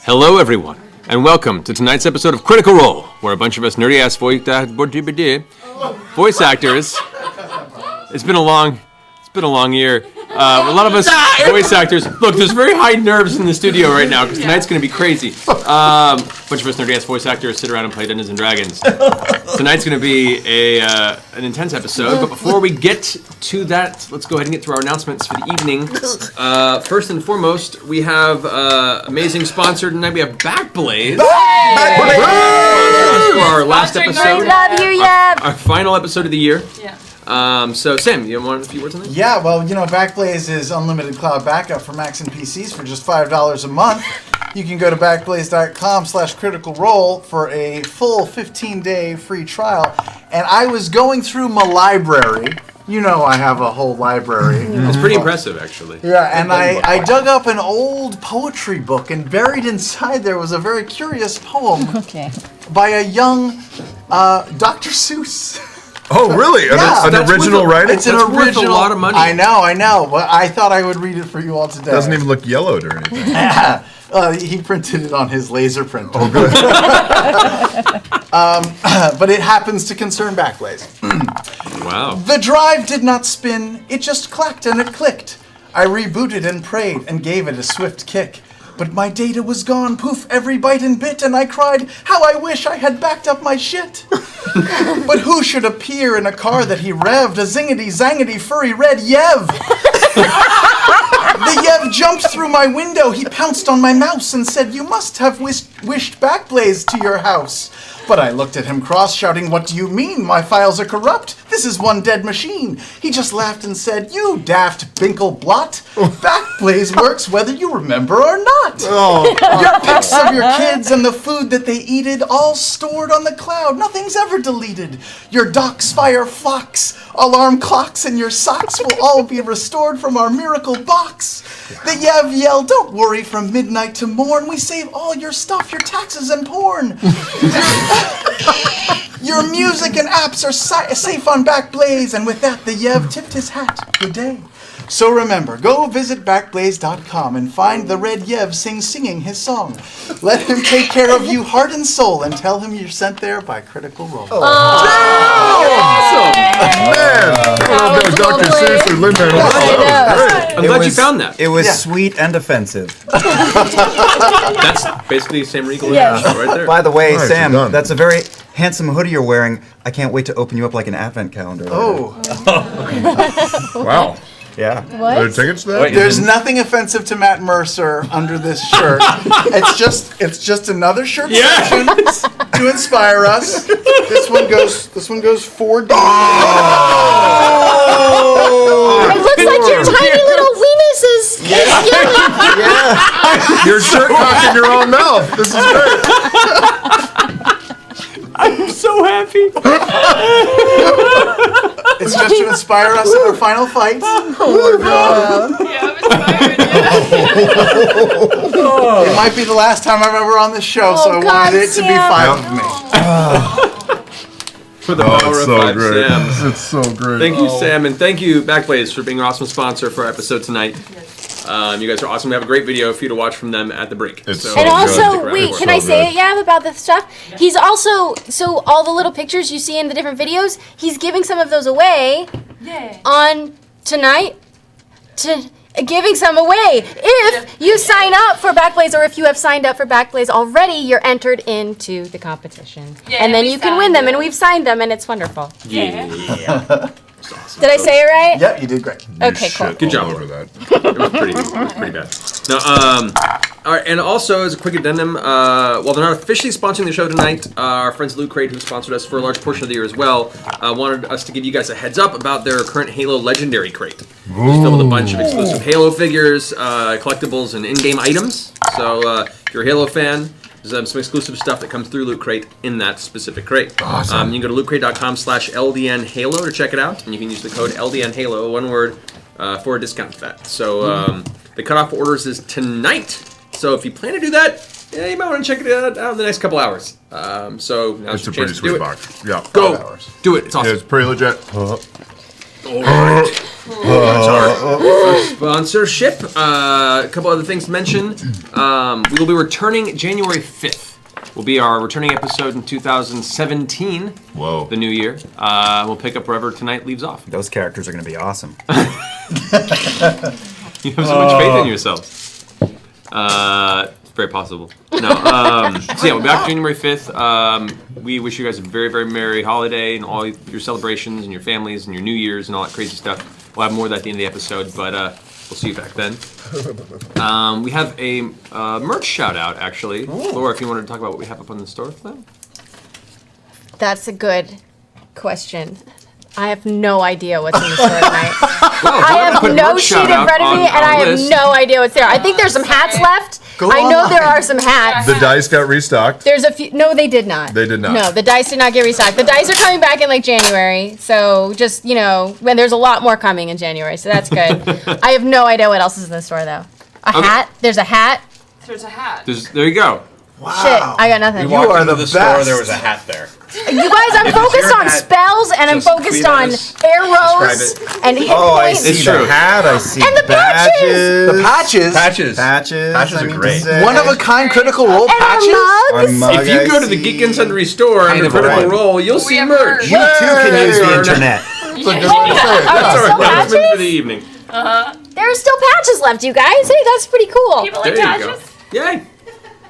Hello, everyone, and welcome to tonight's episode of Critical Role, where a bunch of us nerdy-ass voice actors. It's been a long year. A lot of us voice actors. Look, there's very high nerves in the studio right now because tonight's going to be crazy. A bunch of us nerdy-ass voice actors sit around and play Dungeons and Dragons. Tonight's going to be an intense episode, but before we get to that, let's go ahead and get through our announcements for the evening. First and foremost, we have amazing sponsor tonight. We have Backblaze. For our last episode. We love you, Our final episode of the year. Yeah. So Sam, you want a few words on this? Yeah, well, Backblaze is unlimited cloud backup for Macs and PCs for just $5 a month. You can go to backblaze.com/criticalrole for a full 15-day free trial. And I was going through my library. I have a whole library. It's pretty impressive, actually. Yeah, and I dug up an old poetry book, and buried inside there was a very curious poem by a young Dr. Seuss. Oh, really? Yeah. An original writing? It's an original. Worth a lot of money. I know. But I thought I would read it for you all today. Doesn't even look yellowed or anything. He printed it on his laser printer. Oh, good. But it happens to concern Backblaze. Wow. The drive did not spin. It just clacked and it clicked. I rebooted and prayed and gave it a swift kick. But my data was gone, poof, every bite and bit, and I cried, how I wish I had backed up my shit. But who should appear in a car that he revved, a zingity-zangity furry red Yev? The Yev jumped through my window, he pounced on my mouse and said, you must have wished Backblaze to your house. But I looked at him cross, shouting, what do you mean? My files are corrupt. This is one dead machine. He just laughed and said, you daft binkle blot. Backblaze works whether you remember or not. Your pics of your kids and the food that they eated, all stored on the cloud. Nothing's ever deleted. Your docks fire flocks. Alarm clocks and your socks will all be restored from our miracle box. The Yev yelled, don't worry from midnight to morn. We save all your stuff, your taxes and porn. Your music and apps are safe on Backblaze, and with that, the Yev tipped his hat. Good day. So remember, go visit Backblaze.com and find the Red Yev singing his song. Let him take care of you heart and soul, and tell him you're sent there by Critical Role. Awesome! Man! That was Dr. Seuss or Lin-Manuel. I'm glad you found that. It was sweet and offensive. That's basically Sam Riegel right there. By the way, Sam, that's a very handsome hoodie you're wearing. I can't wait to open you up like an advent calendar. Wow. Yeah. What? Are there tickets to that? There's nothing offensive to Matt Mercer under this shirt. It's just another shirt section to inspire us. This one goes 4D. It looks like your tiny little weenus is Yeah. Your shirt cocked in your own mouth. This is great. I'm so happy. It's just to inspire us in our final fight. Oh my god. Yeah, I'm inspired. It might be the last time I'm ever on this show, so I wanted it to be 5 of me. For the power of 5, great. Sam. It's so great. Thank you, Sam, and thank you, Backblaze, for being an awesome sponsor for our episode tonight. You guys are awesome. We have a great video for you to watch from them at the break. It's And also, wait, can I say it, about the stuff? He's also, so all the little pictures you see in the different videos, he's giving some of those away on tonight, giving some away. If you sign up for Backblaze, or if you have signed up for Backblaze already, you're entered into the competition. And then you can win them, and we've signed them, and it's wonderful. Yeah. Awesome. Did I say it right? Yep, you did great. Okay, cool. Good job over that. It was pretty bad. Now, all right, and also as a quick addendum, while they're not officially sponsoring the show tonight, our friends Loot Crate, who sponsored us for a large portion of the year as well, wanted us to give you guys a heads up about their current Halo Legendary Crate. It's filled with a bunch of exclusive Halo figures, collectibles, and in-game items. So if you're a Halo fan, there's some exclusive stuff that comes through Loot Crate in that specific crate. Awesome. You can go to lootcrate.com/LDNHalo to check it out, and you can use the code LDNHalo, one word, for a discount for that. So the cutoff for orders is tonight. So if you plan to do that, you might want to check it out in the next couple hours. So now's It's a your pretty chance to do sweet it. box. Yeah. Go. Do it. It's awesome. Yeah, it's pretty legit. All right. Sponsorship. A couple other things to mention. We will be returning January 5th. Will be our returning episode in 2017. Whoa. The new year. We'll pick up wherever tonight leaves off. Those characters are going to be awesome. You have so much faith in yourself. It's very possible. No. So yeah, we'll be back January 5th. We wish you guys a very, very merry holiday and all your celebrations and your families and your New Year's and all that crazy stuff. We'll have more of that at the end of the episode, but we'll see you back then. We have a merch shout out actually. Laura, if you wanted to talk about what we have up on the store for them. That's a good question. I have no idea what's in the store tonight. I have no sheet in front of me, and I have no idea what's there. I think there's some hats left. I know there are some hats. The dice got restocked. There's a few. No, they did not. They did not. No, the dice did not get restocked. The dice are coming back in like January. So just, when there's a lot more coming in January. So that's good. I have no idea what else is in the store, though. Hat. There's a hat. There's a hat. There you go. Wow. Shit, I got nothing. You are the store, best. there was a hat there. You guys, I'm focused on spells, and I'm focused on arrows and hit points. I see the hat, I see And the badges. The patches. Patches are great. One of a kind critical role And patches. our mugs. If you go to the Geek and Sundry store under Critical Role, you'll see have merch. You too can use the internet. Are That's there our still announcement for patches? the evening. There are still patches left, you guys. Hey, that's pretty cool. People There like you go. patches? Yay.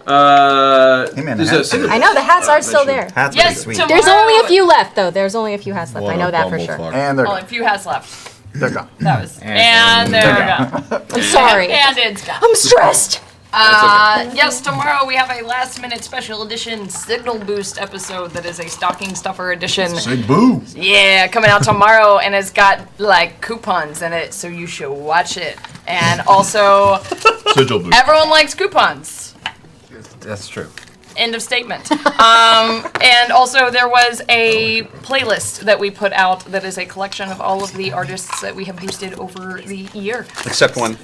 Hey man, the There's a hats, Cinder I know, the hats are still there. hats Yes, pretty sweet. tomorrow. There's only a few left, though. There's only a few hats left. I know that for sure. And they're Only gone. a few hats left. They're gone. That was. And they're gone. I'm sorry. And it's gone. I'm stressed. Yes, tomorrow we have a last-minute special edition Signal Boost episode that is a stocking stuffer edition. Say boo. Yeah, coming out tomorrow, and it's got like coupons in it, so you should watch it. And also, Sigil boo. everyone likes coupons. That's true. End of statement. And also, there was a playlist that we put out that is a collection of all of the artists that we have boosted over the year. Except one.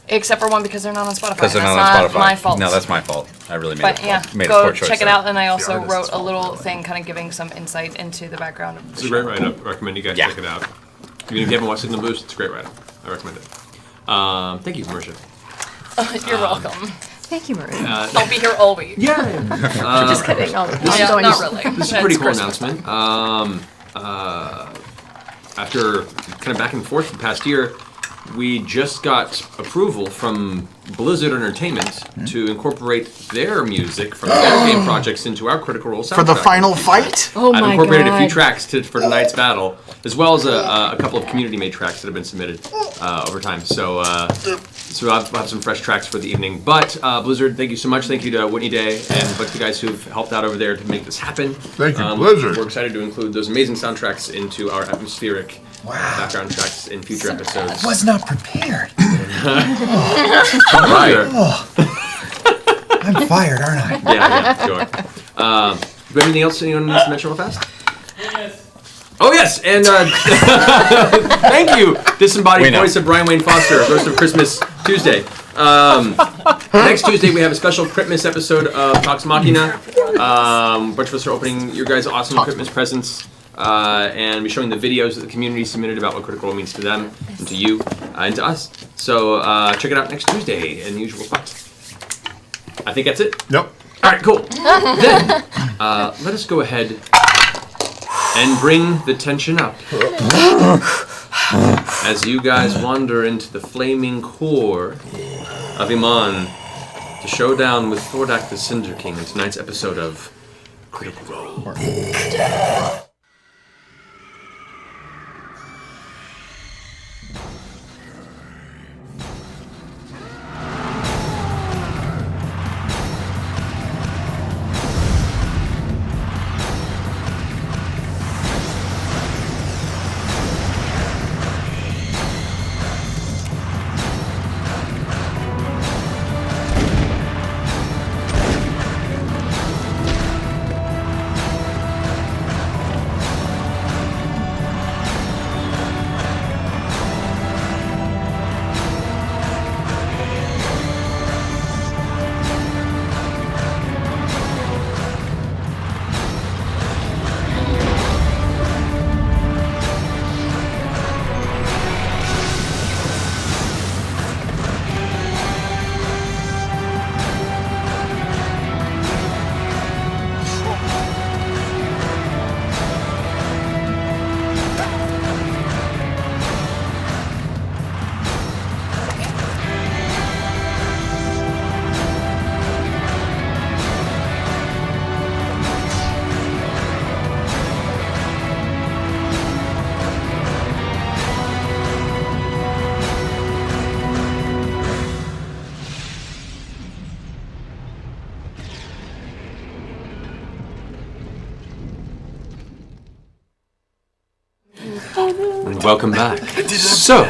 Except for one because they're not on Spotify. Because they're That's not on Spotify. my fault. No, that's my fault. I really made, But yeah, made a go poor choice check it there. out. And I also artist's wrote a fault. little thing kind of giving some insight into the background of the It's a show. great write-up. I recommend you guys Yeah. check it out. Even if you haven't watched Signal Boost, it's a great write-up. I recommend it. Thank you, Marisha. You're welcome. Thank you, Marie. I'll be here all week. Yeah. Just kidding. I'm Yeah, going not to- really. This is a pretty cool announcement. After kind of back and forth for the past year, we just got approval from Blizzard Entertainment to incorporate their music from their game projects into our Critical Role soundtrack. For the final fight? Oh I've my incorporated a few God. tracks for tonight's battle, as well as a couple of community-made tracks that have been submitted over time. So I'll have some fresh tracks for the evening. But Blizzard, thank you so much. Thank you to Whitney Day and a bunch of the guys who've helped out over there to make this happen. Thank you, Blizzard. We're excited to include those amazing soundtracks into our atmospheric background tracks in future episodes. Was not prepared. Right. I'm fired, aren't I? Yeah, sure. Do you have anything else anyone needs to mention real fast? Oh yes, and thank you, disembodied voice of Brian Wayne Foster, Roast of Christmas Tuesday. Next Tuesday we have a special Christmas episode of VOX MACHINA. A bunch of us are opening your guys' awesome Christmas presents. And we're showing the videos that the community submitted about what Critical Role means to them, and to you, and to us. So check it out next Tuesday in the usual spot. I think that's it. Yep. All right, cool. Then let us go ahead and bring the tension up as you guys wander into the flaming core of Iman to show down with Thordak the Cinder King in tonight's episode of Critical Role. welcome back. So,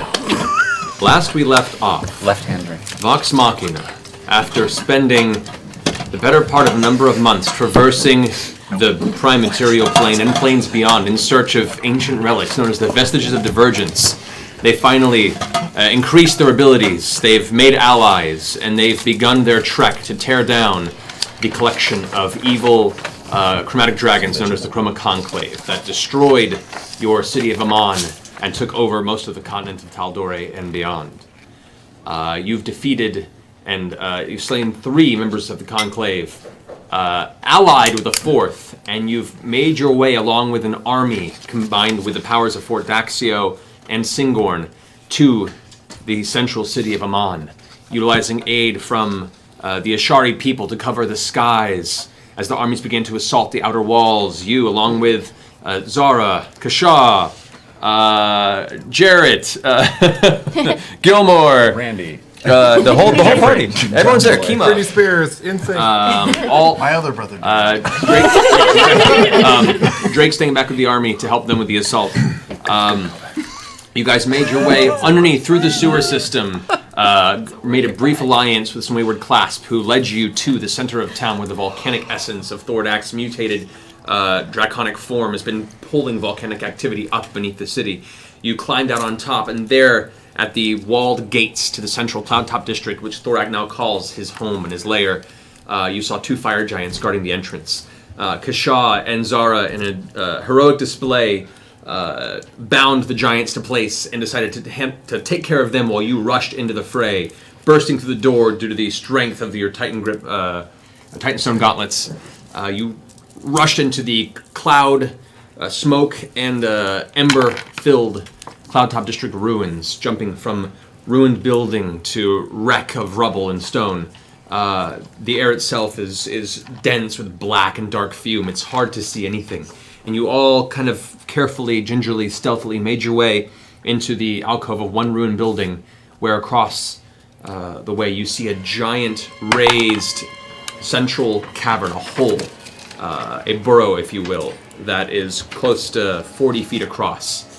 last we left off, Left-hand drink. Vox Machina, after spending the better part of a number of months traversing the prime material plane and planes beyond in search of ancient relics known as the Vestiges of Divergence, they finally increased their abilities, they've made allies, and they've begun their trek to tear down the collection of evil chromatic dragons known as the Chroma Conclave that destroyed your city of Amon and took over most of the continent of Taldore and beyond. You've defeated and you've slain 3 members of the Conclave, allied with a 4th, and you've made your way along with an army combined with the powers of Fort Daxio and Singorn to the central city of Amon, utilizing aid from the Ashari people to cover the skies. As the armies began to assault the outer walls, you, along with Zara, Kashaw, Jarrett, Gilmore, Randy. the whole party. Everyone's there. Kima. Britney Spears, insane. All My other brother. Drake staying back with the army to help them with the assault. You guys made your way underneath through the sewer system, made a brief alliance with some wayward clasp who led you to the center of town where the volcanic essence of Thordak's mutated draconic form has been pulling volcanic activity up beneath the city. You climbed out on top, and there at the walled gates to the central Cloudtop district, which Thordak now calls his home and his lair, you saw 2 fire giants guarding the entrance. Kashaw and Zara, in a heroic display, bound the giants to place and decided to take care of them while you rushed into the fray, bursting through the door due to the strength of your Titan grip, Titan Stone gauntlets. You rushed into the cloud, smoke, and ember-filled Cloudtop District ruins, jumping from ruined building to wreck of rubble and stone. The air itself is dense with black and dark fume. It's hard to see anything. And you all kind of carefully, gingerly, stealthily made your way into the alcove of one ruined building where across the way you see a giant raised central cavern, a hole, a burrow, if you will, that is close to 40 feet across.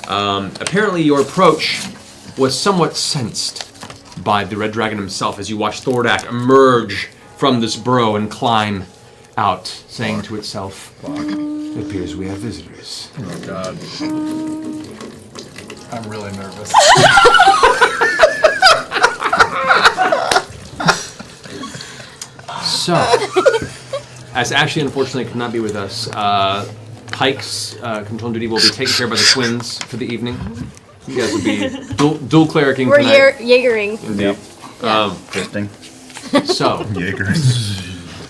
Apparently your approach was somewhat sensed by the Red Dragon himself as you watch Thordak emerge from this burrow and climb out, saying to itself, "It appears we have visitors." Oh, God. I'm really nervous. So, as Ashley unfortunately could not be with us, Pike's control duty will be taken care of by the twins for the evening. You guys will be dual clericing We're tonight. Jaegering. Indeed. Drifting. So, Jaeger.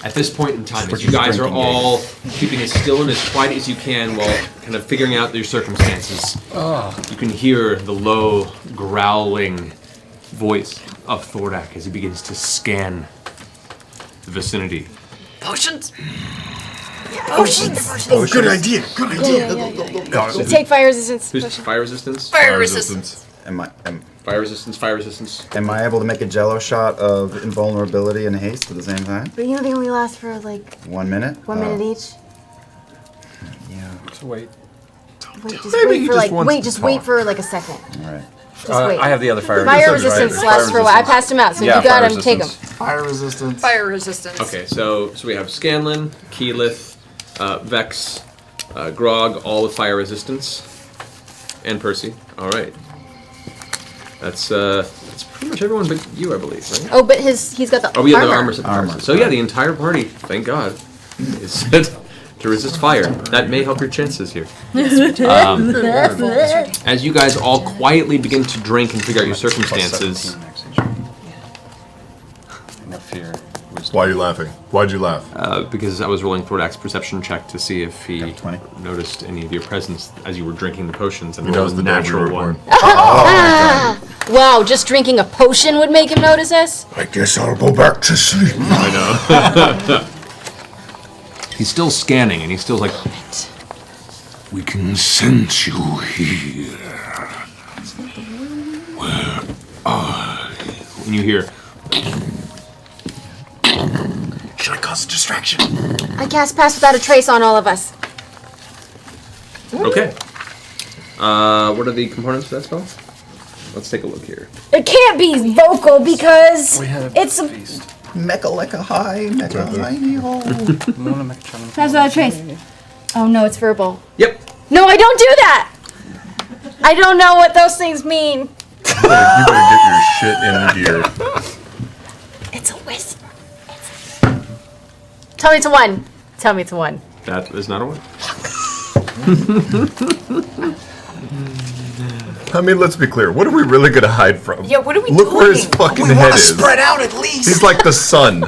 at this point in time, as you guys are all keeping as still and as quiet as you can while kind of figuring out your circumstances, you can hear the low, growling voice of Thordak as he begins to scan the vicinity. Potions. Oh, good idea. Good idea. We take fire resistance. Who's potion. fire resistance? Fire resistance. Fire resistance, fire resistance. Am I able to make a jello shot of invulnerability and haste at the same time? But you know they only last for like 1 minute? 1 minute each. Yeah. So wait. Wait, just Maybe wait he for just like wants wait, to just wait talk. for like a second. All right. Just wait. I have the other fire Fire resistance. resistance lasts for a while. I passed him out, so Yeah, you got fire him. Take him. resistance. Fire resistance. Fire resistance. Okay, so we have Scanlan, Keyleth, Vex, Grog, all with fire resistance, and Percy. All right. That's pretty much everyone but you, I believe, right? Oh, but he's got the Oh, we have the armor. armor. So yeah, the entire party, thank God, is set to resist fire. That may help your chances here. As you guys all quietly begin to drink and figure out your circumstances, No fear. Why are you laughing? Why'd you laugh? because I was rolling Thordak's perception check to see if he Got 20. noticed any of your presence as you were drinking the potions, and He it knows was the a day we natural were one. born. Wow, just drinking a potion would make him notice us? I guess I'll go back to sleep. I know. He's still scanning, and he's still like, We can sense you here. when you hear, Should I cause a distraction? I cast Pass Without a Trace on all of us. okay. What are the components for that spell? Let's take a look here. It can't be vocal because it's a... Mecha like a high, mecha high. That's not a trace. Oh no, it's verbal. Yep. No, I don't do that! I don't know what those things mean. You better get your shit in gear. It's a whisper. Tell me it's a 1. Tell me it's a 1. That is not a 1. I mean, let's be clear. What are we really gonna hide from? Yeah, what are we Look doing? where his fucking We head want to is. spread out at least. He's like the sun.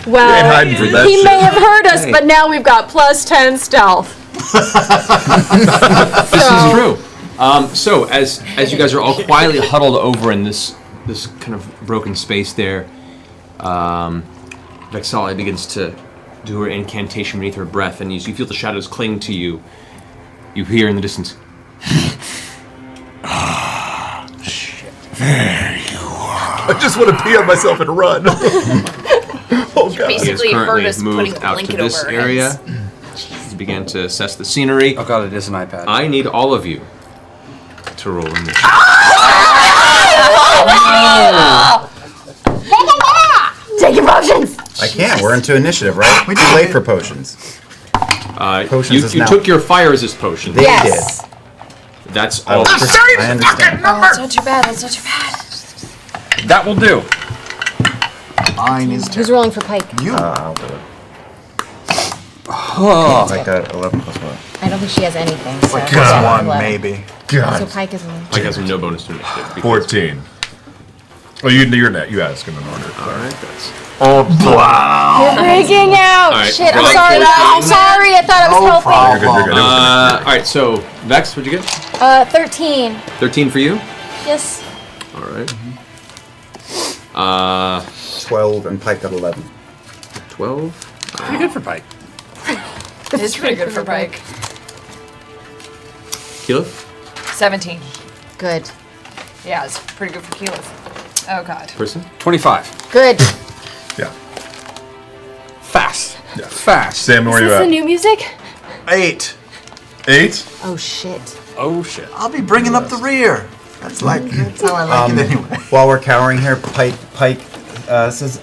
Well, ain't hiding from that he shit. may have heard us, but now we've got +10 stealth. This is true. So as you guys are all quietly huddled over in this kind of broken space there, Vexalia begins to do her incantation beneath her breath, and you feel the shadows cling to you. You hear in the distance. There you are. I just want to pee on myself and run. Oh god. He has Basically, heard currently us putting moved a out to blanket this over our area. heads. He began to assess the scenery. Oh god, it is an iPad. I need all of you to roll initiative. Take your potions! I can't. We're into initiative, right? We too late for potions. Potions is You now. took your fire resist potion. They Yes. did. That's I all. understand. That's not too bad. That's not too bad. That will do. Mine is Who's rolling for Pike? you. I'll do it. Oh. Like a 11 plus 1. I don't think she has anything. So Plus yeah, 1, 11. maybe. So God. Pike is 1. I guess no bonus to initiative. because- 14. Oh, you're not. You ask in an order. All right, that's. You're freaking out! All right, Shit, I'm roll sorry. 14. I'm sorry. I thought I was helping. You're good, you're good. All right, so Vex, what'd you get? 13. 13 for you. Yes. All right. 12 and Pike got 11. 12. Pretty good for Pike. It's pretty good for Pike. Keyleth, 17. Good. Yeah, it's pretty good for Keyleth. Oh god. person. 25. Good. Yeah. Fast. Yeah. Fast. Sam, where Is you this the at? new music? 8. 8? Oh shit. Oh shit. I'll be bringing up the rear. That's how I like it anyway. While we're cowering here, Pike says,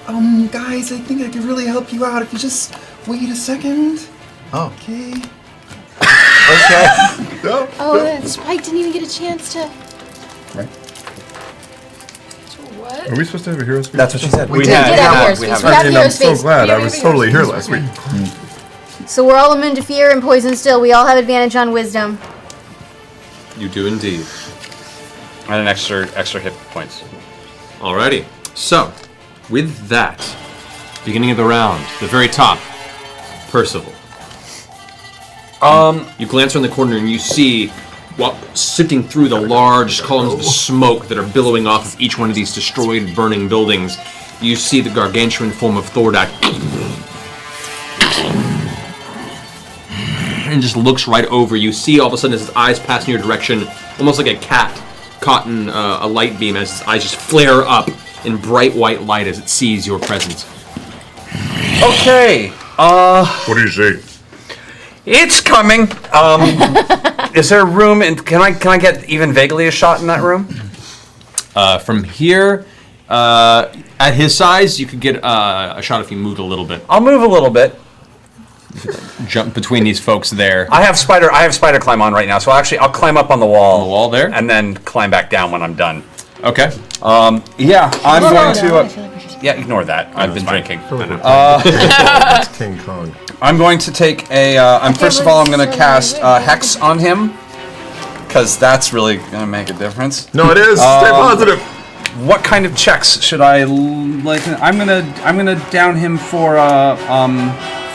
guys, I think I could really help you out if you just wait a second. Oh. Okay. Okay. No. Oh, Spike didn't even get a chance to. Right. What? Are we supposed to have a hero speech? That's what she said. We We did. did have Yeah, hero we space. have We have And hero I'm so space. glad. I Yeah, was we totally here have last week. So we're all immune to fear and poison still. We all have advantage on wisdom. You do indeed. And an extra hit points. Alrighty. So, with that, beginning of the round, the very top, Percival. You glance around the corner and you see, while sifting through the large columns of smoke that are billowing off of each one of these destroyed, burning buildings, you see the gargantuan form of Thordak. And just looks right over you. See all of a sudden as his eyes pass in your direction, almost like a cat caught in a light beam, as his eyes just flare up in bright white light as it sees your presence. Okay. What do you say? It's coming. Is there room? And can I get even vaguely a shot in that room? From here, at his size, you could get a shot if you moved a little bit. I'll move a little bit. Jump between these folks there. I have spider climb on right now, so I'll climb up on the wall. On the wall there? And then climb back down when I'm done. Okay. Yeah, I'm going to. I feel like we should- Yeah, ignore that. I've been drinking. It's King Kong. I'm going to take a. First of all, I'm going to cast Hex on him, because that's really going to make a difference. No, it is. Stay positive. What kind of checks should I like? I'm gonna down him for I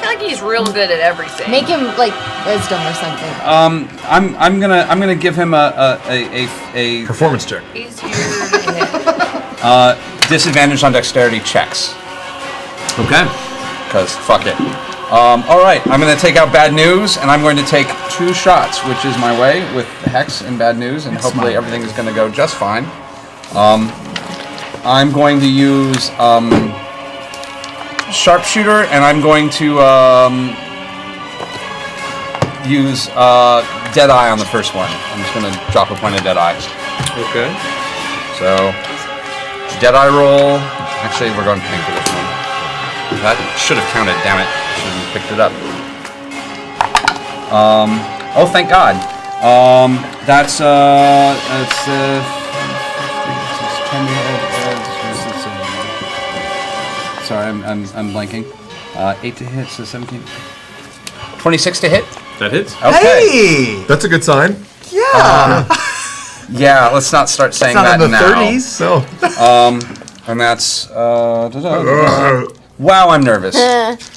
feel like he's real good at everything. Make him like wisdom or something. I'm gonna give him a Performance check. Easier to hit. disadvantage on dexterity checks. Okay. Because fuck it. All right, I'm going to take out bad news, and I'm going to take 2 shots, which is my way with the hex and bad news, and hopefully everything is going to go just fine. I'm going to use sharpshooter, and I'm going to use Deadeye on the first one. I'm just going to drop a point of Deadeye. Okay. So, Deadeye roll. Actually, we're going pink for this one. That should have counted, damn it. Should have picked it up. Oh, thank God. That's 10 sorry, I'm blanking. 8 to hit, so 17. 26 to hit. That hits. Okay. Hey! That's a good sign. Yeah! Yeah, let's not start saying It's not that in the now. 30s. No. And that's wow, I'm nervous. That's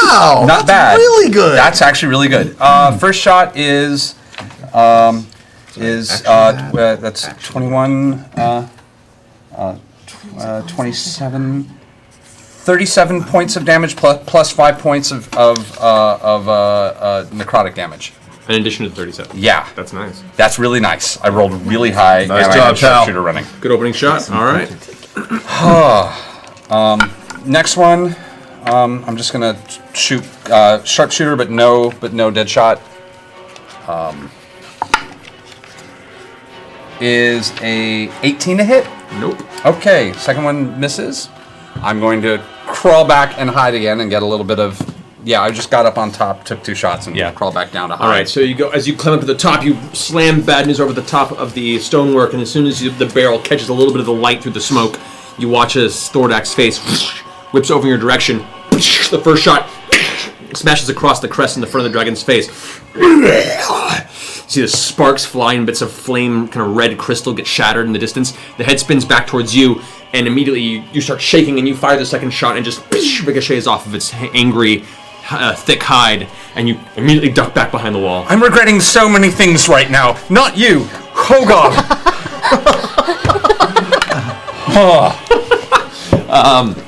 Wow, not that's bad. really good. That's actually really good. First shot is that's 21, 27, 37 points of damage plus 5 points of necrotic damage. In addition to 37. Yeah, That's nice. that's really nice. I rolled really high. Nice and I job, had pal. sharpshooter running. Good opening shot. All right. Next one, I'm just gonna shoot sharpshooter, but no dead shot. Is a 18 to hit? Nope. Okay, second one misses. I'm going to crawl back and hide again and get a little bit of. Yeah, I just got up on top, took 2 shots, and crawl back down to hide. All right, so you go as you climb up to the top. You slam Bad News over the top of the stonework, and as soon as the barrel catches a little bit of the light through the smoke, you watch as Thordak's face whips over in your direction. The first shot smashes across the crest in the front of the dragon's face. You see the sparks fly and bits of flame, kind of red crystal get shattered in the distance. The head spins back towards you, and immediately you start shaking, and you fire the second shot, and just ricochets off of its angry, thick hide, and you immediately duck back behind the wall. I'm regretting so many things right now. Not you. Oh, God.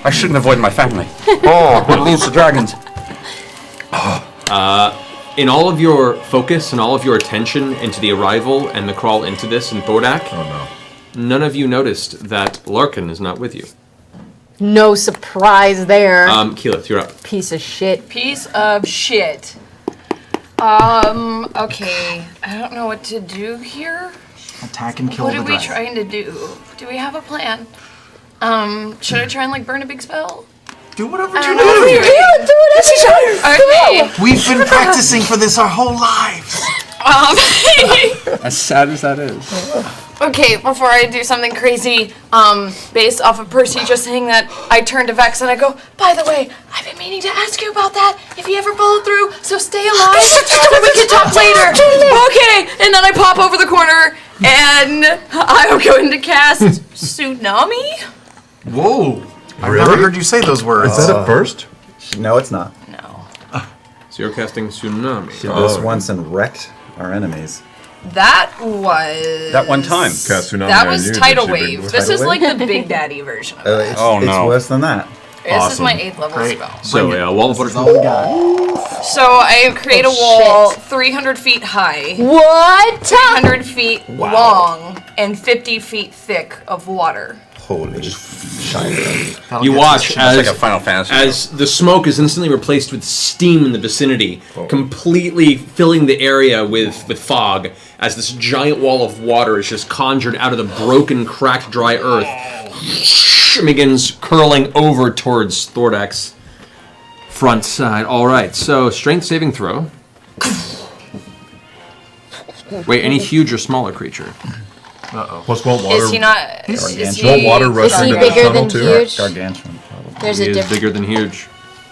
I shouldn't avoid my family. Oh, it leads to dragons. In all of your focus and all of your attention into the arrival and the crawl into this in Thordak, none of you noticed that Larkin is not with you. No surprise there. Keyleth, you're up. Piece of shit. Piece of shit. Okay. I don't know what to do here. Attack and kill What the are we dragon. trying to do? Do we have a plan? Should I try and like burn a big spell? Do whatever I you don't know. do. Okay. We've been practicing for this our whole lives. As sad as that is. Okay, before I do something crazy, based off of Percy just saying that, I turn to Vex and I go, by the way, I've been meaning to ask you about that, if you ever follow through, so stay alive, so we can talk later. Okay, and then I pop over the corner, and I'm going to cast Tsunami? Whoa. I've Really? never heard you say those words. Is that a first? No, it's not. No. So you're casting Tsunami. Did this once and wrecked our enemies. That was... That one time. Cast Tsunami That on was you, Tidal didn't she, Wave. big This boy? is like the Big Daddy version of it. It's, Oh, it's no. worse than that. This is my awesome. 8th level Great. spell. So, wall of That's all we got. So I create a wall shit. 300 feet high, What? 100 feet long, and 50 feet thick of water. Holy shite. You watch It's like a Final Fantasy. as the smoke is instantly replaced with steam in the vicinity, completely filling the area with fog, as this giant wall of water is just conjured out of the broken, cracked, dry earth. And begins curling over towards Thordak's front side. All right, so strength saving throw. Wait, any huge or smaller creature? Plus, won't water. Is he not? Is gargantuan. he? Water rush Is he into the bigger tunnel than too? huge? Gargantuan, probably. There's He a is difference. bigger than huge.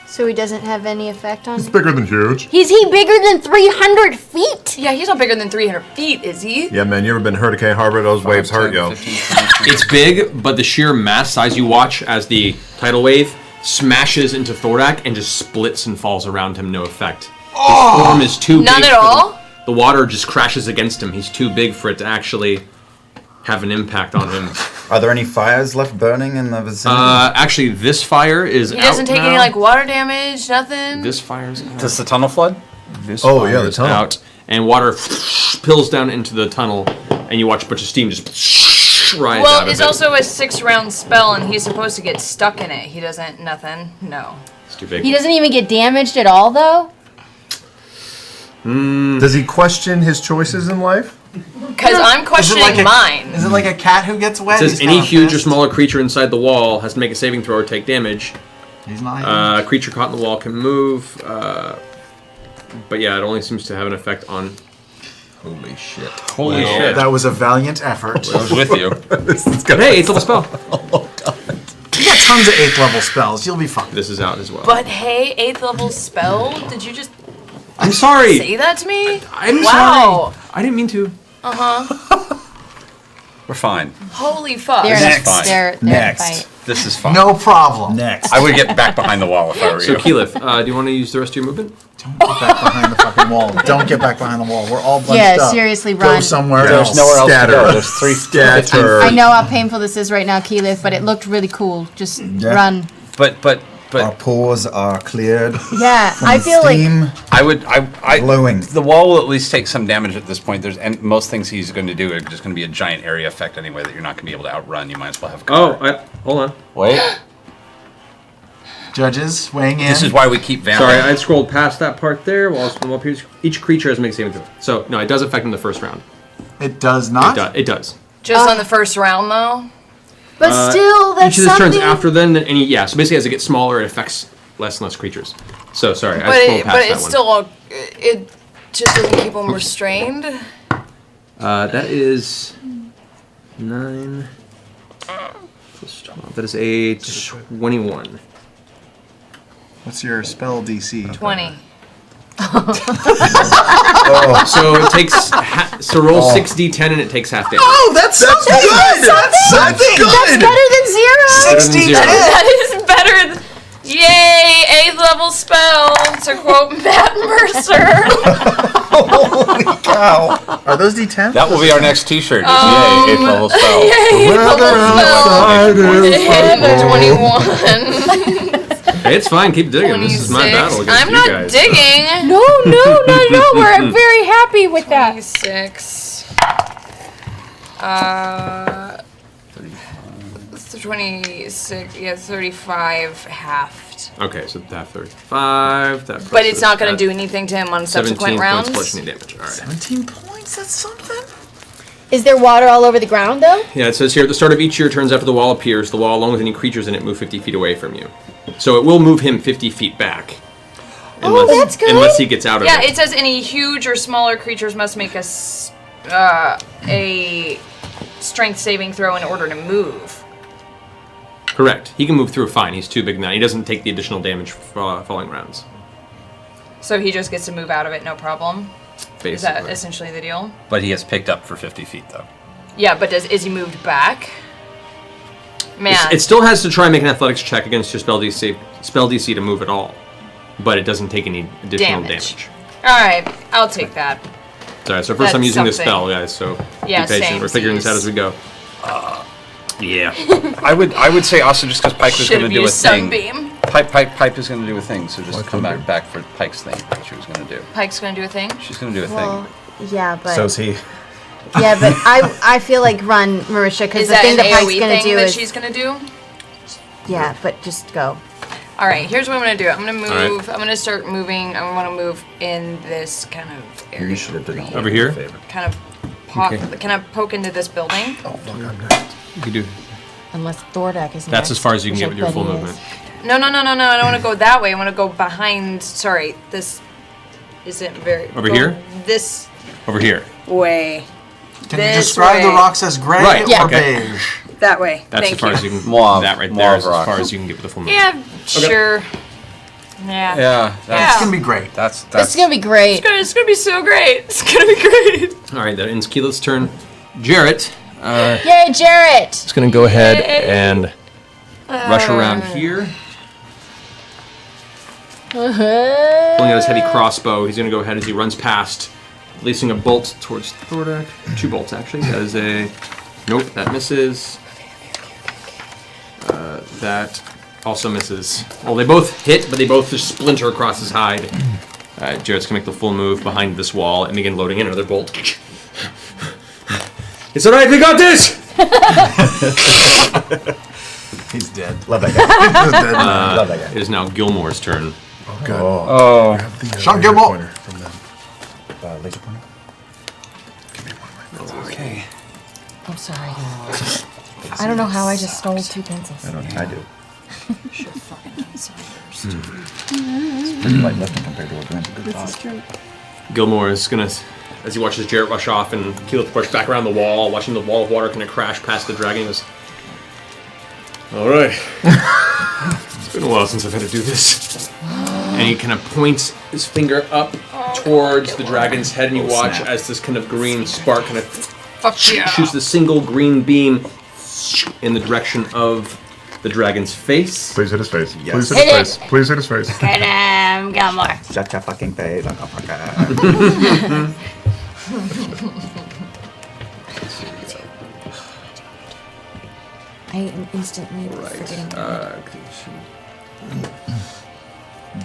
So he doesn't have any effect on It's him? bigger than huge. Is he bigger than 300 feet? Yeah, he's not bigger than 300 feet, is he? Yeah, man, you ever been Hurricane Harbor? Those waves hurt, yo. 15, 20, It's big, but the sheer mass size you watch as the tidal wave smashes into Thordak and just splits and falls around him, no effect. His form is too big. None at for all? The water just crashes against him. He's too big for it to actually have an impact on him. Are there any fires left burning in the vicinity? Actually, this fire is He doesn't take any now. like water damage, nothing. This fire's out. Does the tunnel flood? This Oh, yeah, the fire's tunnel. out, and water spills down into the tunnel, and you watch a bunch of steam just rise out Well, of it's it. also a 6-round spell, and he's supposed to get stuck in it. He doesn't. Nothing. No. It's too big. He doesn't even get damaged at all, though? Does he question his choices in life? Because I'm questioning mine. Is it like a cat who gets wet? It says any huge or smaller creature inside the wall has to make a saving throw or take damage. He's not. A creature caught in the wall can move. But yeah, it only seems to have an effect on... Holy shit. Holy Well, shit. that was a valiant effort. I was with you. Hey, 8th level spell. You got tons of 8th level spells. You'll be fine. This is out as well. But hey, 8th level spell? Did you just I'm sorry. say that to me? I'm wow. sorry. I didn't mean to. We're fine. Holy fuck. They're Next. They're Next. Fight. This is fine. No problem. Next. I would get back behind the wall if I were So, you. Keyleth, do you want to use the rest of your movement? Don't get back behind the fucking wall. Don't get back behind the wall. We're all bunched Yeah, up. seriously, Go run. somewhere There's else. nowhere else to Scatter. go. There's 3 Scatter. I know how painful this is right now, Keyleth, but it looked really cool. Just run. But Our pores are cleared. Yeah, From I the feel like steam. I Glowing. The wall will at least take some damage at this point. And most things he's going to do are just going to be a giant area effect anyway that you're not going to be able to outrun. You might as well have cover. Hold on. Wait. Judges weighing in. This is why we keep vamping. Sorry, I scrolled past that part there. While each creature has to make a saving throw. So, no, it does affect him the first round. It does not. It does. Just on the first round, though? but still, that's Each of his something. turns after then, so basically as it gets smaller, it affects less and less creatures. So, sorry, I scrolled past But that it's one. still, it just doesn't keep them restrained. That is 9 plus 12. That is a 21. What's your spell DC? 20. So it takes so roll 6d10 and it takes half damage. Oh, that's something. That's something. That's better than zero. 60 zero. That is better. Yay! 8th level spell, to quote Matt Mercer. Holy cow. Are those D10? That will be our next T-shirt. Yay, 8th level spell. Yay! 8th level spell. And a 21. Hey, it's fine. Keep digging. This is my 26. battle against I'm you not guys. digging. No, we're very happy with that. 26. 26. Yeah, 35 halved. Okay, so that 35. That But it's not going to do anything to him on 17 subsequent rounds. points bludgeoning damage. All right. 17 points? That's something? Is there water all over the ground, though? Yeah, it says here at the start of each year turns after the wall appears, the wall, along with any creatures in it, move 50 feet away from you. So it will move him 50 feet back. Oh, that's good. Unless he gets out of Yeah, it. it says any huge or smaller creatures must make a strength saving throw in order to move. Correct. He can move through fine. He's too big now. He doesn't take the additional damage for following rounds. So he just gets to move out of it, no problem. Basically. Is that essentially the deal? But he gets picked up for 50 feet, though. Yeah, but is he moved back? Man. It still has to try and make an athletics check against your spell DC to move at all. But it doesn't take any additional damage. Alright, I'll take that. Sorry, so first time That's using this something. spell, guys, so Yeah, be patient. same, We're figuring this out as we go. Yeah. I would say also just because Pike was going to do a thing. Sunbeam. Pipe is going to do a thing, so just come back for Pike's thing that she was going to do. Pike's gonna do a thing? She's going to do a Well, yeah, but So's he. yeah, but I feel like run, Marisha, because Is the that thing an that Pike's AoE gonna thing do that is she's gonna do? yeah, but just go. Alright, here's what I'm gonna do. I'm gonna move. Alright. I'm gonna start moving. I want to move in this kind of area. You should have done that. Over here? Kind of pop. Okay. Can I poke into this building? Oh, fuck, I'm next. You can do. Unless Thordak is That's as far as you can which get with I your bet full he is. movement. No. I don't want to go that way. I want to go behind. Sorry, this isn't very. Over go here? This Over here. way. Can you This describe the way. rocks as gray Right, or okay. beige? That way. That's Thank as far you. as you can. Mauve. That right Mauve there is as rock. far as you can get with the full movement. Yeah, sure. Yeah. Yeah, It's Yeah. gonna be great. that's It's gonna be great. It's gonna be so great. It's gonna be great. All right, that ends Keyleth's turn. Jarrett Yay, Jarrett! is going to go ahead and rush around here. Pulling out his heavy crossbow, he's going to go ahead as he runs past, releasing a bolt towards Thordak. 2 bolts, actually. That is a... Nope, that misses. That also misses. Well, they both hit, but they both just splinter across his hide. Jarrett's going to make the full move behind this wall and begin loading in another bolt. It's alright, we got this! He's dead. Love that guy. Love that guy. It is now Gilmore's turn. Oh, good. Oh. Grab the, Sean laser Gilmore. pointer from them. Laser pointer. Give me one of my pencils. Okay. I'm sorry. I don't know how I just stole 2 pencils. I do. Should have fucking done so first. It's pretty light lifting compared to what we're doing. Good thought. Gilmore is gonna, as he watches Jarrett rush off and Keyleth push back around the wall, watching the wall of water kind of crash past the dragon, he goes, all right. It's been a while since I've had to do this. And he kind of points his finger up towards the dragon's head, and you watch as this kind of green spark kind of shoots the single green beam in the direction of the dragon's face. Please hit his face. Yes. Please hit his face. Please hit his face. Get him, Gilmore. Shut your fucking face. I am instantly forgetting.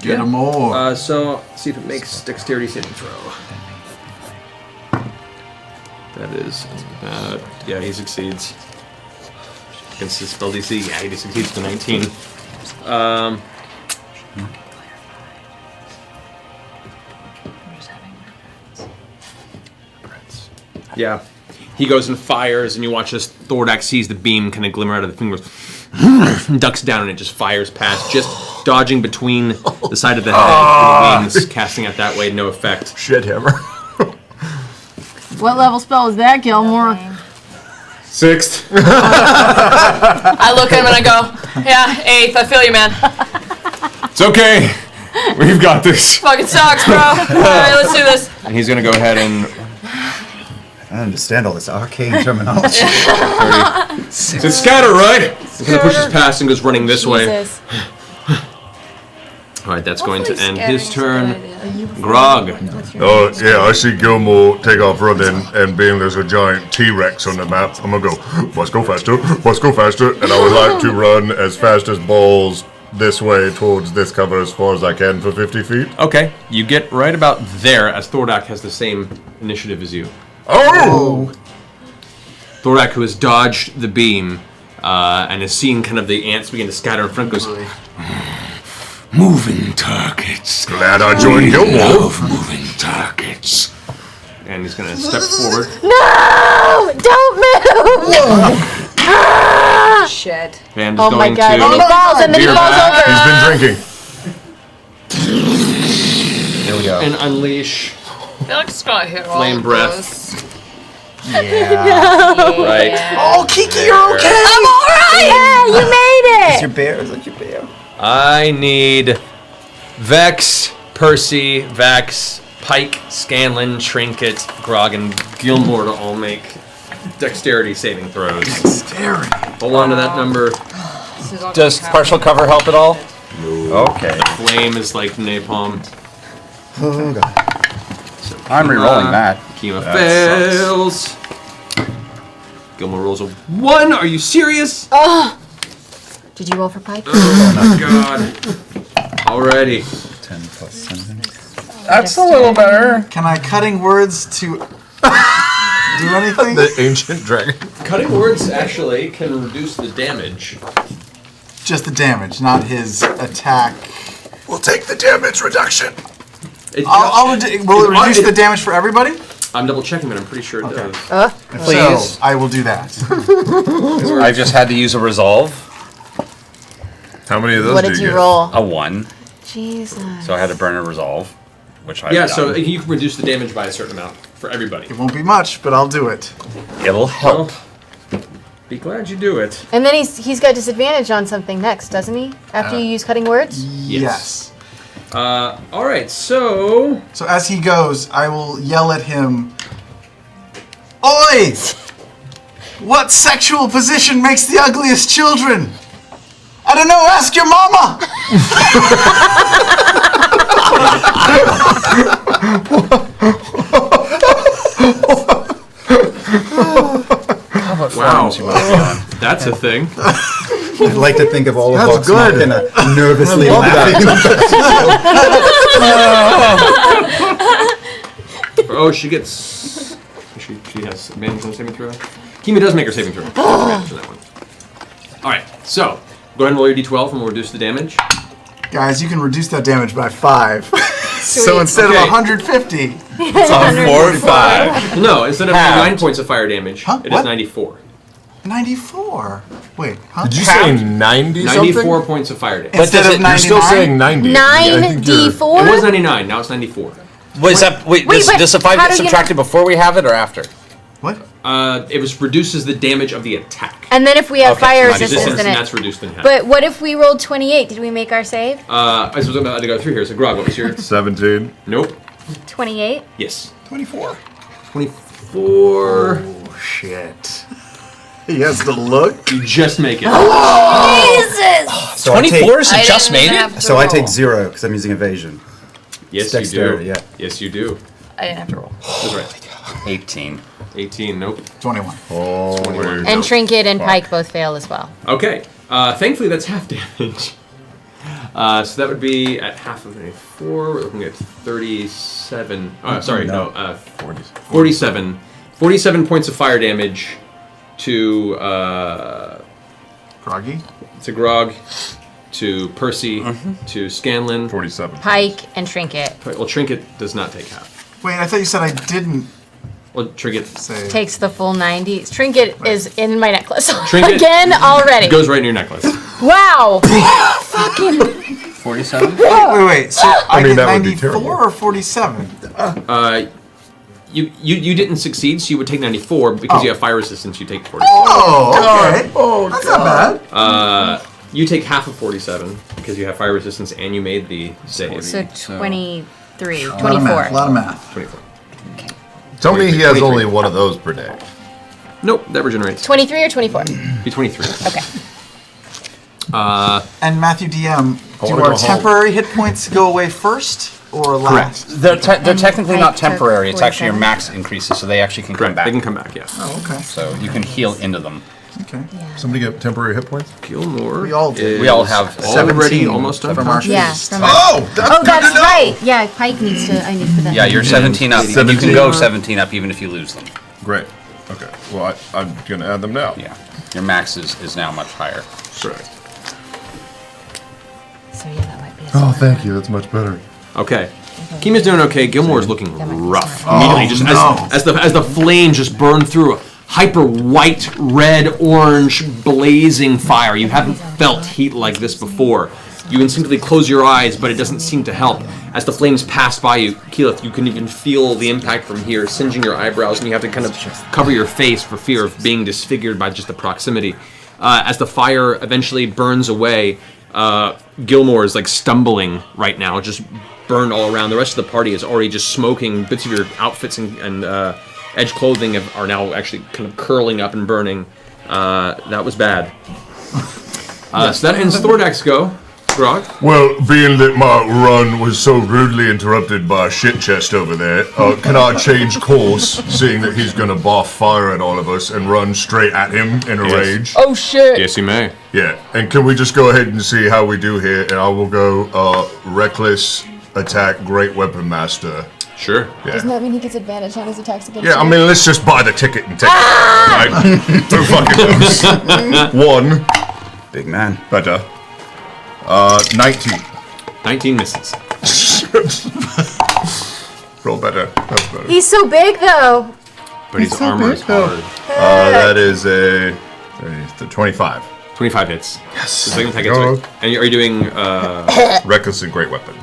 Get him more. So, see if it makes dexterity saving throw. That is bad. Yeah, he succeeds. Against his spell DC, yeah, he succeeds to 19. Yeah. He goes and fires, and you watch as Thordak sees the beam kind of glimmer out of the fingers, ducks down, and it just fires past, just dodging between the side of the head and the wings, casting it that way, no effect. Shit hammer. What level spell is that, Gilmore? 6th. I look at him and I go, yeah, 8th. I feel you, man. It's okay. We've got this. Fucking sucks, bro. All right, let's do this. And he's going to go ahead and... I understand all this arcane terminology. So it's scatter, right? He kind of pushes past and goes running this way. Jesus. All right, that's going to end his turn. Grog. Oh, yeah, I see Gilmore take off running, and being there's a giant T-Rex on the map, I'm gonna go, let's go faster, and I would like to run as fast as balls this way towards this cover as far as I can for 50 feet. Okay, you get right about there as Thordak has the same initiative as you. Oh! Thordak, who has dodged the beam and has seen kind of the ants begin to scatter in front, goes, Moving targets. Glad I joined Gilmore. Love moving targets. and he's going to step forward. No! Don't move! Shit. And is Oh my going god, to and he falls, and then he veer falls back over. He's been drinking. Here we go. and unleash Felix got hit all Flame breath. close. right. Oh, Kiki, you're okay! I'm alright! Yeah, you made It's it! your bear. Is that your bear? I need Vex, Percy, Vex, Pike, Scanlan, Trinket, Grog, and Gilmore to all make dexterity saving throws. Dexterity. Hold on to that number. Does partial cover help at all? No. Okay. Flame is like napalm. Oh god. I'm re-rolling that. Kima That fails. Gilmore rolls a 1. Are you serious? Did you roll for Pike? Oh my god. Alrighty. 10 plus something. That's a little better. Can I cutting words to do anything? The ancient dragon. Cutting words actually can reduce the damage. Just the damage, not his attack. We'll take the damage reduction. Will it reduce the damage for everybody? I'm double checking, but I'm pretty sure it does. Please. So, I will do that. I just had to use a resolve. How many of those What do did you you get? roll? A 1. Jesus. So I had to burn a resolve, which I Yeah, so you can reduce the damage by a certain amount for everybody. It won't be much, but I'll do it. it'll help. Be glad you do it. And then he's got disadvantage on something next, doesn't he? After you use cutting words? Yes. Alright, so... So as he goes, I will yell at him, Oi! What sexual position makes the ugliest children? I don't know, ask your mama! Wow. That's a thing. I'd like to think of all of That's Vox good. Machina nervously laughing. Oh, she gets... She has advantage on the saving throw. Kima does make her saving throw. Advantage on that one. All right, so go ahead and roll your d12 and we'll reduce the damage. Guys, you can reduce that damage by 5. So instead of 150, It's on 4 and 5. No, instead of Halved. 9 points of fire damage, Huh? it is What? 94. 94. Wait, huh? Did you say 90 something? 94 points of fire damage. But But instead of you're still 99? saying 90. I think you're- 9d4? It was 99, now it's 94. Wait, but does the 5 how get do you- subtracted before we have it or after? What? It reduces the damage of the attack. And then if we have Okay, fire so 90 resistance Resistance, in and it. that's reduced in half. But what if we rolled 28? Did we make our save? I was about to go through here. So, Grog, what was your... 17. Nope. 28? Yes. 24. 24. Oh, shit. He has the look. You just make it. Jesus! So I 24 is I just didn't made have it? to So I roll. take 0 because I'm using evasion. Yes, It's you do. dexterity, yeah. Yes, you do. I didn't have to roll. That's right. 18. 18, nope. 21. Holy. And Trinket and Pike both fail as well. Okay. Thankfully, that's half damage. So that would be at half of 94. We're looking at 37. Oh, sorry, no. 47. 47 points of fire damage to Groggy? Grog, to Percy, to Scanlan. 47. Pike and Trinket Well, Trinket does not take half. Wait, I thought you said I didn't Well, Trinket say. takes the full 90. Trinket is in my necklace. Trinket Again already. goes right in your necklace. Wow! Fucking. 47? Wait. So I mean, get that would be 94 terrible. or 47? You didn't succeed, so you would take 94. Because you have fire resistance, you take 47. Oh, okay. That's not bad. You take half of 47 because you have fire resistance and you made the save. So 23. A lot of 24. math. A lot of math. 24. Tell me he has 23. only one of those per day. Nope, that regenerates. 23 or 24? Be 23. Okay. And Matthew DM, do wanna our go home. temporary hit points go away first or last? Correct. They're technically Pike not took temporary. It's actually your 47. max increases, so they actually can come Correct. back. They can come back, yeah. Oh, okay. So you can heal into them. Okay. Somebody get temporary hit points? Gilmore. We all did. We all have already 17 almost from our unconscious. Yeah. From our, Oh, that's oh, that's right. Yeah, Pike needs to. I need for that. Yeah, you're 17 up. And you can 17. go 17 up even if you lose them. Great. Okay. Well, I'm going to add them now. Yeah. Your max is now much higher. Correct. So yeah, that might be. Oh, thank you. That's much better. Okay. Kima's doing okay. Gilmore's looking That might be rough. smart. Immediately, just no. as the flames just burn through hyper white, red, orange, blazing fire. You haven't felt heat like this before. You instinctively close your eyes, but it doesn't seem to help. As the flames pass by you, Keyleth, you can even feel the impact from here, singeing your eyebrows, and you have to kind of cover your face for fear of being disfigured by just the proximity. As the fire eventually burns away, Gilmore is like stumbling right now, just burned all around. The rest of the party is already just smoking. Bits of your outfits and edge clothing are now actually kind of curling up and burning. That was bad. So that ends Thordak's go. Grog? Well, being that my run was so rudely interrupted by a shit chest over there, can I change course, seeing that he's going to barf fire at all of us and run straight at him in a rage? Oh shit! Yes, you may. Yeah, and can we just go ahead and see how we do here? And I will go reckless attack, great weapon master. Sure. Yeah. Doesn't that mean he gets advantage on his attacks against Yeah, I mean, let's just buy the ticket and take it. Right? Who fucking knows? 1. Big man. Better. 19. 19 misses. Roll better. That's better. He's so big though. But his armor is hard. That is a 25. 25 hits. Yes. The second attack Go. hits. And are you doing... Reckless and great weapon.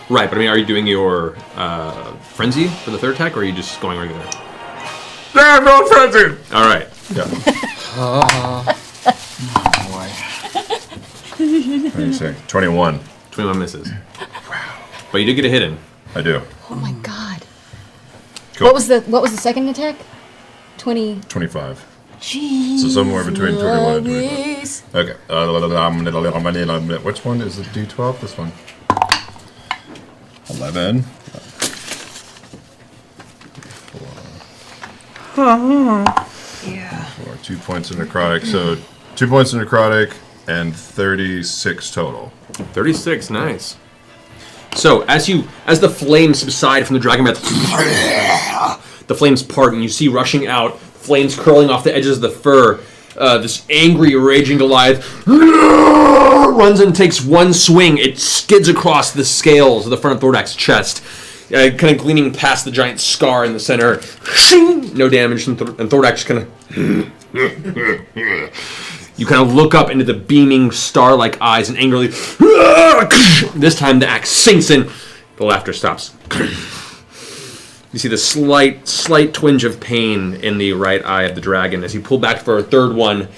right, but I mean, are you doing your frenzy for the third attack, or are you just going regular? Yeah, I'm not frenzied! All right. Yeah. What do you say? 21. 21 misses. Wow. But you did get a hit in. I do. Oh my god. Cool. What was the second attack? 20. 25. Jeez. So somewhere between 21 and 25. Louise. Okay. Which one is the D12? This one. 11. 4. 2 points of necrotic. So 2 points of necrotic and 36 total. 36, nice. So as the flames subside from the dragon breath, the flames part and you see rushing out, flames curling off the edges of the fur. this angry, raging Goliath runs and takes one swing. It skids across the scales of the front of Thordak's chest, kind of gleaming past the giant scar in the center. No damage, and Thordak just kind of... You kind of look up into the beaming star-like eyes and angrily... This time the axe sinks in. The laughter stops. You see the slight twinge of pain in the right eye of the dragon as you pull back for a third one,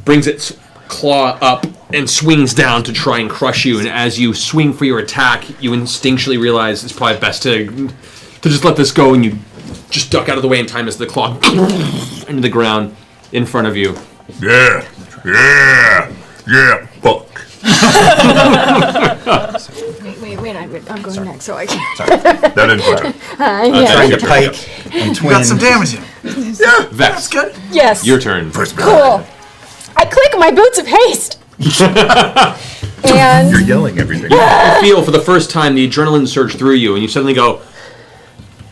brings its claw up and swings down to try and crush you. And as you swing for your attack, you instinctually realize it's probably best to just let this go, and you just duck out of the way in time as the claw into the ground in front of you. Yeah, fuck. Wait, I'm going next, so I can. That didn't put Trying to pike and You twin. got some damage in. Yeah. Vex, Good. Yes. your turn. First blood. Cool. I click my boots of haste. And You're yelling everything. You feel for the first time the adrenaline surge through you, and you suddenly go,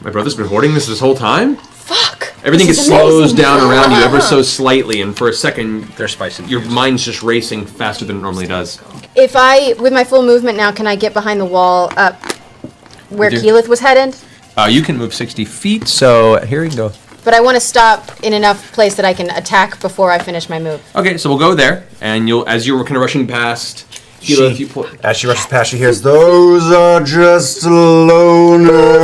my brother's been hoarding this whole time? fuck. Everything This just is slows amazing. down around you ever so slightly, and for a second, They're spicy. your mind's just racing faster than it normally does. If I, with my full movement now, can I get behind the wall up where You do. Keyleth was headed? You can move 60 feet, so here you go. But I want to stop in enough place that I can attack before I finish my move. Okay, so we'll go there, and you'll, as you're kind of rushing past, Keyleth, you pull. As she rushes past, she hears, "Those are just loners."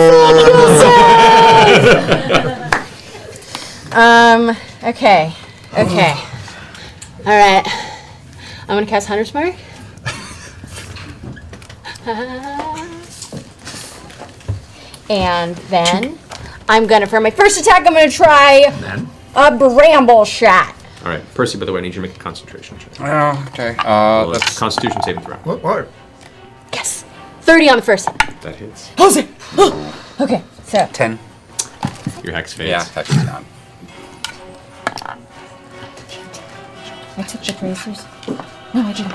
Okay. Alright. I'm gonna cast Hunter's Mark. And then I'm gonna, for my first attack, I'm gonna try a bramble shot. All right, Percy, by the way, I need you to make a concentration check. Oh, okay. Well, That's it's Constitution saving throw. What? Yes. 30 on the first. That hits. Okay, so 10. Your hex fades. Yeah, hex is gone. I took the bracers. No, I didn't.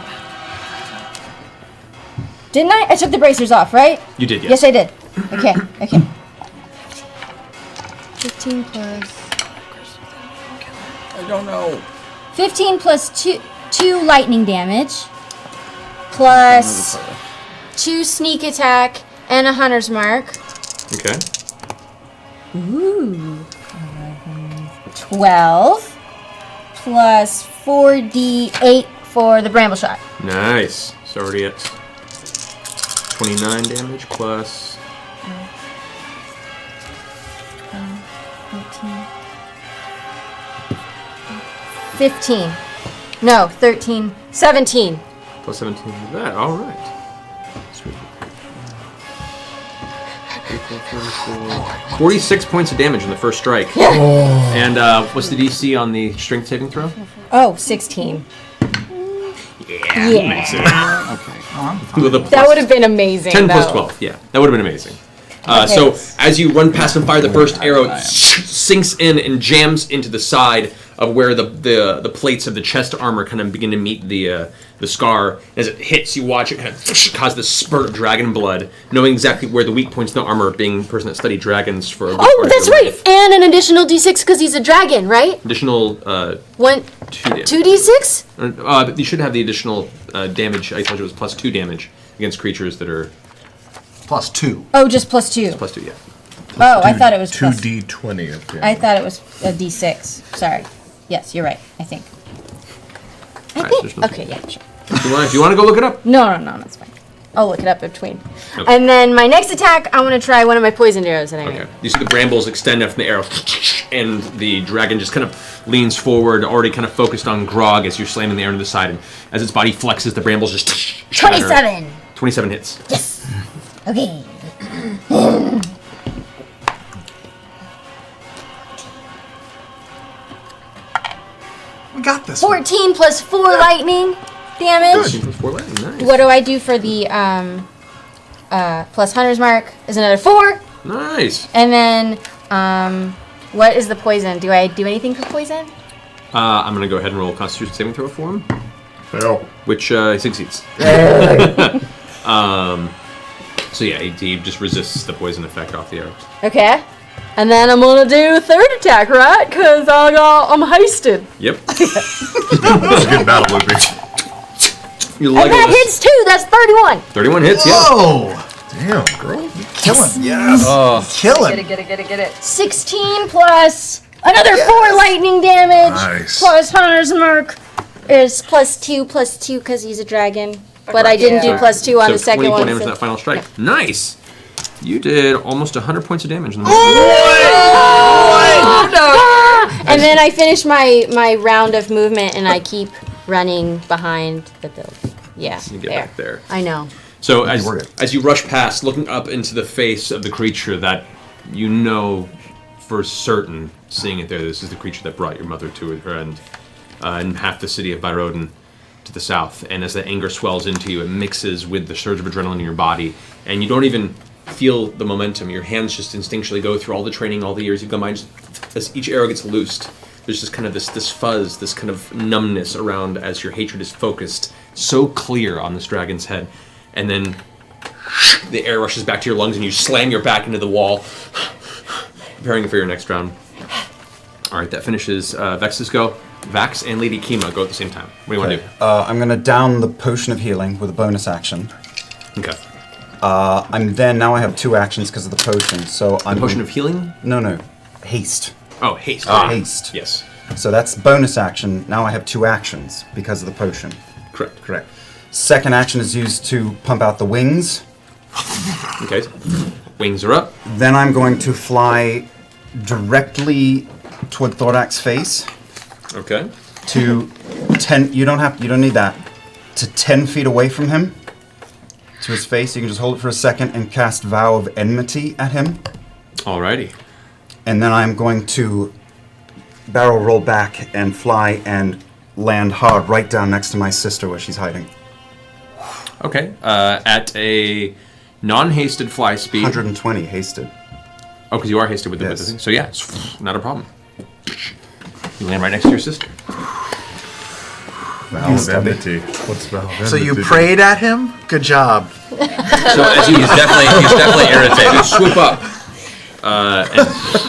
Didn't I? I took the bracers off, right? You did, Yes, I did. Okay. 15 plus... I don't know. 15 plus 2 lightning damage, plus 2 sneak attack, and a hunter's mark. Okay. Ooh. 12, plus 4d8 for the bramble shot. Nice. It's already at 29 damage plus... 15. No, 13. 17. Plus 17 to that. All right. Sweet. 46 points of damage in the first strike. And what's the DC on the strength saving throw? Oh, 16. Yeah. Makes it. With a plus That would have been amazing. 10 plus though. 12. Yeah, that would have been amazing. Okay. So as you run past and fire the first arrow, it sinks in and jams into the side of where the plates of the chest armor kind of begin to meet the scar. As it hits, you watch it kind of cause this spurt of dragon blood, knowing exactly where the weak points in the armor, being a person that studied dragons for a good part Oh, of that's their right. life. And an additional d6 because he's a dragon, right? Additional 1, 2 damage. 2d6? But you should have the additional damage. I told you it was plus 2 damage against creatures that are Plus 2. Oh, just plus 2. plus 2, yeah. Oh, I thought it was plus. 2d20 of damage. I thought it was a d6. Sorry. Yes, you're right. I think. All right, so there's no- Okay, yeah, sure. If you want to go look it up. No, that's fine. I'll look it up in between. Okay. And then my next attack, I want to try one of my poisoned arrows that I made. Okay. You see the brambles extend out from the arrow, and the dragon just kind of leans forward, already kind of focused on Grog as you're slamming the arrow to the side. And as its body flexes, the brambles just shatter. 27! 27 hits. Yes! Okay. We got this. 14 plus 4 lightning damage. 14 plus 4 lightning, nice. What do I do for the plus Hunter's Mark? Is another 4. Nice. And then, what is the poison? Do I do anything for poison? I'm going to go ahead and roll a Constitution saving throw for him, Hell. which succeeds. So yeah, he just resists the poison effect off the arrow. Okay. And then I'm gonna do third attack, right? Because I'm hasted. Yep. It's getting battle loopy. You And that hits too. That's 31. 31 hits, yeah. Whoa! Damn, girl. Killing. Yes. Killing. Get it. 16 plus another 4 lightning damage. Nice. Plus Hunter's Mark is +2 because he's a dragon. But I didn't do +2 on the second 24 one. damage so- on that final strike. Nice. You did almost 100 points of damage. In the And then I finish my round of movement and I keep running behind the building. Yeah, You get back there. I know. So as you rush past, looking up into the face of the creature that you know for certain, seeing it there, this is the creature that brought your mother to her end, in half the city of Byrodin to the south. And as the anger swells into you, it mixes with the surge of adrenaline in your body, and you don't even feel the momentum. Your hands just instinctually go through all the training, all the years you've combined. As each arrow gets loosed, there's just kind of this fuzz, this kind of numbness around as your hatred is focused so clear on this dragon's head. And then the air rushes back to your lungs and you slam your back into the wall, preparing for your next round. All right, that finishes Vex's go. Vax and Lady Kima go at the same time. What do you want to do? I'm going to down the potion of healing with a bonus action. Okay. Now I have 2 actions because of the potion. So I'm Potion of healing? No. Haste. Oh, haste. Haste. Yes. So that's bonus action. Now I have 2 actions because of the potion. Correct. Second action is used to pump out the wings. Okay. Wings are up. Then I'm going to fly directly toward Thordak's face Okay. to 10. You don't need that. To 10 feet away from him. To his face. You can just hold it for a second and cast Vow of Enmity at him. Alrighty. And then I'm going to barrel roll back and fly and land hard right down next to my sister where she's hiding. Okay. At a non-hasted fly speed. 120 hasted. Oh, because you are hasted with the Yes. thing. So yeah, it's not a problem. You land right next to your sister. Vow of enmity. What's vow of enmity? So you prayed at him? Good job. So as he's definitely irritated. You swoop up. And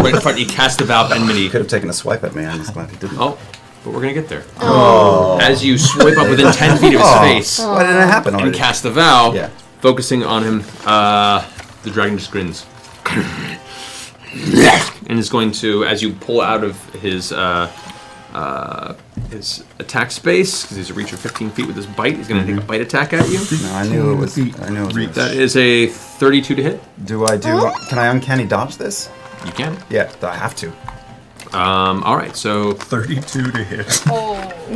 right in front, you cast the Vow of Enmity. Could have taken a swipe at me. I'm just glad he didn't. Oh, but we're gonna get there. Oh. As you swipe up within 10 feet of his face Why didn't it happen already? and cast the vow, Yeah. focusing on him, the dragon just grins. And is going to, as you pull out of his attack space, because he's a reach of 15 feet with his bite, he's going to take a bite attack at you. No, I knew it was. That is a 32 to hit. Do I do? Can I uncanny dodge this? You can. Yeah, I have to. All right, so 32 to hit.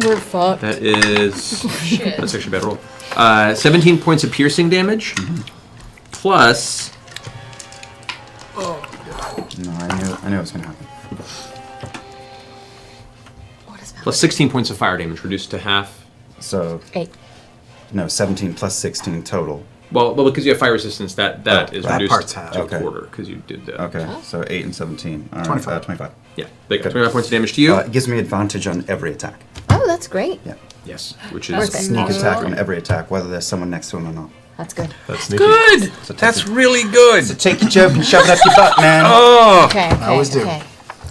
We're fucked. that is that's actually a bad roll. 17 points of piercing damage, plus. No, I knew it was gonna happen. Plus 16 points of fire damage, reduced to half. So 8. no, 17 plus 16 total. Well, because you have fire resistance, that is that reduced part's half. to Okay. a quarter, because you did that. Okay, so 8 and 17. All right, 25. 25. Yeah, they got 25 points of damage to you. It gives me advantage on every attack. Oh, that's great. Yeah. Yes, which is Perfect. Sneak attack on every attack, whether there's someone next to him or not. That's good. That's sneaky. Good. That's really good. So take your joke and shove it up your butt, man. Oh. Okay. always do. Okay.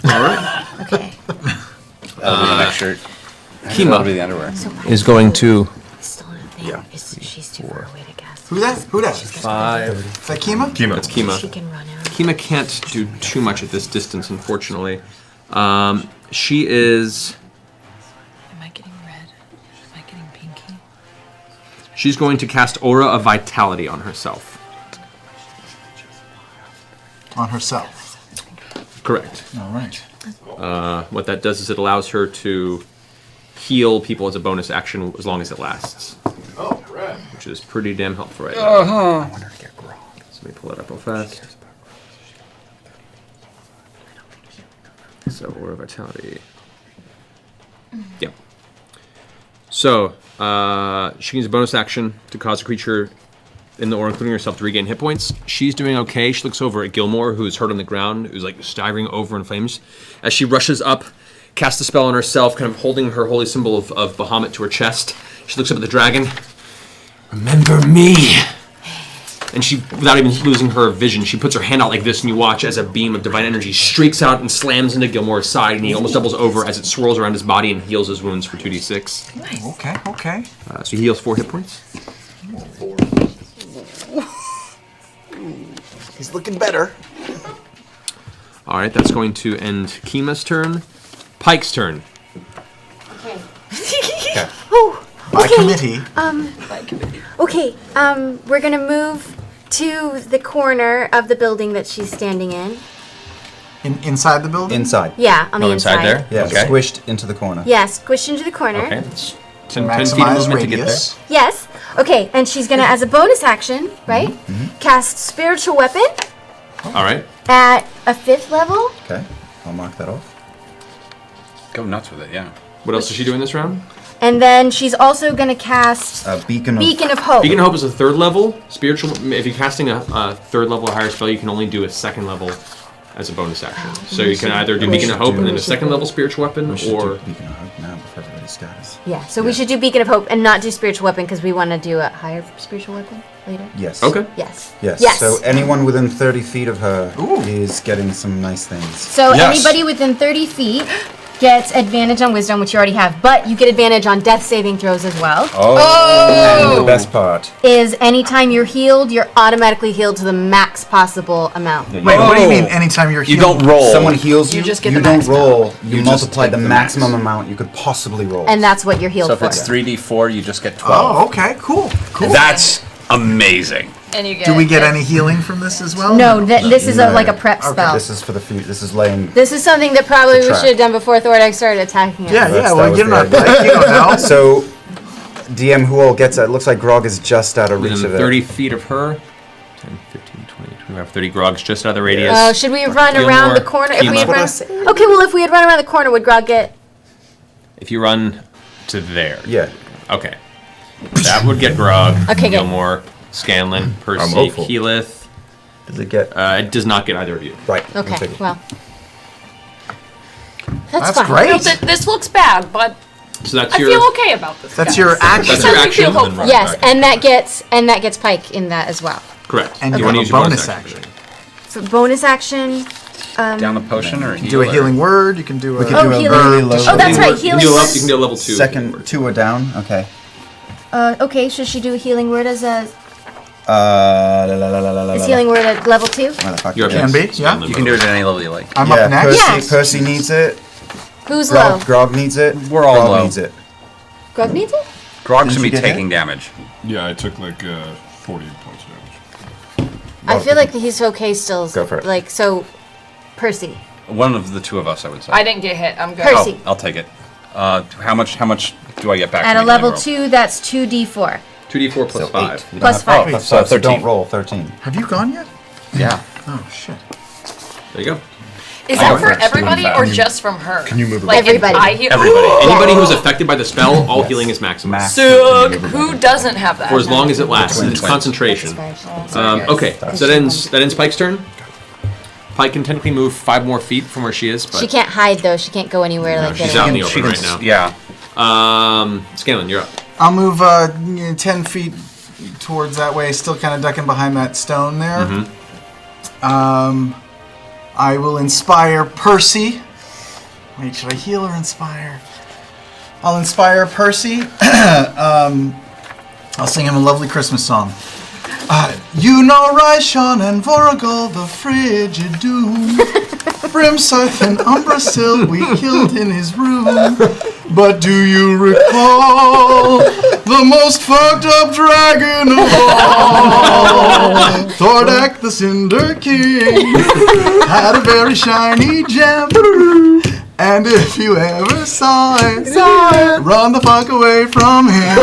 all right. Okay. That'll be the next shirt. That'll be Kima the underwear. is going to. Still in a thing. She's too far away to cast. Who that? Who that? 5. Is that Kima? Kima. That's Kima. She can run out. Kima can't do too much at this distance, unfortunately. She is. Am I getting red? Am I getting pinky? She's going to cast Aura of Vitality on herself. On herself. Correct. All right. What that does is it allows her to heal people as a bonus action as long as it lasts. Oh, right. Which is pretty damn helpful right now. I want her to get Grog. So let me pull that up real fast. So, Aura of Vitality. Yep. So, she needs a bonus action to cause a creature in the aura, including herself, to regain hit points. She's doing okay. She looks over at Gilmore, who's hurt on the ground, who's like staggering over in flames. As she rushes up, casts a spell on herself, kind of holding her holy symbol of Bahamut to her chest. She looks up at the dragon. Remember me! and she, without even losing her vision, she puts her hand out like this, and you watch as a beam of divine energy streaks out and slams into Gilmore's side, and he almost doubles over as it swirls around his body and heals his wounds for 2d6. Nice. Okay. So he heals 4 hit points. He's looking better. All right, that's going to end Kima's turn. Pike's turn. Okay. By committee. Okay, we're gonna move to the corner of the building that she's standing in. Inside the building? Inside. Yeah, on the inside there? Yeah, Okay. squished into the corner. Yeah, squished into the corner. Okay, that's 10 feet of Maximize movement to get there. radius. Yes. Okay, and she's gonna, as a bonus action, right, cast Spiritual Weapon All right. at a 5th level. Okay, I'll mark that off. Go nuts with it, yeah. What else does she do in this round? And then she's also gonna cast Beacon Beacon of Hope. Beacon of Hope is a 3rd level. Spiritual. If you're casting a 3rd level or higher spell, you can only do a 2nd level as a bonus action. So you can either do Beacon of Hope and then a 2nd level spiritual weapon, We should or do Beacon of Hope now before everybody scatters. Yeah, so we should do Beacon of Hope and not do Spiritual Weapon because we want to do a higher Spiritual Weapon later. Yes. okay. Yes. Yes. Yes. So anyone within 30 feet of her is getting some nice things. So Yes. anybody within 30 feet gets advantage on Wisdom, which you already have, but you get advantage on Death saving throws as well. And the best part. Is anytime you're healed, you're automatically healed to the max possible amount. Wait, what do you mean anytime you're You healed? don't roll. Someone heals you, You just get you the don't max roll. You, You just multiply take the the maximum max. amount you could possibly roll. And that's what you're healed So if for. it's 3d4, you just get 12. Oh, okay, cool. That's amazing. And you get. Do we get any healing from this as well? No, this is No. like a prep spell. This is for the future. This is laying. This is something that probably we Trap. should have done before Thordak started attacking us. Yeah, That well, was you're not the idea. like, you don't know. So, DM, who all gets it? It looks like Grog is just out of reach Within of it. 30 feet of her. 10, 15, 20, 25, 30 Grogs just out of the radius. Oh, should we run Gilmore, around the corner? If we Kima. had That's what I run, okay, well, if we had run around the corner, would Grog get? If you run to there. Yeah. Okay. That would get Grog, Okay, good. Gilmore, Scanlan, Percy, hopeful. Keyleth. Does it get It does not get either of you. right? Okay, figured. well, that's That's fine. great. This looks bad, but So that's I your. feel okay about this. That's guys. your action. That's your Makes me action. feel hopeful. Yes, and that gets Pike in that as well. Correct. And you wanna have use a your bonus action. For bonus action. Down the potion or Do a healing word. You can do a. We could Oh, do a healing. very low. Oh, that's right, You can healing do a word. level, you can do a level 2. Second, 2 are down. Okay. Okay, should she do a healing word as a? Is Is healing word at level 2? You're Can be, yeah. You can do it at any level you like. I'm Yeah, up next. Percy, Yes. Percy needs it. Who's low? Grog needs it. We're all Grog low. needs it. Grog needs it. Grog Didn't should you be get taking hit? damage. Yeah, I took like 40 points of damage. I feel like he's okay still. Go for it. Like so, Percy. One of the two of us, I would say. I didn't get hit. I'm good. Percy. I'll take it. How much do I get back? At from a the level healing 2, that's 2d4 2d4 plus So 5. 8. You don't plus have- 5. Oh, so 13. don't roll 13. Have you gone yet? roll? Yeah. Oh shit. There you go. Is I that go for first, everybody doing or fast. just from her? Can you move it Like if Everybody. I heal. Everybody. Anybody who's affected by the spell, all healing is maximum. Max. Sick. Who doesn't have that? For as long as it lasts. Twins. It's concentration. Sorry, Okay, so that ends Pike's turn. Pike can technically move 5 more feet from where she is, but She can't hide though. She can't go anywhere like she's that. out in the open right now. Yeah. Scanlan, you're up. I'll move 10 feet towards that way, still kind of ducking behind that stone there. I will inspire Percy. Wait, should I heal or inspire? I'll inspire Percy. I'll sing him a lovely Christmas song. You know Raishan and Vorogal, the frigid doom. Brimscythe and Umbrasil we killed in his room. But do you recall the most fucked up dragon of all? Thordak the Cinder King had a very shiny gem. And if you ever saw it, run the fuck away from him.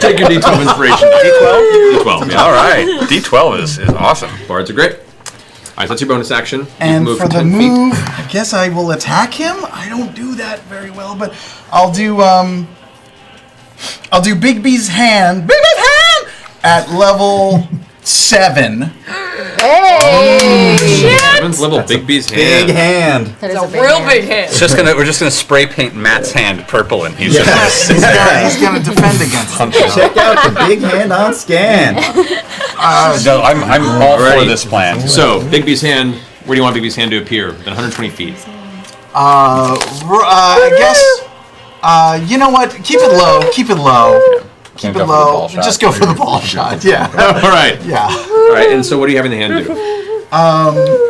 Take your D12 inspiration. D12? D12, yeah. All right. D12 is awesome. Bards are great. Alright, so that's your bonus action. You can And move for the 10 feet. move, I guess I will attack him. I don't do that very well, but I'll do Big B's hand at level 7. Hey! 7th level, Big B's hand. Big hand. That is It's a a big real hand. big hit. We're just gonna spray paint Matt's hand purple, and he's just gonna sit He's there. he's gonna defend against it. Check out the big hand on scan. No, I'm all for Alrighty. this plan. So, Big B's hand, where do you want Big B's hand to appear? Within 120 feet. I guess. You know what? Keep it low. Keep it low. Keep Go it for the low. ball shot. Just go for the ball shot. Yeah. Alright. Yeah. Alright, and so what do you have in the hand do?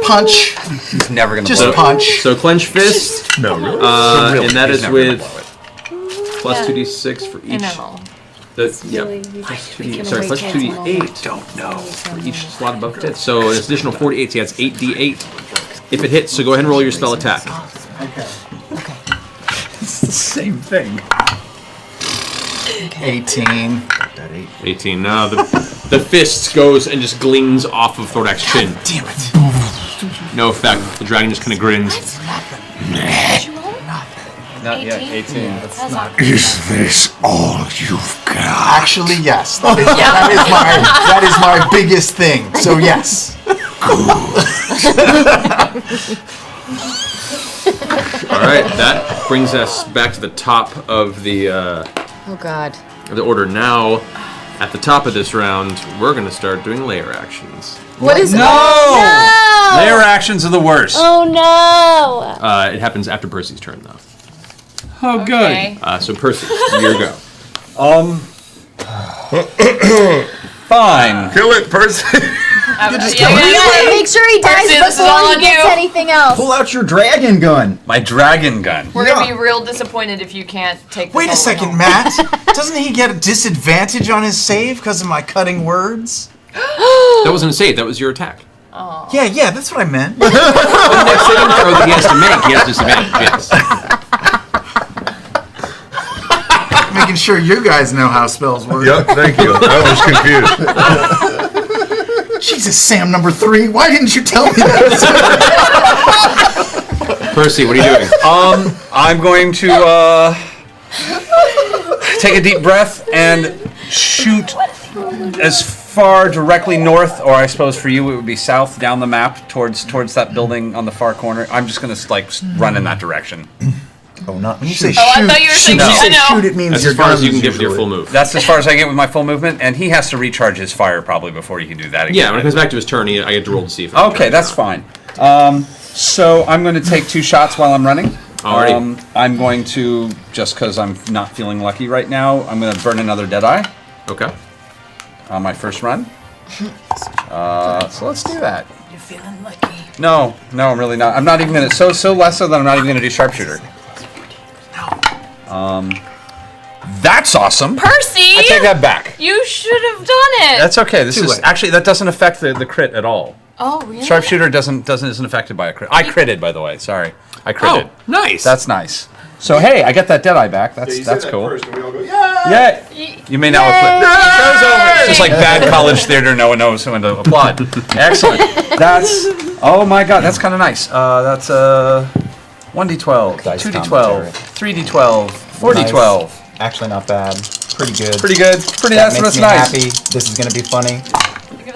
Punch. He's never gonna Just blow it. punch. So, clench fist, No, really. and that He's is never with gonna blow it. plus 2d6 for each. know. Plus 2d8. Don't know. For each slot above it. So, an additional 48, so that's 8d8. If it hits, so go ahead and roll your spell attack. It's the same thing. 18. 18. Now the fist goes and just gleams off of Thordak's chin. Damn it. No effect. The dragon just kind of grins. Not yet. 18. That's not. Is this all you've got? Actually, yes. That is my biggest thing. So yes. All right, that brings us back to the top of the Oh God. order. Now, at the top of this round, we're going to start doing layer actions. What is? No! Oh, no! Layer actions are the worst. Oh no! It happens after Percy's turn, though. Oh, Okay. So Percy, your go. Fine. Kill it, Percy. Make sure he dies Percy, this is before all he on gets you. anything else. Pull out your dragon gun. My dragon gun. We're gonna be real disappointed if you can't take. Wait a this all second, home. Matt. Doesn't he get a disadvantage on his save because of my cutting words? That wasn't a save. That was your attack. Yeah, that's what I meant. The next saving throw that he has to make, he has disadvantage. Yes. Making sure you guys know how spells work. Yep, thank you. I was confused. Jesus, Sam number 3, why didn't you tell me that? Percy, what are you doing? I'm going to take a deep breath and shoot as far directly north, or I suppose for you it would be south down the map towards that building on the far corner. I'm just going to run in that direction. Oh, not when you say say Oh, I thought you were saying. No. I know. shoot, it means That's your as far as you guns can get with your usually. full move. That's as far as I get with my full movement, and he has to recharge his fire probably before he can do that again. Yeah, when it comes back to his turn, I get to roll to see if. Okay, that's fine. So I'm going to take 2 shots while I'm running. Alrighty. I'm going to, just because I'm not feeling lucky right now, I'm going to burn another Deadeye Okay. on my first run. So let's do that. You're feeling lucky. No, I'm really not. I'm not even going to, so less so that I'm not even going to do Sharpshooter. That's awesome. Percy, I take that back. you should have done it. That's okay. This Too is late. actually, that doesn't affect the crit at all. Oh, really? Sharpshooter isn't affected by a crit. I critted, by the way. Sorry, I critted. Oh, nice. That's nice. So hey, I get that Deadeye back. That's cool. First, and we all go, yeah. Yeah. You may now applaud. Show's over. It's just like bad college theater. No one knows when to applaud. Excellent. That's. Oh my God. That's kind of nice. That's 1d12, Dice 2d12, commentary. 3d12, 4d12. Actually, not bad. Pretty good. Pretty good. Pretty. That That's makes me nice. happy. This is gonna be funny.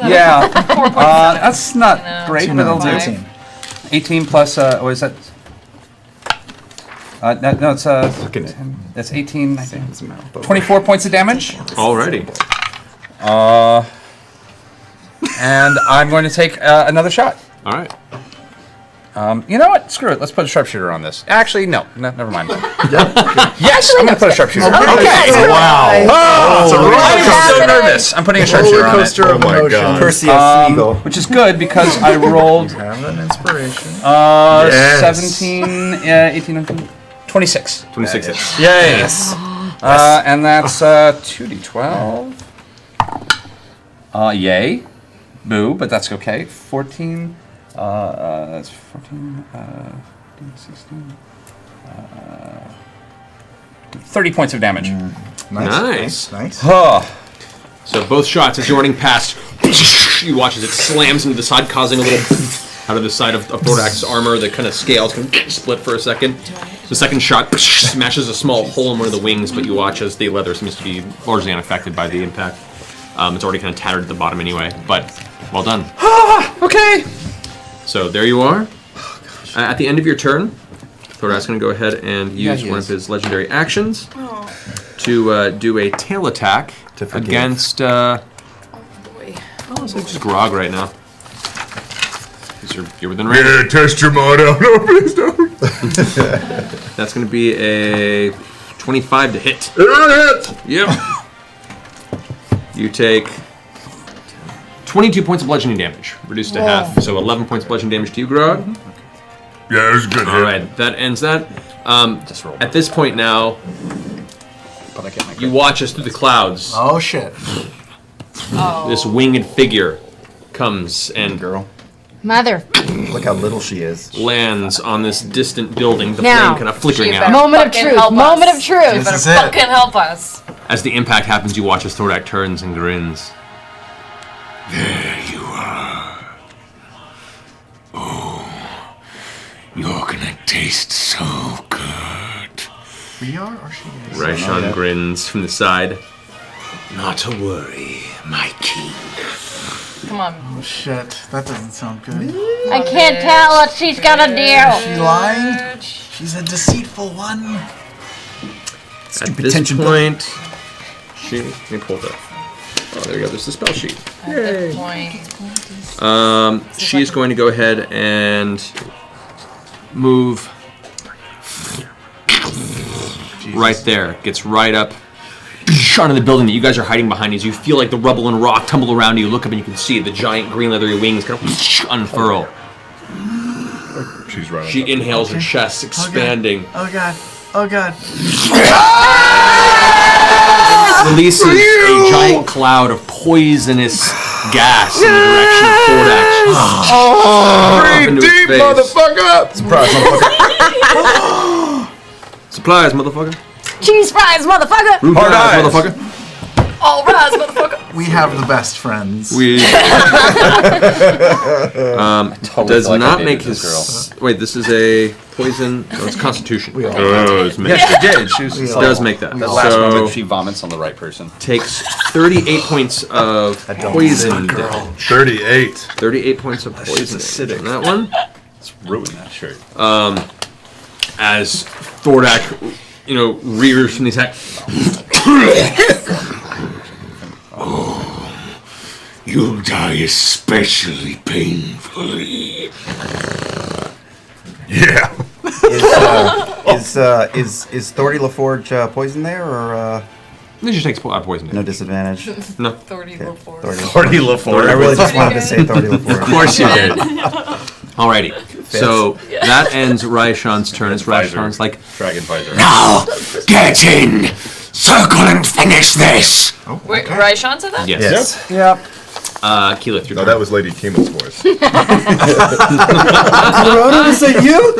Yeah. That's not great, but it'll do. 18. 18 plus. What is that? No, it's that's 18. I think. 24 points of damage. Alrighty. And I'm going to take another shot. All right. You know what? Screw it. Let's put a sharpshooter on this. Actually, no, never mind. Yes, I'm going to put a sharpshooter. Okay. Wow. I'm so nervous. I'm putting a sharpshooter on it. Oh my God. Percy Smeagol. Which is good because I rolled Have an inspiration. 17, 18, 19, 26. 26 hits. Yay. And that's 2d12. Yay. Boo, but that's okay. 14. That's 14. 16. 30 points of damage. Nice. Huh. So both shots, as you're running past, you watch as it slams into the side, causing a little out of the side of Thordak's armor. The kind of scales can split for a second. The second shot smashes a small hole in one of the wings, but you watch as the leather seems to be largely unaffected by the impact. It's already kind of tattered at the bottom anyway, but well done. Okay. So there you are. At the end of your turn, Thordak's going to go ahead and use one of his legendary actions to do a tail attack against. Oh, it's like just Grog right now. You're within range. Yeah, test your mod out. No, please don't. That's going to be a 25 to hit. It hit. Yep. You take 22 points of bludgeoning damage, reduced to half. So 11 points of bludgeoning damage to you, Grog. Yeah, it was a good hit. All right, that ends that. At this point now, you watch us through the clouds. Oh shit! This winged figure comes and Mother. Look how little she is. lands on this distant building. The Now. flame kind of flickering She out. Moment of Fucking truth. help us. Moment of truth. You better is it. fucking help us. As the impact happens, you watch as Thordak turns and grins. There you are. Oh, you're gonna taste so good. We are, or she is? Raishan grins from the side. Not to worry, my king. Come on. Oh shit! That doesn't sound good. I can't tell what she's gonna Is she do. lying? She's a deceitful one. At this point, let me pull that. Oh, there you go. There's the spell sheet. At that point. She is going to go ahead and move right there. Gets right up onto the building that you guys are hiding behind. As you feel like the rubble and rock tumble around you, look up and you can see the giant green leathery wings kind of unfurl. She's right. She inhales, her chest expanding. Oh god! Oh god! Releases a giant cloud of poisonous gas in the direction of Thordak. Breathe deep, motherfucker! Surprise, motherfucker. Supplies, motherfucker. Cheese fries, motherfucker. Root Hard eyes, eyes. motherfucker. All rise, motherfucker. We have the best friends. We does feel like I not dated make this his. Wait, this is a poison. No, it's Constitution. Oh, it's me. Yes, she did. She was It does make that. the last So moment she vomits on the right person. takes 38 points of poison damage. 38. 38 points of poison damage on that one. Let's ruin that shirt. As Thordak, rears from the attack. You'll die especially painfully. Yeah. Is Thordy LaForge poison there, or It just takes poison no damage. disadvantage? No. 30 before. Thordy Thordy LaForge. I really just wanted to say Thordy LaForge. Of course you did. Alrighty. So that ends Raishan's turn. It's Raishan's like, Dragon visor. Now, get in! Circle and finish this! Wait, Raishan said that? yes. Yep. Keyleth, your No, turn. that was Lady Kima's voice. Corona, is it you?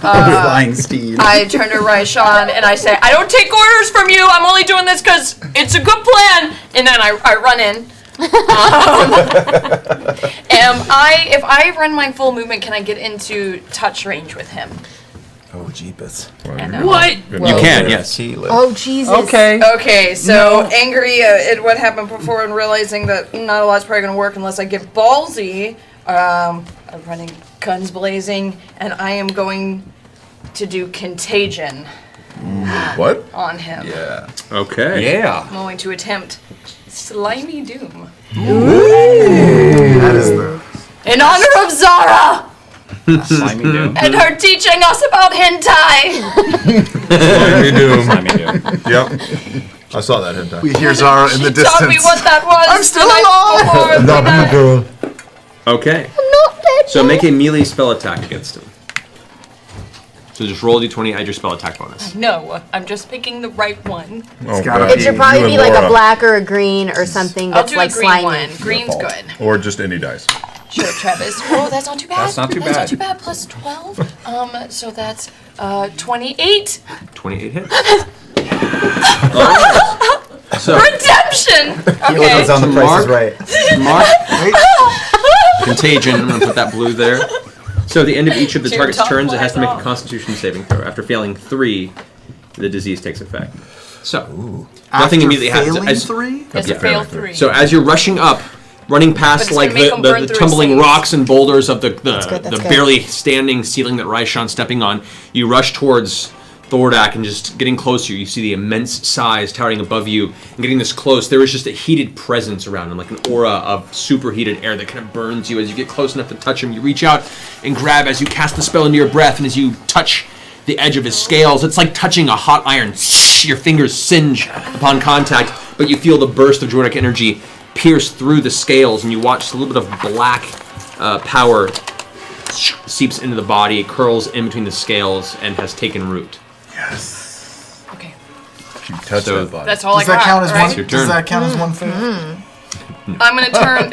Flying steed. I turn to Raishan and I say, I don't take orders from you. I'm only doing this because it's a good plan. And then I run in. If I run my full movement, can I get into touch range with him? Oh, jeepers. What? You can, yes. Oh, Jesus. Okay, so angry at what happened before and realizing that not a lot's probably going to work unless I get ballsy, I'm running guns blazing, and I am going to do contagion What? on him. Yeah. Okay. Yeah. I'm going to attempt slimy doom. That is the. In honor of Zara Slimy doom. and her teaching us about hentai. Slimy Doom. Slimy doom. Yep. I saw that hentai. We hear Zara in the She taught me distance. what that was. I'm still the night alive. before. Okay. Not dead So make a melee spell attack against him. So just roll d20, add your spell attack bonus. No, I'm just picking the right one. Oh, gotta God. It should probably You be and like a Laura. black or a green or something I'll that's do like a green slimy. one. Green's Fault. good. Or just any dice. Sure, Travis. Oh, that's not too bad. That's not too That's bad. not too bad. Plus 12. So that's 28. 28 hits. Alright. So, Redemption. He Okay. was on the So Price Mark- is Right. Mark, Contagion, I'm going to put that blue there. So at the end of each of the Two target's top turns, it has to make a flags off. Constitution saving throw. After failing 3, the disease takes effect. So, After nothing immediately happens. failing As- 3? It's a fail 3. So as you're rushing up, running past it's like gonna make 'em burn the through tumbling his rocks and boulders of the good. barely standing ceiling that Raishan's stepping on, you rush towards Thordak and just getting closer, you see the immense size towering above you, and getting this close, there is just a heated presence around him, like an aura of superheated air that kind of burns you. As you get close enough to touch him, you reach out and grab as you cast the spell into your breath, and as you touch the edge of his scales, it's like touching a hot iron. Your fingers singe upon contact, but you feel the burst of Jordic energy pierce through the scales, and you watch a little bit of black power seeps into the body, curls in between the scales, and has taken root. Okay. You touch So- that body. That's all Does I that got. count as right? one? your Does turn. that count as one fail? I'm gonna turn.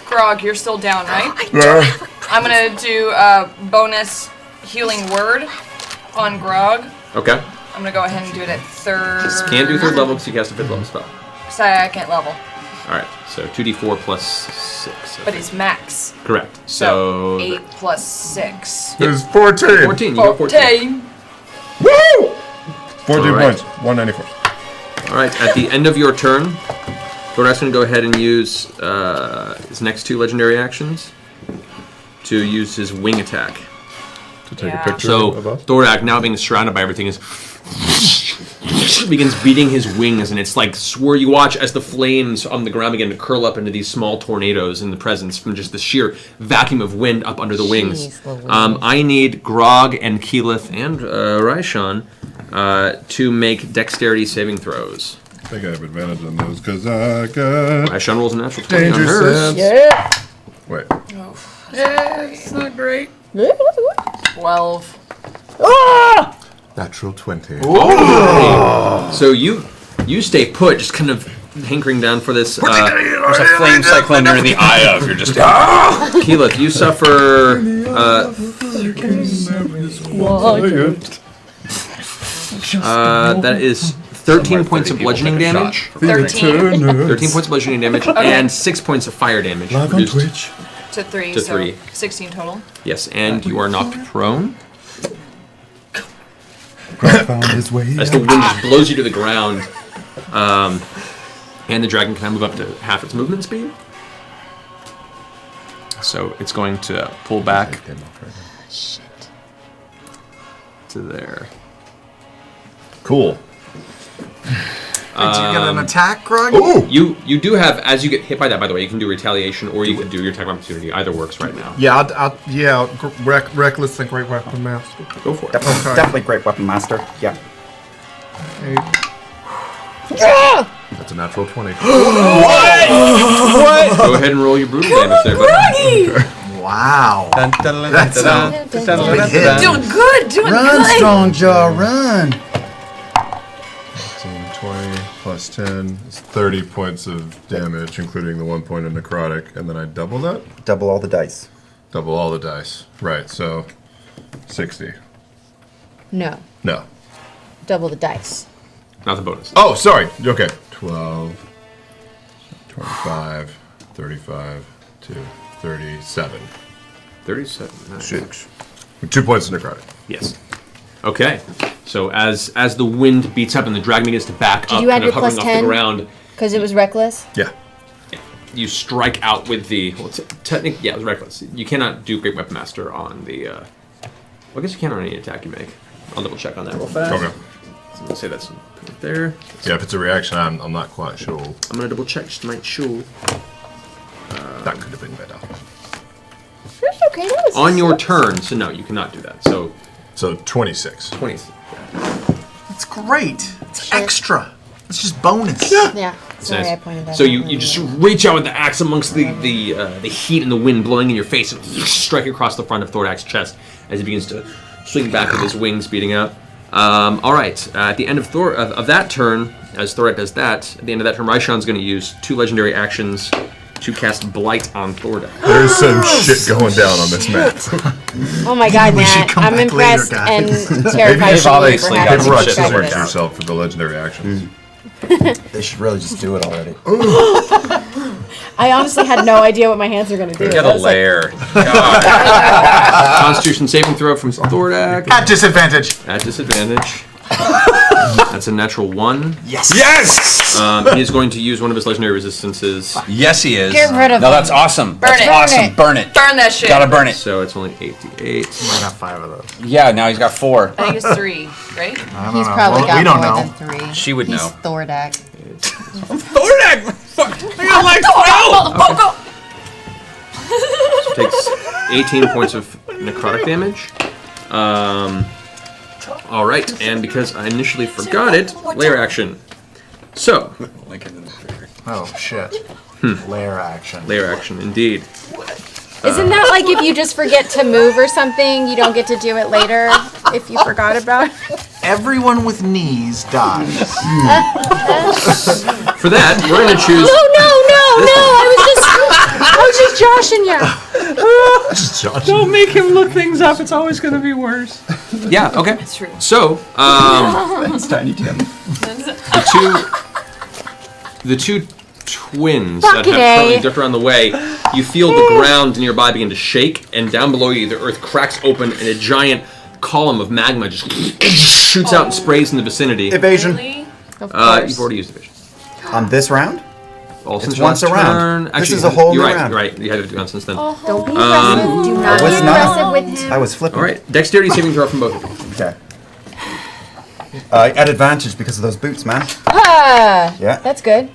Grog, you're still down, right? Yeah. I'm gonna do a bonus healing word on Grog. Okay. I'm gonna go ahead and do it at third. Can't do third level because you cast a 5th level spell. Second level, All right, so 2d4 plus 6. but it's max. Correct. So So 8 plus 6. It's 14. 14. You got 14. 14. Woo! 14 All right. points. 194. All right, at the end of your turn, Thordak's going to go ahead and use his next 2 legendary actions to use his wing attack. To take Yeah. a picture So of us. Thordak, now being surrounded by everything, begins beating his wings, and it's like swirl. You watch as the flames on the ground begin to curl up into these small tornadoes in the presence from just the sheer vacuum of wind up under the wings. Jeez Louise. I need Grog and Keyleth and Raishan to make dexterity saving throws. I think I have advantage on those because I got Raishan rolls a natural 20 on danger hers. sense. Wait. It's not great. 12. Natural 20. So you stay put, just kind of hankering down for this. There's a flame cyclone you're in the eye of. You're just. Keyleth, you suffer. That is 13 points of bludgeoning damage. 13 13 points of bludgeoning damage and 6 points of fire damage. Reduced to 3, To so 3. 16 total. Yes, and you are knocked prone Found his way. as the wind just blows you to the ground. And the dragon can move up to half its movement speed. So it's going to pull back to there. Cool. Did you get an attack, Grog? Ooh! You do have, as you get hit by that, by the way, you can do retaliation or you can do your attack of opportunity. Either works right now. Yeah, reckless and great weapon master. Go for it. Definitely great weapon master. Yeah. That's a natural 20. Go ahead and roll your brutal damage there, buddy. Wow. That's big hit. Doing good, doing Run, good. strong jaw, run. 15, 20 plus 10 is 30 points of damage, including the 1 point of necrotic, and then I double that? Double all the dice. Double all the dice. Right, so 60. No, No. double the dice. Not the bonus. Oh, sorry. Okay. 12, 25, 35 to 37. 37. Nice. 6. 2 points of necrotic. Yes. Okay. So as the wind beats up and the dragon begins to back Did up, you add kind of your plus hovering off 10? the ground, Because it was reckless? Yeah. you strike out with the. Well, technically, yeah, it was reckless. You cannot do Great Weapon Master on the. Well, I guess you can on any attack you make. I'll double check on that real fast. Okay. So I'm gonna say that's right there. Yeah, if it's a reaction, I'm not quite sure. I'm gonna double check just to make sure. That could have been better. That's okay. That was On your turn, so no, you cannot do that. So 26. 20. That's great. It's extra. It's just bonus. Yeah. Sorry, Nice. I pointed that So out. you just reach out with the axe amongst the heat and the wind blowing in your face and strike across the front of Thordak's chest as he begins to swing back with his wings beating out. All right. At the end of that turn, as Thordak does that, at the end of that turn, Raishan's going to use 2 legendary actions to cast Blight on Thordak. There's some shit going down on this map. Oh my god, we should Matt. come I'm back later, impressed guys. and Maybe terrified you for you obviously for got having some Rush to shit try scissors this. yourself for the legendary actions. They should really just do it already. I honestly had no idea what my hands were gonna do. You got a lair. Constitution saving throw from Thordak. At disadvantage. At disadvantage. That's a natural 1. Yes. Yes! He is going to use one of his legendary resistances. Yes, he is. Get rid of No, him. that's awesome. Burn That's it. awesome. Burn it. Burn that shit. Gotta burn it. So it's only 8d8. I got 5 of those. Yeah, now he's got 4. I think it's 3, right? I don't He's know. probably Well, got we don't more know. than 3. She would He's know. Thordak. Thordak! I got like 12! Takes 18 points of necrotic damage. All right, and because I initially forgot it, layer action. So, Oh, shit. Lair action. layer action, indeed. Isn't that like if you just forget to move or something, you don't get to do it later if you forgot about it? Everyone with knees dies. For that, we're going to choose. No, I was just joshing you. Just Josh. Don't make him look things up. It's always going to be worse. Yeah, okay. That's true. So, That's Tiny Tim. the two twins that have Fucking A. currently dipped around the way, you feel the ground nearby begin to shake, and down below you, the earth cracks open, and a giant column of magma just shoots out and sprays in the vicinity. Evasion. Really? Of course. You've already used evasion. On this round? All It's since your once last a round. turn. This Actually, is a whole you're new right, round. You're right. You had it done since then. Don't be aggressive. Do not be was not. aggressive with him. I was flipping. All right. Dexterity saving throw from both of you. Okay. At advantage because of those boots, man. Ah, Yeah. that's good.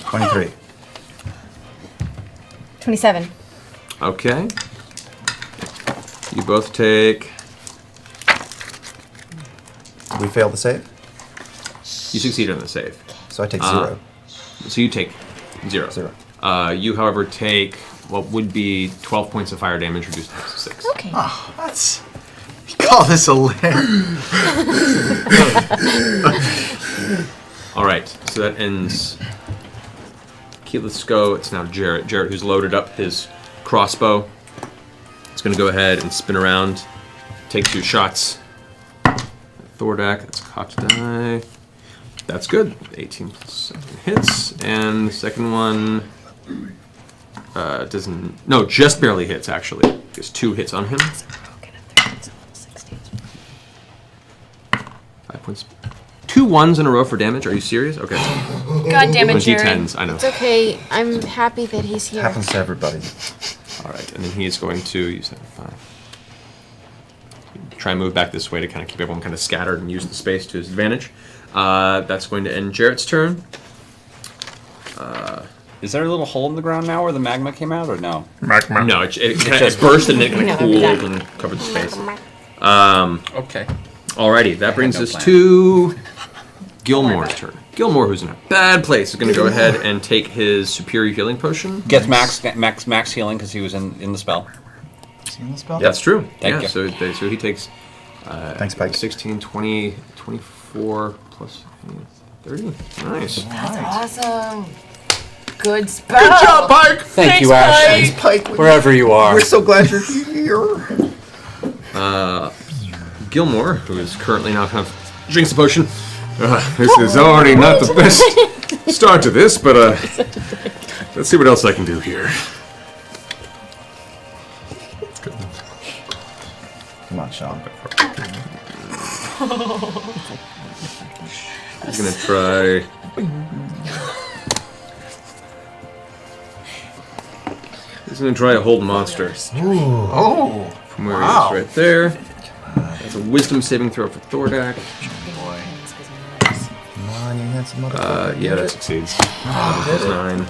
23. 27. Okay. You both take. We failed the save, You succeeded on the save. so I take 0. So you take 0. 0. You, however, take what would be 12 points of fire damage reduced to 6. Okay. Oh, that's... You call this a lair? All right. So that ends. Let's go. It's now Jarrett. Jarrett, who's loaded up his crossbow. It's going to go ahead and spin around. Take 2 shots. Thordak, that's cocked die. That's good. 18 plus 7 hits. And the second one doesn't. No, just barely hits, actually. There's 2 hits on him. 5 points. 2 1s in a row for damage. Are you serious? Okay. God damn it, Jerry. D10s, I know. It's okay. I'm happy that he's here. Happens to everybody. All right, and then he is going to use that 5. Try and move back this way to kind of keep everyone kind of scattered and use the space to his advantage. That's going to end Jarrett's turn. Is there a little hole in the ground now where the magma came out, or no? No, it burst and it kind of cooled and covered the space. Okay. Alrighty, that brings no us plan. to Gilmore's turn. Gilmore, who's in a bad place, is going to go ahead and take his superior healing potion. Gets max healing because he was in the spell. Seen the spell? That's true. Thank you. So he takes Thanks, Pike. 16, 20, 24 plus 30. Nice. That's awesome. Good spell. Good job, Pike! Thank you, Thanks, Ashley. Pike. Wherever you are. We're so glad you're here. Gilmore, who is currently now kind of drinks the potion. This is already not the best start to this, but let's see what else I can do here. Come on, Sean. He's gonna try. He's gonna try a hold monster Oh, from where wow. he is, right there. That's a wisdom saving throw for Thordak. Come on, you handsome motherfucker. Yeah, that succeeds. Plus 9.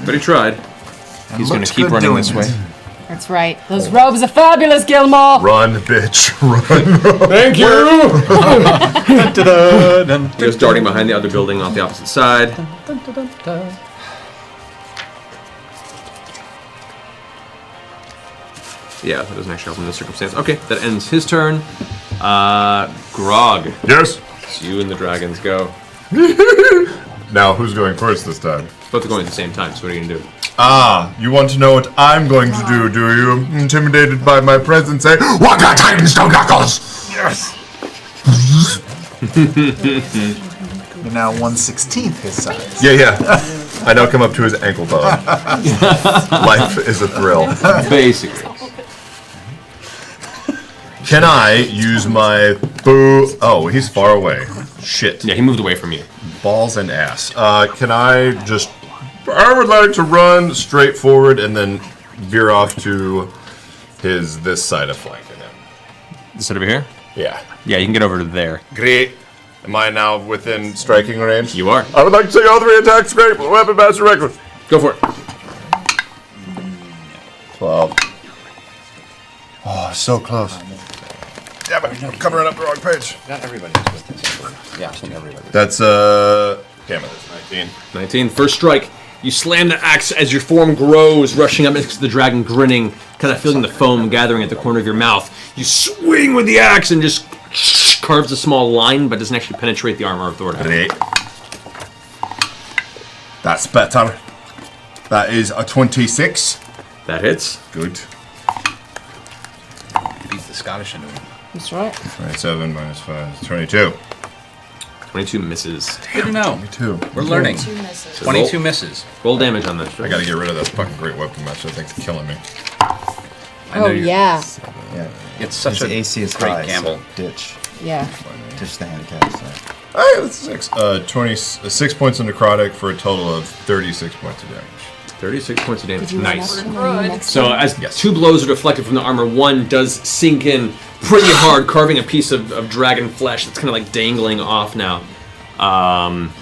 But he tried. He's gonna looks keep good running doing this way. it. That's right. Those robes are fabulous, Gilmore. Run, bitch, run. Thank you! Da-da-da. He goes darting behind the other building off the opposite side. Yeah, that doesn't actually help in this circumstance. Okay, that ends his turn. Grog. Yes. It's you and the dragons go. Now, who's going first this time? Both are going at the same time, so what are you going to do? Ah, you want to know what I'm going to do you? Intimidated by my presence, eh? Waka Titan Stone Knuckles! Yes! You're now 1/16 his size. Yeah. I now come up to his ankle bone. Life is a thrill. Basically. Can I use my boo? Oh, he's far away. Shit. Yeah, he moved away from you. Balls and ass. Can I just... I would like to run straight forward and then veer off to this side of flanking him. This side over here? Yeah. Yeah, you can get over to there. Great. Am I now within striking range? You are. I would like to take all 3 attacks. Great. Weapon master reckless. Go for it. 12. Oh, so close. Damn it. I'm covering up the wrong page. Not everybody's with this. Yeah, I think everybody. That's, damn it. That's 19. 19. First strike. You slam the axe as your form grows, rushing up next to the dragon, grinning, kind of feeling the foam gathering at the corner of your mouth. You swing with the axe and just carves a small line, but doesn't actually penetrate the armor of Thordak. Great. That's better. That is a 26. That hits. Good. Beat the Scottish into him. That's right. 27 minus 5 is 22. 22 misses. Good to know. 22. We're learning. 2 misses. 22 misses. Roll damage on this. I gotta get rid of that fucking great weapon match. That thing's killing me. I know Oh, you're- yeah. Yeah. It's such His a AC is great high, gamble. so ditch. Yeah. Ditch the handicap. So. Alright, that's 6. 6 points of necrotic for a total of 36 points of damage. 36 points of damage. You Nice. Good. So as 2 blows are deflected from the armor, 1 does sink in pretty hard, carving a piece of dragon flesh that's kind of like dangling off now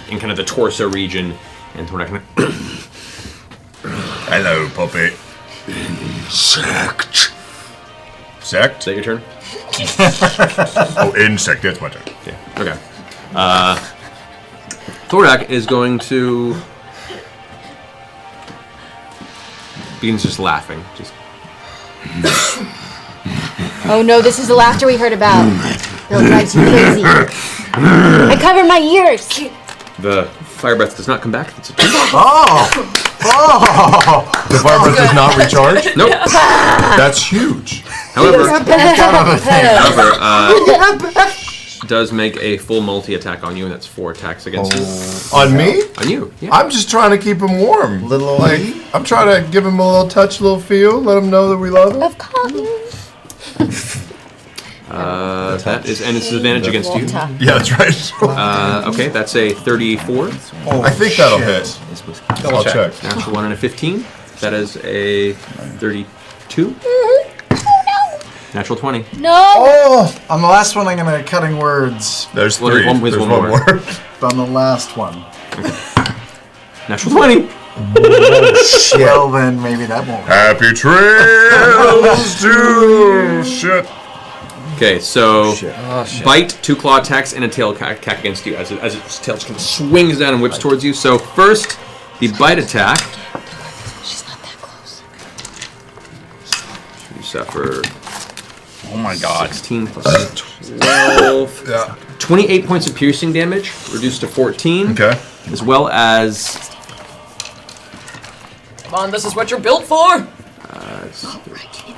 in kind of the torso region. And we're not gonna... Hello, puppy. Insect. Sect? Is that your turn? Oh, insect. That's my turn. Yeah. Okay. Thordak is going to... begins just laughing. Just... Oh no, this is the laughter we heard about. It'll drive you crazy. I covered my ears. The fire breath does not come back. It's a The fire breath does not recharge? Nope. That's huge. However, does make a full multi-attack on you, and that's 4 attacks against you. On me? On you, yeah. I'm just trying to keep him warm. Little old like, me? I'm trying to give him a little touch, a little feel, let him know that we love him. Of course. That is, and it's advantage against you. Yeah, that's right. Okay, that's a 34. I think that'll hit. I'll check. Natural 1 and a 15. That is a 32. Natural 20. No. Oh, on the last one, I'm gonna cutting words. There's Well, 3. there's There's one one more. more. On the last one. Natural 20. Well, then maybe that won't. Happy trails to shit. Okay, so bite, 2 claw attacks, and a tail attack against you as its tail just kind of swings down and whips towards you. So first, the bite attack. She's not that close. You suffer Oh my god. 16 plus 12. Yeah. 28 points of piercing damage, reduced to 14. Okay. As well as... Come on, this is what you're built for.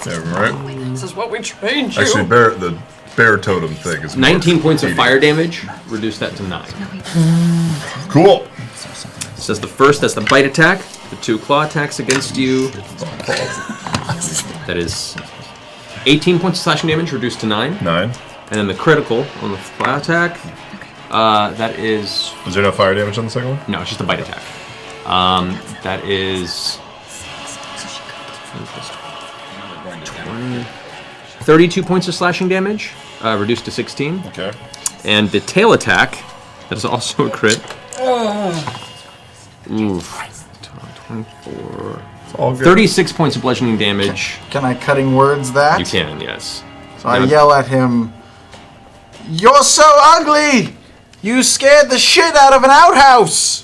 Yeah, right. This is what we trained you. Actually, the bear totem thing is 19 points of fire damage, reduce that to 9. Cool. So that's the first, that's the bite attack. The 2 claw attacks against you. That is 18 points of slashing damage, reduced to 9. 9. And then the critical on the claw attack, that is... Was there no fire damage on the second one? No, it's just a bite attack. That is... 20, 32 points of slashing damage, reduced to 16. Okay. And the tail attack, that is also a crit. Oof. 24. All good. 36 points of bludgeoning damage. Can I cutting words that? You can, yes. So I yell at him, "You're so ugly! You scared the shit out of an outhouse!"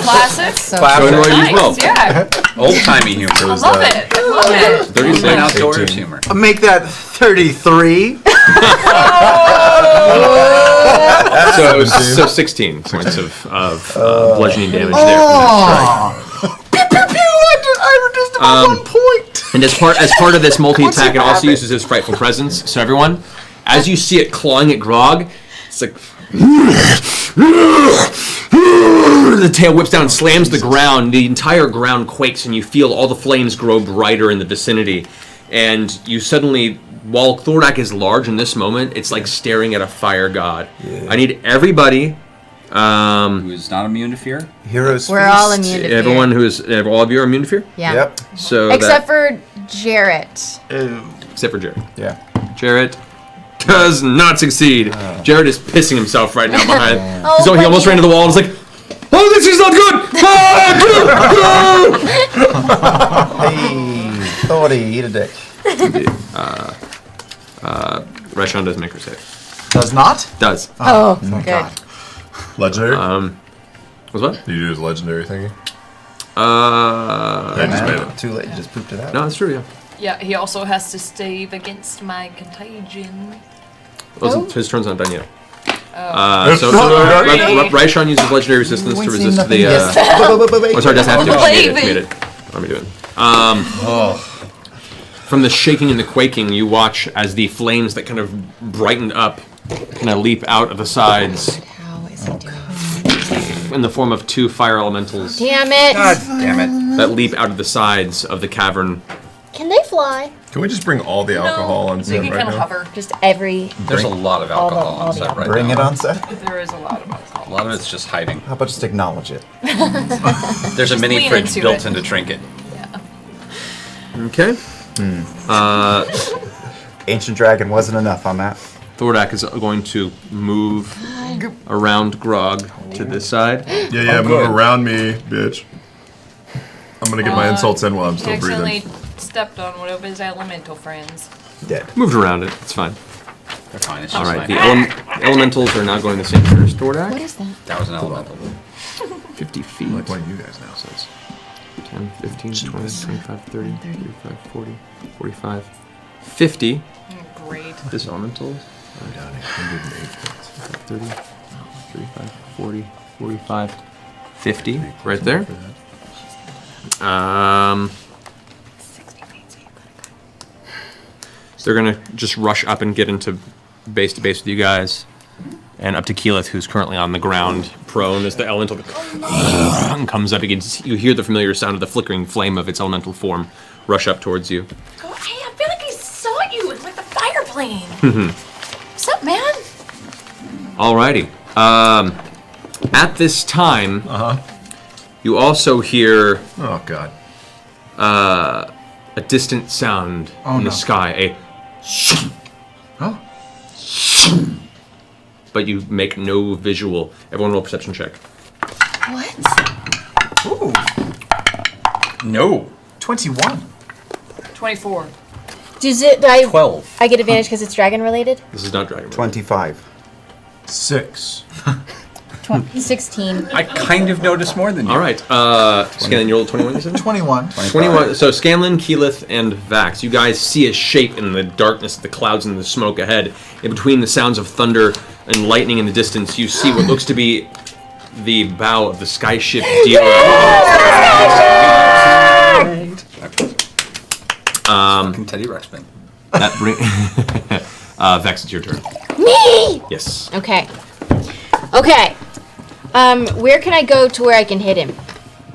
Classic. Go ahead and roll your Nice, roll. yeah. Old timey humor. I love it. I love it. 36. And outdoors humor. Make that 33. So 16 points of bludgeoning damage there. Pew, pew, pew! I reduced it by 1 point. And as part of this multi-attack, it also uses his frightful presence. So everyone, As you see it clawing at Grog, it's like the tail whips down and slams the ground. The entire ground quakes, and you feel all the flames grow brighter in the vicinity. And you suddenly, while Thordak is large in this moment, it's like staring at a fire god. Yeah. I need everybody who is not immune to fear. Heroes. We're all immune to fear. Everyone who is, all of you are immune to fear. Yeah. Yep. So except for Jarrett. Except for Jarrett. Yeah. Jarrett does not succeed. Jarrett is pissing himself right now behind. So he almost ran to the wall and was like, "Oh, this is not good!" Hey, Thordy, eat a dick. Indeed. Raishan does make her save. Does not? Does. Oh, thank good. God. Legendary? Was what? Did you do his legendary thingy? I just made it. Too late, you just pooped it out. No, that's true, yeah. Yeah, he also has to stave against my contagion. His turn's not done yet. Oh. Raishan uses legendary resistance to resist the. Oh, sorry, doesn't have to. She made it. Let me do it. From the shaking and the quaking, you watch as the flames that kind of brightened up kind of leap out of the sides. How is he doing? In the form of 2 fire elementals. Damn it! God damn it. That leap out of the sides of the cavern. Can they fly? Can we just bring all the alcohol on So you set can right kind of now? hover. Just every. There's a lot of alcohol on set right Bring now. it on set. There is a lot of alcohol. A lot of it's just hiding. How about just acknowledge it? There's a mini lean fridge into built it. into Trinket. Okay. Ancient Dragon wasn't enough on that. Thordak is going to move around Grog to this side. Yeah, move around me, bitch. I'm gonna get my insults in while I'm still breathing. Accidentally stepped on one of his elemental friends. Dead. Moved around it. It's fine. They're fine. It's All just right. fine. The elementals are now going the same turn as Thordak. What is that? That was an elemental. 50 feet. I'm like one of you guys now, so it's 10, 15, 20, 25, 30, 35, 40, 45, 50. Great. This elemental. I'm down 108 points. 30, 35, 40, 45, 50. Right there. They're gonna just rush up and get into base to base with you guys, and up to Keyleth, who's currently on the ground, prone as the elemental comes up against. You hear the familiar sound of the flickering flame of its elemental form rush up towards you. Go, hey, I feel like I saw you. It's like the fire plane. What's up, man? Alrighty. At this time, you also hear oh god, a distant sound in the sky. But you make no visual. Everyone roll a perception check. What? Ooh, No. 21. 24. Does it? 12. I get advantage because it's dragon related. This is not Dragon. 25. 6. 16. I kind of noticed more than you. All right. Scanlan, you rolled 21, you said? 21. 21. So Scanlan, Keyleth, and Vax, you guys see a shape in the darkness, the clouds, and the smoke ahead. In between the sounds of thunder and lightning in the distance, you see what looks to be the bow of the skyship Dealer. Teddy Ruxpin. That bring. Vex, it's your turn. Me! Yes. Okay. Okay. Where can I go to where I can hit him?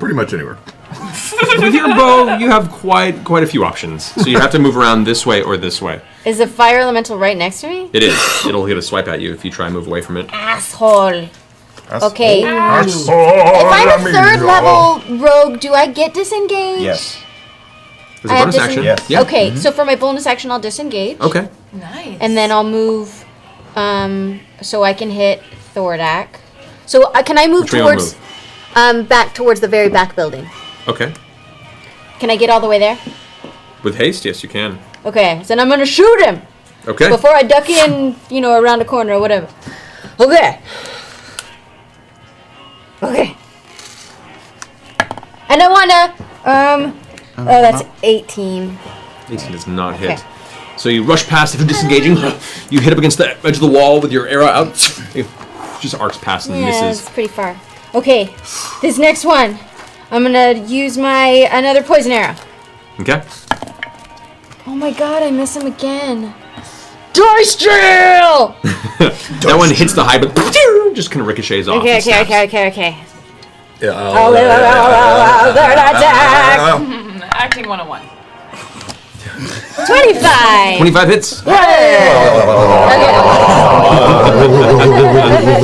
pretty much anywhere. With your bow, you have quite a few options. So you have to move around this way or this way. Is the fire elemental right next to me? It is. It'll get a swipe at you if you try and move away from it. Asshole. Okay. Asshole, If I'm a amigo. third level rogue, do I get disengaged? Yes. There's a I have bonus action. Yes. Yeah. Okay, so for my bonus action, I'll disengage. Okay. Nice. And then I'll move, so I can hit Thordak. So can I move Which way I'll towards, back towards the very back building? Okay. Can I get all the way there? With haste, yes, you can. Okay, so then I'm gonna shoot him Okay. before I duck in, around a corner or whatever. Okay. Okay. And I wanna, oh, that's 18. 18 does not hit. Okay. So you rush past, if you're disengaging, you hit up against the edge of the wall with your arrow out. It just arcs past and Yeah, misses. it's pretty far. Okay, this next one, I'm gonna use my another poison arrow. Okay. Oh my god, I miss him again. Dice drill! That one hits the high, but just kind of ricochets off. Okay. Yeah. Third attack! Acting 101. 25! 25 hits.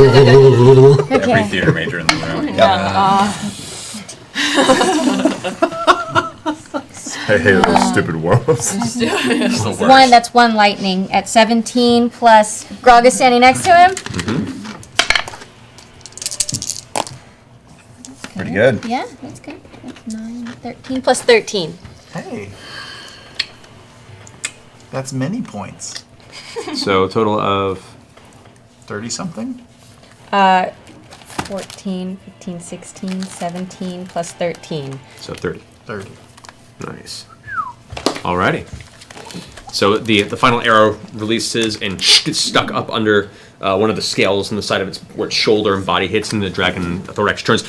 Every theater major in the room. I hate those stupid wolves. That's one lightning at 17 plus Grog is standing next to him. Pretty good. Yeah, that's good. That's 9, 13 plus 13. Hey. That's many points. So a total of 30 something? 14, 15, 16, 17 plus 13. so 30. 30. Nice. Alrighty. So the final arrow releases and gets stuck up under one of the scales on the side of its where its shoulder and body hits, and the dragon Thordak turns.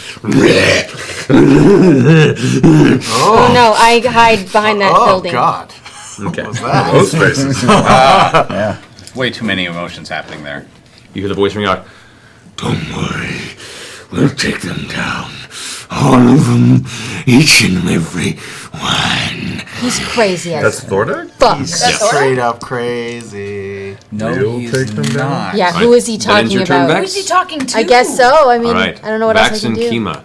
Oh no, I hide behind that building. Oh God. Okay. What was that? Those faces. Yeah. Way too many emotions happening there. You hear the voice ring out. Don't worry. We'll take them down. All of them. Each and every one. He's crazy as That's Thordak? fuck. Straight up crazy. No, You'll he's take them down? not. Yeah, Right. who is he That ends talking your turn, about? Vex? Who's he talking to? I guess so. I mean, Alright. I don't know what Vax else I and can do. Kima.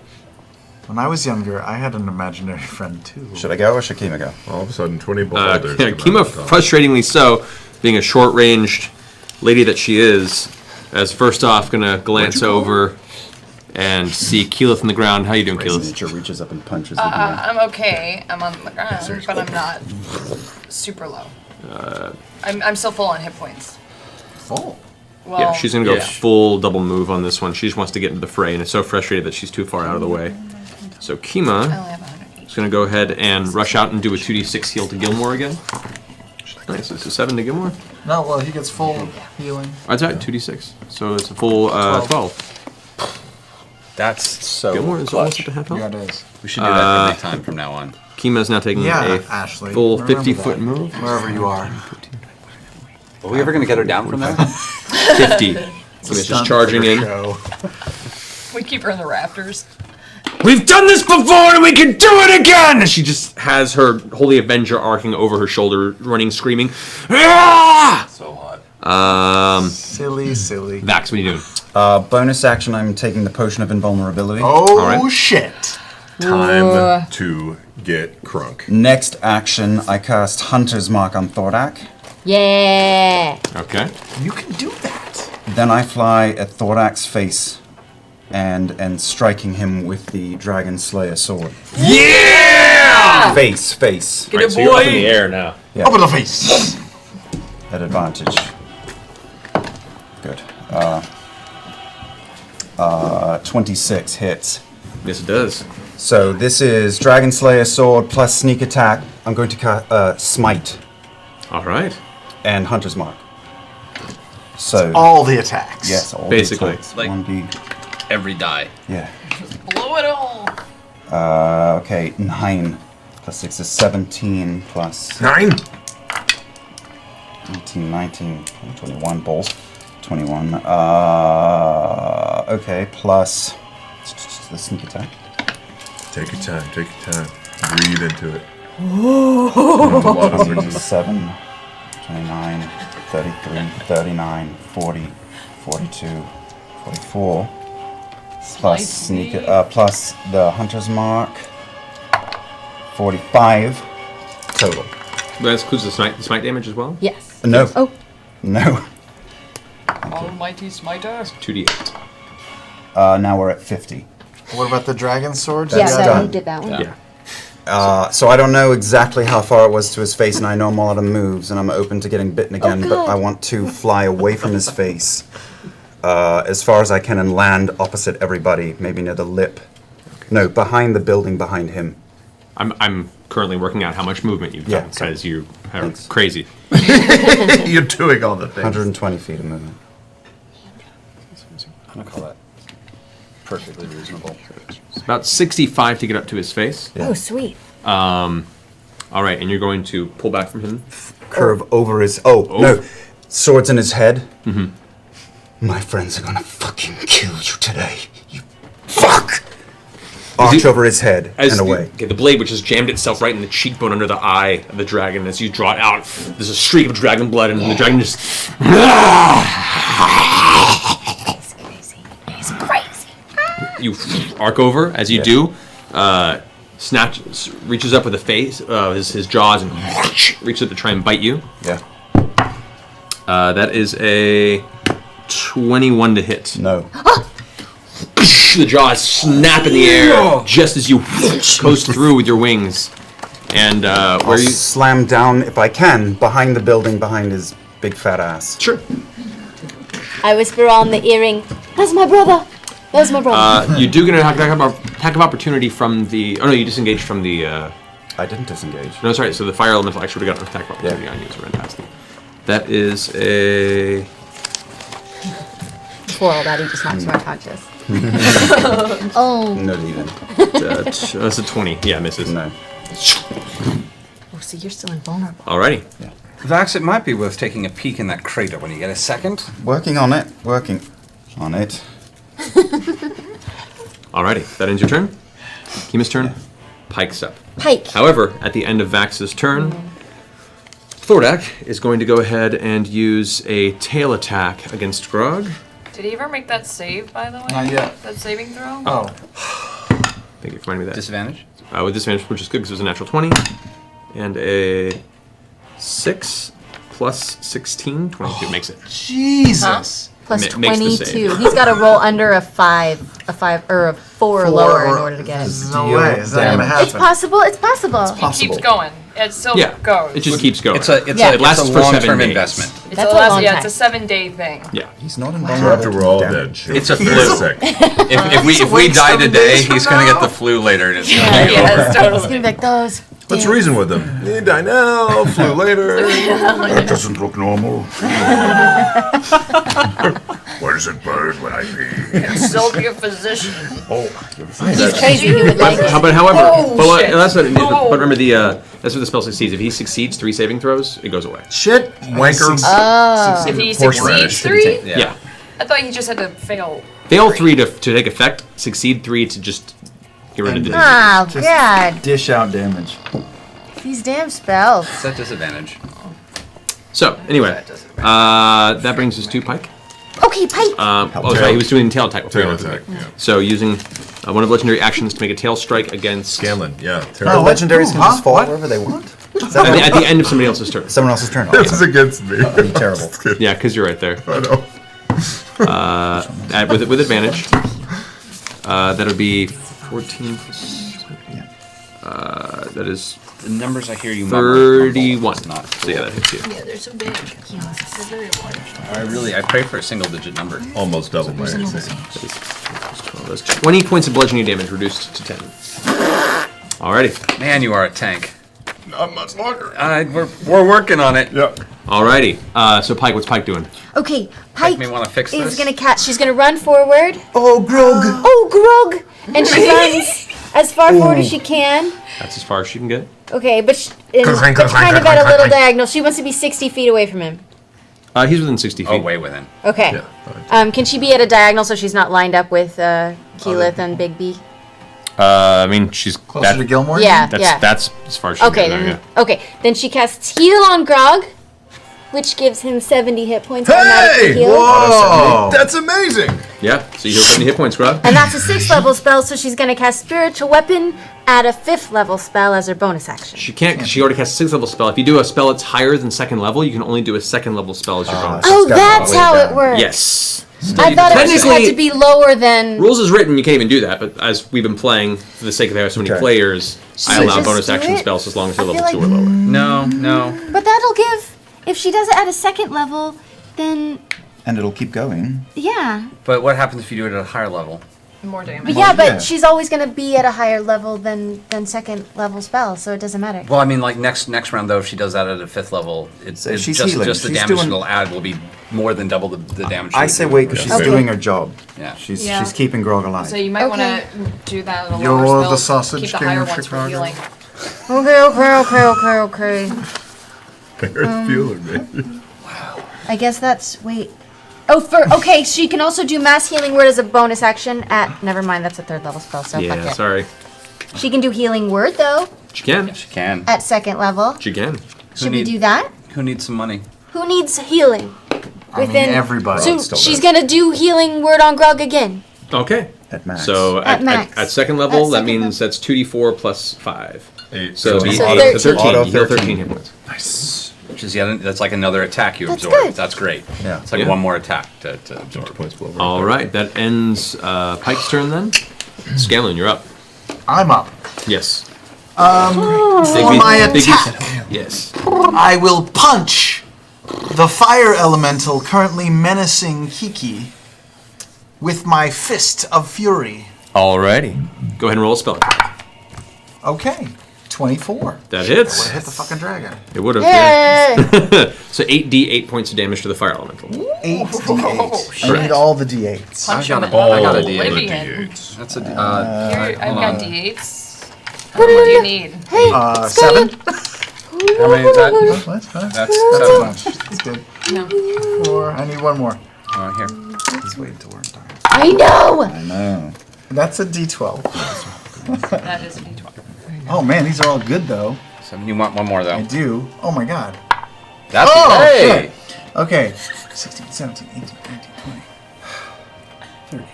When I was younger, I had an imaginary friend too. Should I go or should Kima go? All of a sudden, 20 beholders. come out Kima, of the top. frustratingly so, being a short-ranged lady that she is, as first off gonna glance over and see Keyleth on the ground. How you doing, Keyleth? Nature reaches up and punches the I'm okay. I'm on the ground, but I'm not super low. I'm still full on hit points. Full. Well, Yeah, she's gonna go full double move on this one. She just wants to get into the fray and is so frustrated that she's too far out of the way. So I Kima only have 100 is gonna go ahead and rush out and do a 2d6 heal to Gilmore again. Nice, it's a 7 to Gilmore. No, well, he gets full healing. That's right, 2d6. So it's a full 12. That's so Gilmore is almost at the half health. Yeah, it is. We should do that every time from now on. Kima is now taking Yeah, a Ashley. full remember 50-foot that. move. Wherever you are. Are we ever going to get her down from there? 50. Kima's just charging in. We keep her in the rafters. We've done this before and we can do it again! And she just has her Holy Avenger arcing over her shoulder, running, screaming. Ah! So hot. Silly. Vax, what are you doing? Bonus action, I'm taking the potion of invulnerability. Oh, Alright. shit. Time to get crunk. Next action, I cast Hunter's Mark on Thordak. Yeah. Okay. You can do that. Then I fly at Thordak's face and striking him with the Dragon Slayer sword. Yeah! Face. Get Right, it, so you're up in boy. the air now. Yeah, Open the face. at advantage. Good. 26 hits. Yes, it does. So this is Dragon Slayer sword plus sneak attack. I'm going to cast Smite All right. and Hunter's Mark. So All the attacks. yes, all Basically. the attacks. Like- 1d. Every die. Yeah. Blow it all. Okay, 9 plus 6 is 17 plus 9? 18, 19, 21 balls. 21. Okay, plus the sneak attack. Take your time. Breathe into it. 7, 29, 33, 39, 40, 42, 44. Plus sneak, plus the Hunter's Mark. 45 total. That includes the smite damage as well? Yes. No. Oh. No. Almighty smiter. 2d8. Now we're at 50. What about the dragon sword? Yeah, That's that done. you did that one. Yeah. So I don't know exactly how far it was to his face, and I know I'm all out of moves, and I'm open to getting bitten again, but God. I want to fly away from his face as far as I can and land opposite everybody, maybe near the lip. No, behind the building behind him. I'm currently working out how much movement you've Yeah, done because you are Thanks. crazy. You're doing all the things. 120 feet of movement. I'm going to call that perfectly reasonable. It's about 65 to get up to his face. Yeah. Oh, sweet. All right, and you're going to pull back from him. Curve over his... Oh, no. Swords in his head. My friends are gonna fucking kill you today. You fuck! Arch over his head and away. The blade, which has jammed itself right in the cheekbone under the eye of the dragon, as you draw it out, there's a streak of dragon blood, and the dragon just. He's crazy. You arc over as you do. Reaches up with his jaws, and reaches up to try and bite you. Yeah. That is a 21 to hit. No. The jaws snap in the air just as you coast through with your wings. And where you slam down, if I can, behind the building, behind his big fat ass. Sure. I whisper on the earring, "That's my brother. That's my brother." You do get an attack of opportunity from the. Oh no, you disengaged from the. I didn't disengage. No, sorry. So the fire elemental actually would have got an attack of opportunity on you. So fantastic. That is a. For all that, he just knocks me unconscious. Not even. That's a 20. Yeah, misses. No. Oh, so you're still invulnerable. Alrighty. Yeah. Vax, it might be worth taking a peek in that crater when you get a second. Working on it. Working on it. Alrighty. That ends your turn. Kima's turn. Yeah. Pike's up. Pike. However, at the end of Vax's turn, Thordak is going to go ahead and use a tail attack against Grog. Did he ever make that save, by the way? Not yet. That saving throw? Oh. Thank you for reminding me that. Disadvantage? With disadvantage, which is good because it was a natural 20. And a 6 plus 16, 22 makes it. Jesus. Plus Makes the 22. save. He's got to roll under a 5 or a 4 or lower in order to get it. There's no way. Is that gonna happen? It's possible. It's possible. It keeps going. It still goes. It just keeps going. It's a it lasts for 7 long-term days. investment. It's That's a a long it's time. a 7-day thing. Yeah. He's not After invulnerable. we're all Damn dead. it. It's a He's flu. sick. If we die today, he's gonna get the flu later, and it's gonna be Yes, over. It's totally. gonna be like those. Let's reason with them. You die now, flu later. That doesn't look normal. Why does it burn when I pee? Still be a physician. Oh, He's crazy. He would like it. Shit. But remember that's what the spell succeeds. If he succeeds 3 saving throws, it goes away. Shit. Wanker. If he Horseradish. succeeds 3? Yeah. I thought he just had to fail. Fail 3 to take effect. Succeed 3 to just get rid of the disease. Oh, God. Dish out damage. These damn spells. It's at disadvantage. So anyway, that brings us to Pike. Okay, Pike. Sorry, he was doing tail attack. Tail attack, yeah. So using one of legendary actions to make a tail strike against. Scanlan, yeah. The legendaries can just fall wherever they want. At the end of somebody else's turn. Someone else's turn. This is against me. That'd be terrible. Yeah, because you're right there. I know. With advantage. That would be 14. That is The numbers I hear you 31. Not So yeah, that hits you. Yeah, they're so big. They're very large. I pray for a single-digit number. Almost double my AC. That's 20 points of bludgeoning damage reduced to 10. Alrighty. Man, you are a tank. Not much longer. We're working on it. Yeah. Alrighty. So Pike, what's Pike doing? Okay, Pike me wanna fix is this. gonna catch. She's gonna run forward. Oh, Grog. Oh, Grog! And she runs as far forward as she can. That's as far as she can get. Okay, but kind of at a little diagonal. She wants to be 60 feet away from him. He's within 60 feet. Oh, way within. Okay. Can she be at a diagonal so she's not lined up with Keyleth and Big B? I mean, she's Closer to Gilmore? Yeah, That's as far as she Okay, can get. then, okay. Then she casts Heal on Grog, which gives him 70 hit points automatically Hey! healed. Whoa! That's amazing! Yeah, so you heal 70 hit points, Grog. And that's a 6th level spell, so she's gonna cast Spiritual Weapon at a 5th level spell as her bonus action. She can't because she already cast a 6th level spell. If you do a spell that's higher than 2nd level, you can only do a 2nd level spell as your bonus. Oh, that's how it works. Yes. I thought it just had to be lower than. Rules is written, you can't even do that, but as we've been playing, for the sake of having so many players, I allow just bonus do action it? spells as long as they're I level feel 2 or lower. No. But that'll give. If she does it at a 2nd level, then And it'll keep going. yeah. But what happens if you do it at a higher level? More damage. But yeah, but she's always gonna be at a higher level than 2nd level spell, so it doesn't matter. Well, I mean, like next round though, if she does that at a 5th level, it's she's just healing. the She's damage doing- she'll add will be more than double the damage. I she'll say do. wait because she's Yeah. doing her job. Yeah. She's Yeah. she's keeping Grog alive. So you might want Okay. to do that at a You're lower the spell. sausage Keep the king higher of ones for Chicago. healing. Okay. There's feeling me. I guess that's wait. Oh, okay. She can also do mass healing word as a bonus action at. Never mind, that's a 3rd level spell. So fuck Yeah, it. sorry. She can do healing word though. She can. She can. At 2nd level. She can. Should we do that? Who needs some money? Who needs healing? I mean, everybody. So she's gonna do healing word on Grog again. Okay. At max. So At max. at 2nd level, At that second means that's 2d4 plus 5. 8. So it'd be So 8 to 13. 13. Auto You heal 13 13. hit points. Nice. Which is that's like another attack you That's absorb. good. That's great. Yeah. It's like Yeah. one more attack to absorb. Points below. All right, that ends Pike's turn then. Scanlan, you're up. I'm up. Yes. For my attack, Yes. I will punch the fire elemental currently menacing Kiki with my fist of fury. Alrighty. Go ahead and roll a spell. Okay, 24. That hits. Hit the fucking dragon. It would have. Yay! Yeah. So 8d8 points of damage to the fire elemental. 8d8. I need all the d8s. Punch got him a- I got a in D8. oblivion. That's a. Here, alright, I've hold got on. D8s. What do you need? Hey, 7? How many is that? What? Huh? That's That's a 7. bunch. That's good. No. 4. I need one more. Here. He's waiting till we're done. I know. I know. That's a d12. That is a D12. Oh man, these are all good though. 7. You want one more I though? do. Oh my god. That's Oh, hey. shit. Okay. 16, 17, 18, 19, 20, 30.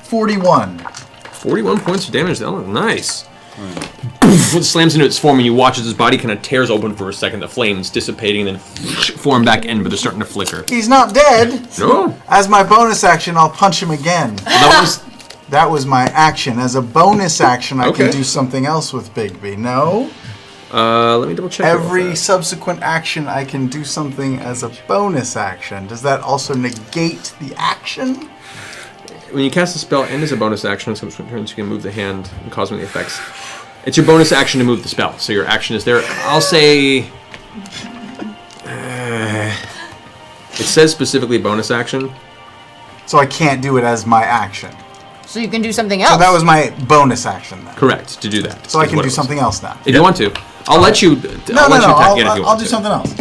41. 41 points of damage to the elemental. Nice. It slams into its form and you watch as his body kind of tears open for a second. The flames dissipating and then form back in, but they're starting to flicker. He's not dead. No. As my bonus action, I'll punch him again. That was my action. As a bonus action, I Okay. can do something else with Bigby. No? Let me double check. Every subsequent action, I can do something as a bonus action. Does that also negate the action? When you cast a spell and as a bonus action on subsequent turns, you can move the hand and cause many effects. It's your bonus action to move the spell, so your action is there. I'll say... it says specifically bonus action. So I can't do it as my action. So you can do something else. So that was my bonus action then. Correct, to do that. So I is can what do it was. something else now. If you want to. I'll let you... No, I'll do something else.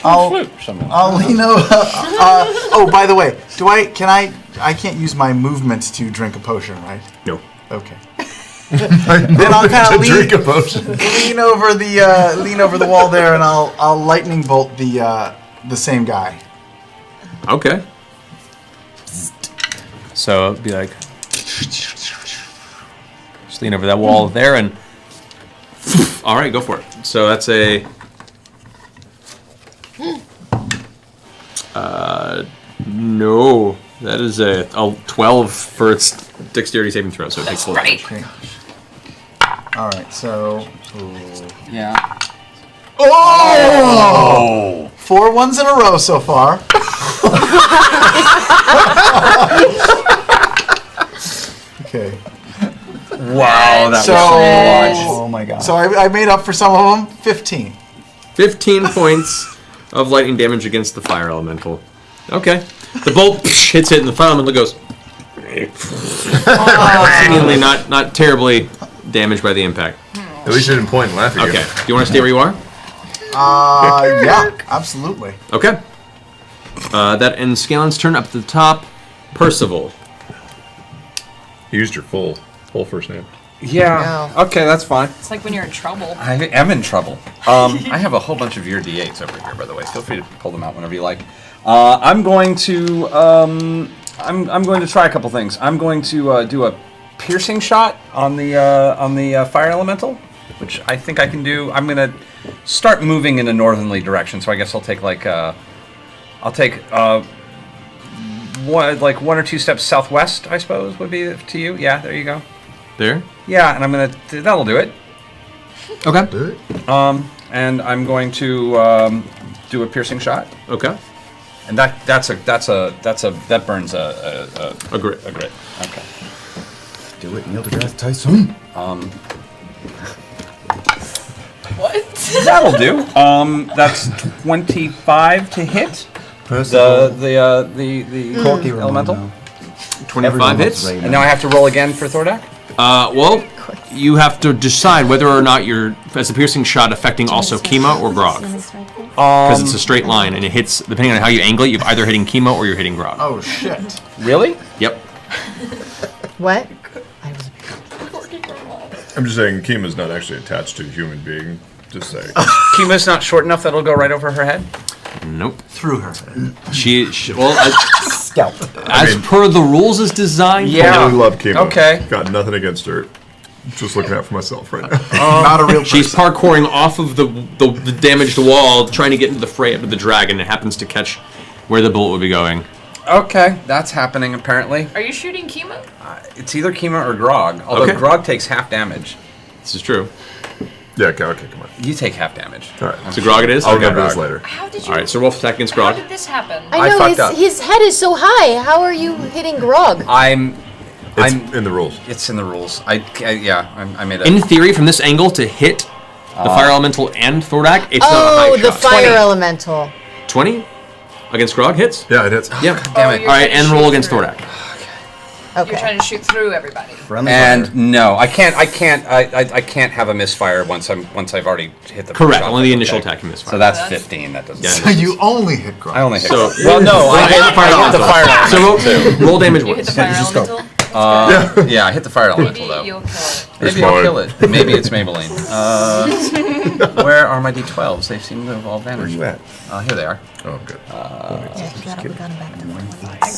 I'll lean over. Oh, by the way, I can't use my movement to drink a potion, right? No. Okay. Then I'll kind of drink a potion. lean over the wall there, and I'll lightning bolt the same guy. Okay. So it'd be like... Just lean over that wall there and... All right, go for it. So that's a... No. That is a 12 for its dexterity saving throw, so it takes full damage. Okay. All right, so... Yeah. Oh! 4 ones in a row so far. Okay. Wow, that So, was so much. oh my god. So I made up for some of them. 15. 15 points of lightning damage against the fire elemental. Okay. The bolt hits it, and the fire elemental goes... seemingly not terribly damaged by the impact. At least you didn't point and laugh at Okay. you. Do you want to stay where you are? Yeah, absolutely. Okay. That ends Scalen's turn. Up to the top, Percival. You used your full first name. Yeah. Okay, that's fine. It's like when you're in trouble. I am in trouble. I have a whole bunch of your D8s over here, by the way. Feel free to pull them out whenever you like. I'm going to I'm going to try a couple things. I'm going to do a piercing shot on the fire elemental, which I think I can do. I'm gonna start moving in a northerly direction, so I guess I'll take one or two steps southwest, I suppose, would be to you. Yeah, there you go. There? Yeah, and that'll do it. Okay. And I'm going to do a piercing shot. Okay. And that burns a grit. A grit. Okay. Do it, Neil deGrasse Tyson. What? That'll do. That's 25 to hit. The Corky elemental. Ramon, 25 hits. Raymond. And now I have to roll again for Thordak. Well, you have to decide whether or not you're, as a piercing shot, affecting also Kima or Grog. Because it's a straight line, and it hits, depending on how you angle it, you're either hitting Chemo or you're hitting Grog. Oh, shit. Really? Yep. What? I'm just saying, Kima's not actually attached to a human being. Just saying. Kima's not short enough that it'll go right over her head? Nope. Through her. Scalp. As per the rules as designed. Yeah. I really love Kima. Okay. Got nothing against her. Just looking out for myself right now. Not a real person. She's parkouring off of the damaged wall, trying to get into the fray of the dragon. It happens to catch where the bullet would be going. Okay, that's happening apparently. Are you shooting Chemo? It's either Kima or Grog, although Okay. Grog takes half damage. This is true. Yeah, okay, come on. You take half damage. All right. So Grog it is? I'll Okay. remember this later. How did you? All right, so Wolf attack against How Grog. did this happen? I know fucked up. his head is so high. How are you hitting Grog? It's in the rules. It's in the rules. I made a. In theory, from this angle to hit the fire elemental and Thordak, it's not a high Oh, the shot. fire 20. elemental. 20 against Grog hits? Yeah, it hits. Yeah. Damn it. you're All right, trying to and shoot roll against through. Thordak. You're Okay. trying to shoot through everybody. Friendly And fire. no, I can't have a misfire once I've already hit the. Correct. shot. Only the initial Okay. attack can misfire. So that's That's- 15. That doesn't. Yeah. So you only hit Grog. I only hit. So- well, no, I hit the fire elemental. elemental. So roll damage You hit the once. fire just go. elemental. Yeah, I hit the fire Maybe elemental though. you'll kill it. Maybe I'll kill it. Maybe it's Maybelline. Where are my D12s? They seem to have all vanished. Where you at? Here they are. Oh, good.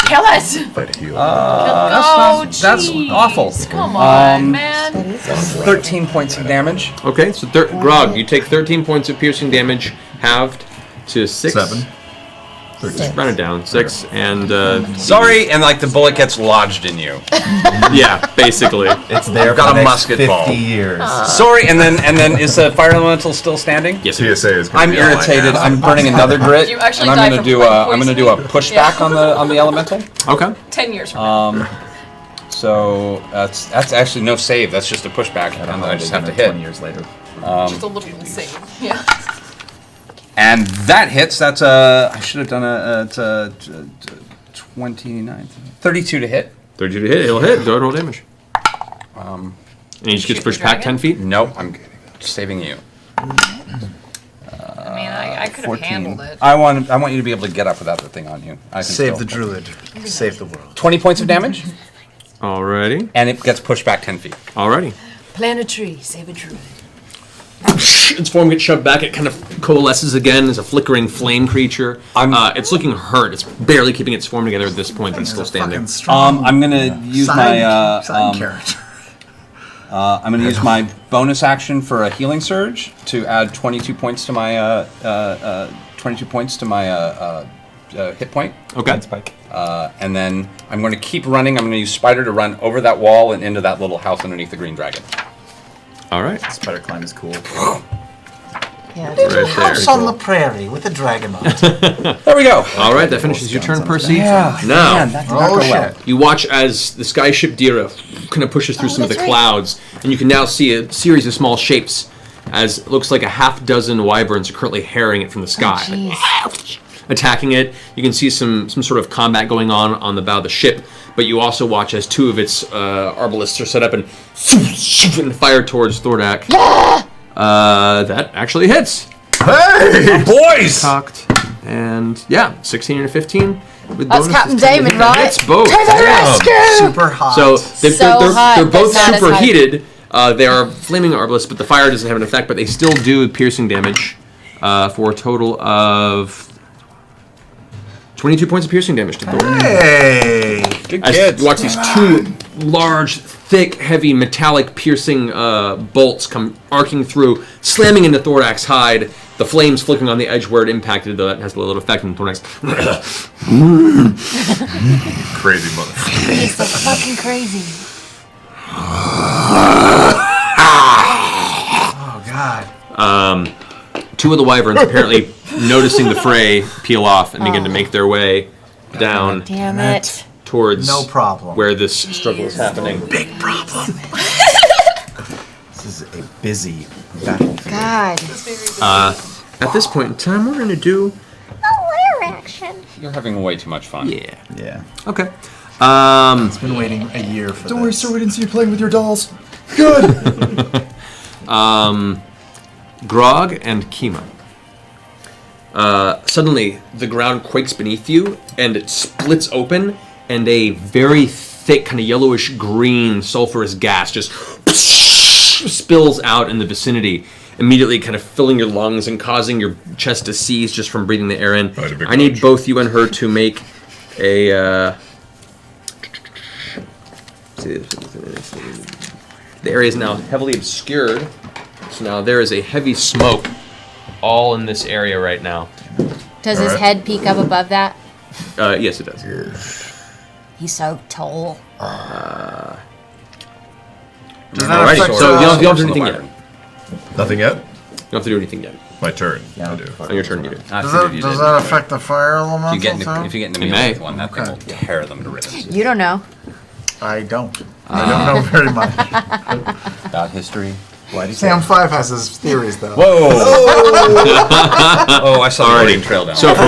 Kill it! Fight a heal. That's awful. Come on, man. 13 points of damage. Okay, so Grog, you take 13 points of piercing damage, halved to 6. 7. Round it down. 6, and... Sorry, and like the bullet gets lodged in you. yeah, basically. It's there I've got for the a next musket 50 ball. years. Sorry, and then is the fire elemental still standing? Yes, it is. TSA is going I'm to be irritated. I'm burning another grit, You actually and die I'm gonna from do a poison. pushback on the elemental. Okay. 10 years from now. So that's actually no save. That's just a pushback, and I just have to hit. 20 years later. Just a little save. Yeah. And that hits. That's I should have done a 29, 32 to hit. 32 to hit. It'll hit. Go ahead and roll damage. And he just gets Shoot pushed the back dragon? 10 feet. Nope, I'm saving you. I mean, I could have 14. handled it. I want you to be able to get up without the thing on you. I can Save the still- druid. Save the world. 20 points of damage, Alrighty. and it gets pushed back 10 feet. Alrighty. Plant a tree, save a druid. Its form gets shoved back. It kind of coalesces again as a flickering flame creature. It's looking hurt. It's barely keeping its form together at this point, but it's still standing. Fucking strong I'm gonna use side character. I'm gonna use my bonus action for a healing surge to add 22 points to my 22 points to my hit point. Okay. And then I'm going to keep running. I'm going to use Spider to run over that wall and into that little house underneath the green dragon. Alright. Spider climb is cool. Yeah. Right there. House on the prairie with a dragon on it. There we go. Alright, that finishes your turn, Percy. Yeah. Now, Man, that did not Oh, go well. shit. you watch as the skyship Dira kind of pushes through some of the that's right. clouds, and you can now see a series of small shapes as it looks like a half dozen wyverns are currently harrying it from the sky. Attacking it. You can see some sort of combat going on the bow of the ship, but you also watch as 2 of its arbalists are set up and fire towards Thordak. That actually hits. Hey! Boys! Cocked. And yeah, 16 and a 15. With That's bonuses, Captain 10 to Damon, hit. That right? hits both. To the rescue! Super hot. So hot, they're both but not as hot. superheated. They are flaming arbalists, but the fire doesn't have an effect, but they still do piercing damage for a total of 22 points of piercing damage to Thor. Hey! Good As kids. you watch these 2 large, thick, heavy, metallic piercing bolts come arcing through, slamming into Thordak's hide. The flames flickering on the edge where it impacted, though that has a little effect on Thordak's. Crazy motherfucker. It's so fucking crazy. Oh, God. 2 of the wyverns apparently noticing the fray peel off and begin to make their way down Damn it. towards No problem. where this struggle is happening. Big problem. This is a busy battlefield. God. At this point in time, we're going to do... You're having way too much fun. Yeah. Yeah. Okay. It's been waiting a year for this. sir, we didn't see you playing with your dolls. Grog and Kima. Suddenly, the ground quakes beneath you, and it splits open, and a very thick, kind of yellowish green sulfurous gas just spills out in the vicinity, immediately kind of filling your lungs and causing your chest to seize just from breathing the air in. I need both you and her to make a... the area is now heavily obscured, so now there is a heavy smoke all in this area right now. Does his head peek up above that? Yes, it does. He's so tall. Alright, affect so you don't have to do anything yet. Nothing yet? You don't have to do anything yet. My turn. I do. On your turn, you do. Does that affect the fire elemental? If you too? get into It melee may. with one, that thing will tear them to ribbons. You don't know. I don't. I don't know very much. About history. Why do you Sam 5 has his theories, though. Whoa! Oh, I saw the running trail down. So for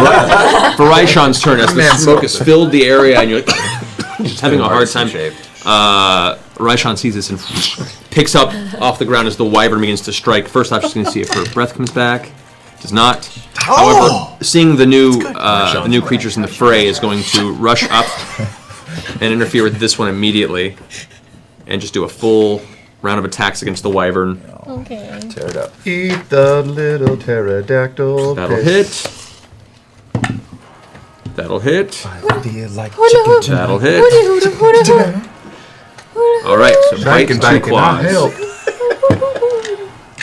Raishan's turn, as the smoke has filled the area and you're like just having a hard time, Raishan sees this and picks up off the ground as the wyvern begins to strike. First off, she's going to see if her breath comes back. Does not. However, seeing the new creatures in the fray is going to rush up and interfere with this one immediately and just do a full round of attacks against the wyvern. Okay. Tear it up. Eat the little pterodactyl. That'll hit. That'll hit. I feel like chicken tonight. That'll hit. All right, so bite and 2 claws.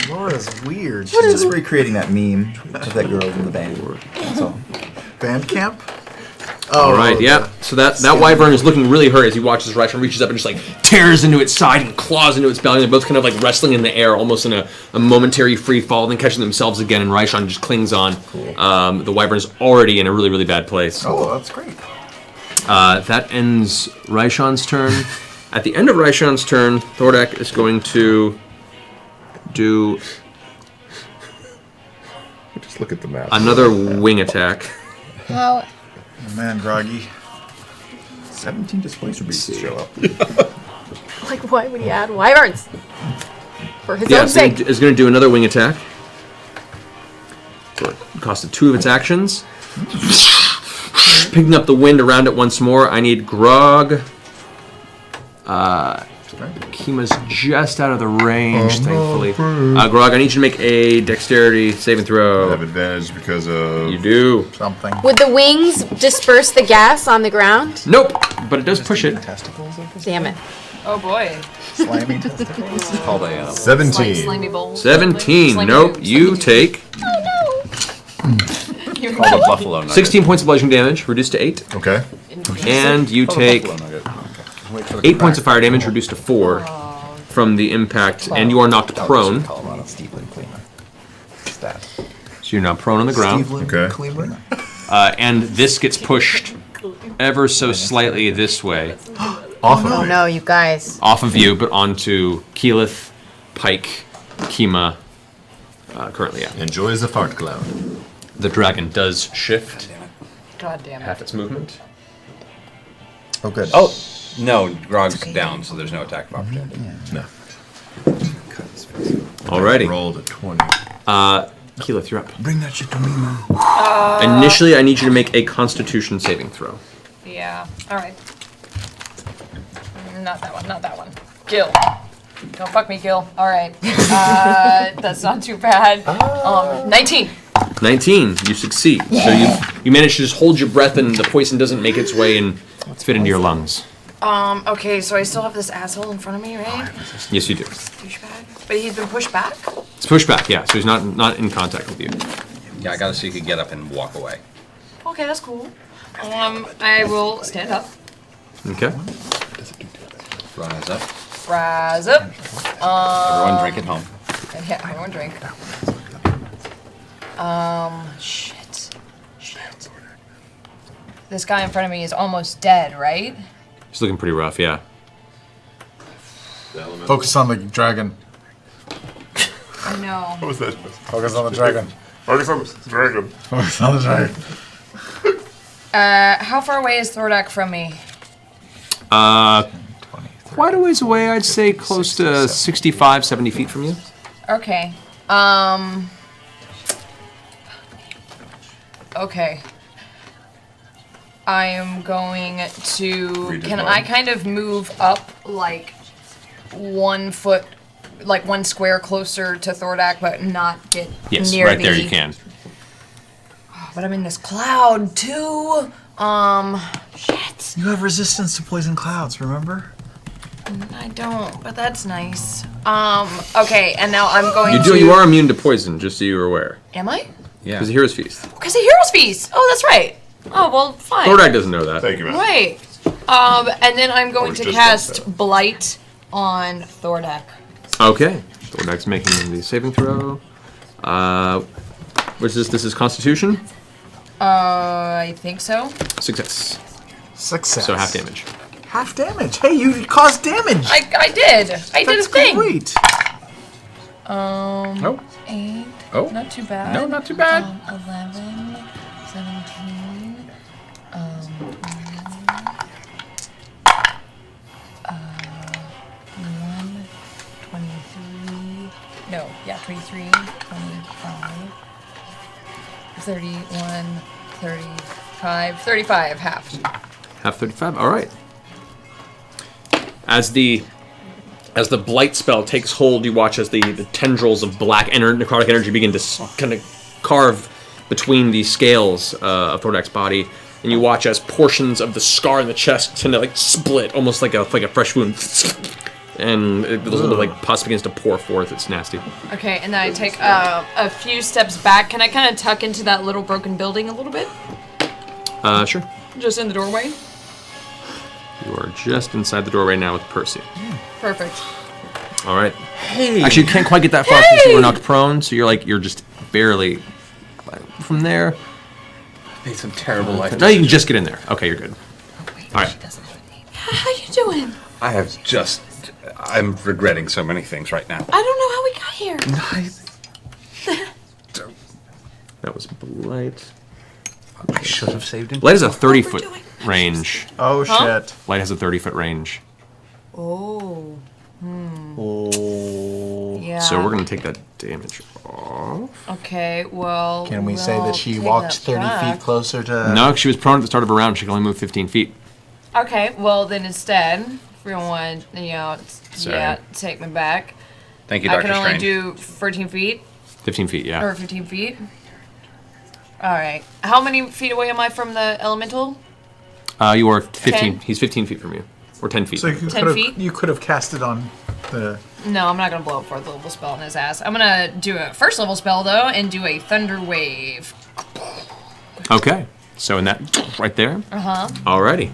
Laura's weird. She's just recreating that meme of that girl in the band. That's all. Band camp? All right, yeah. So that wyvern is looking really hurt as he watches Raishan reaches up and just like tears into its side and claws into its belly. They're both kind of like wrestling in the air, almost in a momentary free fall, then catching themselves again. And Raishan just clings on. Cool. The wyvern's already in a really, really bad place. Oh, that's great. That ends Raishan's turn. At the end of Raishan's turn, Thordak is going to do Just look at the map. another wing attack. How? Oh, man, Groggy. 17 displacer beasts show up. Like, why would he add wyverns? For his Yeah, own sake. is going to do another wing attack. So it costed 2 of its actions. Picking up the wind around it once more. I need Grog. Kima's just out of the range, thankfully. Grog, I need you to make a dexterity saving I throw. have advantage because of... You do. Something. Would the wings disperse the gas on the ground? Nope, but it does push it. Damn it. Oh boy. Slimy testicles. It's called a 17. Slimy bowl. 17. Slimy Nope, bowl. you take You're called a buffalo nugget. 16 points of bludgeoning damage, reduced to 8. Okay. And you take 8 points of fire damage, reduced to 4 from the impact, and you are knocked prone. So you're now prone on the ground. Okay. And this gets pushed ever so slightly this way. Off of Oh me. no, you guys. Off of you, but onto Keyleth, Pike, Kima, currently, yeah. Enjoys the fart cloud. The dragon does shift God damn it. half its movement. Oh, good. Oh, no, Grog's down, so there's no attack of opportunity. No. Alrighty. Rolled a 20. Keyleth, you're up. Bring that shit to me, man. Initially, I need you to make a Constitution saving throw. Yeah. All right. Not that one. Not that one. Gil. Don't fuck me, Gil. All right. That's not too bad. 19. 19, you succeed. So you manage to just hold your breath and the poison doesn't make its way and fit into your lungs. Okay, so I still have this asshole in front of me, right? Yes, you do. Douchebag. But he's been pushed back? It's pushed back, yeah, so he's not in contact with you. Yeah, I gotta see if he can get up and walk away. Okay, that's cool. I will stand up. Okay. Rise up. Rise up. Everyone drink at home. And yeah, everyone drink. Shit. This guy in front of me is almost dead, right? He's looking pretty rough, yeah. Focus on the dragon. I know. What was that? Focus on the dragon. Focus on the dragon. Focus on the dragon. How far away is Thordak from me? Quite a ways away, I'd say close to 65, 70 feet from you. Okay. Okay. I am going to. Can I kind of move up like 1 foot, like 1 square closer to Thordak, but not get near right me? there you can. But I'm in this cloud too. Shit. You have resistance to poison clouds, remember? I don't, but that's nice. Okay, and now I'm going to. You are immune to poison, just so you're aware. Am I? Yeah. Because of Hero's Feast. Because of Hero's Feast. Oh, that's right. Oh, well, fine. Thordak doesn't know that. Thank you, man. Right. And then I'm going to cast Blight on Thordak. Okay. Thordak's making the saving throw. What's this? This is Constitution? I think so. Success. Success. So half damage. Half damage. Hey, you caused damage. I did. I did a thing. Great. Oh. 8. Oh. Not too bad. No, not too bad. 11, 17. 1, 23. No, yeah, 23, 25, 31, 35, 35, half. Half 35. All right. As the blight spell takes hold, you watch as the tendrils of black necrotic energy begin to kind of carve between the scales of Thordak's body, and you watch as portions of the scar in the chest tend to like split, almost like a fresh wound, and the little like pus begins to pour forth. It's nasty. Okay, and then I take a few steps back. Can I kind of tuck into that little broken building a little bit? Sure. Just in the doorway? You are just inside the doorway now with Percy. Perfect. All right. Hey. Actually, you can't quite get that far because you were knocked prone, so you're just barely from there. Made some terrible life. No, you can just get in there. Okay, you're good. All right. How you doing? I'm regretting so many things right now. I don't know how we got here. That was Blight. I should have saved him. Blight has a 30-foot range. Oh, shit. Blight has a 30-foot range. Oh. Yeah. So we're going to take that damage off. Okay, well. Can we say that we'll she take walked that 30 back. feet closer to... No, she was prone at the start of a round. She can only move 15 feet. Okay, well then instead, if we want, Sorry. take me back. Thank you, I Dr. can only Strange. do 14 feet 15 feet, yeah. or 15 feet. All right. How many feet away am I from the elemental? You are 15. 10? He's 15 feet from you. Or 10 feet. So you 10 feet? you could have cast it on the... No, I'm not gonna blow up 4th level spell in his ass. I'm gonna do a 1st level spell though and do a thunder wave. Okay. So in that, right there. Uh-huh. Alrighty.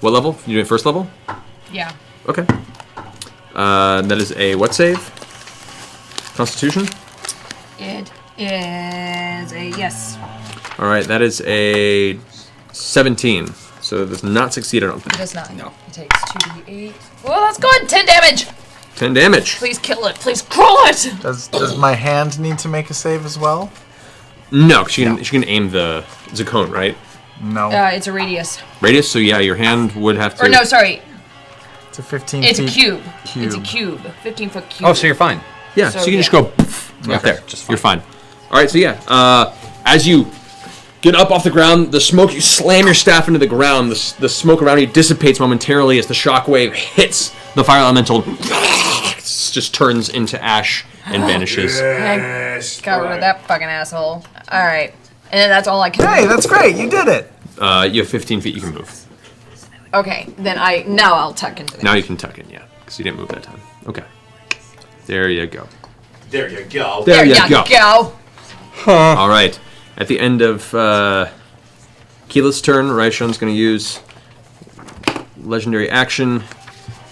What level? You doing 1st level? Yeah. Okay. That is a what save? Constitution? It is a yes. Alright, that is a 17. So it does not succeed, I don't It think. does not. No. It takes 2d8. Well, that's good. 10 damage. 10 damage. Please kill it. Please crull it. Does my hand need to make a save as well? No, she can aim the cone, right? No. It's a radius. Radius, so yeah, your hand would have to... Or no, sorry. It's a 15 It's a feet cube. It's a cube. 15-foot cube. Oh, so you're fine. Yeah, so you can just go right there. Just You're fine. All right, so yeah, as you get up off the ground, the smoke, you slam your staff into the ground. The smoke around you dissipates momentarily as the shockwave hits the fire elemental. Just turns into ash and vanishes. I got rid of that fucking asshole. All right, and then that's all I can. Hey, that's great. You did it. You have 15 feet you can move. Okay, then now I'll tuck into that. Now you can tuck in, yeah, because you didn't move that time. Okay. There you go. There you go. There you go. go. All right. At the end of Keela's turn, Raishan's going to use legendary action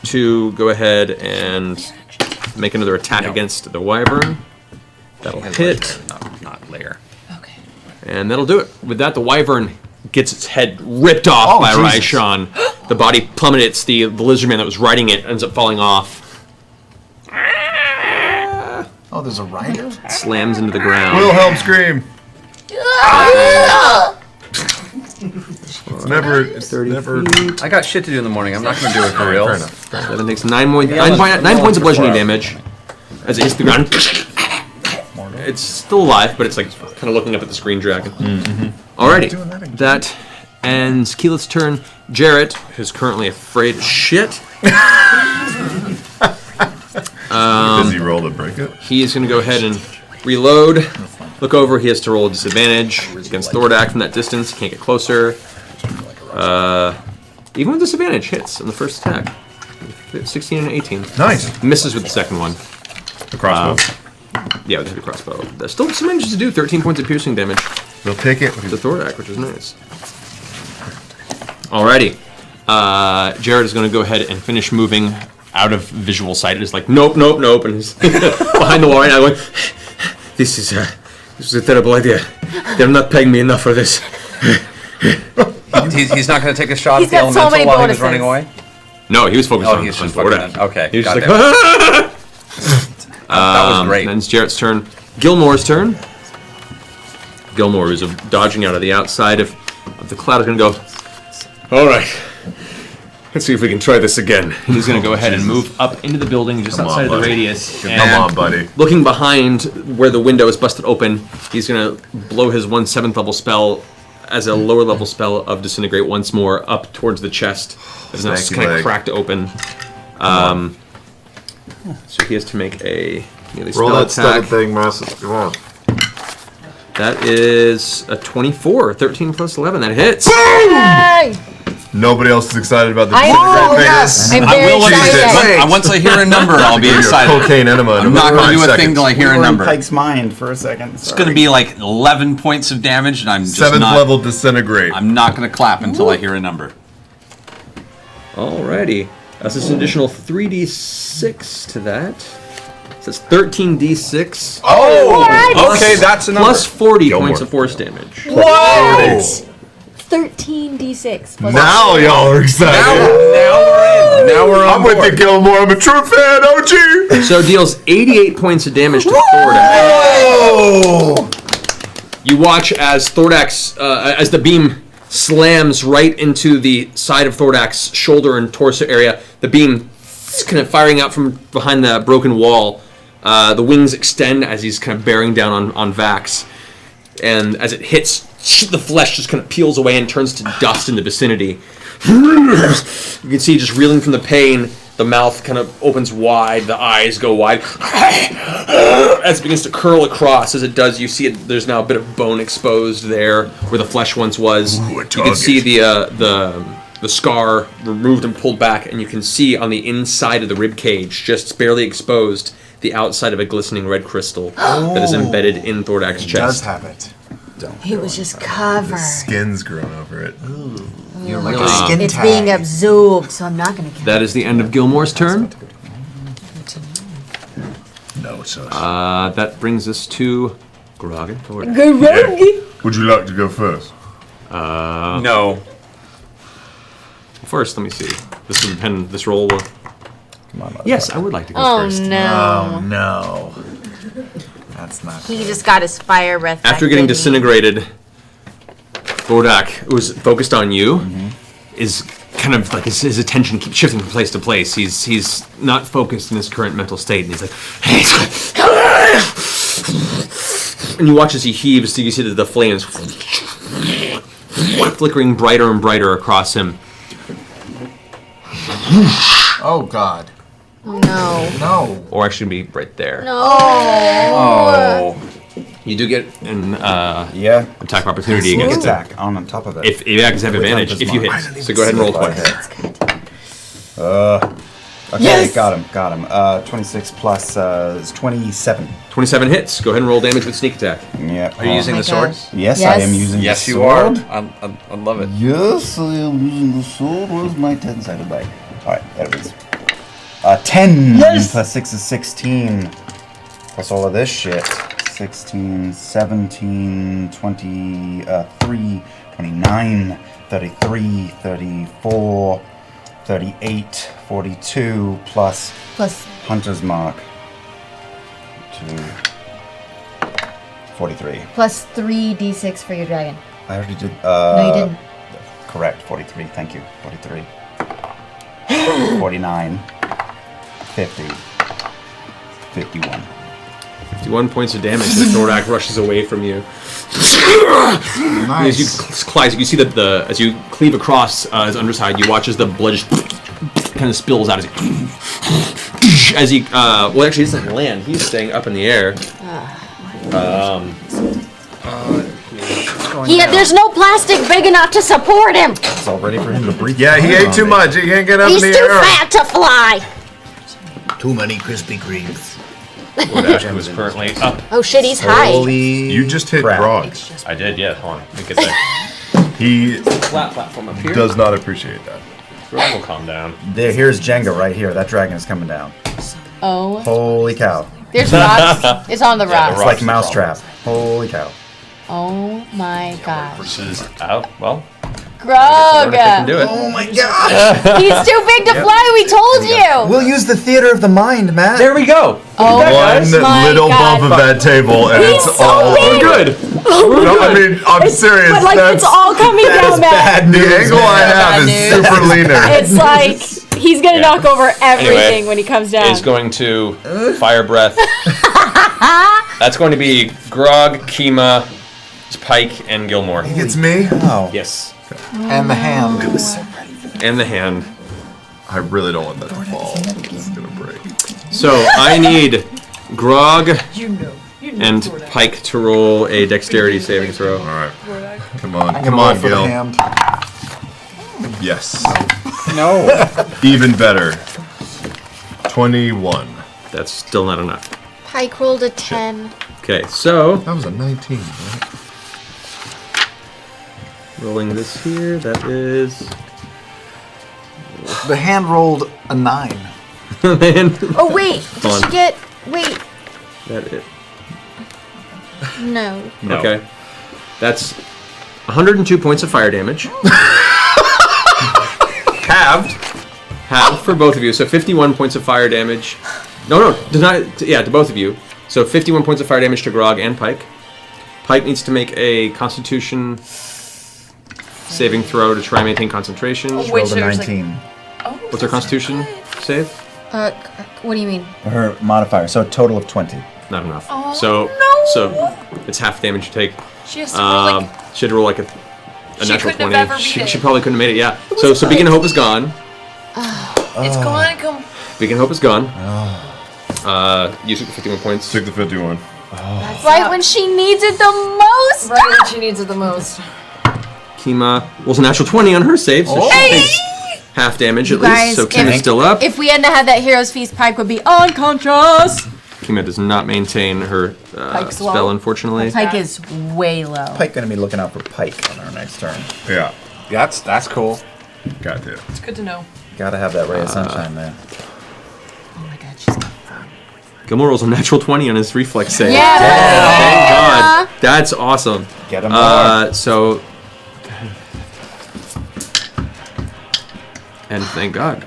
to go ahead and make another attack against the wyvern. That'll hit. Not layer. Okay. And that'll do it. With that, the wyvern gets its head ripped off by Jesus. Raishan. The body plummets. The lizard man that was riding it ends up falling off. Oh, there's a rider? Slams into the ground. Wilhelm scream. It's never. I got shit to do in the morning. I'm not going to do it for real. Fair enough. That takes 9 points of bludgeoning damage as it hits the ground. it's still alive, but it's like kind of looking up at the screen dragon. Alrighty, that ends Keyleth's turn. Jarrett, who's currently afraid as shit. Does he roll to break it? He is going to go ahead and reload. Look over. He has to roll a disadvantage against Thordak from that distance. He can't get closer. Even with disadvantage, hits on the first attack. 16 and 18. Nice. Misses with the second one. The crossbow. Yeah, with the heavy crossbow. There's still some damage to do. 13 points of piercing damage. We'll take it. The Thordak, which is nice. Alrighty. Jared is going to go ahead and finish moving out of visual sight. It's like, nope, nope, nope. And he's behind the wall right now going, this is a terrible idea. They're not paying me enough for this. He's not going to take a shot He's at the got so elemental many while he was bonuses. running away? No, he was focused on just Thordak. fucking- okay, He was just goddamn. like, That was great. Then it's Jarrett's turn. Gilmore's turn. Gilmore is dodging out of the outside of the cloud. Is going to go, all right, let's see if we can try this again. And he's going to go ahead and move up into the building just outside of the radius. Come on, buddy. Looking behind where the window is busted open, he's going to blow his 1 7th level spell as a lower level spell of Disintegrate once more up towards the chest. It's now Snaky kind of leg. cracked open. So he has to make a melee Roll spell that studded attack. thing, massive. Come on. That is a 24. 13 plus 11. That hits. Yay! Nobody else is excited about the I disintegrate am. phase. I'm I very will excited. once I hear a number, I'll be Give you a excited. cocaine enema. I'm not going to do a thing till I hear a We were in number. Pike's mind for a second. It's going to be like 11 points of damage, and I'm just 7th not. level disintegrate. I'm not going to clap until I hear a number. Alrighty. That's just an additional 3d6 to that. So it's 13d6 Okay, that's a number. plus 40 Gilmore. points of force damage. What? 13d6. plus- Now y'all are excited. Now we're on I'm with board. you, Gilmore. I'm a true fan, OG. So it deals 88 points of damage to Thordak. Oh! You watch as as the beam slams right into the side of Thordak's shoulder and torso area. The beam is kind of firing out from behind the broken wall. The wings extend as he's kind of bearing down on Vax. And as it hits, the flesh just kind of peels away and turns to dust in the vicinity. You can see just reeling from the pain, the mouth kind of opens wide, the eyes go wide. As it begins to curl across, as it does, you see there's now a bit of bone exposed there where the flesh once was. Ooh, a You can target. see the scar removed and pulled back, and you can see on the inside of the rib cage, just barely exposed, the outside of a glistening red crystal that is embedded in Thordak's He does chest. have it. He was just covered. Skin's grown over it. You're Like really- a skin It's tag. being absorbed, so I'm not gonna count. That is the end of Gilmore's turn. No, it's us. That brings us to Grog and Thordak. Would you like to go first? No. First, let me see. This roll will... Yes, I would like to go Oh first. no. No. That's not He just got his fire breath back, After getting didn't he? disintegrated, Thordak, who was focused on you, is kind of like his attention keeps shifting from place to place. He's not focused in his current mental state, and he's like, and you watch as he heaves, so you see the flames flickering brighter and brighter across him. Oh, God. Oh, no. No. Or actually be right there. No. Oh. You do get an Yeah. attack of opportunity Sneak against him. attack on top of it. If you have advantage, if you hit. So go ahead and roll twice. Okay, Yes! got him. 26 plus is 27. 27 hits. Go ahead and roll damage with sneak attack. Yeah. Are you using my the sword? gosh. Yes, I Yes. am using Yes, the you are. sword. I love it. Yes, I am using the sword. Where's my 10-sided die? Alright, there it is. 10 plus 6 is 16. Plus all of this shit. 16, 17, 23, 29, 33, 34, 38, 42, plus Hunter's Mark. 2, 43. Plus 3d6 for your dragon. I already did. No, you didn't. Correct, 43. Thank you. 43. 49. 50. 51. 51 points of damage as Thordak rushes away from you. Nice. As you see that as you cleave across his underside, you watch as the blood just kind of spills out as he well, actually, he doesn't land. He's staying up in the air. There's no plastic big enough to support him. It's all ready for him to breathe. Yeah, he ate too much. He can't get up He's in the too air. fat to fly. Too many Krispy Kremes. Thordak, who is currently up. Oh shit, he's high. Holy You just hit crap. Grog. I did, yeah. Hold on. Let me get that. He Flat platform up here. does not appreciate that. Grog will calm down. Here's Jenga right here. That dragon is coming down. Oh. Holy cow. There's rocks. It's on the rocks. It's like Mousetrap. Holy cow. Oh my gosh. Versus well. Grog. Do it. Oh my god. He's too big to fly. We told you. We'll use the theater of the mind, Matt. There we go. Oh One my little God. bump of that table, and He's it's so all big. Good. No, I mean, I'm serious. But like That's it's all coming down, Matt. Bad the news, angle I man. have is news. super leaner. It's like he's gonna knock over everything Anyway, when he comes down. Is going to fire breath. That's going to be Grog, Kima, Pike, and Gilmore. It's me. Oh. Yes. And the hand. And the hand. I really don't want that to fall. It's gonna break. So I need Grog and Pike to roll a dexterity saving throw. All right. Come on, I'm come gonna roll on, for the Gil. hand. Yes. No. Even better. 21. That's still not enough. Pike rolled a 10. Okay, so That was a 19, right? rolling this here, that is The hand rolled a 9. man. Oh wait, did on. she get? Wait, That it. no. No. Okay. That's 102 points of fire damage. Halved for both of you. So 51 points of fire damage. No, to both of you. So 51 points of fire damage to Grog and Pike. Pike needs to make a Constitution saving throw to try and maintain concentration. Wait, Rolled a so there's like- 19. What's her Constitution save? What do you mean? Her modifier. So a total of 20. Not enough. Oh, so no. it's half damage you take. She has to roll like. She had to roll like a She natural couldn't 20. have ever beat She it. probably couldn't have made it. Yeah. So Beacon of Hope is gone. It's going to come. Beacon of Hope is gone. You took the 51 points. Took the 51. Right when she needs it the most. Right when she needs it the most. Kima rolls a natural 20 on her save, so she takes half damage at Guys, least. So Kima's still up. If we hadn't had that Hero's Feast, Pike would be unconscious. Kima does not maintain her Pike's spell, low. unfortunately. Pike is way low. Pike gonna be looking out for Pike on our next turn. Yeah. That's cool. Got to. It's good to know. Gotta have that ray of sunshine there. Oh my god, she's gone. Gilmore rolls a natural 20 on his reflex save. Yeah. Thank God. That's awesome. Get him more. So. And thank God.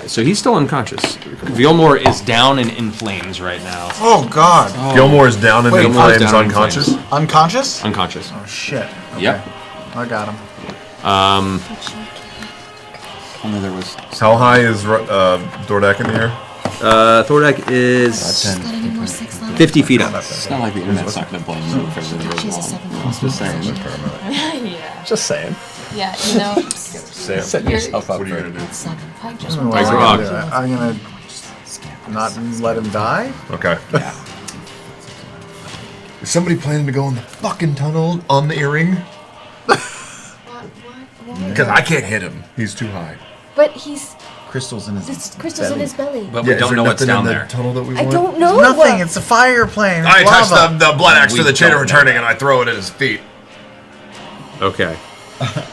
So he's still unconscious. Gilmore is down and in flames right now. Oh god. Gilmore is down in the Gilmore's flames, down in unconscious. flames. Unconscious? Unconscious. Oh shit. Okay. Yep. I got him. Only there was. How high is Thordak in the air? Thordak is 50 feet up. It's not like the internet's not going to blame you for everything that goes wrong. Just saying. Yeah. Just saying. Yeah, you know. Setting yourself up What are you for gonna do? I don't know what I'm Grog. gonna do. I'm gonna not let him die. Okay. Is somebody planning to go in the fucking tunnel on the earring? Because I can't hit him. He's too high. But he's Crystals in his crystals in his belly. But we is don't there know what's nothing down in there. the tunnel that we I want? don't know. Nothing. It's a fire plane. I It's touch lava. the blood axe for We the chain don't returning and I throw it at his feet. Okay.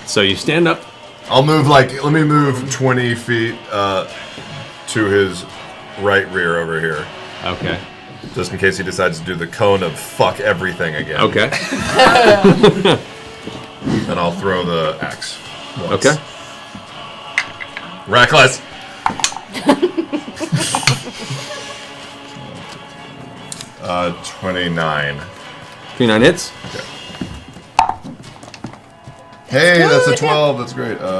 So you stand up. I'll move let me move 20 feet to his right rear over here. Okay. Just in case he decides to do the cone of fuck everything again. Okay. And I'll throw the axe. Once. Okay. Reckless. 29. 29 hits. Okay. Hey, that's a 12. That's great. Sorry,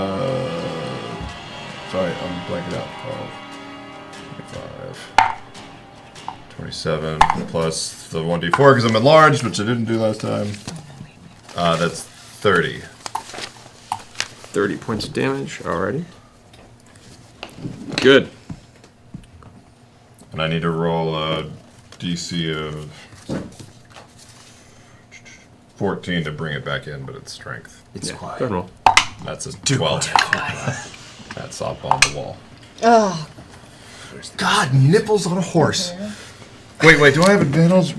I'm blanking out. 12, 25, 27 plus the 1d4 because I'm enlarged, which I didn't do last time. That's 30. 30 points of damage. Alrighty. Good. And I need to roll a DC of 14 to bring it back in, but it's strength. It's quiet. Go ahead and roll. That's a 12. That's up on the wall. Oh. God, nipples on a horse. Wait, do I have advantage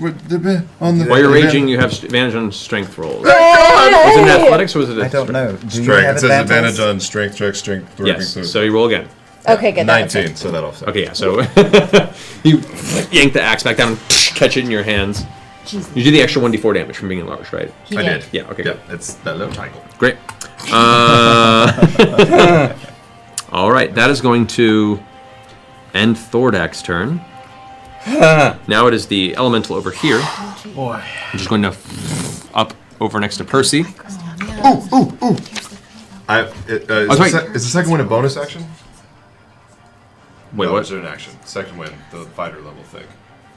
on the... While you're raging, you have advantage on strength rolls. Yay! Was it an athletics or was it a I don't know. Do you Strength. have It says advantage advantage? on strength check, strength. Yes, so you roll again. Okay, good. 19, so that offsets. Okay, yeah, so you yank the axe back down and catch it in your hands. Jesus. You do the extra 1d4 damage from being enlarged, right? I did. Yeah, okay, Yeah, good. it's that little triangle. Great. All right, that is going to end Thordak's turn. Now it is the elemental over here. Boy. I'm just going to up over next to Percy. Ooh. Is the second one a bonus action? Wait, no, what? It's an action. Second wind, the fighter level thing.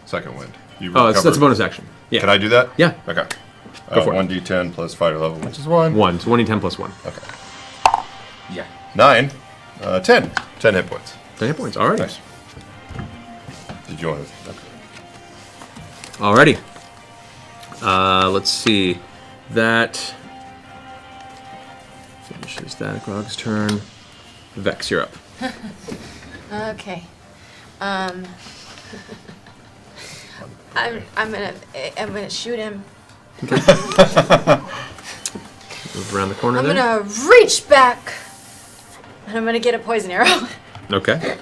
Second wind. You Oh, that's a recover- bonus action. Yeah. Can I do that? Yeah. Okay. Go for it. 1d10 plus fighter level, which is 1. 1. So 1d10 plus 1. Okay. Yeah. 9. 10. 10 hit points. 10 hit points. All right. Nice. Did you want to... Okay. Alrighty. Let's see. That finishes that. Grog's turn. Vex, you're up. Okay. I'm gonna shoot him. Move around the corner I'm there. gonna reach back, and I'm gonna get a poison arrow. Okay.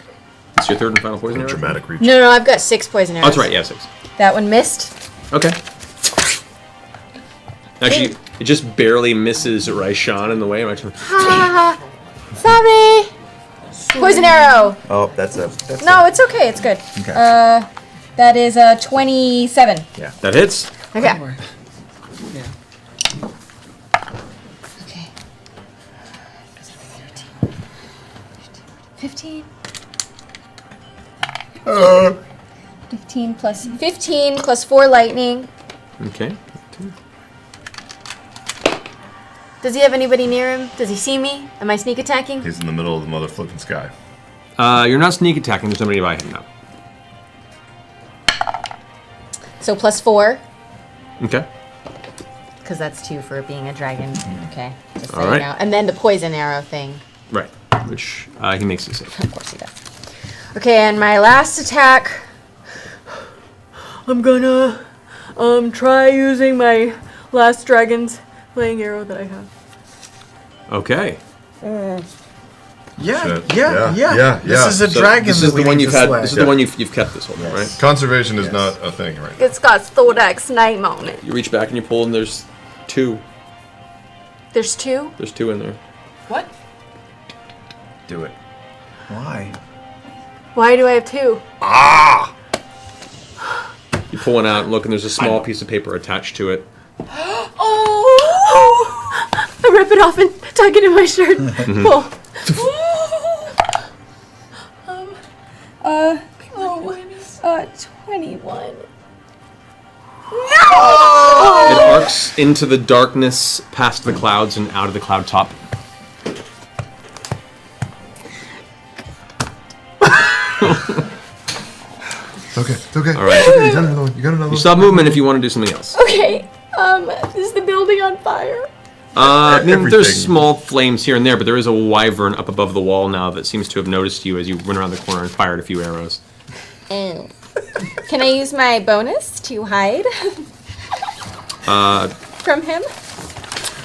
It's your third and final poison arrow? Dramatic reach. No, I've got 6 poison Oh, arrows. that's right. Yeah, 6. That one missed. Okay. Actually, it just barely misses Raishan in the way. Sorry. Poison arrow. Oh, that's No, it's okay. It's good. Okay. That is 27. Yeah. That hits. Okay. Yeah. Okay. 15. 15 plus 4 lightning. Okay. Does he have anybody near him? Does he see me? Am I sneak attacking? He's in the middle of the mother flipping sky. You're not sneak attacking. There's somebody by him now. So plus 4. Okay. Because that's 2 for being a dragon. Okay. Just so All you right. know. And then the poison arrow thing. Right. Which he makes it safe. Of course he does. Okay, and my last attack. I'm gonna try using my last dragon's flaying arrow that I have. Okay. Yeah. Yeah. This is a So dragon. This that is we the one need you've to had. slay. This is the one you've kept this whole time, right? Conservation is not a thing right now. It's got Thordak's name on it. You reach back and you pull, and there's 2. There's 2? There's 2 in there. What? Do it. Why? Why do I have 2? You pull one out and look, and there's a small piece of paper attached to it. Oh! I rip it off and tuck it in my shirt. Pull. 21. It arcs into the darkness, past the clouds, and out of the cloud top. It's okay. All right. You got another one. You got another You one. stop movement if you want to do something else. Okay. Is the building on fire? I mean, there's Everything. small flames here and there, but there is a wyvern up above the wall now that seems to have noticed you as you went around the corner and fired a few arrows. Oh. Can I use my bonus to hide from him?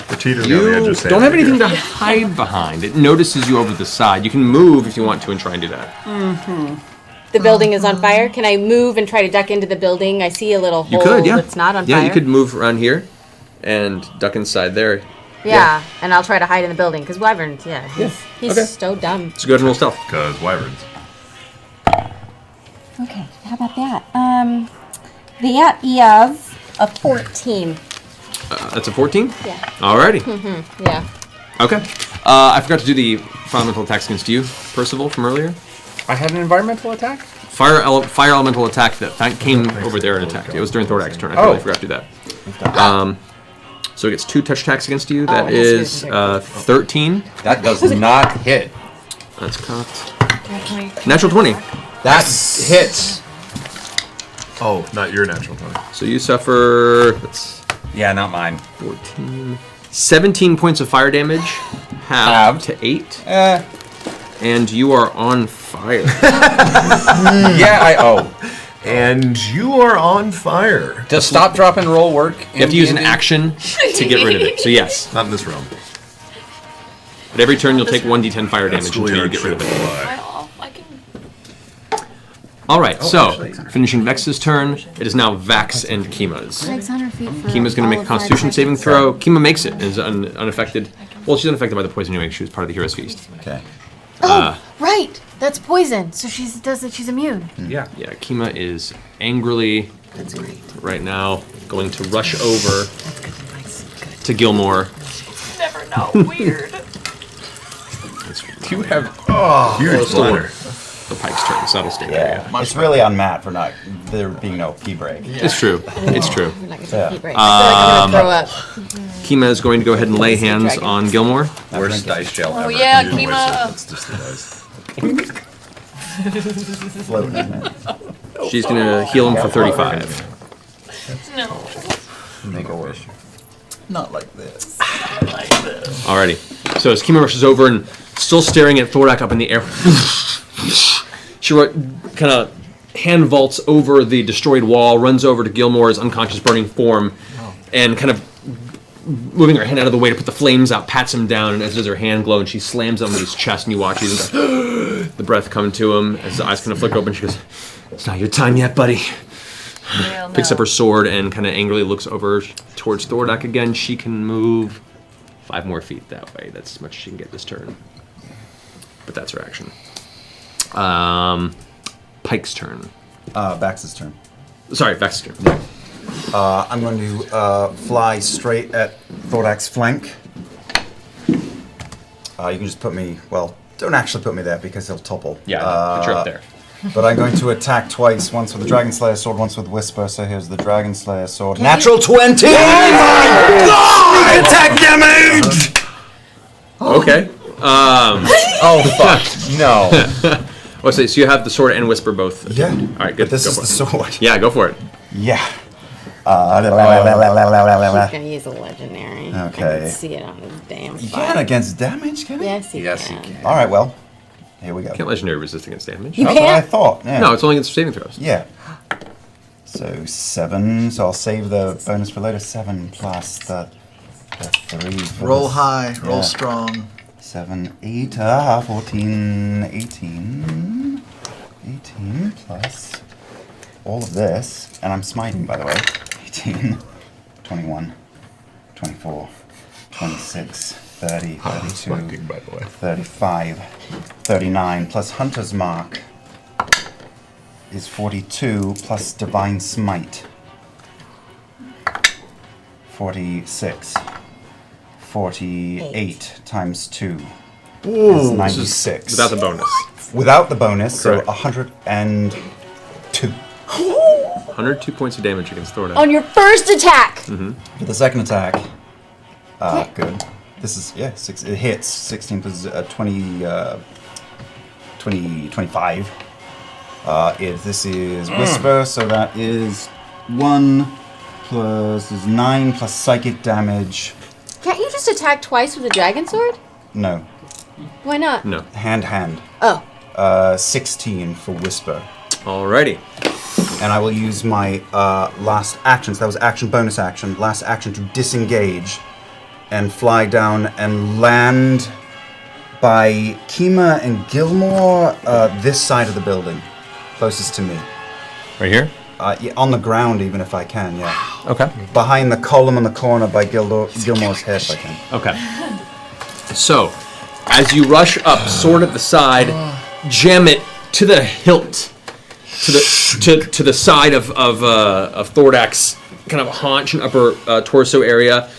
We're teetering on the edge You of don't have sanity anything here. to hide behind. It notices you over the side. You can move if you want to and try and do that. The building is on fire. Can I move and try to duck into the building? I see a little hole You could, yeah. that's not on Yeah, fire. you could move around here and duck inside there. Yeah, and I'll try to hide in the building because wyverns. Yeah, he's okay. so dumb. So go ahead and roll stealth. Because wyverns. Okay, how about that? That is a 14. That's a 14? Yeah. Alrighty. Yeah. Okay. I forgot to do the fundamental attacks against you, Percival, from earlier. I had an environmental attack? Fire elemental attack that came over there and attacked you. It was during Thordak's turn. I totally forgot to do that. So it gets 2 touch attacks against you. That is 13. That does not hit. That's cocked. Natural 20. That hits. Oh, not your natural 20. So you suffer. Yeah, not mine. 14. 17 points of fire damage. Halved to 8. And you are on fire. And you are on fire. Does stop, drop, and roll work? You have to use an action to get rid of it. So yes. Not in this realm. But every turn you'll take 1d10 fire damage until you get rid of it. Alright, so finishing Vex's turn, it is now Vax and Kima's. Kima's going to make a Constitution saving throw. Kima makes it and is unaffected. Well, she's unaffected by the poison anyway. She was part of the Hero's Feast. Okay. Oh, right. That's poison. So she's immune. Yeah. Yeah. Kima is angrily right now going to rush over to Gilmore. Never know. Weird. You have huge bladder. The Pike's turn, so that'll stay there. Yeah. It's really on Matt for not there being no pee break. Yeah. It's true. It's true. We're not gonna pee break. I feel like I'm gonna throw up. Kima is going to go ahead and lay hands on Gilmore. Worst dice jail ever. Oh yeah, Kima. It's just the dice. Floating. She's going to heal him for 35. No. Make a wish. Not like this. Alrighty. So as Kima rushes over and still staring at Thordak up in the air, she kind of hand vaults over the destroyed wall, runs over to Gilmore's unconscious burning form, and kind of moving her hand out of the way to put the flames out, pats him down, and as does her hand glow, and she slams him on his chest, and you watch the breath come to him as his eyes kind of flick open. She goes, "It's not your time yet, buddy." Picks up her sword and kind of angrily looks over towards Thordak again. She can move 5 more feet that way. That's as much as she can get this turn. But that's her action. Pike's turn. Vax's turn. Sorry, Vax's turn. I'm going to fly straight at Thordak's flank. You can just put me, well, don't actually put me there because he'll topple. Yeah, put you up there. But I'm going to attack twice, once with the Dragon Slayer sword, once with Whisper. So here's the Dragon Slayer sword. Natural 20! Oh my God! Attack damage! Okay. Oh, fuck. No. Oh, so you have the sword and Whisper both. Yeah. All right, good. But this Go is for the it. sword. Yeah, go for it. Yeah. She's gonna use a legendary. Okay. I can see it on his damn You file. can against damage, can you? Yes, you Yes, can. you can. Alright, well, here we go. Can't legendary resist against damage. You That's what I can't? thought, yeah. No, it's only against saving throws. Yeah. So 7, so I'll save the bonus for later. 7 plus the 3. for Roll this. high, roll Yeah. strong. 7, 8, 14, 18. 18 plus all of this. And I'm smiting, by the way. 18, 21, 24, 26, 30, 32, Smiting, by the way. 35, 39 plus Hunter's Mark is 42 plus Divine Smite. 46. 48 times 2 is 96. Without the bonus. Without the bonus, so Correct. 102. 102 points of damage against Thordak. On your first attack. For the second attack, good. This is, yeah, it hits. 16 plus 20, 25. This is Whisper, so that is 1 plus, is 9 plus psychic damage. Can't you just attack twice with a dragon sword? No, Why not? No. hand. Oh. 16 for Whisper. Alrighty. And I will use my last action. So that was action, bonus action. Last action to disengage and fly down and land by Kima and Gilmore, this side of the building, closest to me. Right here? Yeah, on the ground, even if I can, yeah. Okay. Behind the column in the corner by Gilmore's head, if I can. Okay. So, as you rush up, sword at the side, jam it to the hilt, to the side of Thordak's kind of haunch and upper torso area.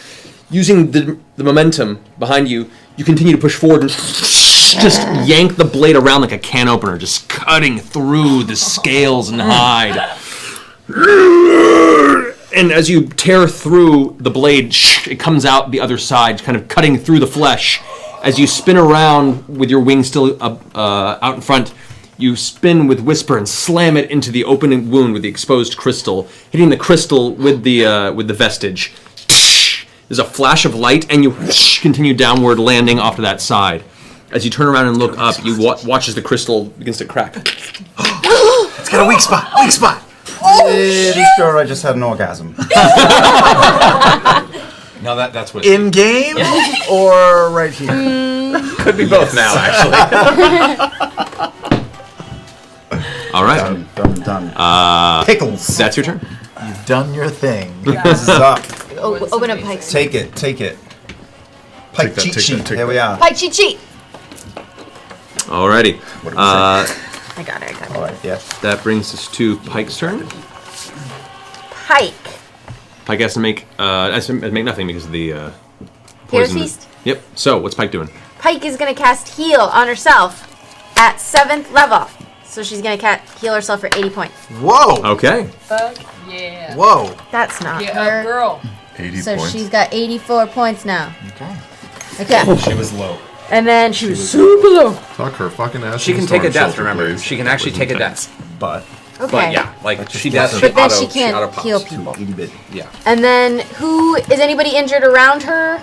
Using the momentum behind you, you continue to push forward and just yank the blade around like a can opener, just cutting through the scales and hide. And as you tear through the blade, it comes out the other side, kind of cutting through the flesh. As you spin around with your wings still out in front, you spin with Whisper and slam it into the opening wound with the exposed crystal, hitting the crystal with the vestige. There's a flash of light, and you continue downward, landing off to that side. As you turn around and look up, you watch as the crystal begins to crack. It's got a weak spot. Weak spot. Pretty sure I just had an orgasm. No, that's what. In game or right here? Could be both now, actually. All right. Done. Pickles. That's your turn. You've done your thing. This is up. Open up Pike's. Take it. Pike cheat sheet. Here we are. Pike cheat. Alrighty. I got it. All right, yeah. That brings us to Pike's turn. Pike. Pike has to make nothing because of the Hero's poison. Feast. Yep. So what's Pike doing? Pike is gonna cast Heal on herself at 7th level. So she's gonna heal herself for 80 points. Whoa. Okay. Fuck yeah. Whoa. That's not Get her. up, girl. 80 So points. she's got 84 points now. Okay. Okay. She was low. And then she was super low. Tuck her fucking ass. She in can the take a storm death, shelter, remember? please. She can actually take a death. But Okay. But yeah, like she does. But then she can't heal people. 80 bit. Yeah. And then is anybody injured around her?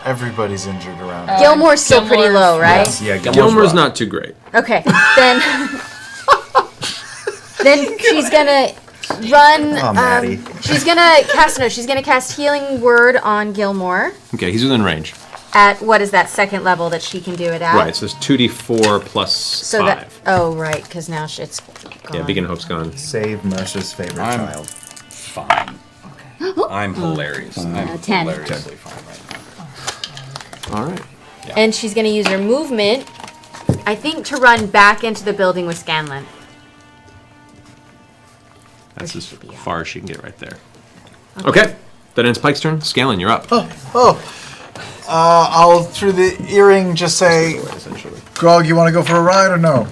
Everybody's injured around. Gilmore's still pretty low, right? Yes, yeah, Gilmore's not too great. Okay. Then she's gonna run. Oh, Maddie. She's gonna cast Healing Word on Gilmore Okay, he's within range. at what is that second level that she can do it at? Right. So it's 2d4 plus So 5. right, because now it's gone. Yeah, Beacon of Hope's gone. Save Mercer's favorite child. Fine. I'm hilarious. I'm 10. hilariously fine right now. All right. And she's gonna use her movement, I think, to run back into the building with Scanlan. That's as far as she can get right there. Okay. That ends Pike's turn. Scanlan, you're up. I'll, through the earring, just say, Grog, you want to go for a ride or no?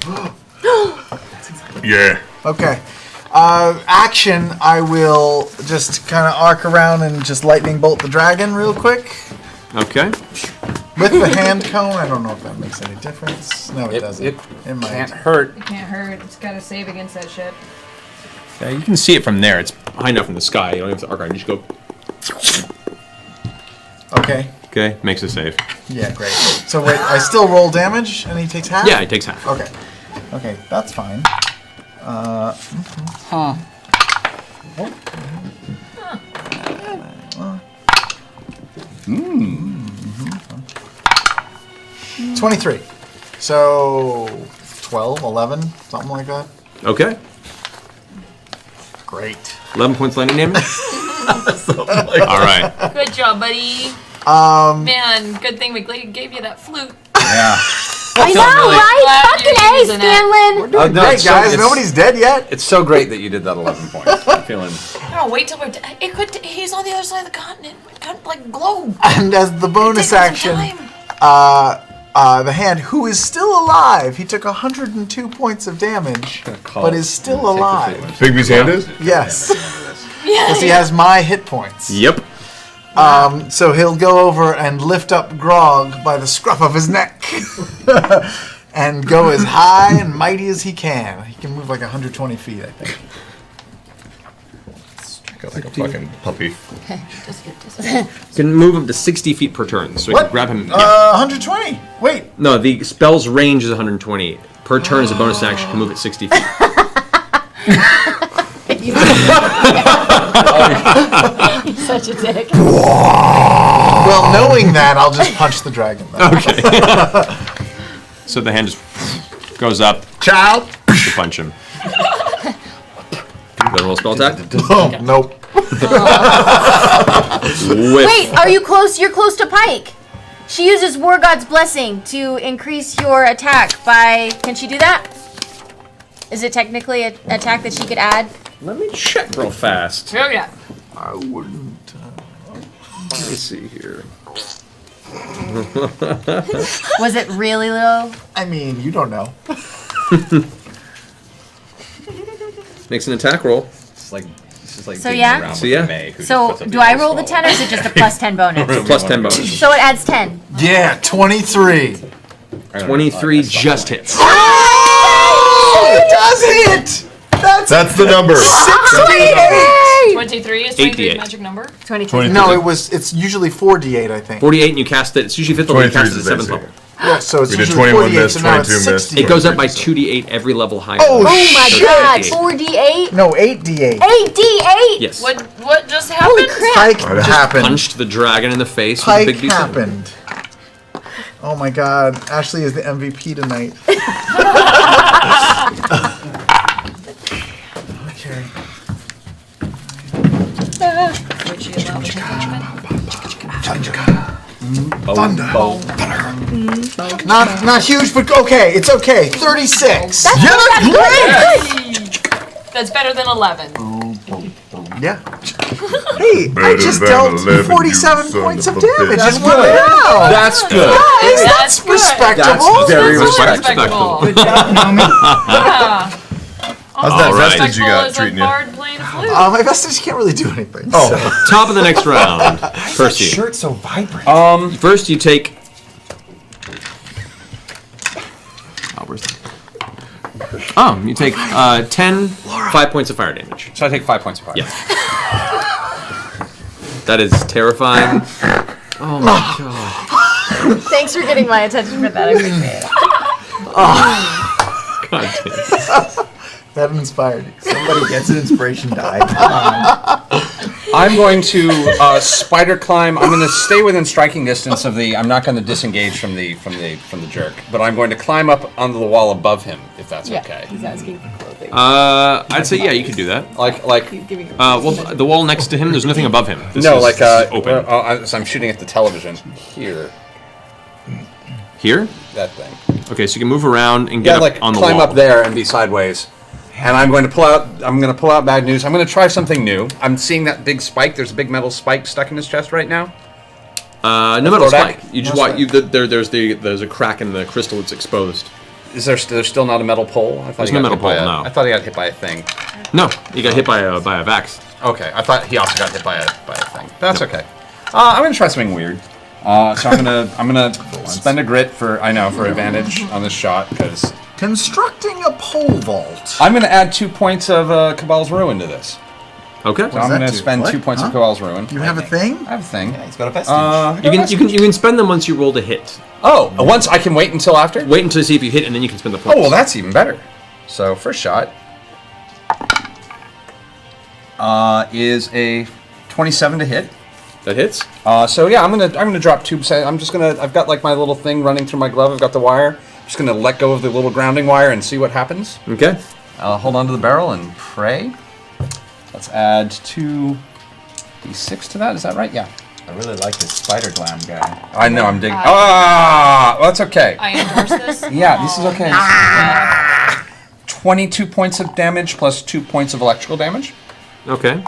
Yeah. Okay. Action, I will just kind of arc around and just lightning bolt the dragon real quick. Okay. With the hand cone, I don't know if that makes any difference. No, it doesn't. It might. can't hurt. It can't hurt. It's got to save against that shit. Yeah, you can see it from there. It's high enough in the sky. You don't have to arc around. You just go. Okay. Okay. Makes a save. Yeah, great. So wait, I still roll damage and he takes half? Yeah, it takes half. Okay. Okay, that's fine. 23. So 12, 11, something like that. Okay. Great. 11 points lightning damage. All right. Good job, buddy. Man, good thing we gave you that flute. Yeah. I know, right? Glad Fucking you're A, using it. Scanlan! Doing no, great, it's so- guys. it's- Nobody's dead yet. It's so great that you did that 11 points. I'm feeling. No, wait till we're. He's on the other side of the continent, like globe. And as the bonus Take some action, time. the hand, who is still alive, he took 102 points of damage, but is still alive. Bigby's hand is? Yes. Yeah. Because he has my hit points. Yep. So he'll go over and lift up Grog by the scruff of his neck. And go as high and mighty as he can. He can move like 120 feet, I think. Got like a fucking puppy. Can move him to 60 feet per turn, so we What? can grab him. 120. Wait. No, the spell's range is 120. Per turn is a bonus action. Can move at 60 feet. He's such a dick. Well, knowing that, I'll just punch the dragon. Okay. So the hand just goes up. Child. To punch him. Go to roll spell attack. Oh, nope. Whiff. Wait, are you close? You're close to Pike. She uses War God's Blessing to increase your attack by... Can she do that? Is it technically an attack that she could add? Let me check real fast. Oh yeah. I wouldn't. Let me see here. Was it really low? I mean, you don't know. Makes an attack roll. It's like this is like So being yeah? around So with yeah. May, who just So puts up do the I ice roll the wall. 10 or is it just a plus 10 bonus? Plus 10 bonus. So it adds 10. Yeah, 23. 23 just hits. Oh, it does hit! That's the number. 68! 23 is 23 88. magic number. 22. No, it's usually 4d8, I think. 48 and you cast it. It's usually 5th level. You 23 cast it is at the 7th basic. level. Yeah, so it's We did usually 21 48, missed, so now it's 22 missed. 60. It goes up by 2d8 every level higher. Oh, Oh my shit. god, 4d8? No, 8d8. 8d8? Yes. What just Holy happened? crap. Pike What just happened? Punched the dragon in the face with a Pike big beast. happened. Oh my god, Ashley is the MVP tonight. Okay. Thunder. Not huge, but okay. It's okay. 36. That's better than 11. Yeah. Hey, I Better just than dealt 11, 47 you son points of of a damage bitch. in 1 round. That's good. Guys, that's That's good. respectable. Very That's respectable. Good job, Naomi. Yeah. How's that All right. vestige you got Respectable as a treating you? bard playing a flute. My vestige can't really do anything. Oh, Top of the next round. Percy. Shirt so vibrant. First, you take. Oh, where's that? Oh, you take 10, 5 points of fire damage. So I take 5 points of fire. Yeah. That is terrifying. Oh my god. Thanks for getting my attention for that. I appreciate it. God damn. That inspired you. Somebody gets an inspiration die. Come on. I'm going to spider climb. I'm going to stay within striking distance of the. I'm not going to disengage from the jerk, but I'm going to climb up onto the wall above him, if that's okay. He's asking for clothing. I'd say yeah, you could do that. Like He's giving Well, the wall next to him, there's nothing above him. This no, is, like this is open. so I'm shooting at the television here. Here? That thing. Okay, so you can move around and get Yeah, up like on the climb wall. up there and be sideways. And I'm going to pull out bad news. I'm going to try something new. I'm seeing that big spike. There's a big metal spike stuck in his chest right now. No metal Thordak? spike. You just want there's a crack in the crystal that's exposed. Is there's still not a metal pole? I thought There's he no got metal hit by pole, a- no. I thought he got hit by a thing. No, you got hit by a Vax. Okay, I thought he also got hit by a thing. That's okay. I'm gonna try something weird. So I'm gonna spend a grit for advantage on this shot because Constructing a pole vault. I'm gonna add 2 points of Cabal's Ruin to this. Okay. So I'm that gonna do? spend What? 2 points Huh? of Cabal's Ruin. You have a thing? I have a thing. Yeah, he's got a vestige. You can spend them once you roll to hit. Oh, once I can wait until after. Wait until you see if you hit, and then you can spend the points. Oh well, that's even better. So first shot is a 27 to hit. That hits. So yeah, I'm gonna drop 2. I've got like my little thing running through my glove. I've got the wire. I'm just gonna let go of the little grounding wire and see what happens. Okay. I'll hold onto the barrel and pray. Let's add 2d6 to that. Is that right? Yeah. I really like this spider glam guy. I know. I'm digging. Well, that's okay. I endorse this. Yeah, this is okay. 22 points of damage plus 2 points of electrical damage. Okay.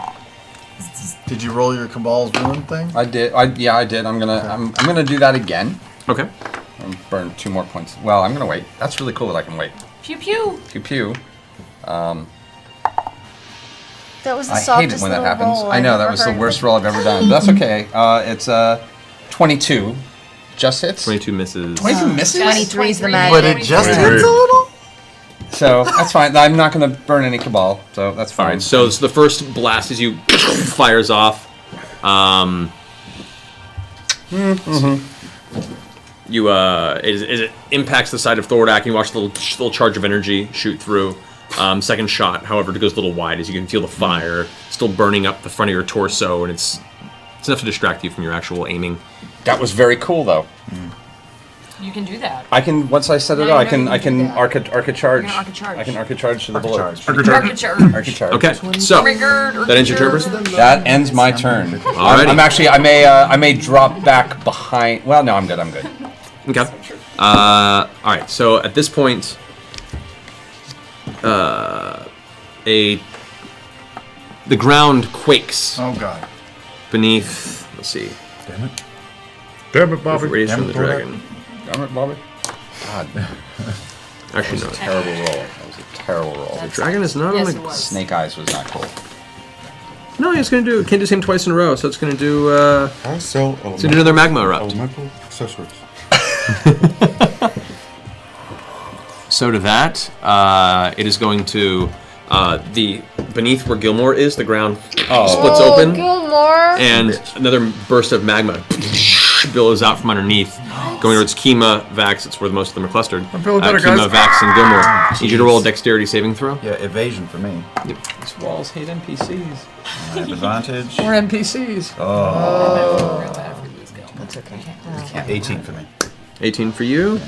Did you roll your Cabal's Ruin thing? I did. I did. I'm gonna do that again. Okay. And burn 2 more points. Well, I'm gonna wait. That's really cool that I can wait. Pew pew. Pew pew. That was the I hate softest it when that little happens. roll I know I've that ever was the heard. worst roll I've ever done. But that's okay. It's 22. Just hits. 22 misses. 22 misses. 23 is the 23. magic. But it just 23. hits a little? So that's fine. I'm not gonna burn any Cabal. So that's All fine. right. So the first blast as you fires off. You it impacts the side of Thordak, and you watch the little charge of energy shoot through. Second shot, however, it goes a little wide as you can feel the fire still burning up the front of your torso, and it's enough to distract you from your actual aiming. That was very cool, though. You can do that. I can once I set it No, up, I you can know I you can can do that. arca charge. You can arca charge. I can arca charge to the bullet. Arca charge. Arca charge. Okay. So Triggered. that ends your turn, Bruce? That ends my turn. Alrighty. I'm actually I may drop back behind. Well, no, I'm good. I'm good. Okay. All right. So at this point, the ground quakes Oh god. beneath. Let's see. Damn it. Damn it, Bobby. Radius from Damn the it, dragon. Damn it, Bobby. God. Actually, That no. was a terrible roll. That was a terrible roll. The dragon is not Yes, on it the. was. Snake Eyes was not cool. No, it's gonna do. Can't do the same twice in a row. So it's gonna do. I sell It's gonna do another magma erupt. elemental accessories. So to that, it is going to the beneath where Gilmore is. The ground splits open, Gilmore. and another burst of magma billows out from underneath, going towards Kima, Vax. It's where most of them are clustered. feeling better, Kima, guys. Vax, and Gilmore. Need you to roll a dexterity saving throw. Yeah, evasion for me. These walls hate NPCs. I have advantage. Or NPCs. Oh. That's okay. 18 for me. 18 for you.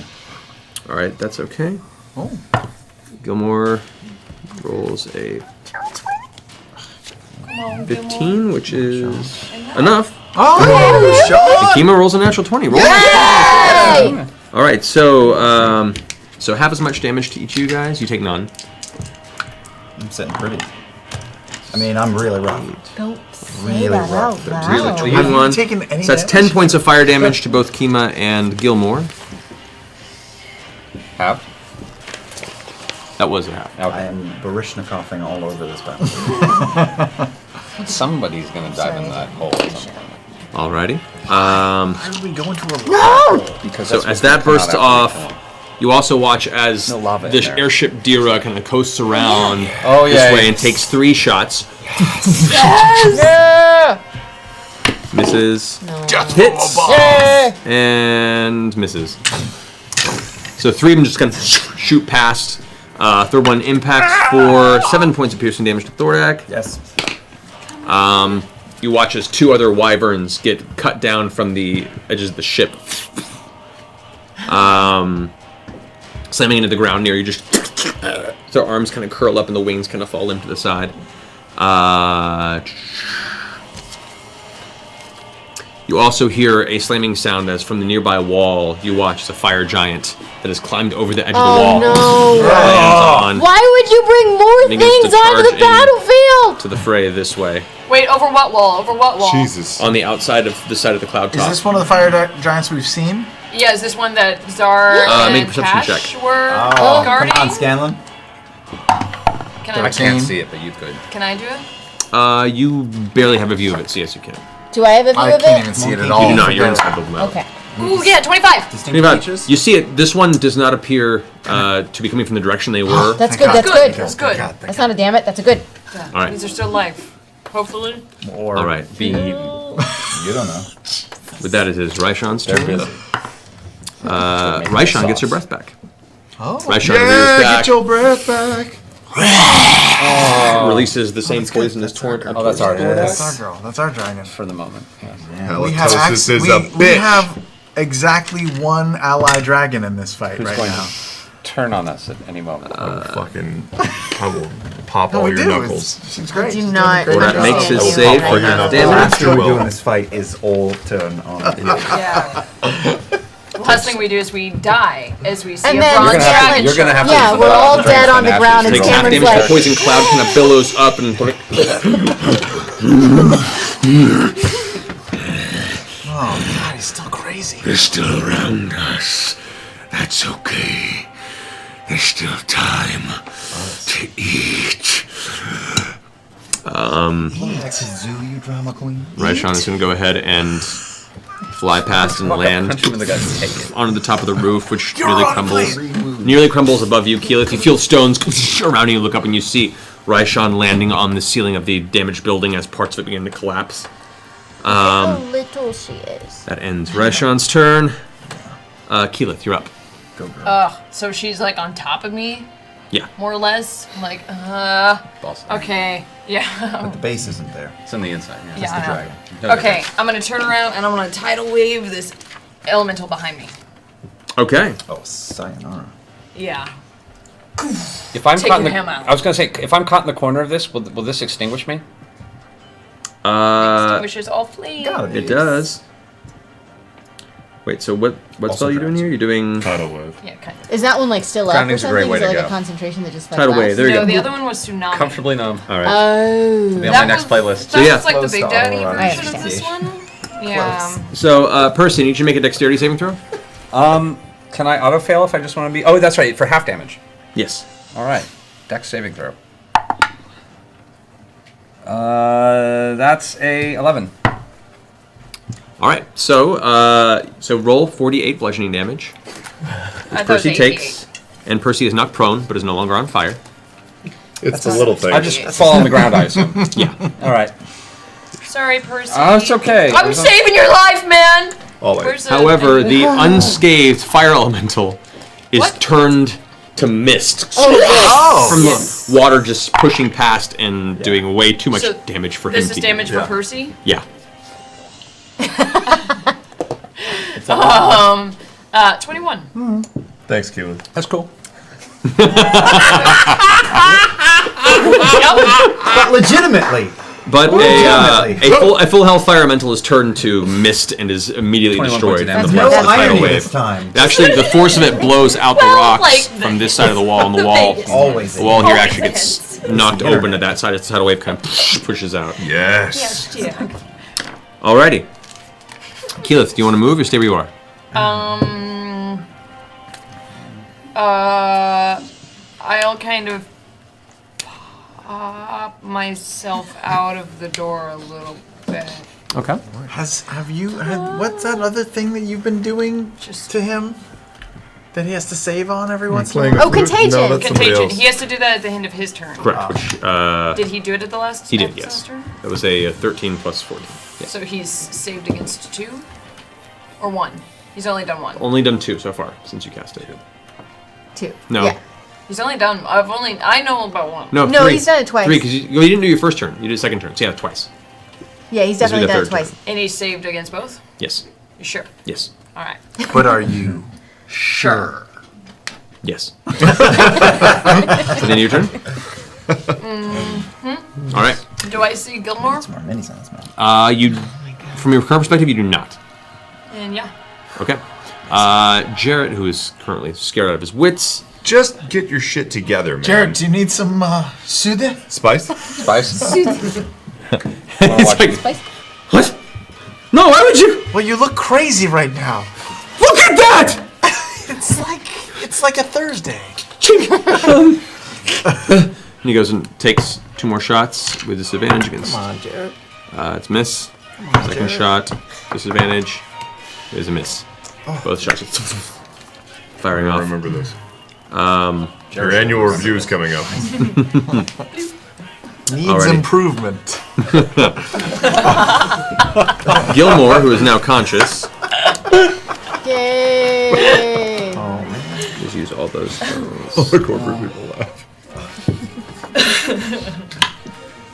All right, that's okay. Oh. Gilmore rolls a 15, which is enough. Oh, And Kima rolls a natural 20. Roll. Yay! All right, so so half as much damage to each of you guys. You take none. I'm sitting pretty. I mean, I'm really rough. Don't Really say that out rough. loud. Have And you one. taken any So that's damage? 10 points of fire damage to both Kima and Gilmore. Half? That was a half. I am Barishnikoving all over this battle. Somebody's gonna dive in that hole at some point. Alrighty. How did we go into a Because So that's as what's that gonna come bursts out off, after we come. you also watch as No lava in this there. airship Dira kind of coasts around Oh, this yeah. way and takes 3 shots. Yeah! Misses. No. Hits. Yeah! And misses. So 3 of them just kind of shoot past. Third one impacts for 7 points of piercing damage to Thordak. Yes. You watch as 2 other wyverns get cut down from the edges of the ship. Slamming into the ground near you, just their arms kind of curl up and the wings kind of fall into the side. You also hear a slamming sound as from the nearby wall you watch the fire giant that has climbed over the edge of the wall. No. Lands on Why would you bring more Begins to things onto charge the in. battlefield? to the fray this way. Wait, over what wall? Over what wall? Jesus. On the outside of the side of the cloud Is top. this one of the fire giants we've seen? Yeah, is this one that Czar Make and a perception Cash check. were Oh, guarding? come on, Scanlan. Can I I, can't see it, but you could. can I do it? You barely have a view of it, so yes, you can. Do I have a view I of can't it? even see it at You all. You do not. You're Forget inside the map. Okay. Ooh, yeah, 25. Distinct 25. features? You see it. This one does not appear to be coming from the direction they were. That's Thank good, God. that's Good. good. That's good. God, That's not a damn it, that's a good. Yeah, All right. These are still alive. Hopefully. Or All right. you don't know. With that, it is Raishan's They're turn. busy. Raishan gets her breath back. Oh. Raishan rears Yeah, back, get your breath back. releases the same poisonous torrent. Oh, that's our That's our girl. That's our dragon. for the moment. Yes. We have, Halitosis is we, a we bitch. have exactly one ally dragon in this fight Who's right going now. to turn on us at any moment? Fucking, I will pop No, all we your do. knuckles. She's great. Do She's not doing a great That job. makes his I will save pop for all your half knuckles. The damage. last thing we Well. do in this fight is all turn on. Yeah. Last thing we do is we die as we see And a then bronze You're gonna have to- dragon. you're gonna have to- Yeah, we're all dead on the Ashes. ground and Takes half Cameron's damage. The like, poison cloud kind of billows up and Oh, God, he's still crazy. They're still around us. That's okay. There's still time to eat. Zoo, you drama queen. Raishan is going to go ahead and fly past and land Punch him in the gut and take it. onto the top of the roof, which nearly crumbles above you. Keyleth, you feel stones around you. You look up and you see Raishan landing on the ceiling of the damaged building as parts of it begin to collapse. how little she is. That ends Raishan's turn. Keyleth, you're up. Go, girl. So she's like on top of me, Yeah. more or less. I'm like, Boss. okay, yeah. But the base isn't there. It's on the inside. Yeah. Yeah, The I know. dragon. Okay, I'm gonna turn around and I'm gonna tidal wave this elemental behind me. Okay. Oh, sayonara. Yeah. If I'm Take caught in your the, hammer. I was gonna say, if I'm caught in the corner of this, will this extinguish me? Extinguishes all flames. Gotta be. It does. Wait, so what Also spell are you doing drowns. here? You're doing Tidal wave. Yeah, kind of. Is that one like still up or Grounding's a great something? way Is it to like a go. concentration that just like Tidal wave, lasts? there you No, go. the other one was tsunami. Comfortably numb. All right. Oh. Be on my next playlist. That yeah. was like the Close Big to Daddy all around version of understand. this one. Yeah. So, Percy, I need you to make a dexterity saving throw. Can I auto fail if I just want to be? Oh, that's right, for half damage. Yes. All right, Dex saving throw. That's a 11. All right. So roll 48 bludgeoning damage. Percy takes, and Percy is knocked prone, but is no longer on fire. It's the little thing. I just fall on the ground, I assume. Yeah. All right. Sorry, Percy. Oh, it's okay. I'm saving your life, man. Always. However, the unscathed fire elemental is turned to mist from the water just pushing past and doing way too much damage for him. This is damage for Percy? Yeah. 21. Thanks, Keelan. That's cool. But legitimately. But a full health fire elemental is turned to mist and is immediately 21 destroyed points from of the damage. force of the No tidal irony wave. this time. Actually, the force of it blows out the rocks like from this side of the wall, and the wall Always. the wall here actually gets knocked open to that side. The tidal wave kind of pushes out. Yes. Alrighty. Keyleth, do you want to move or stay where you are? I'll kind of pop myself out of the door a little bit. Okay. Have you had what's that other thing that you've been doing to him that he has to save on every once in a while? Oh, contagion. No, that's somebody Contagion. else. He has to do that at the end of his turn. Correct. Which, Did he do it at the last? he did, yes. turn? That was a 13 plus 14. Yes. So he's saved against 2 or 1. He's only done 1. Only done 2 so far since you cast it. 2. No. Yeah. He's only done. I know about 1. No, No, 3. he's done it twice. 3 because you didn't do your first turn. You did second turn. So yeah, twice. Yeah, he's This will be definitely the done it third twice. turn. And he's saved against both. Yes. You sure? Yes. All right. But are you sure? Yes. Is it your turn? All right. Do I see Gilmore? More minis on this map. You, from your current perspective, you do not. And yeah. Okay. Jarrett, who is currently scared out of his wits. Just get your shit together, man. Jared, do you need some sude? Spice? Spice? It's like, what? No, why would you? Well, you look crazy right now. Look at that! It's like a Thursday. And he goes and takes 2 more shots with disadvantage against. Come on, Jared. It's a miss. Second shot, disadvantage. There's a miss. Both shots are firing I off. remember this. Your annual review is coming up. Needs Alrighty. improvement. Gilmore, who is now conscious. Yay! Just use all those spells. All the corporate people laugh.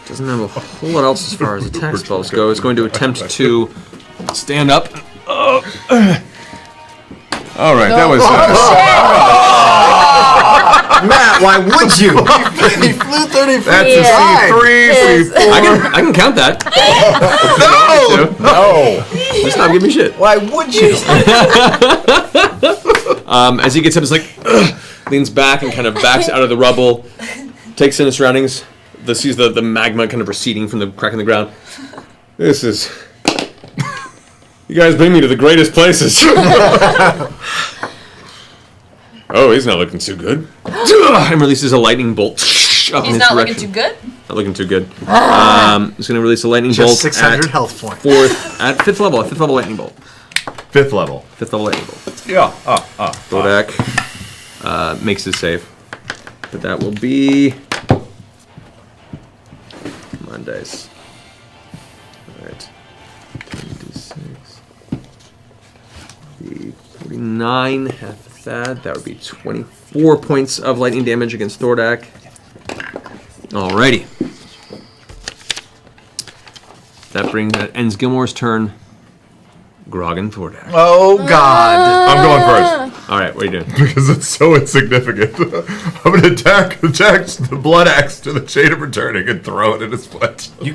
Doesn't have a whole lot else as far as attack spells go. It's going to attempt to stand up. All right, that was. Matt, why would you? He flew 30 feet. That's a C3, C4. I can count that. No. Just stop giving me shit. Why would you? As he gets up, it's like leans back and kind of backs out of the rubble, takes in the surroundings. Sees the magma kind of receding from the crack in the ground. This is. You guys bring me to the greatest places. Oh, he's not looking too good. And releases a lightning bolt. Up in He's his not direction. looking too good. Not looking too good. He's going to release a lightning bolt Just 600 at health points. at 5th level. A 5th level lightning bolt. 5th level. 5th level lightning bolt. Yeah. Thordak makes his save. But that will be. Come on, dice. Alright. 10d6. Be 49, half of that. That would be 24 points of lightning damage against Thordak. Alrighty. That ends Gilmore's turn. Grog and Thordak. Oh, God. I'm going first. Alright, what are you doing? Because it's so insignificant. I'm going to attack the blood axe to the chain of returning and throw it in his foot. You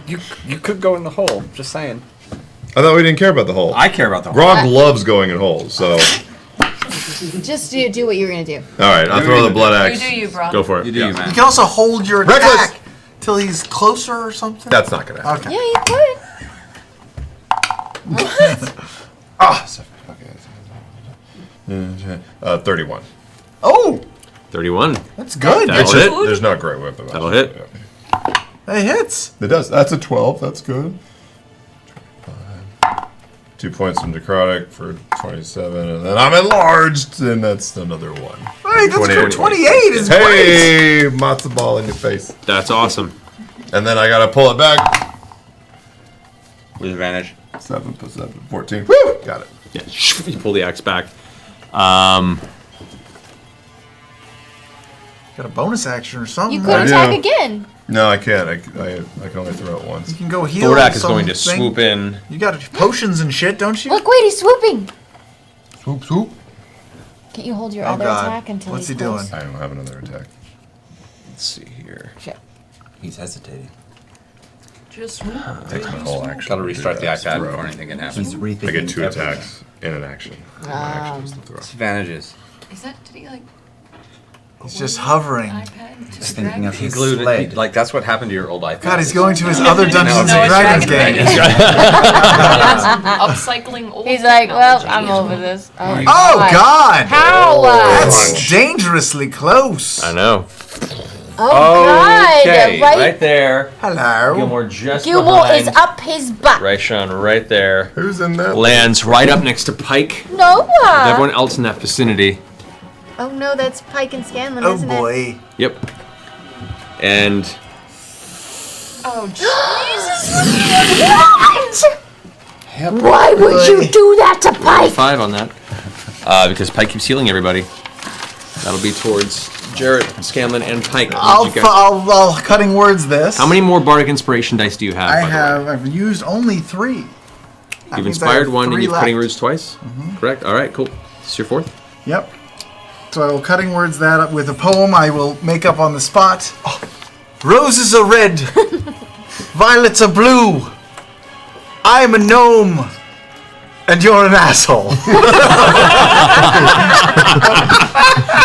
could go in the hole. Just saying. I thought we didn't care about the hole. I care about the hole. Grog loves going in holes, so. Just do what you were gonna do. Alright, I'll throw the blood You axe. do you, bro. Go for it. You do, Yeah. you, man. You can also hold your Reckless. attack till he's closer or something. That's not going to happen. Okay. Yeah, you could. Sorry. Okay. 31. Oh, 31. that's good. That'll hit. There's not great weapon. That'll hit. That hits. It does. That's a 12. That's good. 25. 2 points from necrotic for 27, and then I'm enlarged, and that's another 1. Hey, that's good. 28 is great. Hey, matzo ball in your face. That's awesome. And then I gotta pull it back. With advantage. 7 plus 7, 14. Woo! Got it. Yeah, you pull the axe back. Got a bonus action or something. You could attack again. No, I can't. I can only throw it once. You can go heal. Thordak is going to something. swoop in. You got potions and shit, don't you? Look, wait, he's swooping. Swoop, swoop. Can't you hold your Oh other God. attack until What's he's he close? doing? I don't have another attack. Let's see here. Shit. He's hesitating. Just Takes my whole action. Gotta restart the iPad Throw. before anything can happen. He's rethinking I get 2 everything. attacks in an action. My action is to throw. Disadvantages. Is that, did he like He's just hovering. iPad to Just the thinking dragon? of He his glued it. sled. Like, that's what happened to your old iPad. God, he's going to his other Dungeons No, and it's Dragons Dragon game. Upcycling old He's like, well, technology. I'm over this. Oh God! How? That's dangerously close. I know. Oh God! Okay, Right. right there. Hello. Gilmore just Gilmore behind. is up his butt. Raishan right there. Who's in that? Lands right up next to Pike. With Noah. everyone else in that vicinity. Oh no, that's Pike and Scanlan, Oh isn't it? boy. Yep. And Oh, Jesus. What? Why would you do that to Pike? 5 on that. Because Pike keeps healing everybody. That'll be towards Jarrett, Scanlan, and Pike. I'll cutting words this. How many more bardic inspiration dice do you have? I by the way? have. I've used only 3. That You've means I inspired have 1 and 3 you've left. cutting words twice? Correct? Alright, cool. This is your 4th? Yep. So I will cutting words that up with a poem I will make up on the spot. Oh. Roses are red. Violets are blue. I'm a gnome. And you're an asshole.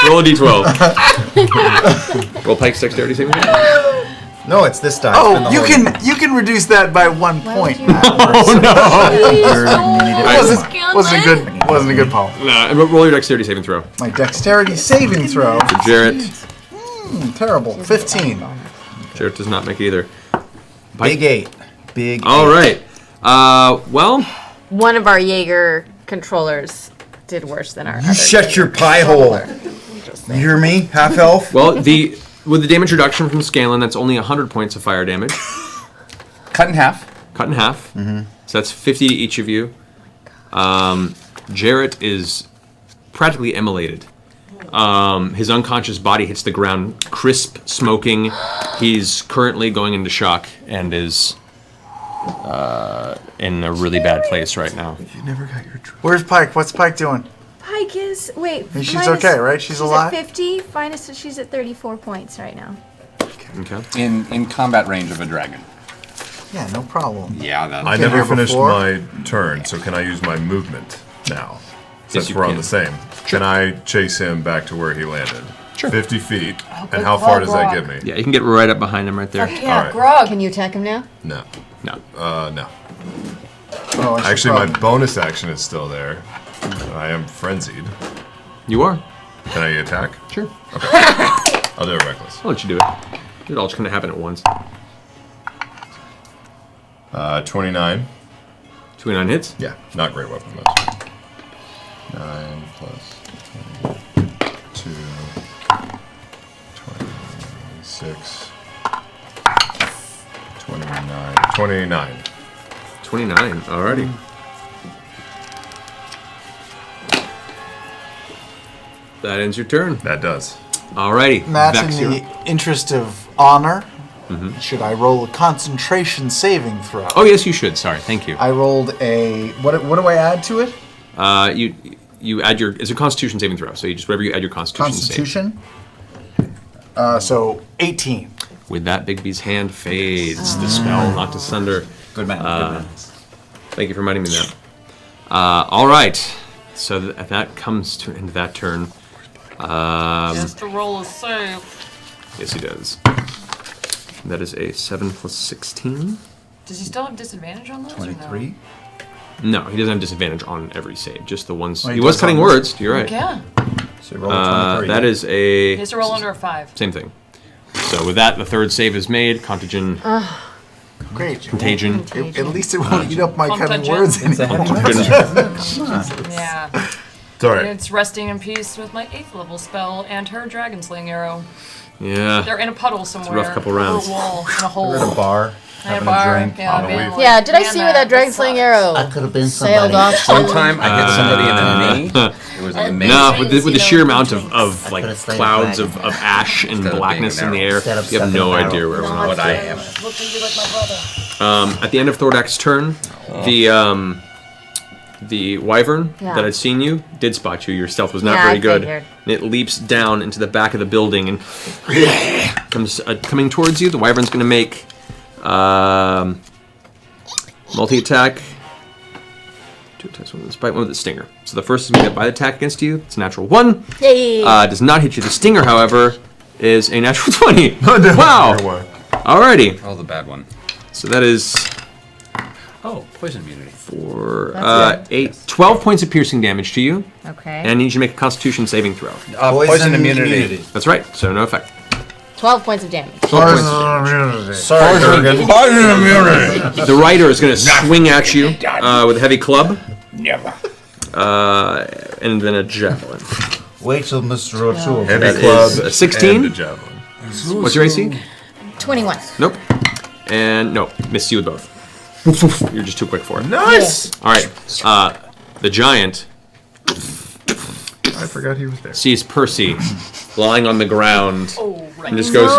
Roll a d12. Roll Pike's dexterity saving throw. No, it's this time. Oh, you can reduce that by 1 point. Oh no! Wasn't a good poem. Nah, and roll your dexterity saving throw. My dexterity saving throw. For Jarrett. Terrible. 15. Jarrett does not make it either. Big 8. Big. All 8. right. Well, One of our Jaeger controllers did worse than our. You shut your pie hole. You hear me? Half elf. with the damage reduction from Scanlan, that's only 100 points of fire damage. Cut in half. Cut in half. So that's 50 to each of you. Jarrett is practically immolated. His unconscious body hits the ground, crisp, smoking. He's currently going into shock and is in a really bad place right now. You never got your. Where's Pike? What's Pike doing? Pike is She's okay, right? She's alive? At 50. She's at 34 points right now. Okay. In combat range of a dragon. Yeah, no problem. Yeah, that's. I Been never here finished before? my turn, so can I use my movement now? Yes, Since you we're on can. the same. Can I chase him back to where he landed? Sure. 50 feet. good And how call, far does that Grog. get me? Yeah, you can get right up behind him right there. Yeah, Alright. Grog. Can you attack him now? No. No. No. Oh, I should Actually, my probably- bonus action is still there. I am frenzied. You are? Can I attack? Sure. I'll do it reckless. I'll let you do it. It all just kind of happen at once. 29. 29 hits? Yeah, not great weapon. That's 9 plus 22, 26, 29. 29. 29, alrighty. That ends your turn. That does. Alrighty. Matt, Vex, in you're the up. interest of honor, should I roll a concentration saving throw? Oh, yes, you should. Sorry, thank you. I rolled a. What do I add to it? You add your. It's a Constitution saving throw, so you just whatever you add your Constitution. Constitution. So 18. With that, Bigby's hand fades. The spell knocked asunder. Good man. Good man. Thank you for reminding me that. All right. So that comes to end of that turn. Just to roll a save. Yes, he does. That is a 7 plus 16. Does he still have disadvantage on those? or no? 23. No, he doesn't have disadvantage on every save. Just the ones. Well, he was does cutting on words. You're right. Yeah. So roll a 23. That is a. He has to roll under a 5. Same thing. So with that, the third save is made. Contagion. Great. Contagion. At least it won't eat up my cutting Contagion. words anymore. Yeah. It's alright. It's resting in peace with my 8th level spell and her dragon slaying arrow. Yeah. They're in a puddle somewhere. rough couple rounds. Over a wall, in a hole. We're at a bar. In a Having bar. a drink. Yeah, being like, Yeah, did I "Man, see where that dragon slaying arrow could have been sailed off? One time I hit somebody in the knee. It was amazing. No, with the you sheer know, amount of like could've slayed a clouds dragon. of ash and Instead of blackness being in an the air, Instead of you have stuck in no a barrel. idea where it No, was. What I am. Look at you like my brother. At the end of Thordak's turn, the wyvern that had seen you did spot you. Your stealth was not Yeah, very I good. figured. And it leaps down into the back of the building and comes coming towards you. The wyvern's going to make multi-attack. 2 attacks, one with its bite, one with its stinger. So the first is going to get by the attack against you. It's a natural 1. Yay! Does not hit you. The stinger, however, is a natural 20. No, Wow. no way. Alrighty. Oh, the bad one. So that is Oh, poison immunity. for That's 12 points of piercing damage to you. Okay. And I need you to make a Constitution saving throw. Poison immunity. That's right. So no effect. 12 points of damage. 12 points of damage. Sorry, Jurgen. The rider is going to swing at you with a heavy club. Never. And then a javelin. Wait till Mr. O'Toole. Heavy That club. is a 16. And a javelin. What's your AC? 21. Nope. And no, missed you with both. You're just too quick for it. Nice! All right. The giant I forgot he was there. sees Percy lying on the ground and just goes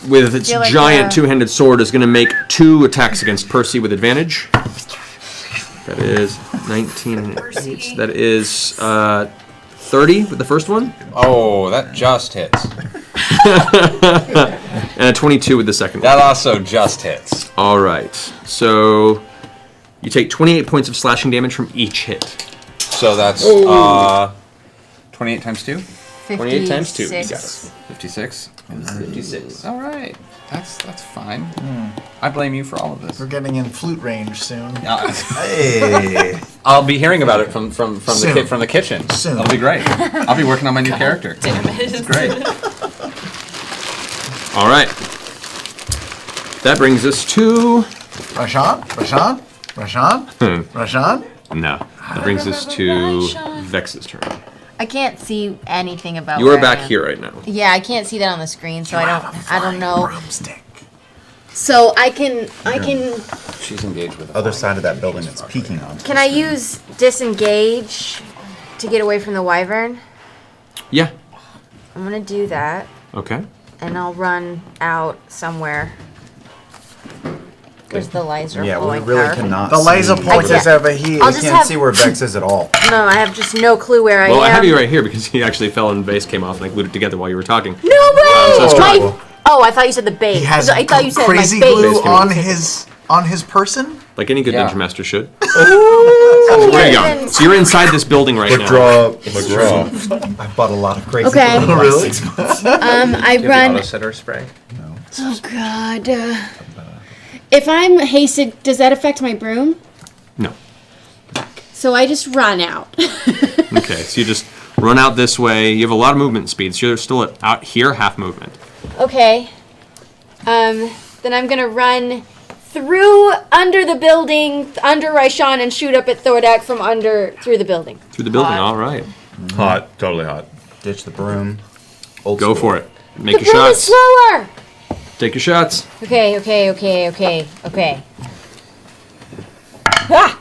with its Feel like, giant two-handed sword is going to make 2 attacks against Percy with advantage. That is 19 and 8. That is 30 with the first one. Oh, that just hits. And a 22 with the second That one. also just hits. All right. So you take 28 points of slashing damage from each hit. So that's 28 times 2? 28 times 2. You got it. 56? 56. All right. That's fine. I blame you for all of this. We're getting in flute range soon. Hey. I'll be hearing about it from Soon. the kitchen. Soon. That'll be great. I'll be working on my new character. Damn it. Great. All right. That brings us to Raishan? no. That brings us to Vex's turn. I can't see anything about You are where I back am. here right now. Yeah, I can't see that on the screen, so I don't know. Broomstick. So I can She's engaged with the Other side of that building it's peeking on. can I use disengage to get away from the wyvern? Yeah. I'm gonna do that, Okay. and I'll run out somewhere. There's the laser Yeah, we flowing really power. cannot The laser see. pointer's over here. I'll We just can't have- see where Vex is at all. No, I have just no clue where I Well, am. I have you right here because he actually fell and the base came off and I glued it together while you were talking. No way! so it's My- cool. oh, I thought you said the base. He has I thought you said crazy my base. glue came on off. his person. Like any good Yeah. ninja master should. Ooh, There you yeah, go. So you're inside this building right now. McGraw. I bought a lot of crazy. Okay. glue in the last 6 months. I Give the run. auto setter spray. Oh God. If I'm hasted, does that affect my broom? No. So I just run out. Okay, so you just run out this way. You have a lot of movement speed, so you're still out here, half movement. Okay. Then I'm gonna run through under the building, under Raishan, and shoot up at Thordak from through the building. Through the building, all right. Hot. Totally hot. Ditch the broom. Old Go school. for it. Make The your broom is shots. slower. Take your shots. Okay. Ah!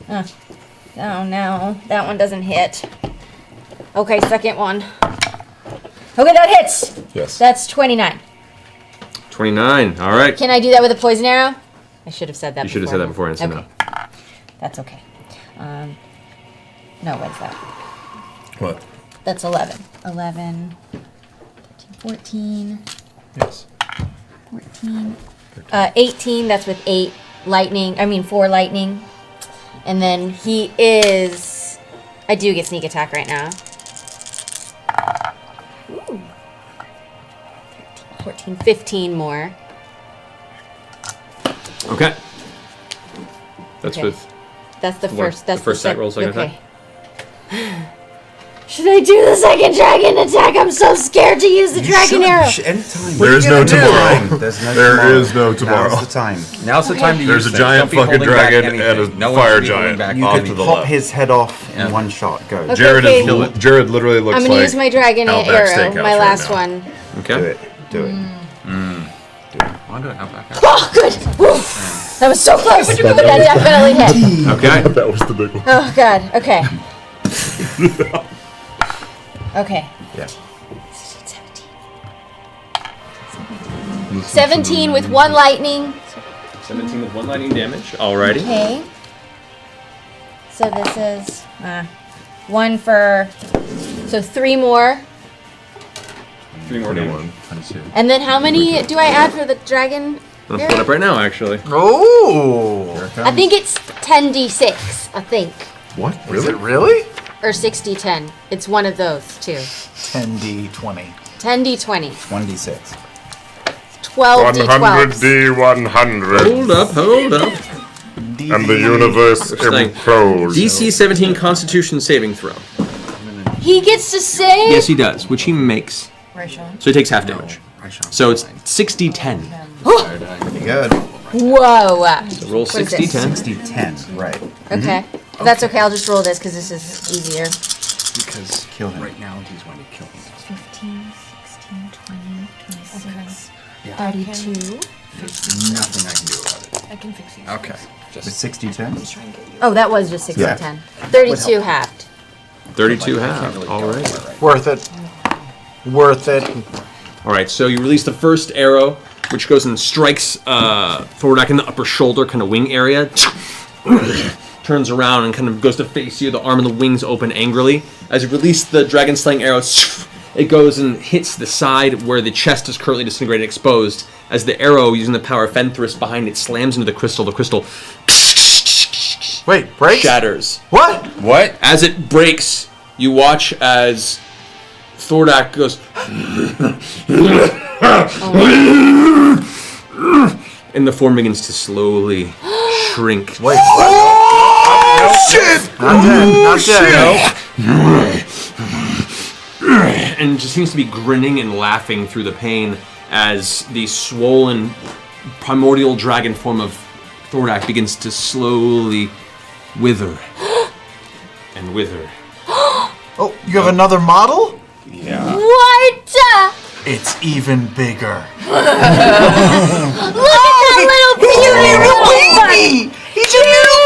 Oh no, that one doesn't hit. Okay, second one. Okay, that hits. Yes. That's 29. 29, all right. Can I do that with a poison arrow? I should have said that. You should have said that beforehand, so Okay. no. That's okay. No, what's that? What? That's 11. 11, 13, 14, Yes. 14, 18. That's with 4 lightning. And then he is. I do get sneak attack right now. Ooh. 13, 14, 15 more. Okay. That's Okay. with. That's the What? first. That's The first attack roll, second okay. Should I do the second dragon attack? I'm so scared to use the dragon arrow. Anytime. There is no tomorrow. There's no There tomorrow. is no tomorrow. Now's the time. Now's the time to There's use a things. giant Don't be fucking holding back dragon anything. and a No one fire should be holding giant. back You Off could to the pop left. his head off in one shot. Go. Okay, Jared okay. is. Jared literally looks I'm like. gonna use my dragon Outback arrow, Steakhouse my right last now. one. Okay. Do it. Do it. I'll do it. Outback. Oh, good. Woo. That was so close. That definitely hit. Okay. That was the big one. Oh God. Okay. Okay. Yeah. 17 with 1 lightning. 17 with 1 lightning damage. Alrighty. Okay. So this is 1 for. So 3 more. 3 more damage. And then how many do I add for the dragon? I'm gonna pull it up right now, actually. Oh! I think it's 10d6. I think. What? Is it really? Or 60-10. It's one of those two. 10d20. 10d20. 1d6. 12d12. 100d100. Hold up. And the universe implodes. DC 17 Constitution saving throw. He gets to say. Yes, he does, which he makes. Raishan. So he takes half damage. So it's 60-10. Pretty good. Whoa. So roll What is this? 60-10. 60-10. Right. Okay. That's okay. I'll just roll this because this is easier. Because Kill him. right now he's going to kill me. 15, 16, 20, 26, Yeah. 32. There's nothing I can do about it. I can fix you. Okay. With Just 60-10? Oh, that was just 60 Yeah. 10. 32 halved. 32 I can't half. really All go right. anywhere right Worth it. Worth it. All right. So you release the first arrow, which goes and strikes Thordak in the upper shoulder, kind of wing area. Turns around and kind of goes to face you. The arm and the wings open angrily. As you release the dragon slaying arrow, it goes and hits the side where the chest is currently disintegrated, exposed. As the arrow, using the power of Fenthras behind it, slams into the crystal Wait, break? shatters. What? What? As it breaks, you watch as Thordak goes, and the form begins to slowly shrink. Wait, what? Shit! Not dead. Not dead. And just seems to be grinning and laughing through the pain as the swollen primordial dragon form of Thordak begins to slowly wither and wither. Oh, you have another model? Yeah. What? It's even bigger. Look at that little beauty little baby! He's a little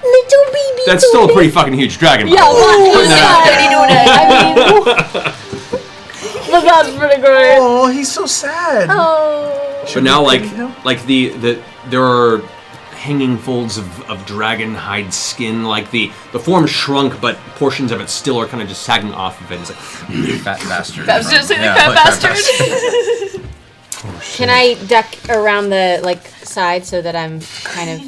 Little baby. That's still a pretty fucking huge dragon. Yeah, Putting that out there. I mean, that's pretty great. Oh, he's so sad. Oh. But now, like the there are hanging folds of dragon hide skin. Like the form shrunk, but portions of it still are kind of just sagging off of it. It's like Fat bastard. I was just saying Yeah, fat like bastard. Can I duck around the side so that I'm kind of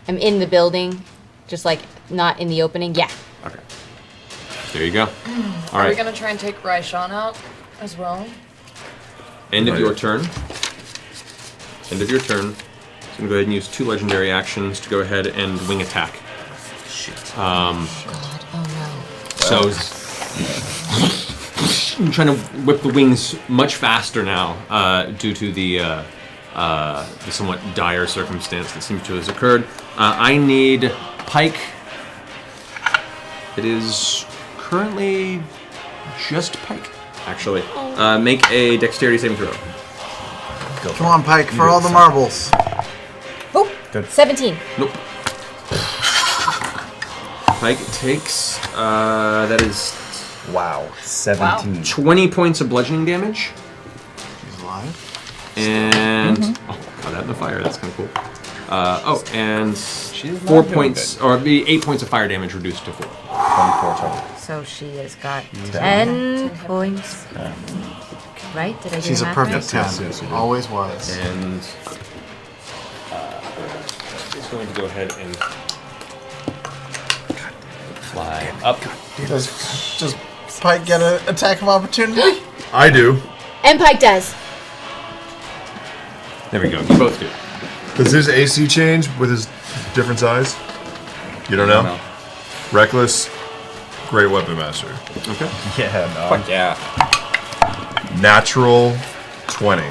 I'm in the building, just like not in the opening? Yeah. okay. There you go. All Are we right. gonna try and take Raishan out as well? End of your turn. End of your turn. So I'm gonna go ahead and use 2 legendary actions to go ahead and wing attack. God. Oh So I'm trying to whip the wings much faster now due to the somewhat dire circumstance that seems to have occurred. I need Pike. It is currently just Pike, actually. Make a dexterity saving throw. Come on, Pike, for all the marbles. no. Oh. 17. Nope. Pike takes, that is Wow. 17. 20 points of bludgeoning damage. He's alive. And oh, got that in the fire. That's kind of cool. And She's 4 not points, doing or it'd be 8 points of fire damage reduced to 4. 24 total. So she has got 10 points. Right? Did I do She's the a math perfect right? 10. yes, you did. Always was. And it's going to go ahead and fly up. Does Pike get an attack of opportunity? I do. And Pike does. There we go. You both do. Does his AC change with his different size? You don't know? Reckless, Great Weapon Master. Okay. Yeah, no. Fuck yeah. Natural 20.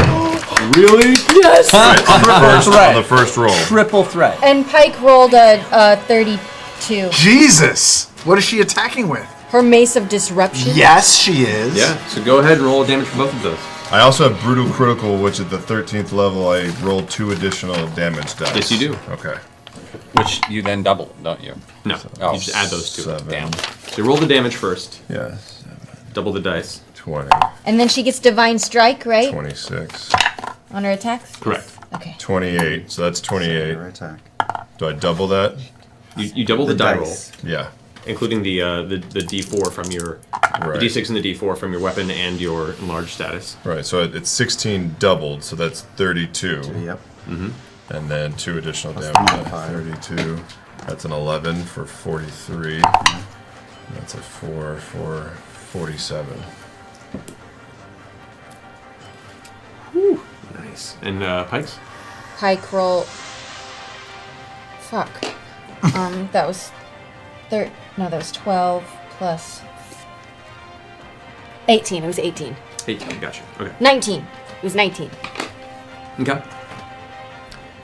Really? Yes! On the first roll. Triple threat. And Pike rolled a 32. Jesus! What is she attacking with? Her Mace of Disruption. Yes, she is. Yeah, so go ahead and roll damage for both of those. I also have Brutal Critical, which at the 13th level, I rolled 2 additional damage dice. Yes, you do. Okay. Which you then double, don't you? No, you just add those to it. 7. Damn. So you roll the damage first. Yeah. Double the dice. 20. And then she gets Divine Strike, right? 26. On her attacks? Correct. Okay. 28. So that's 28. Attack. Do I double that? You double the die roll, Yeah. including the D4 from your Right. the D6 and the D4 from your weapon and your enlarged status. Right. So it's 16 doubled, so that's 32. Yep. And then 2 additional Plus damage. 25. 32. That's an 11 for 43. That's a 4 for 47. Whew. Nice. And Pikes? Pike roll. Fuck. That was that was 12 plus 18. It was 18. 18. Gotcha. Okay. 19. It was 19. Okay.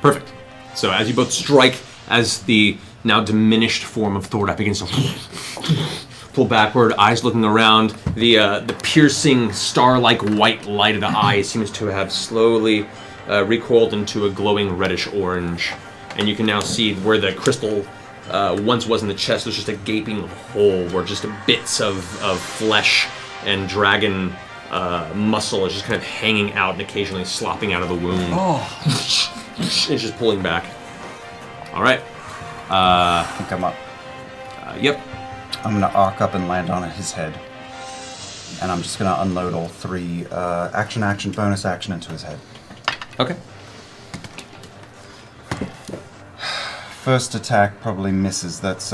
Perfect. So as you both strike, as the now diminished form of Thordak begins to pull backward, eyes looking around, the piercing star-like white light of the eye seems to have slowly recoiled into a glowing reddish orange, and you can now see where the crystal once was in the chest. There's just a gaping hole where just bits of flesh and dragon muscle is just kind of hanging out and occasionally slopping out of the wound. Oh. It's just pulling back. All right. I think I'm up. Yep. I'm gonna arc up and land on his head. And I'm just gonna unload all 3 action, bonus action into his head. Okay. First attack probably misses. That's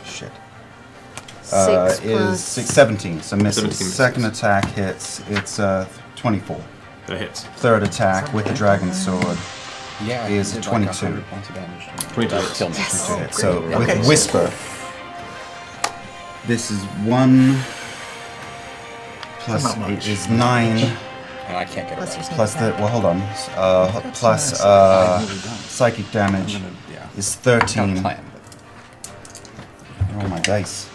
shit. 6 Is 17, so misses. 17 misses. Second attack hits. It's 24. That hits. Third attack with the dragon sword Yeah, is did 22. Like 100 points of damage. 22 That hits. killed me. Yes. Okay, so Okay, with so- Whisper, this is 1 plus Not 8 much. is 9. And I can't get it Plus your back. sneak Plus the, attack. well, hold on. Plus psychic damage I'm gonna- yeah. is Kind of 13. plan, Roll my dice.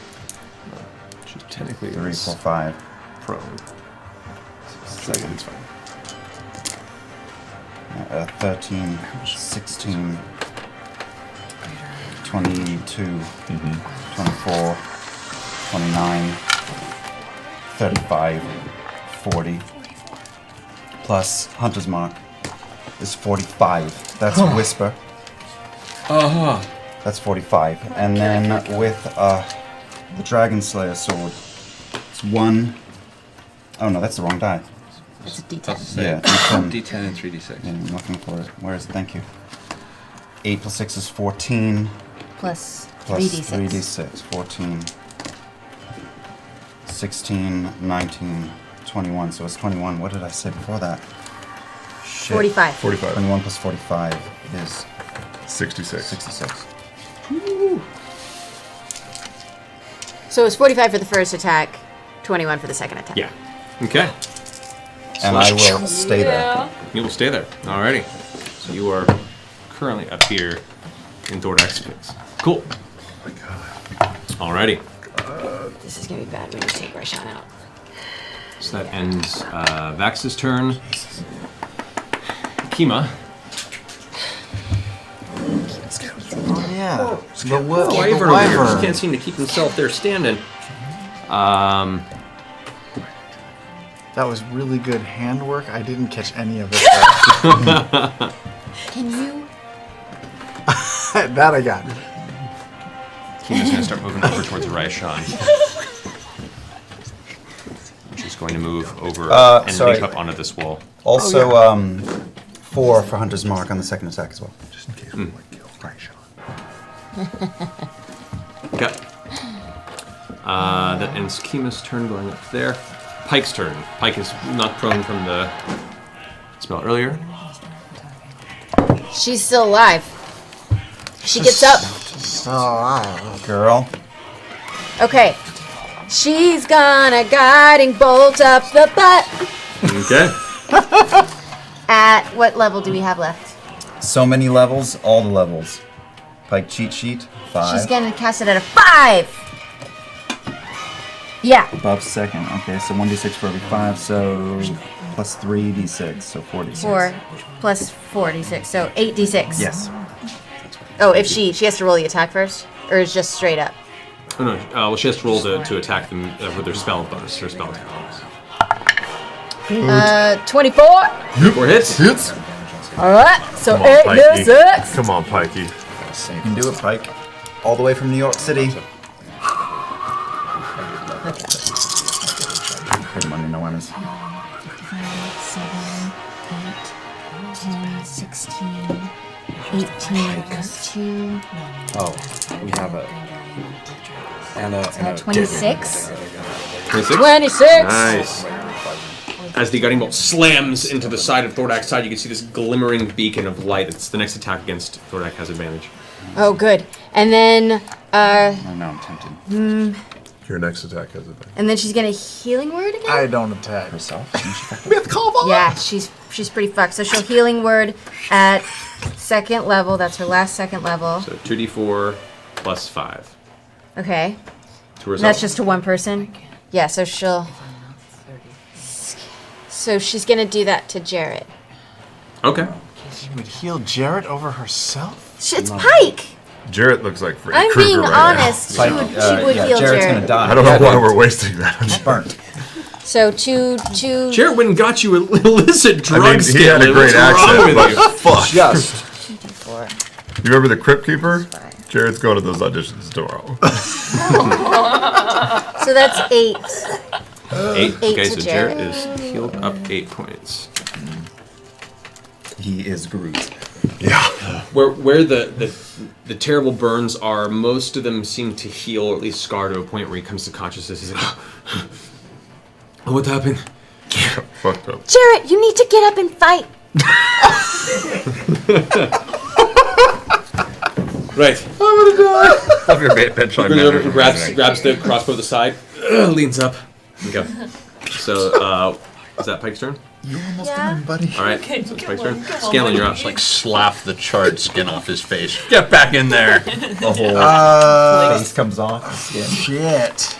Which is technically 3, 4, 5. prone. Second. It's fine. 13, 16, 22, 24, 29, 35, 40. Plus Hunter's Mark is 45. That's Whisper. That's 45. And then with the Dragon Slayer sword, it's 1. Oh no, that's the wrong die. It's a D10. Yeah, D10. D10 and 3d6. Yeah, I'm looking for it. Where is it? Thank you. 8 plus 6 is 14. Plus Plus 3d6. 3d6. 14. 16, 19, 21. So it's 21. What did I say before that? Shit. 45. 45. 21 plus 45 is 66. 66. So it's 45 for the first attack, 21 for the second attack. Yeah. Okay. And I will stay there. You will stay there. Alrighty. So you are currently up here in Thordak's space. Cool. Oh my god. Alrighty. This is gonna be bad when you take Raishan out. So that ends Vax's turn. Kima. Oh, yeah. The Wyvern over here just can't seem to keep himself there standing. That was really good handwork. I didn't catch any of it. Can you? That I got. Kima's going to start moving over towards Raishan. She's going to move over and sorry. link up onto this wall. Also, 4 for Hunter's Mark on the second attack as well. Just in case we might kill Raishan. Okay. That ends Kima's turn going up there. Pike's turn. Pike is not prone from the spell earlier. She's still alive. She gets up. Still alive. Girl. Okay. She's gonna guiding bolt up the butt. Okay. At what level do we have left? So many levels, all the levels. Pike cheat sheet, 5. She's gonna cast it at a 5. Yeah. Above second. Okay, so 1d6 for every 5, so plus 3d6, so 4d6. 4 plus 4d6, so 8d6. Yes. Oh, if she has to roll the attack first, or is just straight up? Oh no. Well, she has to roll to attack them with her spell bonus. Her spell attack bonus. 24. 4 hits. All right. So Come on, 8d6. Come on, Pikey. You can do it, Pike. All the way from New York City. Put money, no winners. 7, 8, 10, 16, 18 plus 2. Oh, we have a. And a 26. 26. 26. Nice. As the guiding bolt slams into the side of Thordak's side, you can see this glimmering beacon of light. It's the next attack against Thordak has advantage. Oh, good. And then, Oh, no, I'm tempted. Your next attack has it. and then she's gonna healing word again. I don't attack. Herself? Yeah, she's pretty fucked. So she'll healing word at second level. That's her last second level. So 2d4 plus 5. Okay. To herself. That's just to one person. Yeah. So she'll. So she's gonna do that to Jarrett. Okay. She would heal Jarrett over herself? It's Pike. Jarrett looks like Freddy I'm Krueger being right honest. Pike, She would yeah, heal Jarrett's Jarrett. gonna die. now. I don't know why we're wasting that. Burnt. So two. Jarrett went and got you an illicit drug I mean, he had a Stanley. great What's wrong accent, with but you? fuck. Just. 2d4. You remember the Crypt Keeper? Jarrett's going to those auditions tomorrow. So that's 8. 8. Okay, to so Jarrett. Jarrett is healed up 8 points. He is Groot. Where the terrible burns are, most of them seem to heal, or at least scar to a point where he comes to consciousness. He's like, oh, what happened? Fucked up. Jarrett, you need to get up and fight. Right. Love your benchline manager. Grabs the crossbow to the side, leans up. Okay. So, is that Pike's turn? You're almost done, buddy. All right. So it's Pike's turn. Scanlan, you're up. Like slap the charred skin off his face. Get back in there. The whole face comes off the skin. Shit.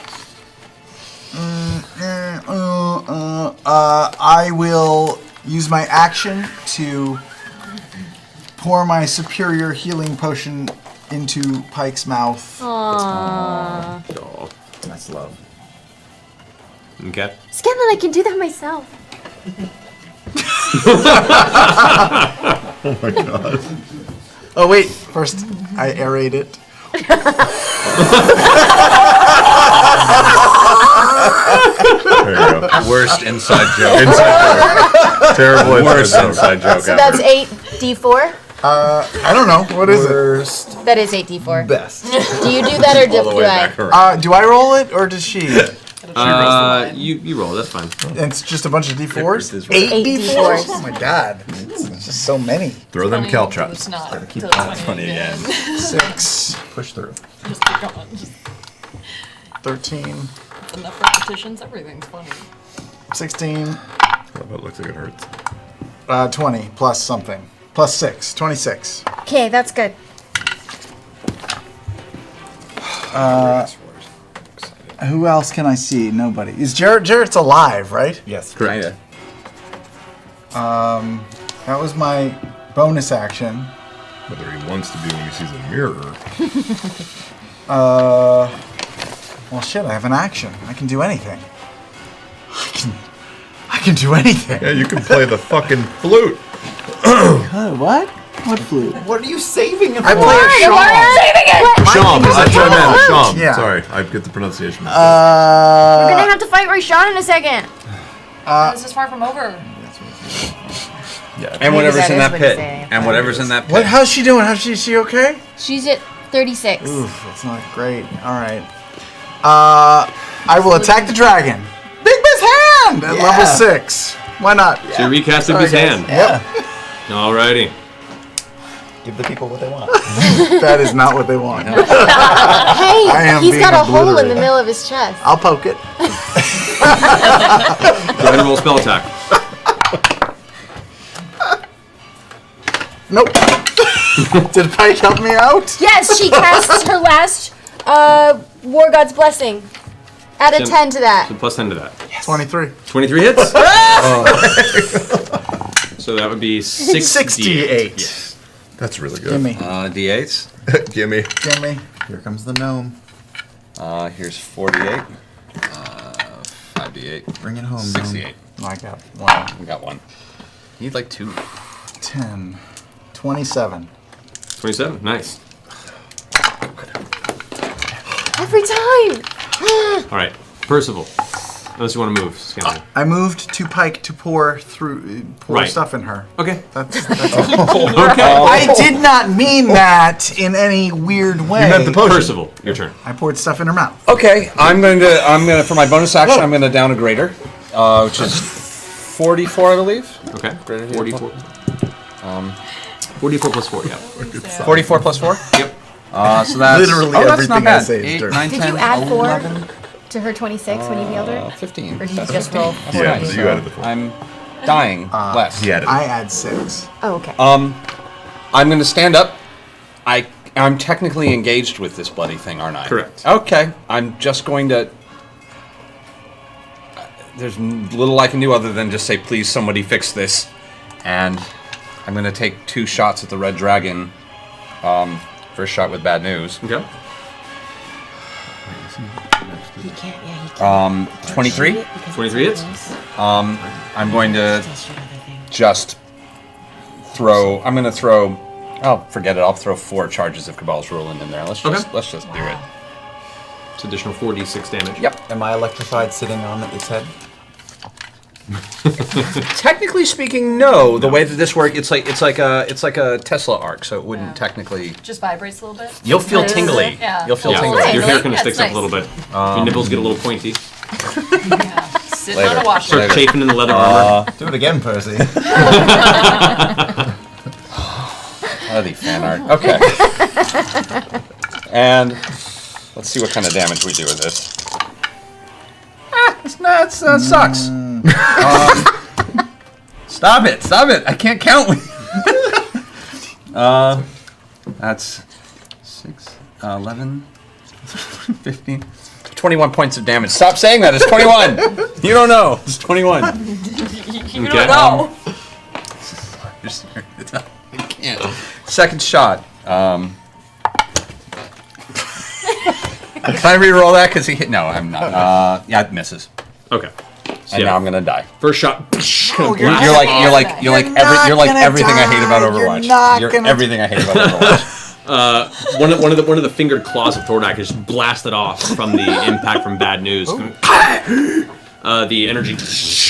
I will use my action to pour my superior healing potion into Pike's mouth. Aww. Oh. That's love. Okay. Scanlan, I can do that myself. Oh my god. Oh wait, first I aerate it. There you go. Worst inside joke. Terrible Worst inside joke. inside joke So ever. that's 8d4. I don't know. What is Worst. That is 8d4. Best. Do you do that or do, All the do way I? back around. it? Do I roll it or does she? You roll. That's fine. It's just a bunch of d4s. Is 8 8 d4s. D4s. Oh my god, it's just so many. Throw them caltrops. Gotta keep That's funny again. 6, Push through. Just keep going. Just 13, enough repetitions, everything's funny. 16, Oh, that looks like it hurts. 20 plus something. Plus 6, 26. Okay, that's good. Who else can I see? Nobody. Is Jarrett's alive, right? Yes. Kinda. That was my bonus action. Whether he wants to be when he sees a mirror. Well, shit, I have an action. I can do anything. I can do anything. Yeah, you can play the fucking flute. What? What flute? What are you saving it for? I play a Sham. Sham. Yeah. Sorry, I get the pronunciation. We're gonna have to fight Raishan in a second. This is far from over. Yeah. And whatever's that in is that what pit. he's saying. And whatever's in that pit. What? How's she doing? Is she okay? She's at 36. Oof, that's not great. All right. I will attack the dragon. Big Biz hand at level 6. Why not? So you recast Big Biz hand. Yep. Alrighty. Give the people what they want. That is not what they want. Hey, he's got a hole in the middle of his chest. I'll poke it. Go ahead and roll spell attack. Nope. Did Pike help me out? Yes, she casts her last War God's Blessing. Add a 10 to that. So plus 10 to that. Yes. 23. 23 hits? So that would be 68. Yes. That's really good. Gimme. D8s. Gimme. Gimme. Here comes the gnome. Here's 48. 5d8. Bring it home, 68. I got one. We got one. You need like 2. 10. 27. 27, nice. Every time. All right, Percival. Unless you want to move, Scanlan. I moved to Pike to pour Right. stuff in her. Okay. That's Okay. I did not mean that in any weird way. You meant the potion. Percival, your turn. I poured stuff in her mouth. Okay, I'm gonna for my bonus action, I'm gonna down a greater, which is 44, I believe. Okay. 44. 44 plus 4, yeah. 44 plus 4? Yep. So that's Literally that's everything not I bad. say is 8, dirt. 9, Did 10, you add 4 11, to her 26 when you healed her? 15. Or did you That's just 15. roll? That's Yeah, nice. you added the 4. I'm dying less. He added. I add 6. Oh, okay. I'm going to stand up. I'm technically engaged with this bloody thing, aren't I? Correct. Okay. I'm just going to... There's little I can do other than just say, please, somebody fix this. And I'm going to take 2 shots at the red dragon. First shot with bad news. Okay. He can't, yeah, he can't. 23. 23 hits. I'm going to just throw... I'm going to throw... Oh, forget it. I'll throw 4 charges of Cabal's Ruling in there. Let's just do it. It's additional 4d6 damage. Yep. Am I electrified sitting on its head? Technically speaking, no. The way that this works, it's like a Tesla arc, so it wouldn't technically. Just vibrates a little bit. You'll feel tingly. Yeah. You'll feel Yeah, tingly. your hair kind of That's sticks up nice. a little bit. Your nipples get a little pointy. Sitting Later. on a washer. Start chafing in the leather armor. Do it again, Percy. Bloody fan art. Okay. And let's see what kind of damage we do with this. That sucks. Stop it! Stop it! I can't count. That's 6, 11, 15, 21 points of damage. Stop saying that. It's 21. You don't know. It's 21. You don't know. I can't. Second shot. Can I re-roll that? Because he hit. No, I'm not. Yeah, it misses. Okay. And now I'm gonna die. First shot. You're like everything I hate about Overwatch. You're everything I hate about Overwatch. One of the fingered claws of Thordak is blasted off from the impact from bad news. The energy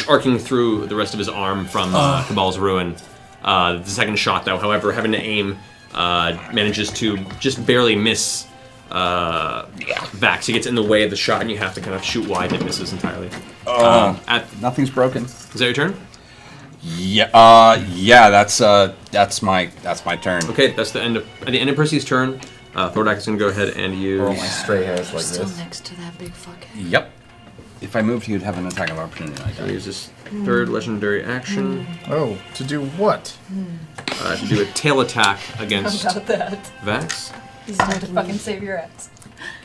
arcing through the rest of his arm from Cabal's Ruin. The second shot, though, however, having to aim, manages to just barely miss Vax. He gets in the way of the shot, and you have to kind of shoot wide, and it misses entirely. Nothing's broken. Is that your turn? Yeah. Yeah. That's my turn. Okay, that's the end of Percy's turn. Thordak is going to go ahead and use. Roll my stray hairs like Still this. next to that big fuckhead. Yep. If I moved, you'd have an attack of opportunity like I'll that. use this third legendary action Oh, to do what? to do a tail attack against About that. Vax. He's trying to fucking save your ass.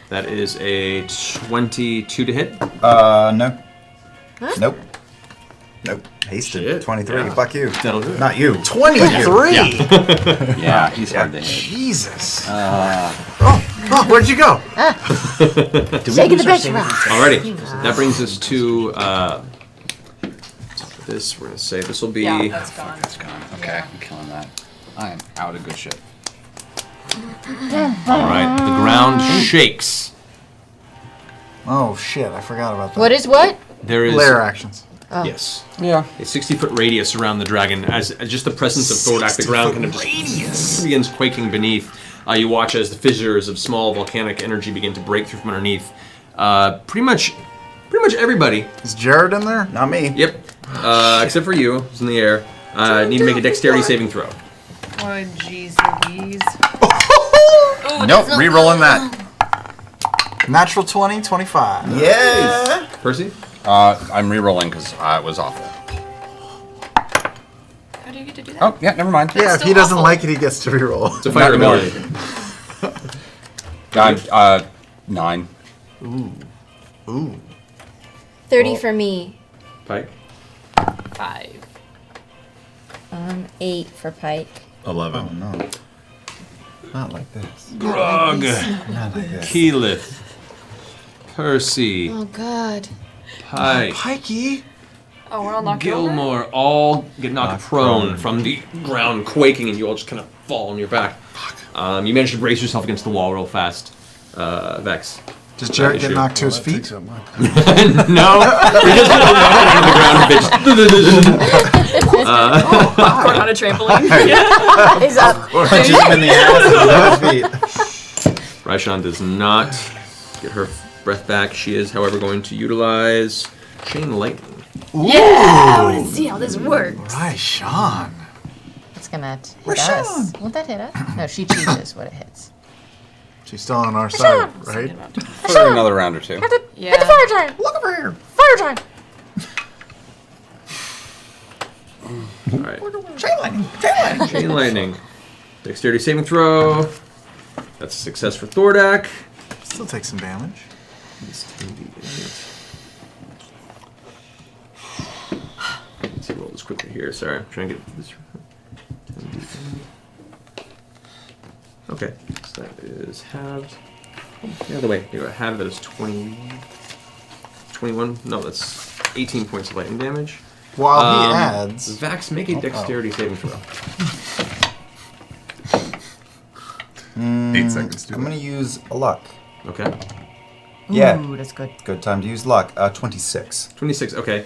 That is a 22 to hit. No. Nope. Nope. Hasted. Shit. 23. Yeah. Fuck you. That'll do it. Not you. 23! Yeah, he's hard to hit. Jesus. Oh, where'd you go? Shaking the bench rock. Alrighty, that brings us to this. We're gonna say this will be. Yeah, that's gone. It's gone. Okay, I'm killing that. I am out of good shit. All right, the ground shakes. Oh, shit, I forgot about that. What is what? There is Lair actions. yes, Yeah. a 60-foot radius around the dragon. As just the presence of Thordak, the ground kind of just begins quaking beneath. You watch as the fissures of small volcanic energy begin to break through from underneath. Pretty much everybody. Is Jared in there? Not me. Yep, except for you, who's in the air. Need to make a dexterity saving throw. Oh, jeez Louise. Nope, re-rolling that. Natural 20, 25. Yeah. Percy? I'm re-rolling because it was awful. How do you get to do that? Oh, yeah, never mind. Yeah, if he doesn't like it, he gets to reroll. It's a fighter ability. 9. Ooh. 30 for me. Pike? 5. 8 for Pike. 11. Oh no. Not like this. Grog. Not like this. Keyleth. Percy. Oh God. Pike. Pikey. Oh, we're all knocked over? Gilmore all get knocked prone from the ground quaking, and you all just kind of fall on your back. You manage to brace yourself against the wall real fast. Vex. Does Jarrett get knocked to his feet? No. He just kind of landed on the ground a bit. Popcorn on a trampoline. He's up. Punches him in the ass with his feet. Raishan does not get her breath back. She is, however, going to utilize Chain Lightning. Yeah, I want to see how this works. Raishan. It's gonna hit us. Won't that hit us? No, she chooses what it hits. She's still on our side, right? For another round or two. Yeah. It's fire time. Look over here. Fire time. All right. Chain Lightning. Chain Lightning. Dexterity saving throw. That's a success for Thordak. Still take some damage. Let's see, roll this quickly here. Sorry, I'm trying to get this. Okay, so that is halved. The other way, you go halved, that is 20. 21? No, that's 18 points of lightning damage. While he adds. Vax, make a dexterity saving throw. 8 seconds to I'm going to use a luck. Okay. Yeah. Ooh, that's good. Good time to use luck. 26. 26, okay.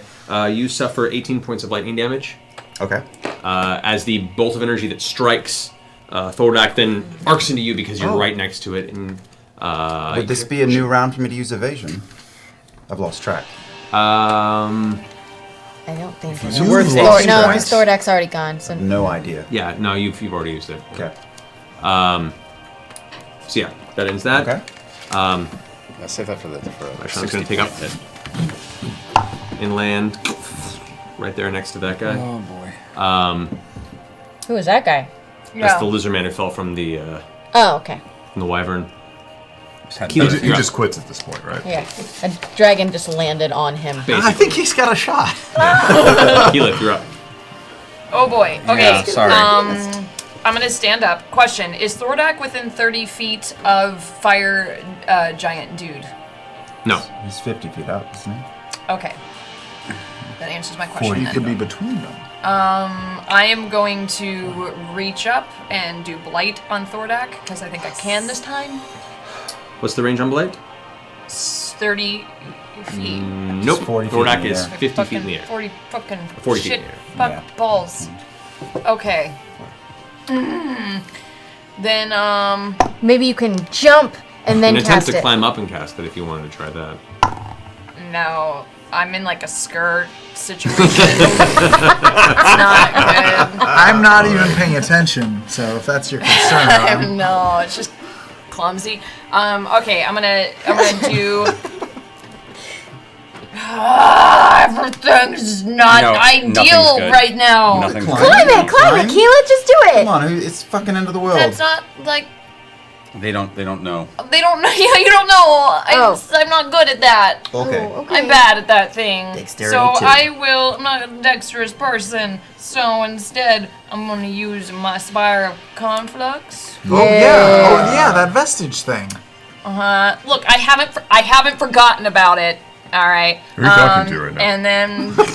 You suffer 18 points of lightning damage. Okay. As the bolt of energy that strikes Thordak then arcs into you because you're right next to it. And would this be a new round for me to use evasion? I've lost track. I don't think so. Ooh, worth No, it. because Thordak's already gone. So No idea. Yeah, no, you've already used it. Okay. So yeah, that ends that. Okay. Let's save that for the. I'm going to take up inland, right there next to that guy. Oh boy. who is that guy? That's the lizard man who fell from the Oh, okay. from the wyvern. He just quits at this point, right? Yeah, a dragon just landed on him. I think he's got a shot. Keyleth, you're up. Oh boy. Okay. Yeah, sorry. I'm gonna stand up. Question: is Thordak within 30 feet of fire giant dude? No. He's 50 feet up, isn't he? Okay. That answers my question. 40 then. could be between them. I am going to reach up and do blight on Thordak because I think I can this time. What's the range on Blade? 30 feet. Nope. 40 feet Thordak in the is air. 50 feet in the air. 40 fucking 40 feet shit. in the air. Fuck Yeah. balls. Okay. Then Maybe you can jump and then You can attempt cast to it. climb up and cast it if you wanted to try that. no, I'm in like a skirt situation. It's not good. I'm not even paying attention, so if that's your concern. No, it's just clumsy. Okay, I'm gonna do. Everything's not No, ideal nothing's good. right now. Nothing's Climb. good. Climb it, Keela, just do it. Come on, it's fucking end of the world. That's not like They don't know. they don't know. Yeah, you don't know. I'm not good at that. Okay. I'm bad at that thing. Dexterity so too. I'm not a dexterous person. So instead, I'm gonna use my Spire of Conflux. Oh yeah, that vestige thing. Look, I haven't forgotten about it. All right. Who are you talking to right now? And then my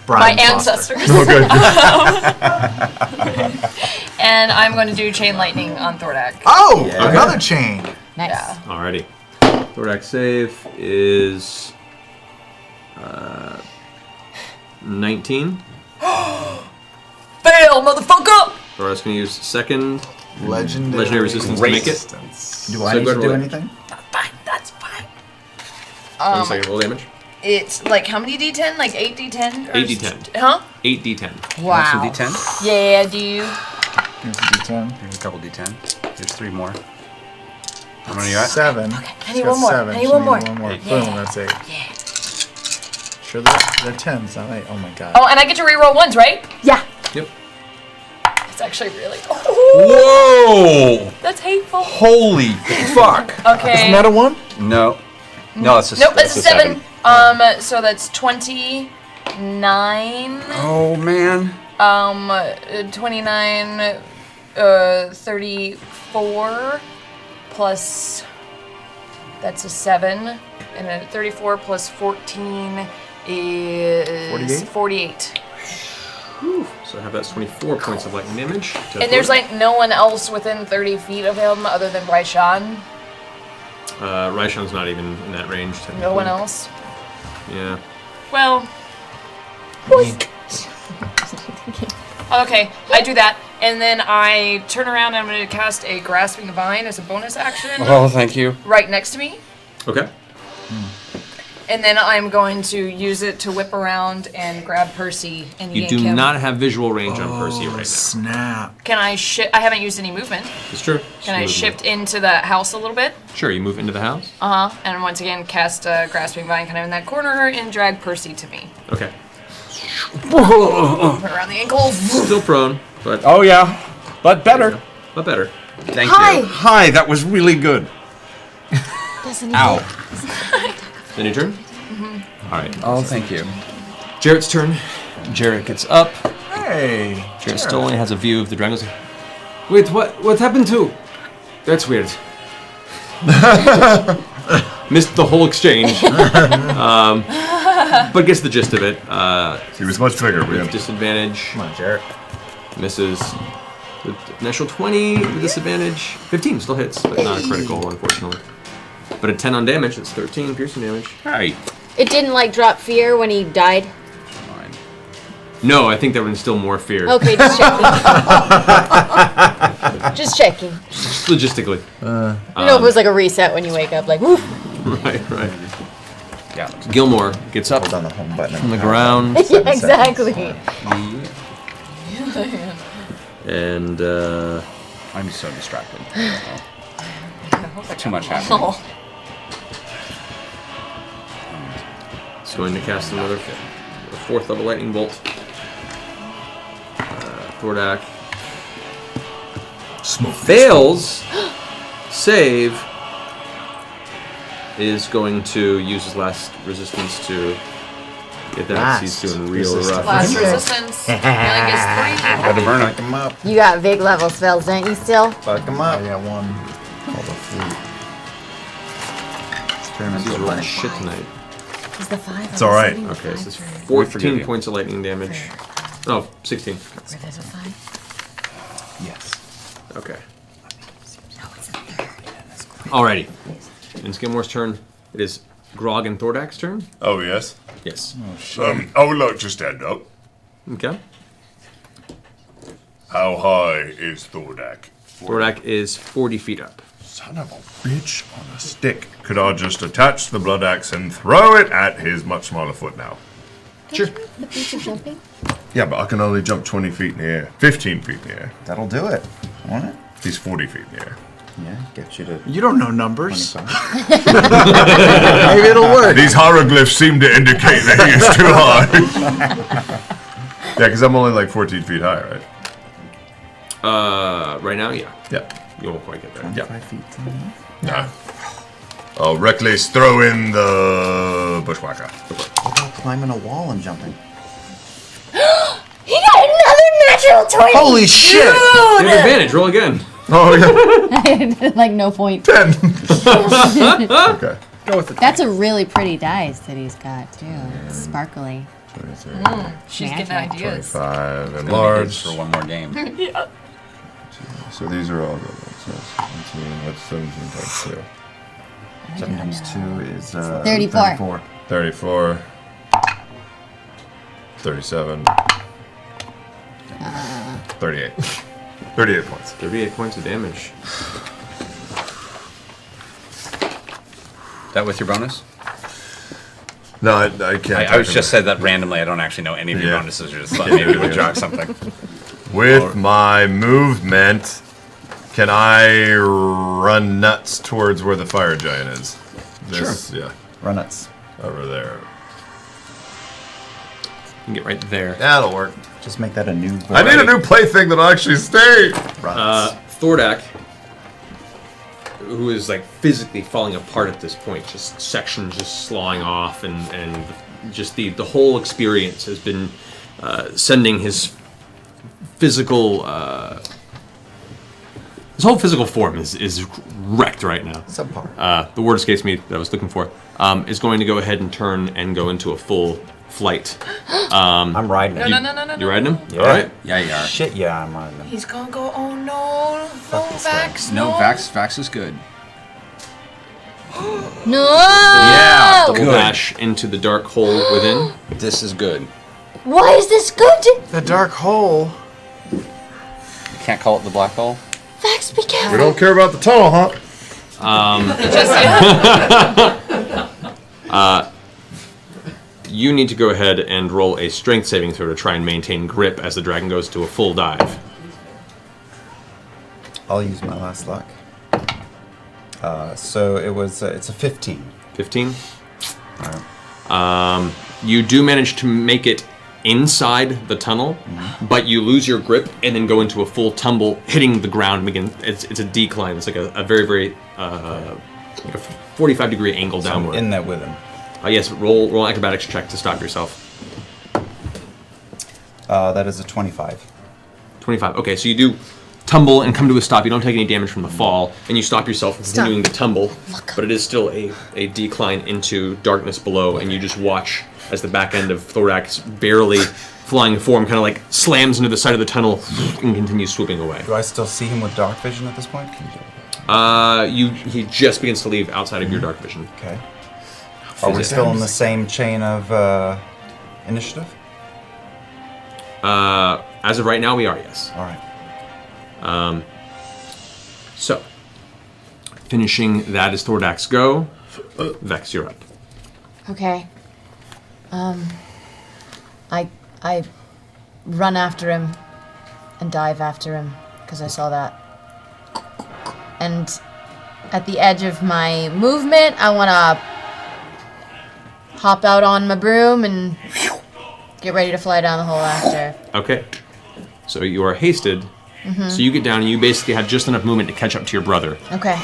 Brian Foster. ancestors. And I'm going to do chain lightning on Thordak. Oh, another chain. Nice. Yeah. Alrighty. Thordak save is 19. Fail, motherfucker! Thoradak's going to use second Legendary resistance to make it. Do I So need go to ahead and do roll it. anything? That's fine. One second, roll damage. It's like how many D10? Like 8 D10? 8 D10. Huh? 8 D10. Wow. Some D10? Yeah, dude. Here's a D10. Here's a couple D10. Here's 3 more. How many are you at? 7. Okay, I She's need got one more. 7. I need She one more. needs one more. Yeah. Boom, that's 8. Yeah. Sure, they're 10s, not 8. Oh my god. Oh, and I get to reroll ones, right? Yeah. Yep. It's actually really. Whoa! That's hateful. Holy fuck! Okay. Isn't that a 1? No. No, it's a Nope, that's that's a 7. So that's 29. Oh man. 29, 34 plus. That's a 7, and a 34 plus 14 is 48. So I have that's 24 points of lightning damage. And there's like no one else within 30 feet of him other than Raishan. Raishan's not even in that range. Technically. No one else. Yeah. Well. Okay, I do that, and then I turn around and I'm going to cast a Grasping Vine as a bonus action. Oh, thank you. Right next to me. Okay. And then I'm going to use it to whip around and grab Percy and You yank do him. not have visual range on Percy right now. Snap. Can I shift? I haven't used any movement. It's true. Can I shift into the house a little bit? Sure, you move into the house. And once again cast a Grasping Vine kind of in that corner and drag Percy to me. Okay. Around the ankles. Still prone, but Oh yeah, but better. but better. Thank Hi. you. Hi, that was really good. Doesn't Ow. Then your turn. All right. Oh, thank you. Jarrett's turn. Jarrett gets up. Hey. Jarrett still only has a view of the dragon. Wait, what happened to? That's weird. Missed the whole exchange. But gets the gist of it. He was much bigger, man. Disadvantage. Come on, Jarrett. Misses. With initial 20 with disadvantage. 15 still hits, but not a critical, unfortunately. But a 10 on damage, it's 13 piercing damage. Hi. It didn't like drop fear when he died. Fine. No, I think that would instill more fear. Okay, just checking. Just checking. Just logistically. You know, if it was like a reset when you wake up, like woof. Right. Yeah. Gilmore gets up Hold on the home button. from the ground. Yeah, exactly. And I'm so distracted. Too much happening. It's going to cast another 4th level lightning bolt. Thordak fails. Save is going to use his last resistance to get that. He's doing real rough. Last resistance. Healing is 3. Got to burn Fuck it. him up. You got big level spells, don't you still? Fuck him up. I got 1. Call the fleet. He's rolling shit tonight. Is the 5? It's all right. Okay, so it's forgive 14 you. points of lightning damage. Oh, 16. Where there's a 5? Yes. Okay. Alrighty. It's Gilmore's turn. It is Grog and Thordak's turn. Oh, yes. Yes. I would like to stand up. Okay. How high is Thordak? Thordak is 40 feet up. Son of a bitch on a stick. Could I just attach the blood axe and throw it at his much smaller foot now? Sure. The feats of jumping? Yeah, but I can only jump 20 feet in the air. 15 feet in the air. That'll do it. Won't it? He's 40 feet in the air. Yeah, get you to. You don't know numbers. 25. Maybe it'll work. These hieroglyphs seem to indicate that he is too high. Yeah, because I'm only like 14 feet high, right? Right now, yeah. Yeah. You won't quite get there. 25 feet. Nah. I'll reckless throw in the bushwhacker. What about climbing a wall and jumping? He got another natural 20! Holy shit! You have advantage. Roll again. Oh, yeah. Like, no point. 10. Okay. Go with it. That's a really pretty dice that he's got too. It's sparkly. 23, She's getting ideas. 25, and Large large. for one more game. Yeah. So these are all good ones. So 17, what's 17 times 2? 7 times 2 is 34. 34. 37. 38. 38 points. 38 points of damage. That with your bonus? No, I can't. I was just said that randomly. I don't actually know any of your bonuses. Just thought maybe it would jog something. With my movement, can I run nuts towards where the fire giant is? This, Sure. Yeah. Run nuts. Over there. You can get right there. That'll work. Just make that a new. I need a new plaything that'll actually stay. Thordak, who is like physically falling apart at this point, just sections just slawing off, and just the whole experience has been sending his physical, his whole physical form is wrecked right now. Subpar. The word escapes me that I was looking for. Is going to go ahead and turn and go into a full flight. I'm riding him. No. You riding him? Yeah. All right. Yeah, you are. Shit, yeah, I'm riding him. He's gonna go, oh no, Vax, No, Vax is good. No! Yeah. Double Good. dash into the dark hole within. This is good. Why is this good? The dark hole. Can't call it the black hole. Vax, be careful. We don't care about the tunnel, huh? You need to go ahead and roll a strength saving throw to try and maintain grip as the dragon goes to a full dive. I'll use my last luck. So it was. It's a 15. 15. All right. You do manage to make it inside the tunnel, but you lose your grip and then go into a full tumble, hitting the ground. Again, it's a decline. It's like a very, very like a 45-degree angle So I'm downward. in there with him. Yes, roll an acrobatics check to stop yourself. That is a 25. 25. Okay, so you do tumble and come to a stop. You don't take any damage from the fall, and you stop yourself from continuing to tumble. But it is still a decline into darkness below, and you just watch as the back end of Thorak's barely flying form kind of like slams into the side of the tunnel and continues swooping away. Do I still see him with dark vision at this point? He just begins to leave outside of your dark vision. Okay. Are we still in the same chain of initiative? As of right now, we are, yes. All right. So, finishing that is Thordak's go. Vex, you're up. Okay. I run after him and dive after him because I saw that. And at the edge of my movement, I want to hop out on my broom and get ready to fly down the hole after. Okay. So you are hasted. So you get down and you basically have just enough movement to catch up to your brother. Okay.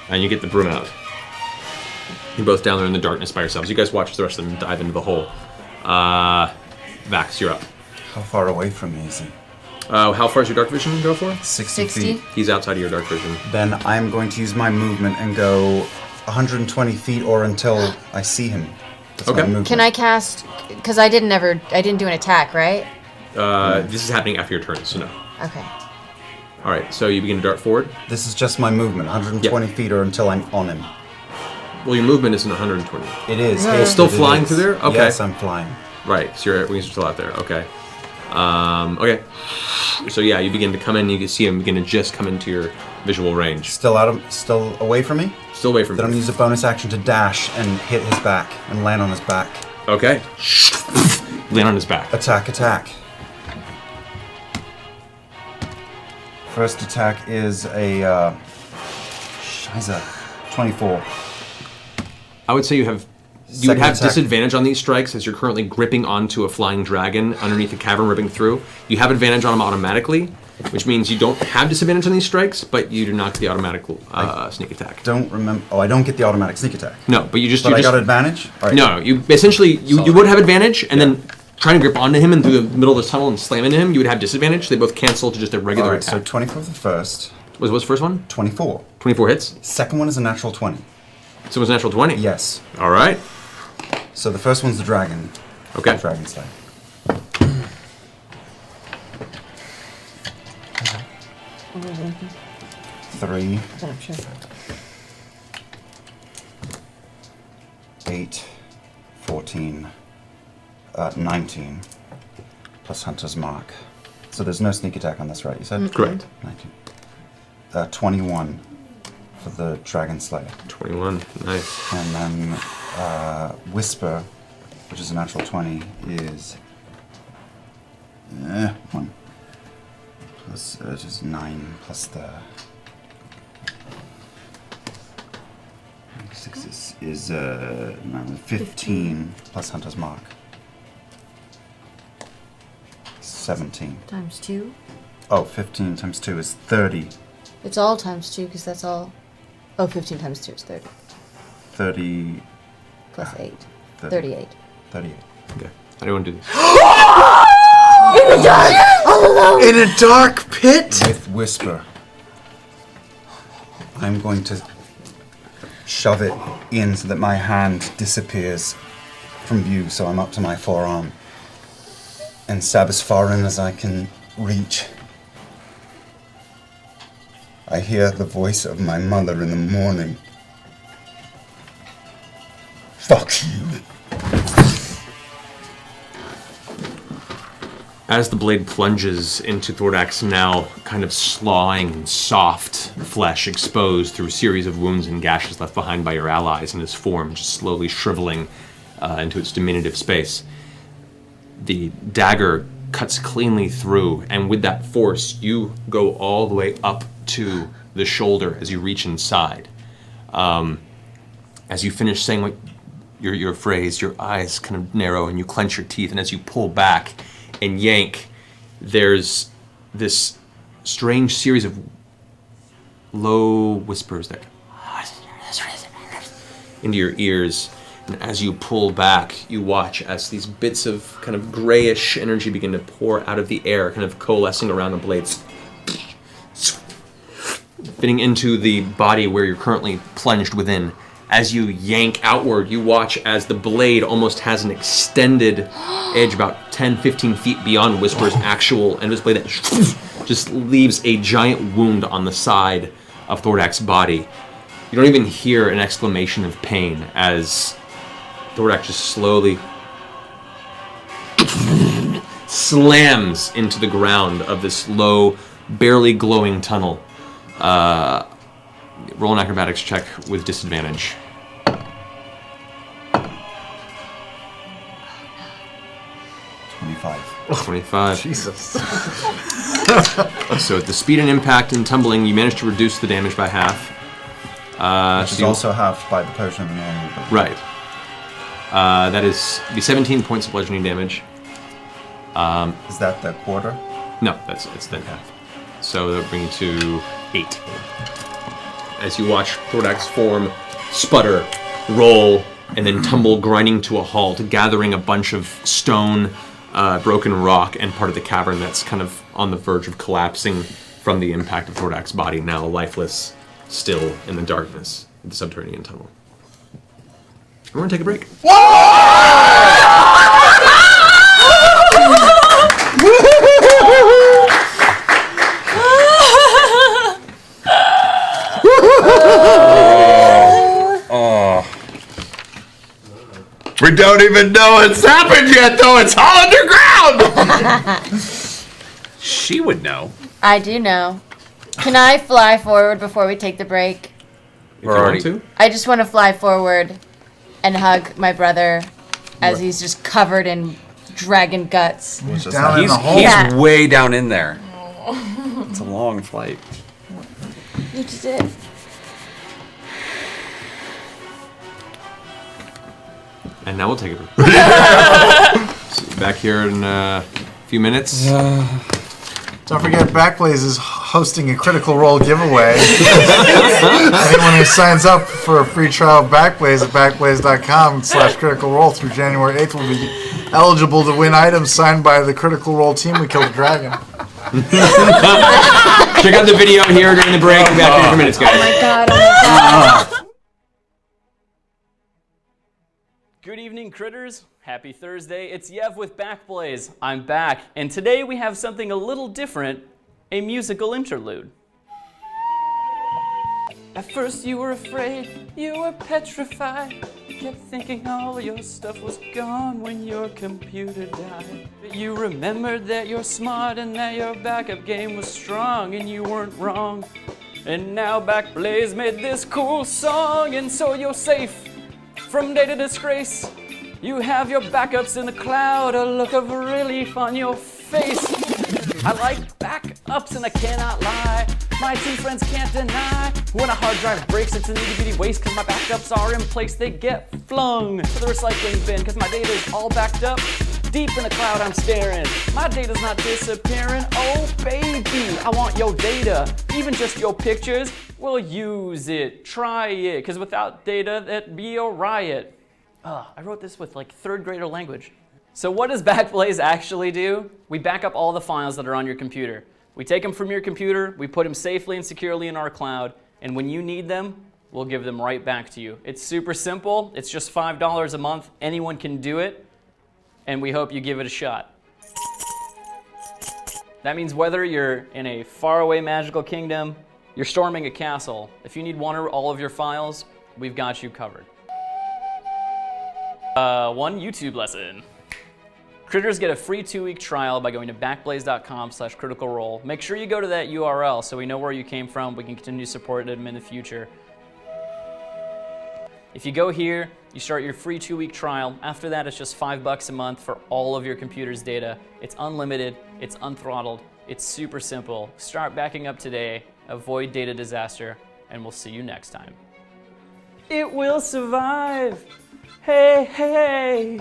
And you get the broom out. You're both down there in the darkness by yourselves. You guys watch the rest of them dive into the hole. Vax, you're up. How far away from me is he? How far does your dark vision go for? 60 feet. He's outside of your dark vision. Then I'm going to use my movement and go 120 feet or until I see him. That's my Okay. movement. Can I cast? Because I didn't do an attack, right? This is happening after your turn, so no. Okay. All right, so you begin to dart forward. This is just my movement, 120 feet or until I'm on him. Well, your movement isn't 120. It is. It's still flying through there? Okay. Yes, I'm flying. Right, so your wings are still out there. Okay. Okay. So yeah, you begin to come in. You can see him begin to just come into your visual range. Still away from me? Still away from Then I'm you. going to use a bonus action to dash and hit his back and land on his back. Okay. Land on his back. Attack. First attack is a 24. I would say you would Second have attack. disadvantage on these strikes as you're currently gripping onto a flying dragon underneath a cavern ripping through. You have advantage on them automatically, which means you don't have disadvantage on these strikes, but you do not get the automatic sneak attack. Don't remember. Oh, I don't get the automatic sneak attack. No, but you But I got advantage? All right. No, you essentially you would have advantage, and then trying to grip onto him and through the middle of the tunnel and slam into him, you would have disadvantage. They both cancel to just a regular All right, so attack. 24 for the first. What's the first one? 24. 24 hits. Second one is a natural 20. So it was natural 20. Yes. All right. So the first one's the dragon. Okay. Dragon Slayer. Three. 8, 14, 19, plus Hunter's Mark. So there's no sneak attack on this, right? You said? Correct. 19. 21 for the Dragon Slayer. 21. Nice. And then Whisper which is a natural 20, is 1 plus just 9 plus the 6 is 15 plus Hunter's Mark. 17. Times 2? Oh, 15 times 2 is 30. It's all times 2 because that's all. Oh, 15 times 2 is 30. 30. Plus 8. 30. 38. 38. Okay. How do you want to do this? In the dark! All alone! In a dark pit? With Whisper, I'm going to shove it in so that my hand disappears from view, so I'm up to my forearm, and stab as far in as I can reach. I hear the voice of my mother in the morning. Fuck you. As the blade plunges into Thordak's now kind of slawing, soft flesh exposed through a series of wounds and gashes left behind by your allies, and his form just slowly shriveling into its diminutive space, the dagger cuts cleanly through, and with that force, you go all the way up to the shoulder as you reach inside. As you finish saying what your phrase, your eyes kind of narrow and you clench your teeth, and as you pull back and yank, there's this strange series of low whispers that into your ears. And as you pull back, you watch as these bits of kind of grayish energy begin to pour out of the air, kind of coalescing around the blades, fitting into the body where you're currently plunged within. As you yank outward, you watch as the blade almost has an extended edge about 10, 15 feet beyond Whisper's actual endless blade that just leaves a giant wound on the side of Thordak's body. You don't even hear an exclamation of pain as Thordak just slowly slams into the ground of this low, barely glowing tunnel. Roll an acrobatics check with disadvantage. 25. Jesus. So at the speed and impact and tumbling, you managed to reduce the damage by half. Which is also halved by the potion of the normal. Right. That is the 17 points of bludgeoning damage. Is that the quarter? No, it's then half. So that'll bring you to 8. As you watch Thordak's form sputter, roll, and then tumble, grinding to a halt, gathering a bunch of stone, broken rock, and part of the cavern that's kind of on the verge of collapsing from the impact of Thordak's body, now lifeless, still in the darkness of the subterranean tunnel. We're gonna take a break. We don't even know it's happened yet, though. It's all underground. She would know. I do know. Can I fly forward before we take the break? If you want to. I just want to fly forward and hug my brother as he's just covered in dragon guts. He's down in the hole. He's way down in there. It's a long flight. You just did. And now we'll take a break. See you back here in a few minutes. Don't forget, Backblaze is hosting a Critical Role giveaway. Anyone who signs up for a free trial of Backblaze at backblaze.com/Critical Role through January 8th will be eligible to win items signed by the Critical Role team. We killed a dragon. Check out the video here during the break. We'll be back here in a few minutes, guys. Oh my god. Good evening, critters. Happy Thursday. It's Yev with Backblaze. I'm back, and today we have something a little different, a musical interlude. At first you were afraid, you were petrified. You kept thinking all your stuff was gone when your computer died. But you remembered that you're smart and that your backup game was strong, and you weren't wrong. And now Backblaze made this cool song, and so you're safe from data disgrace. You have your backups in the cloud, a look of relief on your face. I like backups and I cannot lie. My two friends can't deny. When a hard drive breaks, it's an itty-bitty waste, cause my backups are in place. They get flung to the recycling bin, cause my data is all backed up. Deep in the cloud I'm staring. My data's not disappearing. Oh baby, I want your data. Even just your pictures, we'll use it. Try it, cause without data, that'd be a riot. I wrote this with like third grader language. So what does Backblaze actually do? We back up all the files that are on your computer. We take them from your computer, we put them safely and securely in our cloud, and when you need them, we'll give them right back to you. It's super simple. It's just $5 a month. Anyone can do it, and we hope you give it a shot. That means whether you're in a faraway magical kingdom, you're storming a castle, if you need one or all of your files, we've got you covered. One YouTube lesson. Critters get a free 2-week trial by going to backblaze.com/criticalrole. Make sure you go to that URL so we know where you came from. We can continue to support them in the future. If you go here, you start your free 2-week trial. After that, it's just $5 a month for all of your computer's data. It's unlimited, it's unthrottled, it's super simple. Start backing up today, avoid data disaster, and we'll see you next time. It will survive. Hey, hey, hey.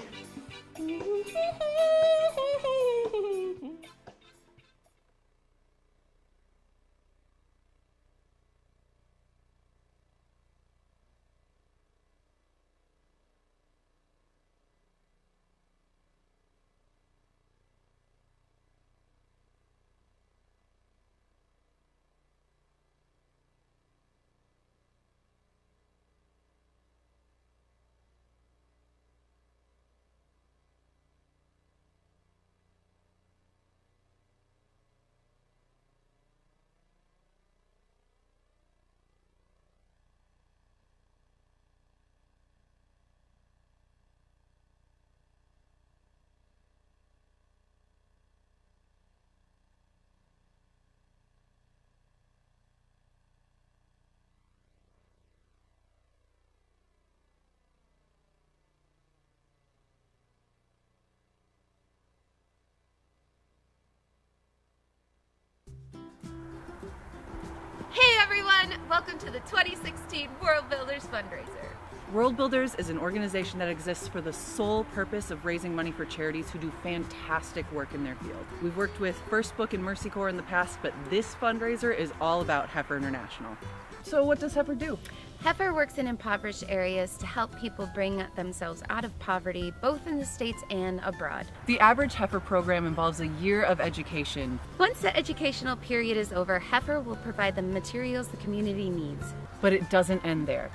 Hey everyone! Welcome to the 2016 World Builders Fundraiser. World Builders is an organization that exists for the sole purpose of raising money for charities who do fantastic work in their field. We've worked with First Book and Mercy Corps in the past, but this fundraiser is all about Heifer International. So what does Heifer do? Heifer works in impoverished areas to help people bring themselves out of poverty, both in the States and abroad. The average Heifer program involves a year of education. Once the educational period is over, Heifer will provide the materials the community needs. But it doesn't end there.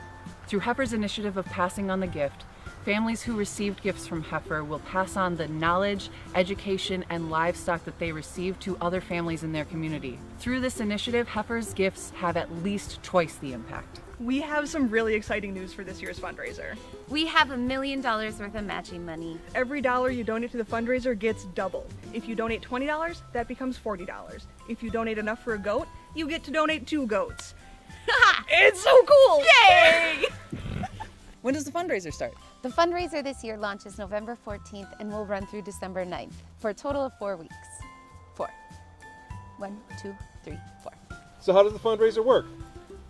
Through Heifer's initiative of passing on the gift, families who received gifts from Heifer will pass on the knowledge, education, and livestock that they received to other families in their community. Through this initiative, Heifer's gifts have at least twice the impact. We have some really exciting news for this year's fundraiser. We have $1 million worth of matching money. Every dollar you donate to the fundraiser gets doubled. If you donate $20, that becomes $40. If you donate enough for a goat, you get to donate 2 goats. It's so cool! Yay! When does the fundraiser start? The fundraiser this year launches November 14th and will run through December 9th for a total of 4 weeks. 4. 1, 2, 3, 4. So how does the fundraiser work?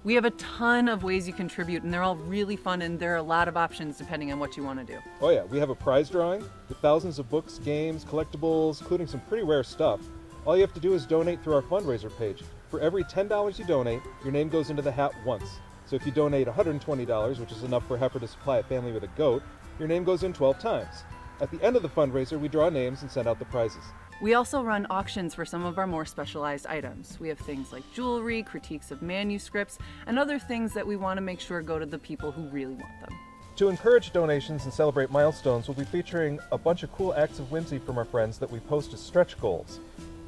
We have a ton of ways you contribute, and they're all really fun, and there are a lot of options depending on what you want to do. Oh yeah, we have a prize drawing with thousands of books, games, collectibles, including some pretty rare stuff. All you have to do is donate through our fundraiser page. For every $10 you donate, your name goes into the hat once. So if you donate $120, which is enough for Heifer to supply a family with a goat, your name goes in 12 times. At the end of the fundraiser, we draw names and send out the prizes. We also run auctions for some of our more specialized items. We have things like jewelry, critiques of manuscripts, and other things that we want to make sure go to the people who really want them. To encourage donations and celebrate milestones, we'll be featuring a bunch of cool acts of whimsy from our friends that we post as stretch goals.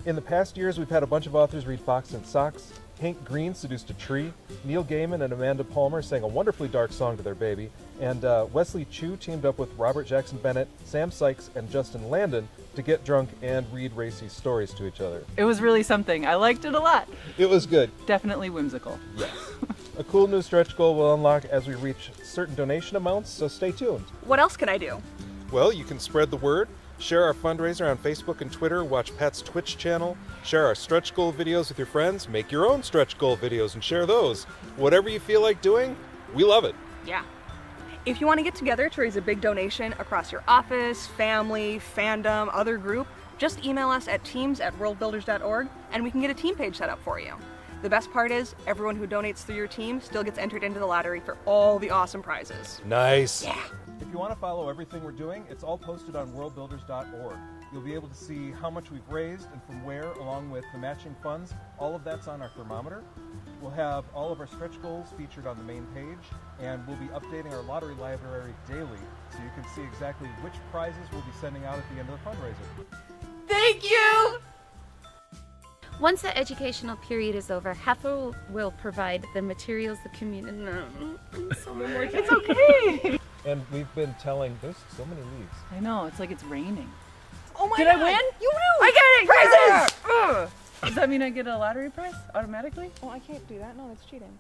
In the past years, we've had a bunch of authors read Fox and Socks, Hank Green seduced a tree, Neil Gaiman and Amanda Palmer sang a wonderfully dark song to their baby, and Wesley Chu teamed up with Robert Jackson Bennett, Sam Sykes, and Justin Landon to get drunk and read racy stories to each other. It was really something. I liked it a lot. It was good. Definitely whimsical. Yes. A cool new stretch goal will unlock as we reach certain donation amounts, so stay tuned. What else can I do? Well, you can spread the word, share our fundraiser on Facebook and Twitter, watch Pat's Twitch channel, share our stretch goal videos with your friends, make your own stretch goal videos and share those. Whatever you feel like doing, we love it. Yeah. If you want to get together to raise a big donation across your office, family, fandom, other group, just email us at teams@worldbuilders.org and we can get a team page set up for you. The best part is, everyone who donates through your team still gets entered into the lottery for all the awesome prizes. Nice. Yeah. If you want to follow everything we're doing, it's all posted on worldbuilders.org. You'll be able to see how much we've raised and from where, along with the matching funds. All of that's on our thermometer. We'll have all of our stretch goals featured on the main page, and we'll be updating our lottery library daily so you can see exactly which prizes we'll be sending out at the end of the fundraiser. Thank you! Once the educational period is over, Heifer will provide the materials the community... It's okay. And we've been telling, there's so many leaves. I know, it's like it's raining. Oh my Did God. I win? You knew! I get it! Prizes! Ugh. Does that mean I get a lottery prize automatically? Oh, I can't do that. No, that's cheating.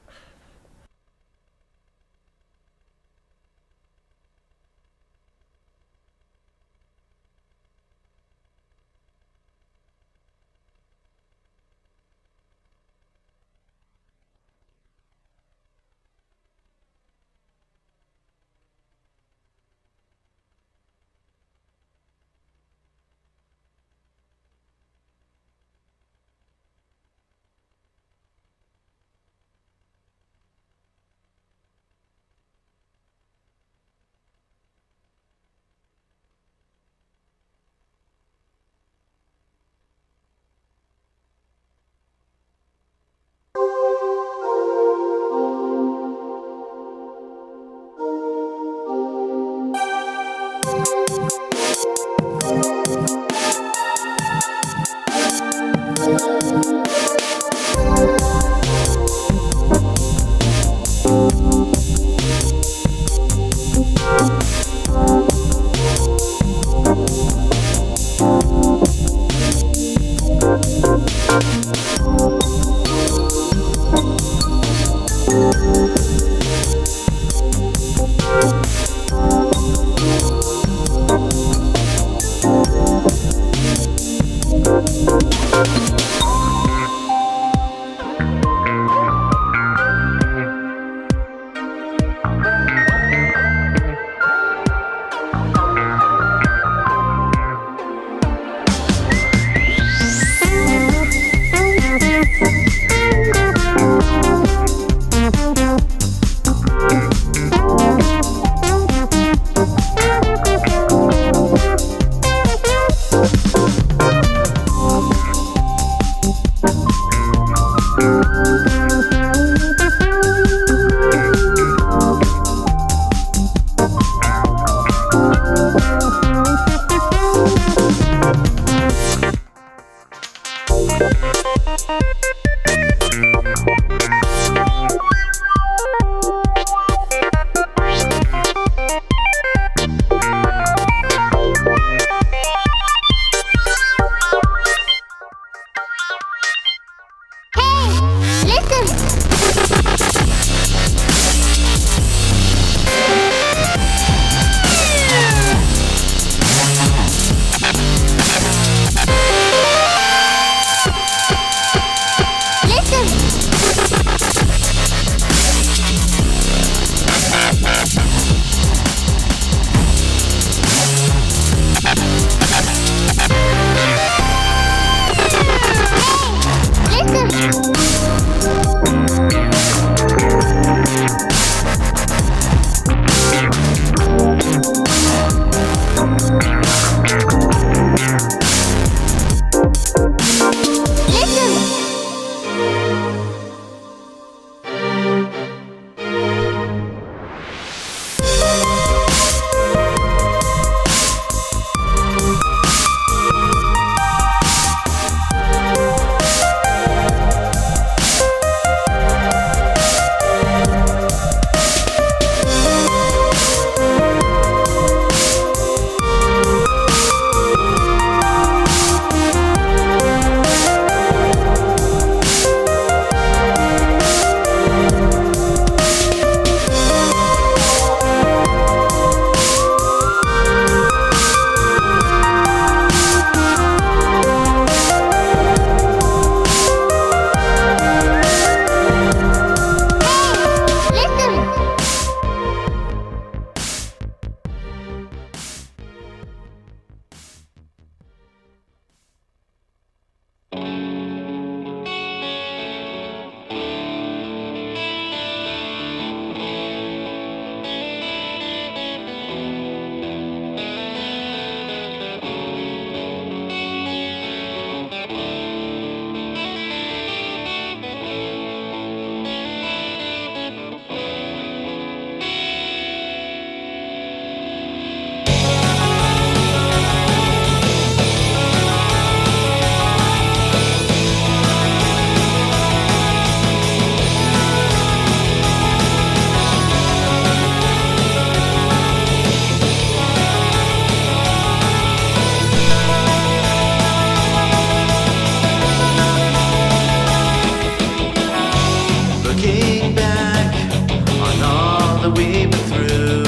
that we've been through.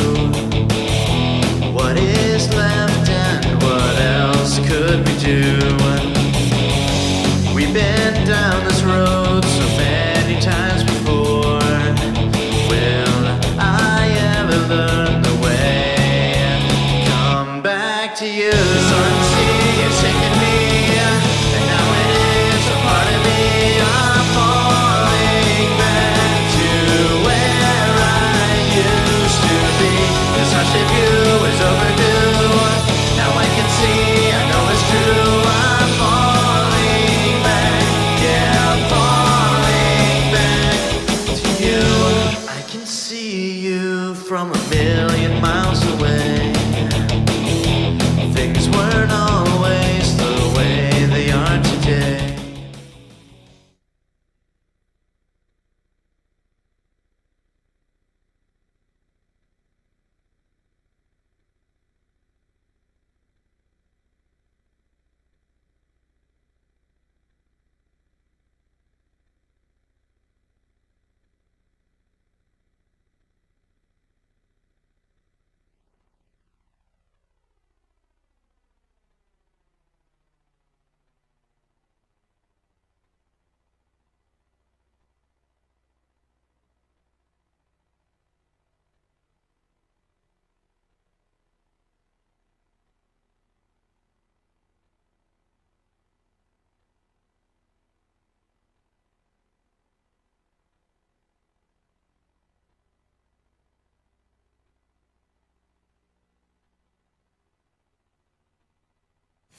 What is left and what else could we do? We've been down this road so many times before. Will I ever learn the way? Come back to you. The sun sea is taking me, and now it is a part of me. I'm falling back to where I used to be. This harsh view is overdue. Now I can see, I know it's true. I'm falling back, yeah, I'm falling back to you. I can see you from a million miles away. Things weren't always the way they are today.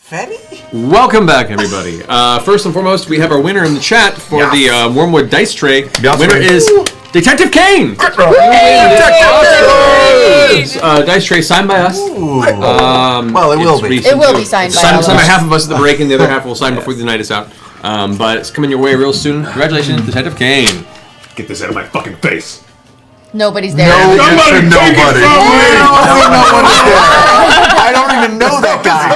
Fetty? Welcome back, everybody. First and foremost, we have our winner in the chat for the Wormwood Dice Tray. Winner is Detective Kane! Dice Tray signed by us. Well, it will be. It will be signed by Signed by half of us at the break, and the other half will sign before the night is out. But it's coming your way real soon. Congratulations, Detective Kane. Get this out of my fucking face. Nobody's there. Nobody. I don't even know that guy.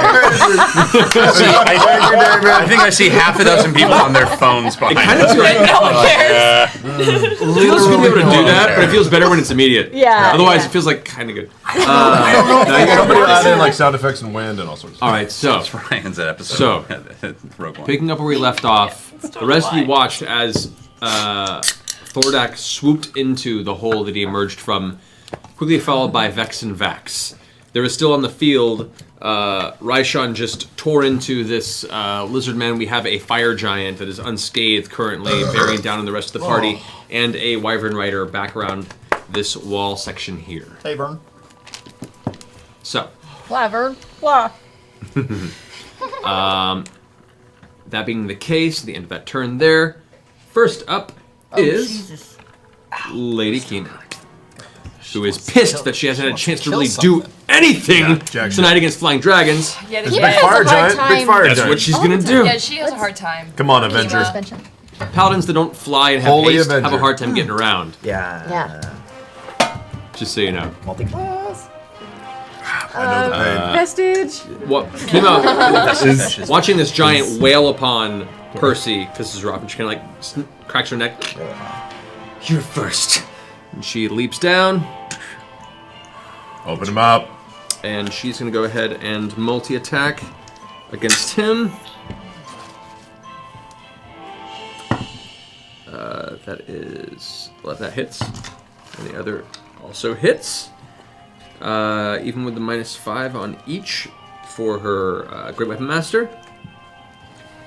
I think I see half a dozen people on their phones behind us. No one cares. It feels good to be able to do that, but it feels better when it's immediate. Yeah. Otherwise, it feels like kind of good. Somebody add in like sound effects and wind and all sorts of stuff. All right, so That's Ryan's episode. Rogue One. picking up where we left off, the rest of you watched as Thordak swooped into the hole that he emerged from, quickly followed by Vex and Vax. There is still on the field, Raishan just tore into this lizard man. We have a fire giant that is unscathed currently, bearing down on the rest of the party, and a wyvern rider back around this wall section here. Hey, Vern. So, Whatever. What? that being the case, the end of that turn there. First up is Lady Keenan, who is pissed that she hasn't had a chance to really do anything tonight against flying dragons. Yeah, Big fire giant. Big fire That's giant. what she's gonna do. Yeah, she has a hard time. Come on, Avenger. Paladins that don't fly and have Holy haste Avenger. have a hard time getting around. Yeah. Just so you know. Multi-class. I know the pain. Vestige. What came out? Watching this giant wail upon Percy pisses her off, and she kind of like cracks her neck. You're first. And she leaps down. Open him up. And she's going to go ahead and multi-attack against him. That is... Well, that hits. And the other also hits. Even with the -5 on each for her Great Weapon Master.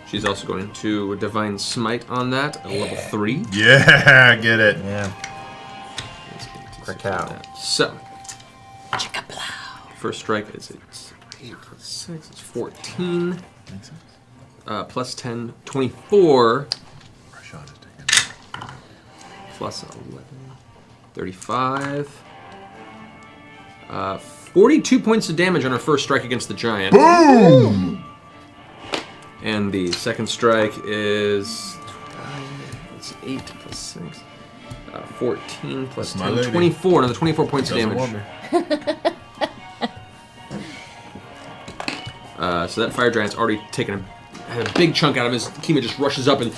She's also going to Divine Smite on that at level 3. Yeah, get it. Yeah. Crack out. So, first strike is 8 plus 6, it's 14. Plus 10, 24. Plus 11, 35. 42 points of damage on her first strike against the giant. Boom! And the second strike is it's 8 plus 6. 14 plus 10, 24. Another 24 points of damage. So that fire giant's already taken had a big chunk out of his. Kima just rushes up and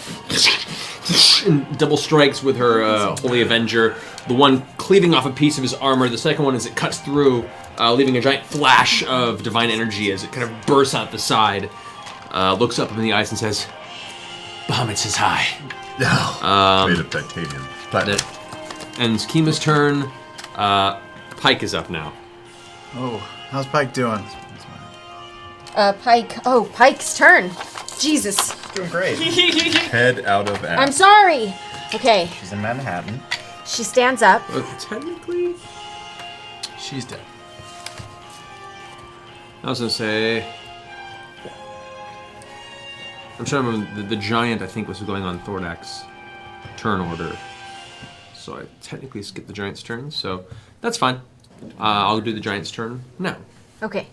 and double strikes with her Holy Avenger. The one cleaving off a piece of his armor. The second one as it cuts through, leaving a giant flash of divine energy as it kind of bursts out the side. Looks up in the eyes and says, "Bahamut says hi." Made of titanium. Platinum. Ends Kima's turn. Pike is up now. Oh, how's Pike doing? Pike. Oh, Pike's turn. Jesus. Doing great. Head out of ass. I'm sorry. Okay. She's in Manhattan. She stands up. Technically, she's dead. I was gonna say. I'm trying to remember. The giant, I think, was going on Thordak's turn order. So I technically skipped the giant's turn, so that's fine. I'll do the giant's turn now. Okay.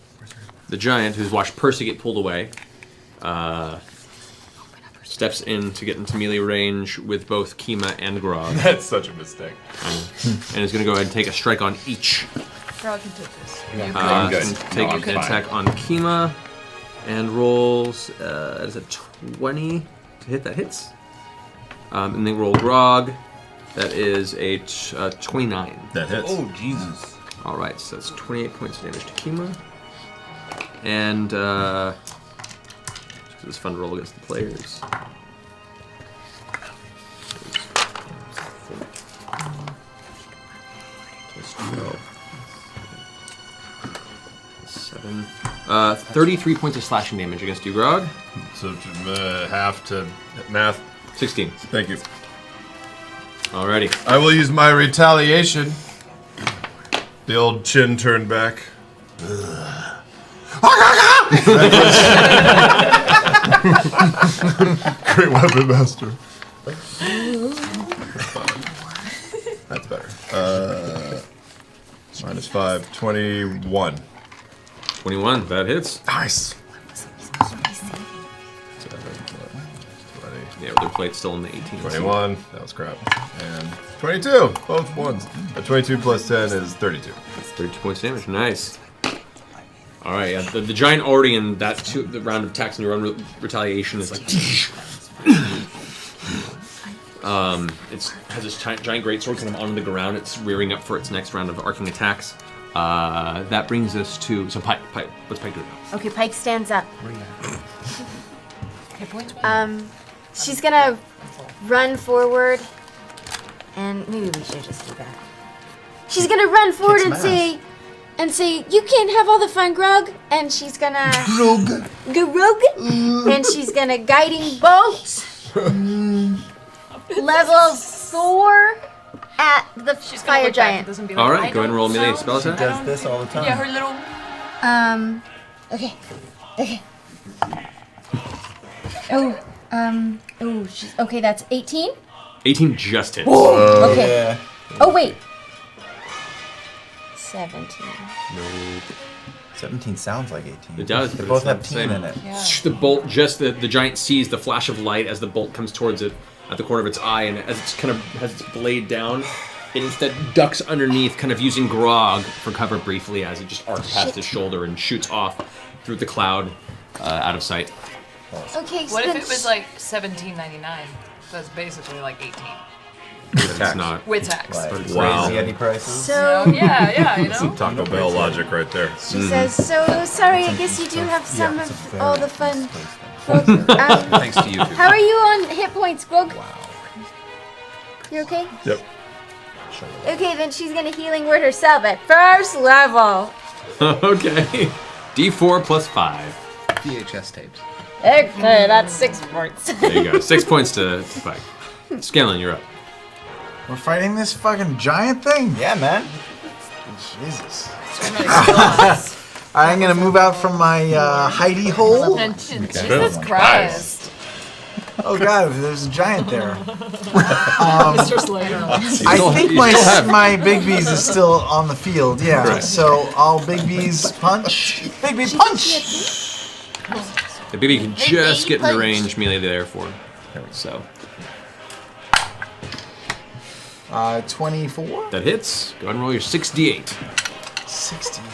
The giant, who's watched Percy get pulled away, steps in to get into melee range with both Kima and Grog. That's such a mistake. And is going to go ahead and take a strike on each. Grog can take this. And take an attack on Kima and rolls is a 20 to hit. That hits. And then roll Grog. That is a 29. That hits. Oh, Jesus. All right, so that's 28 points of damage to Kima. And it's fun to roll against the players. Plus 12. 7. 33 points of slashing damage against you, Grog. So half to math. 16. Thank you. Alrighty. I will use my retaliation. The old chin turned back. Great weapon, master. That's better. Minus 5, 21. 21, that hits. Nice. 20. Yeah, their plate's still in the 18. 21. That was crap. And 22. Both ones. 22 plus 10 is 32. That's 32 points of damage. Nice. All right, yeah, the giant already in that the round of attacks and your own retaliation is like. It has this giant greatsword kind of on the ground. It's rearing up for its next round of arcing attacks. That brings us to Pike. What's Pike doing now? Okay, Pike stands up. She's gonna run forward, and maybe we should just do that. She's gonna run forward and say, "You can't have all the fun, Grog." And she's gonna Grog, and she's gonna guiding bolt level 4 at the fire giant. All right, go ahead and roll melee spell She attack. does this all the time. Yeah, her little. Okay. Okay, that's 18. 18 just hits. Okay. Yeah. Oh wait. 17. Nope. 17 sounds like 18. It does. They but both it's not have the teen same. in it. Yeah. The bolt, the giant sees the flash of light as the bolt comes towards it at the corner of its eye, and as it's kind of has its blade down, it instead ducks underneath, kind of using Grog for cover briefly as it just arcs past his shoulder and shoots off through the cloud out of sight. Okay. What if it was like $17.99? That's basically like 18. It's not. With tax. Wow. Crazy Eddie prices. So Yeah, you know. Some Taco Bell logic right there. she says, "So sorry. I guess you do have some it's a of very all the fun." nice place then. Thanks to you two. How are you on hit points, Grog? You okay? Yep. Okay, then she's gonna healing word herself at first level. Okay. D4 plus 5. VHS tapes. Okay, that's 6 points. There you go. 6 points to Pike. Scanlan, you're up. We're fighting this fucking giant thing? Yeah, man. Jesus. I'm gonna move out from my hidey hole. Jesus Christ. Oh god, there's a giant there. Mr. Slater. I think my Big Bees is still on the field, yeah. Correct. So I'll Big Bees punch. Big Bee punch! The BB can just get into range melee there for. So 24. that hits. Go ahead and roll your 6d8. 68.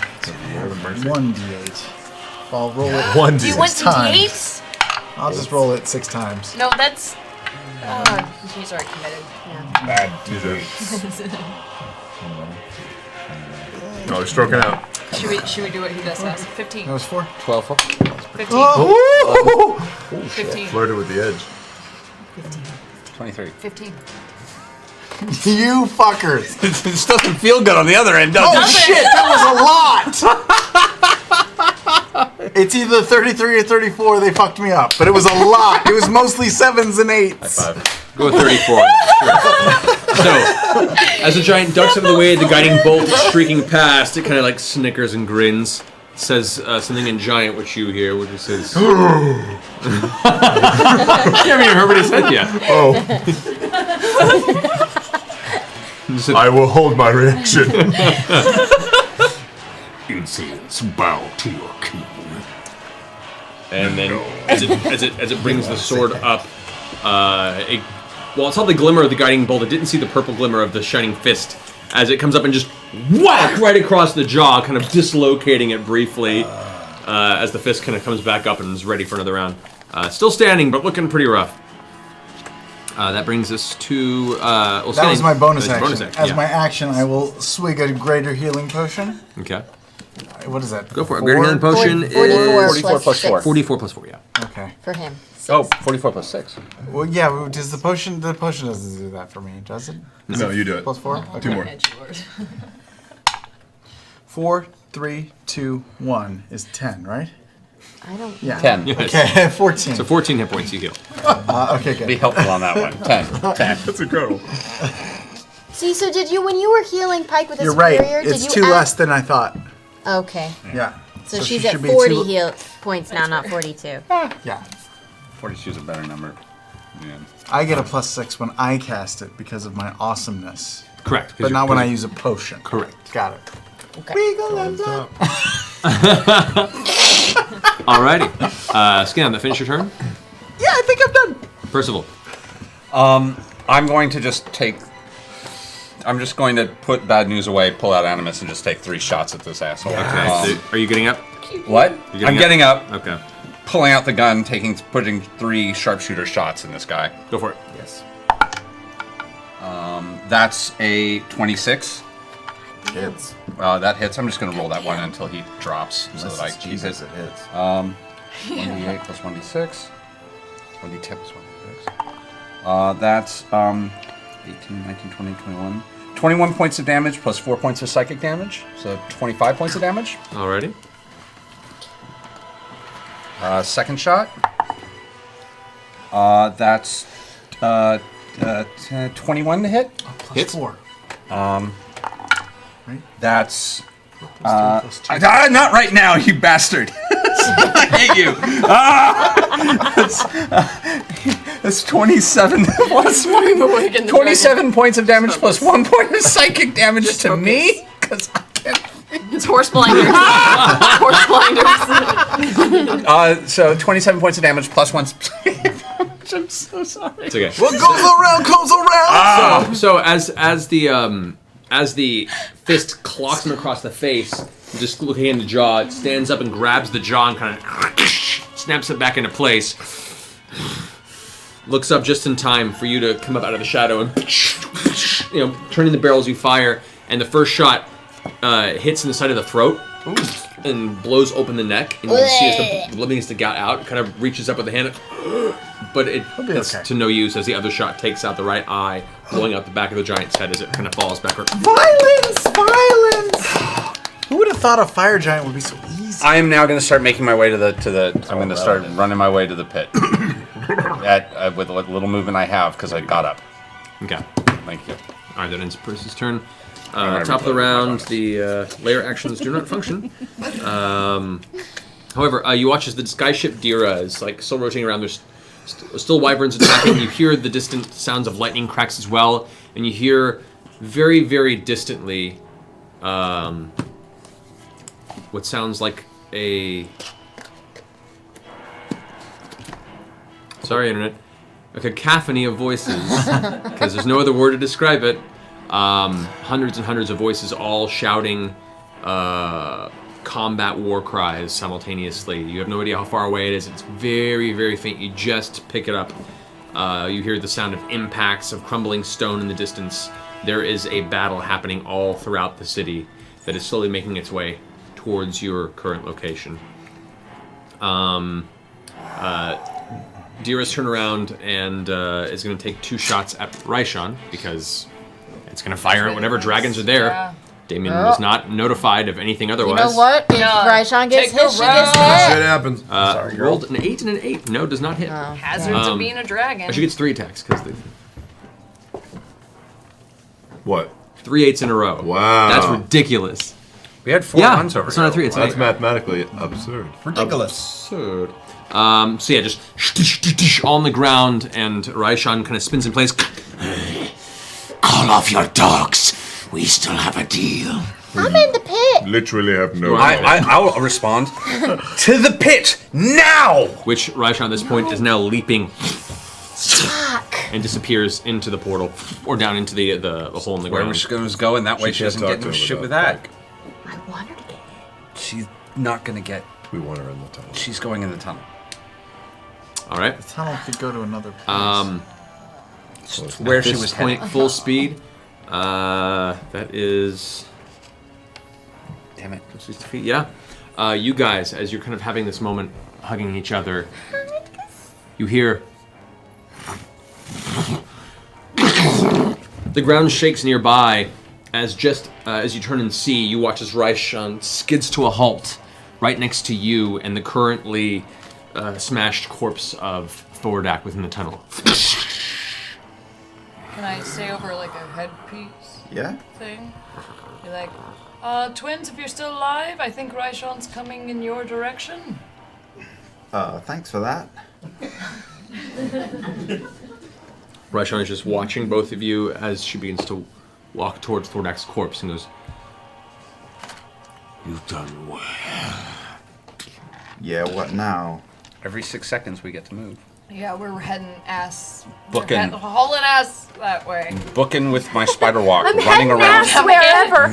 1d8. I'll roll it One Do you D8. want 6 times. D8s? I'll just roll it 6 times. No, that's He's already committed. Yeah. Bad teaser. No, he's stroking out. Should we do what he does last? 15. That was 4. 12. 15. Oh! 15. Flirted with the edge. 23. 15. You fuckers. This doesn't feel good on the other end, does Oh it? shit, that was a lot! It's either 33 or 34, they fucked me up. But it was a lot. It was mostly 7s and 8s. High five. Go with 34. So, as the giant ducks out of the way, the guiding bolt streaking past, it kind of like snickers and grins. Says something in giant, which you hear, which it says. You haven't even heard what it said yet. Oh. I will hold my reaction. Insolence, bow to your king. And then, as it brings the sword up, it saw the glimmer of the guiding bolt. It didn't see the purple glimmer of the shining fist. As it comes up and just whack right across the jaw, kind of dislocating it briefly, as the fist kind of comes back up and is ready for another round. Still standing, but looking pretty rough. That brings us to. That was my bonus action. As yeah. my action, I will swig a greater healing potion. Okay. What is that? Go for it. Greater healing potion is 44 plus 4. 44 plus 4, yeah. Okay. For him. Oh, 44 plus 6. Well, yeah, does the potion doesn't do that for me, does it? No, you do it. Plus 4? Okay. 2 more. 4, 3, 2, 1 is 10, right? I don't. Yeah. 10. Yes. Okay, 14. So 14 hit points you heal. Okay, good. Be helpful on that one. 10. 10. That's incredible. See, so did you, when you were healing Pike with a You're right. superior, It's did you 2 add- less than I thought. Okay. Yeah. So, she she's at should be 40 2 heal points now, not 42. Yeah. 42 is a better number. Yeah. I get a plus 6 when I cast it because of my awesomeness. Correct. 'cause But you're- not when I 'cause- use a potion. Correct. Got it. Okay. Wiggle and flop. Alrighty. Scan, that finish your turn? Yeah, I think I'm done. Percival. I'm going to just take. I'm just going to put bad news away, pull out Animus, and just take 3 shots at this asshole. Okay. So are you getting up? What? You're I'm getting up. Okay. Pulling out the gun, putting 3 sharpshooter shots in this guy. Go for it. Yes. That's a 26. Hits. That hits. I'm just going to roll that one until he drops, so that I keep Jesus, it. it hits. 1d8 plus 1d6. 1d10 plus 1d6. That's 18, 19, 20, 21. 21 points of damage plus 4 points of psychic damage, so 25 points of damage. Alrighty. Second shot. That's 21 to hit. Plus Hits. 4. That's not right now, you bastard. I hate you. That's 27 plus 27 points of damage plus 1 point of psychic damage to me. Because I can't. It's horse blinders. Horse blinders. So 27 points of damage plus 1. I'm so sorry. It's okay. What goes around comes around. So as the fist clocks him across the face, just looking in the jaw, it stands up and grabs the jaw and kind of snaps it back into place. Looks up just in time for you to come up out of the shadow and turning the barrels you fire, and the first shot hits in the side of the throat and blows open the neck, and you can see as the blood begins to get out. It kind of reaches up with the hand, but it's to no use as the other shot takes out the right eye, blowing out the back of the giant's head as it kind of falls backward. Violence! Violence! Who would have thought a fire giant would be so easy? I am now going to start making my way to the. I'm going to start running my way to the pit. With what little movement I have, because I got up. Okay. Thank you. All right, that ends Percy's turn. Top of the round, the layer actions do not function. However, you watch as the skyship Dira is still rotating around. There's still wyverns attacking. You hear the distant sounds of lightning cracks as well, and you hear very, very distantly what sounds like a... Sorry, Internet. A cacophony of voices, because there's no other word to describe it. Hundreds and hundreds of voices all shouting combat war cries simultaneously. You have no idea how far away it is. It's very, very faint. You just pick it up You hear the sound of impacts of crumbling stone in the distance. There is a battle happening all throughout the city that is slowly making its way towards your current location. Dira's turn around and is going to take 2 shots at Raishan because it's going to fire at whatever dragons are there. Yeah. Damien was not notified of anything otherwise. You know what? If Raishan gets hit, she gets hit. Shit happens. Rolled an 8 and an 8. No, does not hit. Hazards of being a dragon. She gets 3 attacks because they. What? 3 8s in a row. Wow. That's ridiculous. We had 4 runs over it's not a 3, it's That's an 8. mathematically absurd. Ridiculous. Absurd. So yeah, just all on the ground, and Raishan kind of spins in place. Call off your dogs. We still have a deal. I'm in the pit. Literally have no. I'll respond. To the pit now. Which Raishan at this point is now leaping and disappears into the portal or down into the hole in the ground. Where she's going to go, and that way she doesn't get into shit with that. I want her to get She's not going to get. We want her in the tunnel. She's going in the tunnel. All right. The tunnel could go to another place. Where at she this was point, heading. full speed. That is. Damn it. 60 feet. Yeah. You guys, as you're kind of having this moment, hugging each other, you hear. The ground shakes nearby as as you turn and see, you watch as Raishan skids to a halt right next to you and the currently smashed corpse of Thordak within the tunnel. Can I say over like a headpiece Yeah. thing? Be like, twins, if you're still alive, I think Raishan's coming in your direction. Thanks for that. Raishan is just watching both of you as she begins to walk towards Thordak's corpse and goes, You've done well. Yeah, what now? Every 6 seconds we get to move. Yeah, we're heading ass. Booking. Hauling ass that way. Booking with my spider walk, I'm running heading around, ass wherever.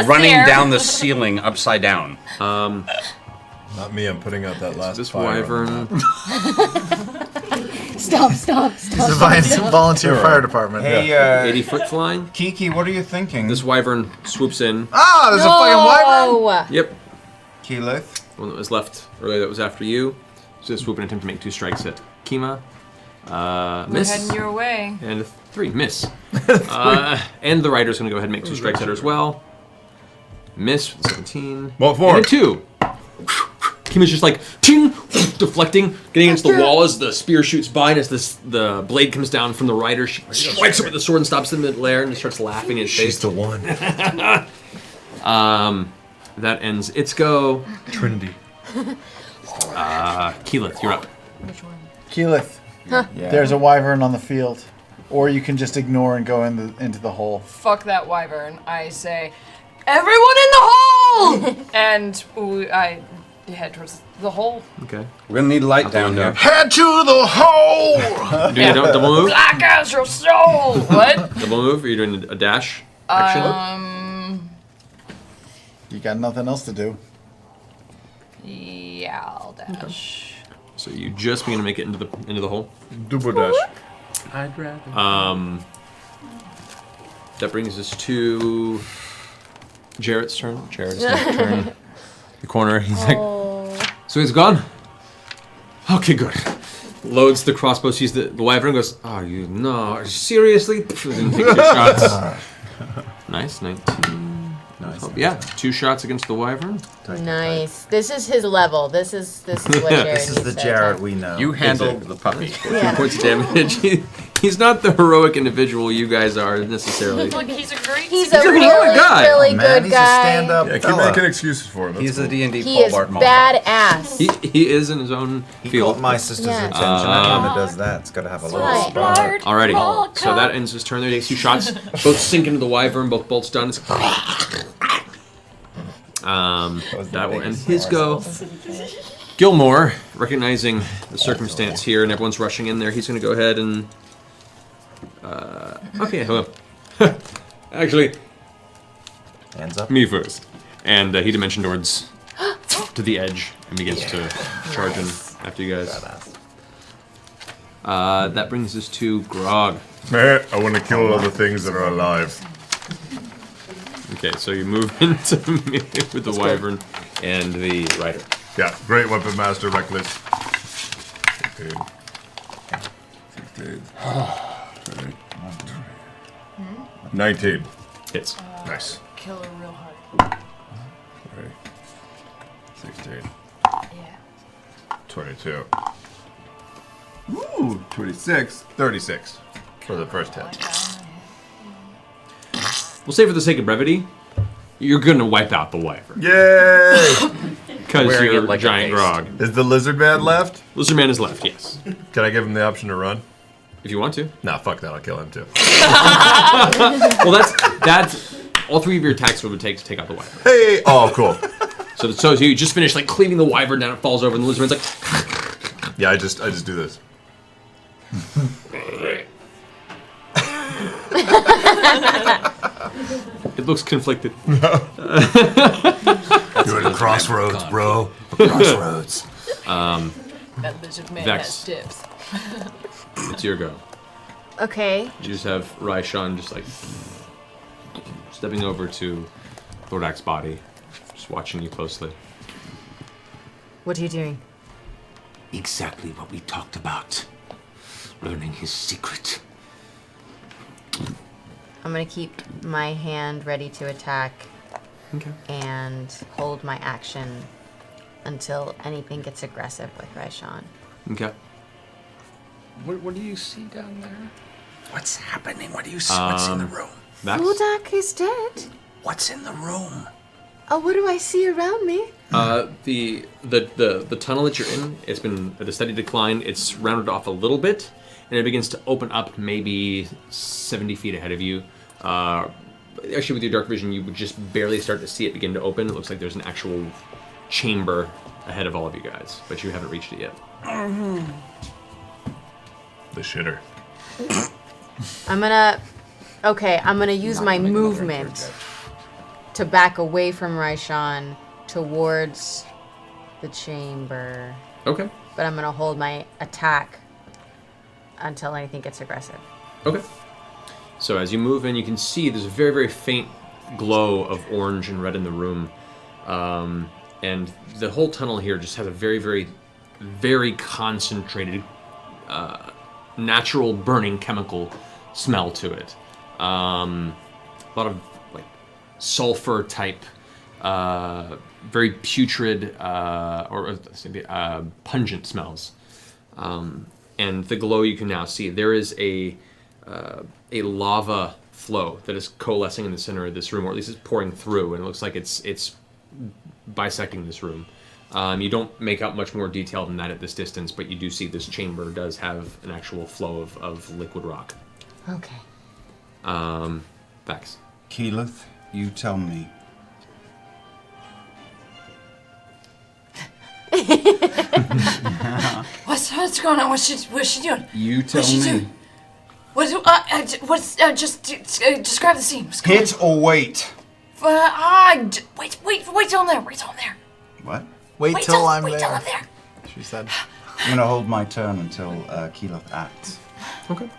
running down the ceiling upside down. Not me. I'm putting out that last. This fire. wyvern. Stop. It's a volunteer fire department. Hey, 80-foot flying. Kiki, what are you thinking? This wyvern swoops in. Ah, there's a fucking wyvern. Yep. Keyleth. One that was left earlier that was after you. So swoop and attempt to make 2 strikes at Kima. We're Miss. heading your way. And a 3. Miss. And the rider's going to go ahead and make 2 strikes at her as well. Miss with 17. What for? And a 2. Kima's just like, ting, deflecting, getting against the wall as the spear shoots by, and as the blade comes down from the rider, she strikes it with the sword and stops in mid-air and starts laughing in his face. She's the one. That ends its go. Trinity. Keyleth, you're up. Which one? Keyleth, there's a wyvern on the field. Or you can just ignore and go into the hole. Fuck that wyvern. I say, everyone in the hole! And I head towards the hole. Okay. We're going to need light down there. Head to the hole! Doing a double move? Black as your soul! What? Double move? Or are you doing a dash action? You got nothing else to do. Yeah, I'll dash. So you just begin to make it into the hole? Double dash. I'd rather. That brings us to Jarrett's turn. Jarrett is going to turn the corner. He's like, so he's gone? Okay, good. Loads the crossbow, sees the wyvern, and goes, oh, you no, seriously? Then take 2 shots. Nice, 19. Nice. Yeah, 2 shots against the wyvern. Nice. This is his level. This is what Jared This is the needs to Jarrett attack. we know. You handled the puppy. 2 points of damage. He's not the heroic individual you guys are necessarily. Look, he's a great He's a a really, heroic guy. really Man, good he's guy. a stand-up Yeah, keep fella. making excuses for him. That's He's cool. a D&D He Paul is Bart Mall. badass. He is in his own He field. caught my sister's Yeah. attention. Anyone that does that, it's got to have a little right. spark. Alrighty, so that ends his turn. There, he takes 2 shots. Both sink into the wyvern. Both bolts done. That will end his go. Gilmore, recognizing the circumstance here and everyone's rushing in there, he's going to go ahead and. Okay, hello. Actually, Hands up. me first. And he dimension towards to the edge and begins to charge in after you guys. That brings us to Grog. I want to kill all the things that are alive. Okay, so you move into with the wyvern and the rider. Yeah, great weapon master, reckless. 16. 19. Hits. Nice. Kill her real hard. 16. Yeah. 22. Ooh, 26. 36 for the first hit. We'll say for the sake of brevity, you're gonna wipe out the wyvern. Yay! Because you're like giant Grog. Is the lizard man left? Lizard man is left, yes. Can I give him the option to run? If you want to. Nah, fuck that. I'll kill him too. Well, that's all 3 of your attacks would take to take out the wyvern. Hey! Oh, cool. So you just finished like cleaving the wyvern down, it falls over, and the lizard man's like. Yeah, I just do this. It looks conflicted. You're at a crossroads, bro. Crossroads. That lizard man Vex. has dips. It's your go. Okay. You just have Raishan just like stepping over to Thordak's body, just watching you closely. What are you doing? Exactly what we talked about. Learning his secret. I'm gonna keep my hand ready to attack. Okay. And hold my action until anything gets aggressive with Raishan. Okay. What do you see down there? What's happening? What do you see? What's in the room? Thordak is dead. What's in the room? Oh, what do I see around me? The tunnel that you're in, it's been at a steady decline. It's rounded off a little bit, and it begins to open up maybe 70 feet ahead of you. Actually, with your dark vision, you would just barely start to see it begin to open. It looks like there's an actual chamber ahead of all of you guys, but you haven't reached it yet. The shitter. I'm gonna use my movement to back away from Raishan towards the chamber. Okay. But I'm gonna hold my attack until anything gets aggressive. Okay. So as you move in, you can see there's a very, very faint glow of orange and red in the room. And the whole tunnel here just has a very, very, very concentrated, natural burning chemical smell to it. A lot of like sulfur type, very putrid or pungent smells. And the glow you can now see. There is a lava flow that is coalescing in the center of this room, or at least it's pouring through, and it looks like it's bisecting this room. You don't make out much more detail than that at this distance, but you do see this chamber does have an actual flow of liquid rock. Okay. Vex. Keyleth, you tell me. What's going on? What's she doing? You tell What's she me. doing? Describe the scene. What's Hit or wait? Wait till I'm there. Wait till I'm there. What? Wait till I'm Wait there. till I'm there. She said. I'm gonna hold my turn until Keyleth acts. Okay.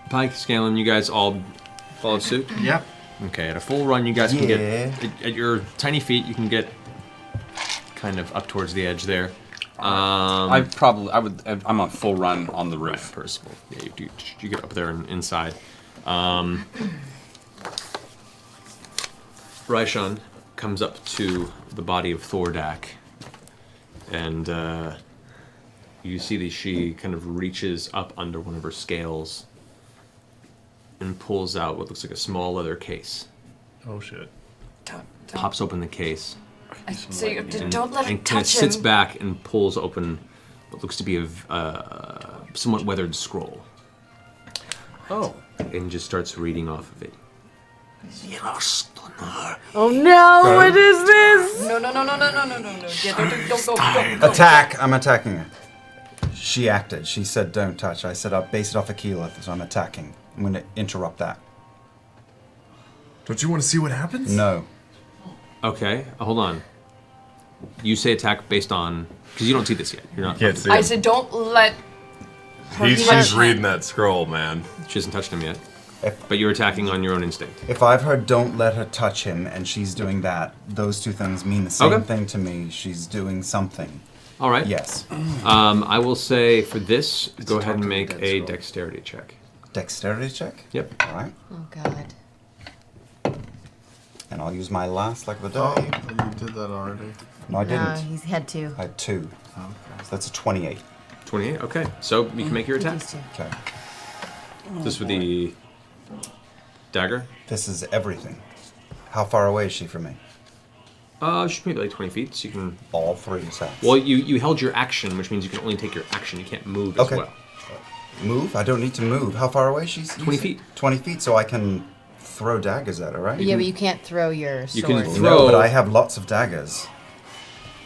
Pike, Scanlan, you guys all followed suit? Yep. Okay, at a full run, you guys can get, at your tiny feet, you can get kind of up towards the edge there. I'm on full run on the roof. Percival. Yeah, you get up there and inside. Raishan comes up to the body of Thordak, and you see that she kind of reaches up under one of her scales and pulls out what looks like a small leather case. Oh shit. Pops open the case. So don't let it and kind of touch sits him. back and pulls open what looks to be a somewhat weathered scroll. Oh. And just starts reading off of it. Oh no! What is this? No. Don't. Attack! I'm attacking her. She acted. She said don't touch. I said I'll base it off of Keyleth, so I'm attacking. I'm going to interrupt that. Don't you want to see what happens? No. Okay, hold on. You say attack based on because you don't see this yet. You're not. Can't see I said, don't let her She's touch reading him. that scroll, man. She hasn't touched him yet. But you're attacking on your own instinct. If I've heard don't let her touch him and she's doing that, those two things mean the same Okay. thing to me. She's doing something. All right. Yes. I will say for this, go ahead and make a dexterity check. Dexterity check? Yep. All right. Oh God. And I'll use my last luck of the Oh, day. you did that already. No, I didn't. No, he's had 2. I had 2. So that's a 28. 28. Okay. So you can make your attack. Okay. This with the dagger. This is everything. How far away is she from me? She's maybe like 20 feet, so you can. All 3 attacks. Well, you held your action, which means you can only take your action. You can't move as well. Move? I don't need to move. How far away is she? 20 feet. 20 feet, so I can throw daggers at her, right? Yeah, but you can't throw your sword. No, but I have lots of daggers.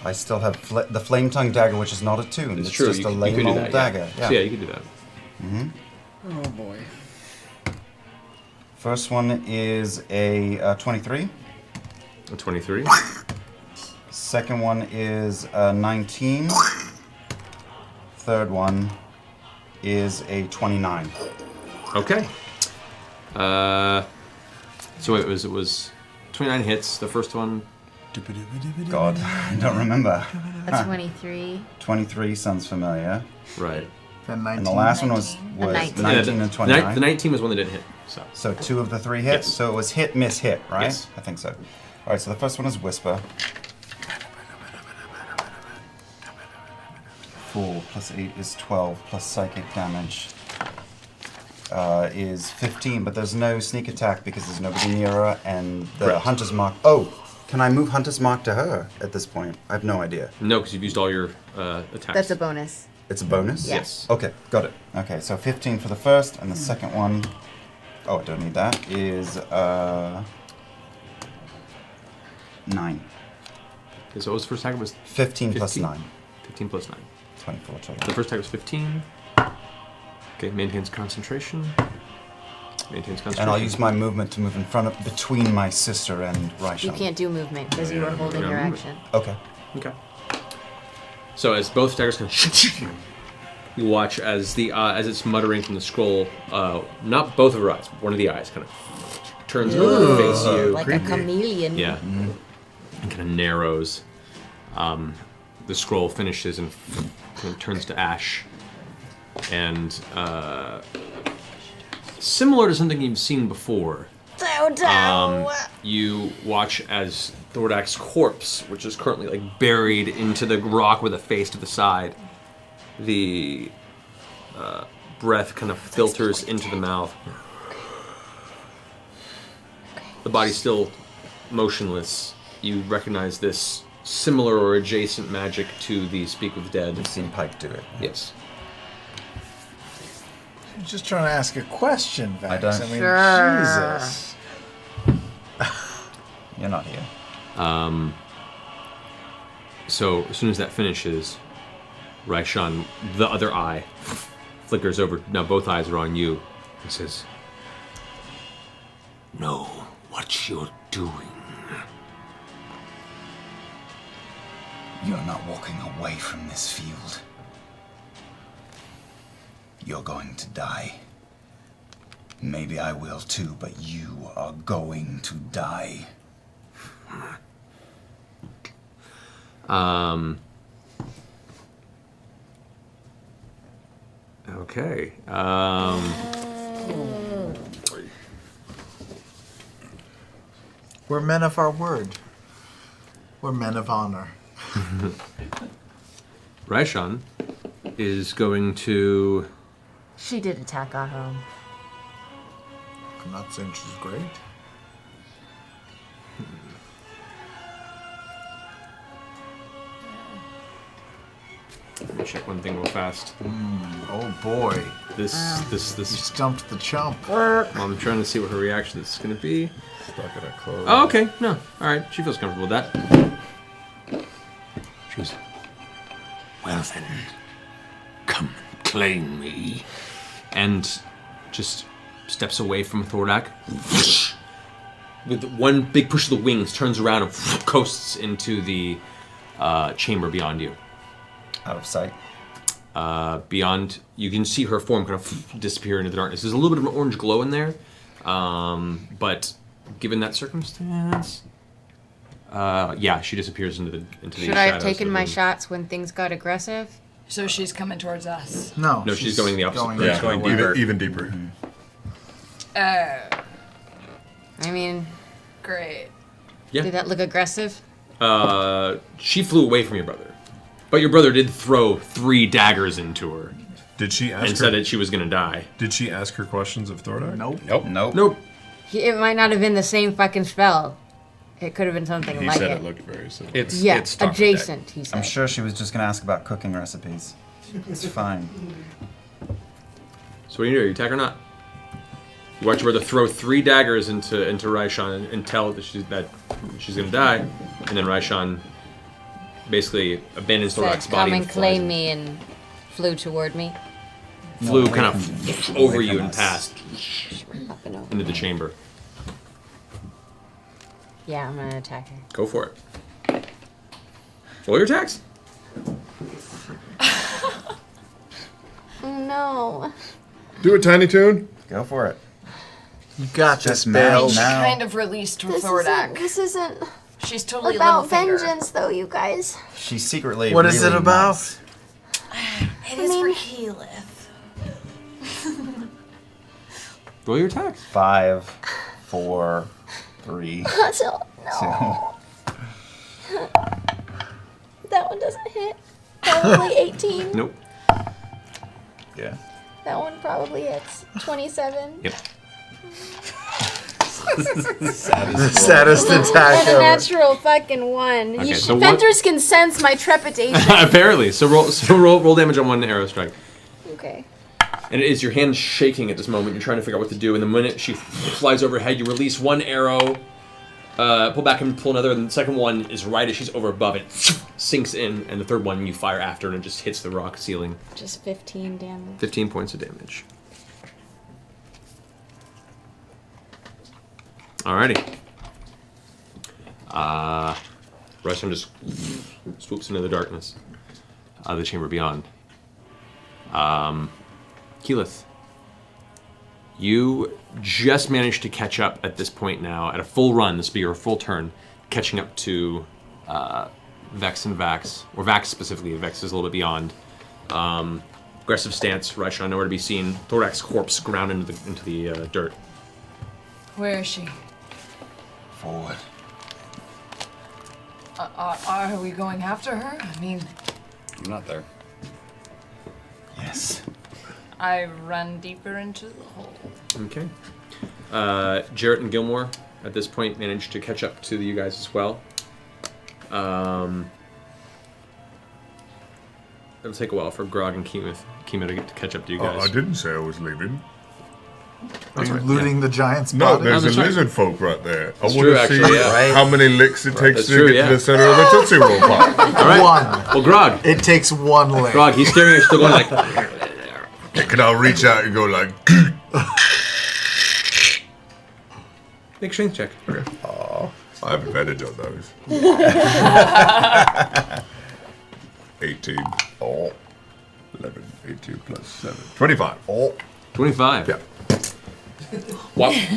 I still have the flame tongue dagger, which is not attuned. It's true, just you a can lame do old that, dagger. yeah. So yeah, you can do that. Mm-hmm. Oh boy. First one is a 23. A 23. Second one is a 19. Third one is a 29. Okay. So it was 29 hits. The first one. God, I don't remember. A 23. 23 sounds familiar. Right. And the last one was 19 Yeah, and 29. The 19 was one that didn't hit. So 2 of the 3 hits. Yes. So it was hit, miss, hit, right? Yes. I think so. All right. So the first one is whisper. 4 plus 8 is 12 plus psychic damage is 15. But there's no sneak attack because there's nobody near her, and the Correct. hunter's mark. Oh, can I move hunter's mark to her at this point? I have no idea. No, because you've used all your attacks. That's a bonus. It's a bonus? Yes. Okay, got it. Okay, so 15 for the first, and the second one, oh, I don't need that, is 9. Okay, so what was the first attack? Was 15 plus 9. 15 plus 9. 24 total. The first attack was 15. Okay, maintains concentration. Maintains concentration. And I'll use my movement to move in front of, between my sister and Raishan. You can't do movement because you were holding your action. Okay. Okay. So as both daggers kind of you watch as the as it's muttering from the scroll, not both of her eyes, one of the eyes kind of turns over to face you. Like a chameleon. Yeah. And kind of narrows. The scroll finishes and kind of turns to ash. And similar to something you've seen before, you watch as Thordak's corpse, which is currently like buried into the rock with a face to the side, the breath kind of filters into the mouth. The body's still motionless. You recognize this similar or adjacent magic to the Speak with the Dead. You've seen Pike do it. Yes. I'm just trying to ask a question, Vex. I don't. mean, Sure. Jesus. You're not here. So as soon as that finishes, Raishan, the other eye, flickers over. Now both eyes are on you. And says, Know what you're doing. You're not walking away from this field. You're going to die. Maybe I will too, but you are going to die. Okay. We're men of our word. We're men of honor. Raishan is going to. She did attack our home. I'm not saying she's great. Let me check one thing real fast. Oh boy. This. You stumped the chump. I'm trying to see what her reaction is going to be. Stuck in a clothes. Oh, okay. No. All right. She feels comfortable with that. She goes, well then, come and claim me. And just steps away from Thordak. With one big push of the wings, turns around and coasts into the chamber beyond you. Out of sight. Beyond, you can see her form kind of disappear into the darkness. There's a little bit of an orange glow in there, but given that circumstance, yeah, she disappears into the Should I have taken my shots when things got aggressive? So she's coming towards us. No, No, she's going the opposite direction. direction. Going even deeper. I mean, Great. Yeah. did that look aggressive? She flew away from your brother, but your brother did throw 3 daggers into her. Did she ask and her? said that she was going to die. Did she ask her questions of Thordak? Nope. Nope. It might not have been the same fucking spell. It could have been something He like said it. it looked very similar. It's adjacent. He said. I'm sure she was just gonna ask about cooking recipes. It's fine. So what do? You attack or not? You watch your brother throw 3 daggers into Raishan and tell that she's going to die, and then Raishan basically abandons Said, Thordak's body come and and flies claim in. me and flew toward me. Flew No, kind away of from- over away you from and us. passed into the chamber. Yeah, I'm gonna attack her. Go for it. Roll your attacks. Oh no. Do it, Tiny Toon. Go for it. You got Just this, mad Bale. She now. kind of released from This Thordak. isn't She's totally about Littlefinger. vengeance, though, you guys. She's secretly. What is really it about? nice. It is for Keyleth. Roll your attacks. 5, 4, 3, So, no. 2. That one doesn't hit. Probably 18. Nope. Yeah. That one probably hits. 27. Yep. Saddest attack And a ever. natural fucking 1. Okay, You so what- Fenris can sense my trepidation. Apparently. So roll damage on 1 arrow strike. Okay. And it is your hand shaking at this moment. You're trying to figure out what to do. And the minute she flies overhead, you release 1 arrow, pull back and pull another. And the second one is right as she's over above it, sinks in. And the third one you fire after, and it just hits the rock ceiling. Just 15 damage. 15 points of damage. Alrighty. Raishan just swoops into the darkness of the chamber beyond. Keyleth, you just managed to catch up at this point now, at a full run, this will be your full turn, catching up to Vex and Vax, or Vax specifically. Vex is a little bit beyond. Aggressive stance, Raishan nowhere to be seen. Thordak's corpse ground into the dirt. Where is she? Forward. Are we going after her? I mean, I'm not there. Yes. I run deeper into the hole. Okay. Jarrett and Gilmore at this point managed to catch up to you guys as well. It'll take a while for Grog and Kima to get to catch up to you guys. I didn't say I was leaving. Are you looting the giant's No, body? there's that's a right. lizard folk right there. I That's want true, to see actually, yeah. how many licks it takes That's to true, get yeah. to the center of the Tootsie Roll pop. All right. 1. Well, Grog. It takes 1 lick. Grog, he's staring at you, still going like... Can I reach out and go like... Make strength check. Okay. I have advantage on those. 18. Oh. 11, 18 plus 7. 25. Oh. 25. Yeah.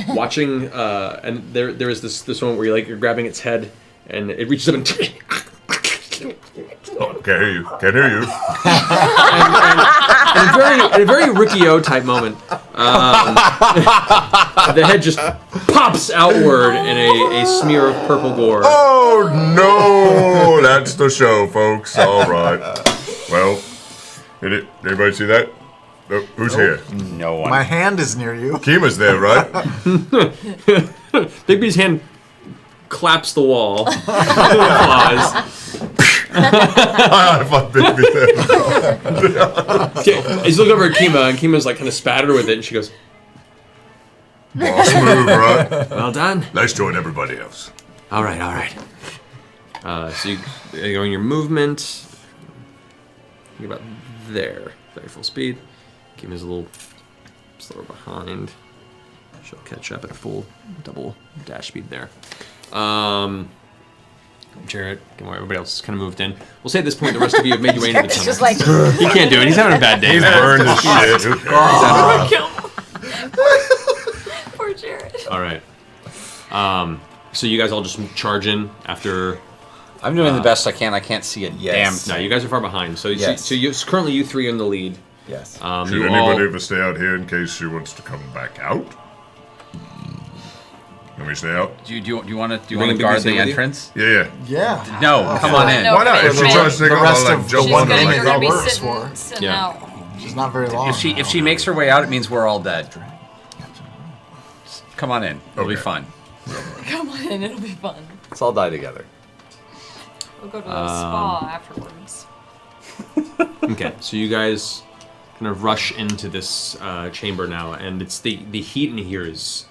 Watching, and there is this moment where you're grabbing its head, and it reaches up and... Oh, can't hear you. Can't hear you. in a very Rikio type moment, the head just pops outward in a smear of purple gore. Oh, no. That's the show, folks. All right. Well, did anybody see that? Who's here? No one. My hand is near you. Kima's there, right? Big B's hand claps the wall. Applause. I fuck Big B there. He's looking over at Kima, and Kima's like kind of spattered with it, and she goes, Boss move, right? "Well done." Let's join everybody else. All right. So you're going your movement. You're about there, very full speed. Kima's a little slower behind. She'll catch up at a full double dash speed there. Jarrett, everybody else is kind of moved in. We'll say at this point the rest of you have made your way into the tunnel. Just like he can't do it. He's having a bad day. He's burned his shit. Who cares? Poor Jared. All right. So you guys all just charge in after. I'm doing the best I can. I can't see it. Yes. No, you guys are far behind. So Yes. currently you three are in the lead. Yes. Should you anybody all, ever stay out here in case she wants to come back out? Can we stay out? Do you want to wanna guard stay the with you? entrance? Yeah. Yeah. No, come on in. No, Why not? If she tries to take The off, rest I'll of like the jump one on her minute like You're gonna be works sitting, for. sitting Yeah. out. She's not very long. If she makes her way out, it means we're all dead. Come on in. It'll be Okay. fun. Come on in, it'll be fun. Let's all die together. We'll go to the spa afterwards. Okay, so you guys kind of rush into this chamber now, and it's the heat in here is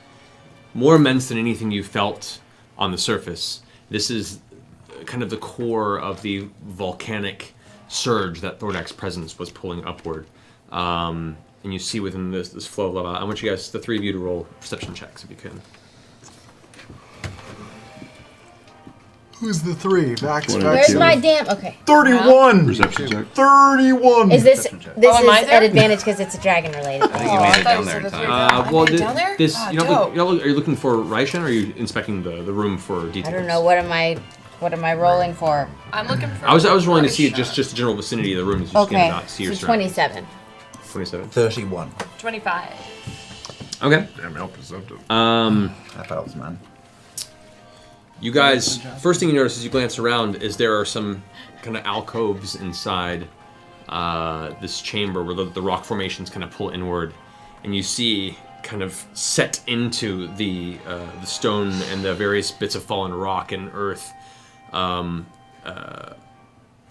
more immense than anything you felt on the surface. This is kind of the core of the volcanic surge that Thordak's presence was pulling upward. And you see within this flow of lava. I want you guys, the three of you, to roll perception checks if you can. Who's the three? Vax, Where's my damn? Okay. 31. Perception check. 31. Is this am I is there? at advantage because it's a dragon related? I think you made it down there in said time. that Well, Am I down there? this Ah, you know, dope. are you looking for Raishan, or are you inspecting the room for details? I don't know. What am I rolling for? I'm looking for. I was rolling to see just the general vicinity of the room. You just Okay. cannot see your So surroundings. 27. 27. 31. 25. Okay. Damn, how perceptive. That helps, man. You guys, first thing you notice as you glance around is there are some kind of alcoves inside this chamber where the rock formations kind of pull inward, and you see kind of set into the stone and the various bits of fallen rock and earth, a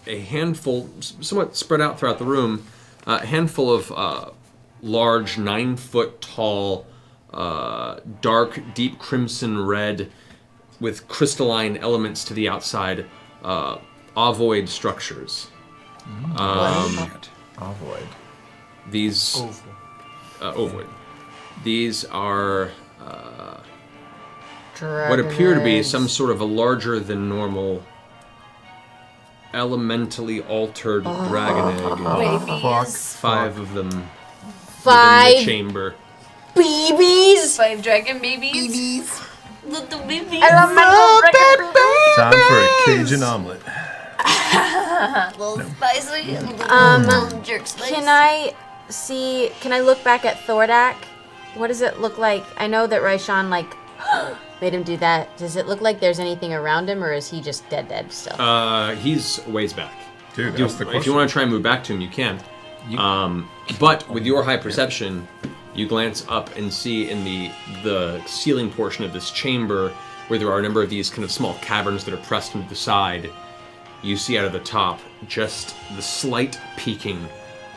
handful, somewhat spread out throughout the room, a handful of large 9-foot tall, dark, deep crimson red, with crystalline elements to the outside, ovoid structures. Ovoid. These ovoid. These are what appear to be some sort of a larger than normal, elementally altered dragon egg. Babies. 5 of them. 5 within the chamber. babies. 5 dragon babies. Little babies. Elemental dragon babies. Time for a Cajun omelet. Little spicy. Jerk spice. Can I look back at Thordak? What does it look like? I know that Raishan made him do that. Does it look like there's anything around him, or is he just dead still? He's ways back. Dude, that's the If question. you want to try and move back to him, you can. But with your high perception, you glance up and see in the ceiling portion of this chamber, where there are a number of these kind of small caverns that are pressed into the side, you see out of the top just the slight peeking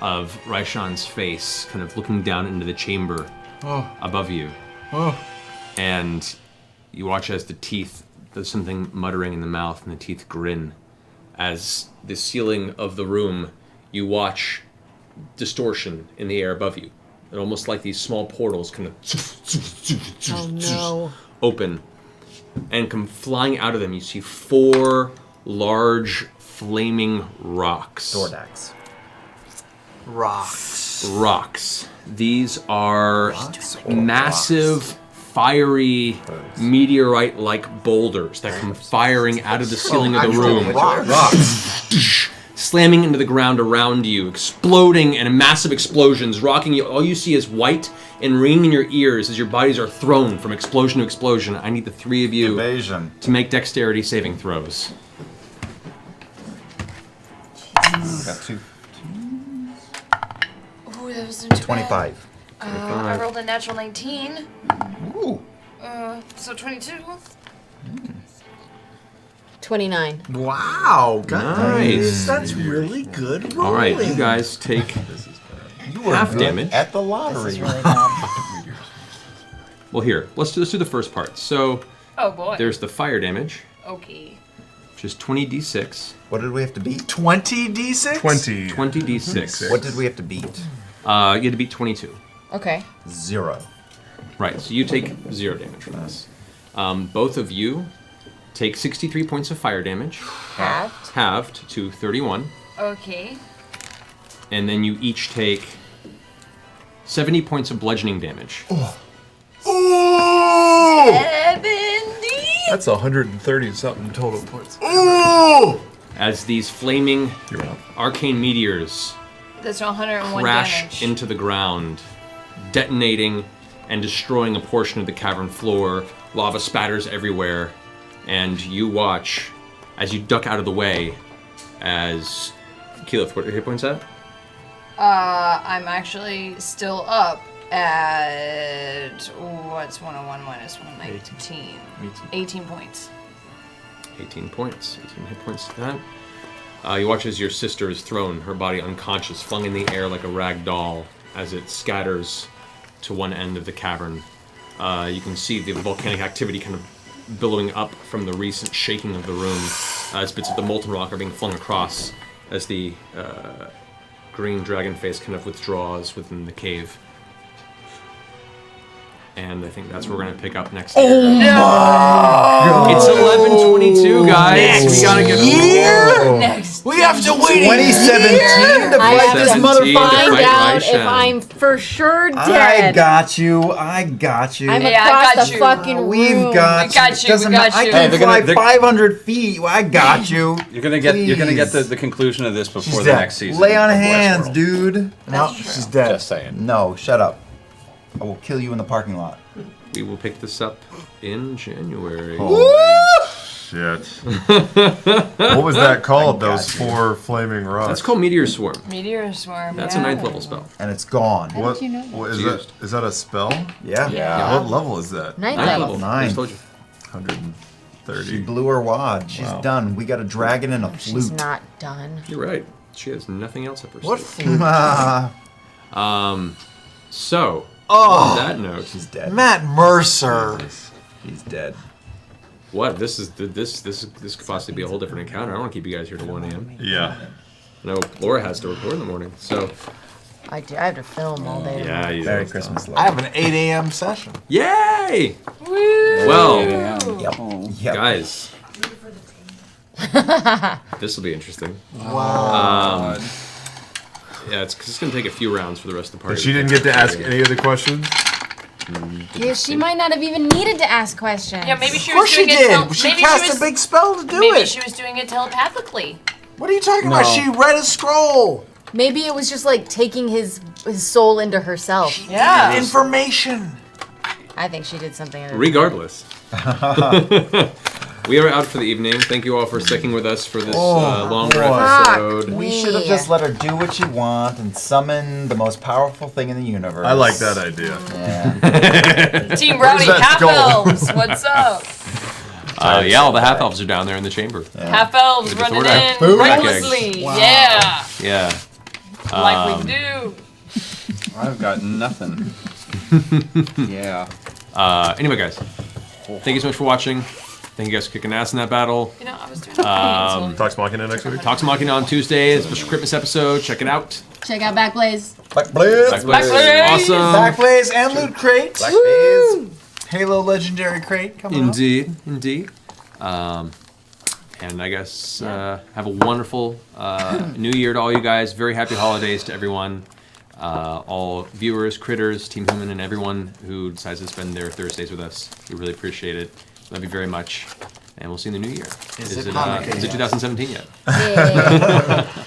of Raishan's face, kind of looking down into the chamber above you. And you watch as the teeth, there's something muttering in the mouth, and the teeth grin. As the ceiling of the room, you watch distortion in the air above you. And almost like these small portals kind of open. And come flying out of them, you see 4 large flaming rocks. Thordaks. Rocks. These are massive, fiery, meteorite-like boulders that come firing out of the ceiling of the room. Slamming into the ground around you, exploding in massive explosions, rocking you. All you see is white and ringing in your ears as your bodies are thrown from explosion to explosion. I need the 3 of you to make dexterity saving throws. Got 2. Ooh, that wasn't too 25. I rolled a natural 19. Ooh. So 22. 29. Wow, Nice. That's really good rolling. All right, you guys take half good damage. at the lottery. This is really bad. Well, here, let's do the first part. So, Oh boy. there's the fire damage, Okay. which is 20d6. What did we have to beat? 20d6? 20d6. What did we have to beat? You had to beat 22. Okay. 0. Right, so you take 0 damage from this. Both of you take 63 points of fire damage. Halved. Halved to 31. Okay. And then you each take 70 points of bludgeoning damage. Ooh! 70. That's 130 something total points. Ooh! As these flaming arcane meteors That's 101 crash damage. into the ground, detonating and destroying a portion of the cavern floor. Lava spatters everywhere, and you watch as you duck out of the way as... Keyleth, what are your hit points at? I'm actually still up at... What's 101 minus 119? 18 points. 18 points. 18 hit points to that. You watch as your sister is thrown, her body unconscious, flung in the air like a rag doll as it scatters to one end of the cavern. You can see the volcanic activity kind of billowing up from the recent shaking of the room as bits of the molten rock are being flung across as the green dragon face kind of withdraws within the cave. And I think that's where we're going to pick up next year. Oh my It's 11:22, guys. We gotta get We have to wait 2017 to I fight have this to motherfucker. find out Raishan. if I'm for sure I dead. got you. I'm across the fucking room. We've got We got you, Doesn't we got matter. I you. can Hey, fly they're 500 feet. I got you. You're gonna get the conclusion of this before She's the dead. next season. Lay on of hands, Westworld. dude. No, she's dead. Just saying. No, shut up. I will kill you in the parking lot. We will pick this up in January. Shit. What was that called? Those 4 flaming rocks. That's called Meteor Swarm. Meteor Swarm. That's yeah. a 9th level spell. And it's gone. What is that? Is that a spell? Yeah. What level is that? 9th level. 9. I just told you. 130. She blew her wad. She's done. We got a dragon and a flute. She's not done. You're right. She has nothing else up her What sleeve. flute? So, Oh. on that note, She's dead. Matt Mercer. He's dead. what? This could possibly be a whole different encounter. I don't want to keep you guys here till 1 a.m. Yeah. No, Laura has to record in the morning, so I have to film all day. yeah, you Merry know. Christmas, I have an 8 a.m. session. Yay! Woo! Well, Yep. guys, this will be interesting. Wow. Yeah, it's going to take a few rounds for the rest of the party. But she didn't get to ask any of the questions? Yeah, she might not have even needed to ask questions. Yeah, maybe she Of course was doing she it. did. She cast a big spell to do maybe it. she was doing it telepathically. What are you talking about? She read a scroll. Maybe it was just like taking his soul into herself. Yeah. Information. I think she did something. Regardless. We are out for the evening. Thank you all for sticking with us for this longer episode. We should have just let her do what she want and summon the most powerful thing in the universe. I like that idea. Yeah. Team Rowdy that Half skull? Elves, what's up? Yeah, all the half elves are down there in the chamber. Half Elves With the running Thordak. in Thordak recklessly. eggs. Yeah. Yeah. Like we do. I've got nothing. Yeah. Anyway, guys, thank you so much for watching. Thank you guys for kicking ass in that battle. You know, I was doing Vox Machina next week? Vox Machina on Tuesday, special Christmas episode. Check it out. Check out Backblaze. Backblaze. Backblaze. Awesome. Backblaze and Loot Crate. Woo! Halo Legendary Crate coming up. Indeed. And I guess have a wonderful New Year to all you guys. Very happy holidays to everyone. All viewers, critters, Team Human, and everyone who decides to spend their Thursdays with us. We really appreciate it. Love you very much. And we'll see you in the new year. Is it Hanukkah is it yet? 2017 yet? Yeah.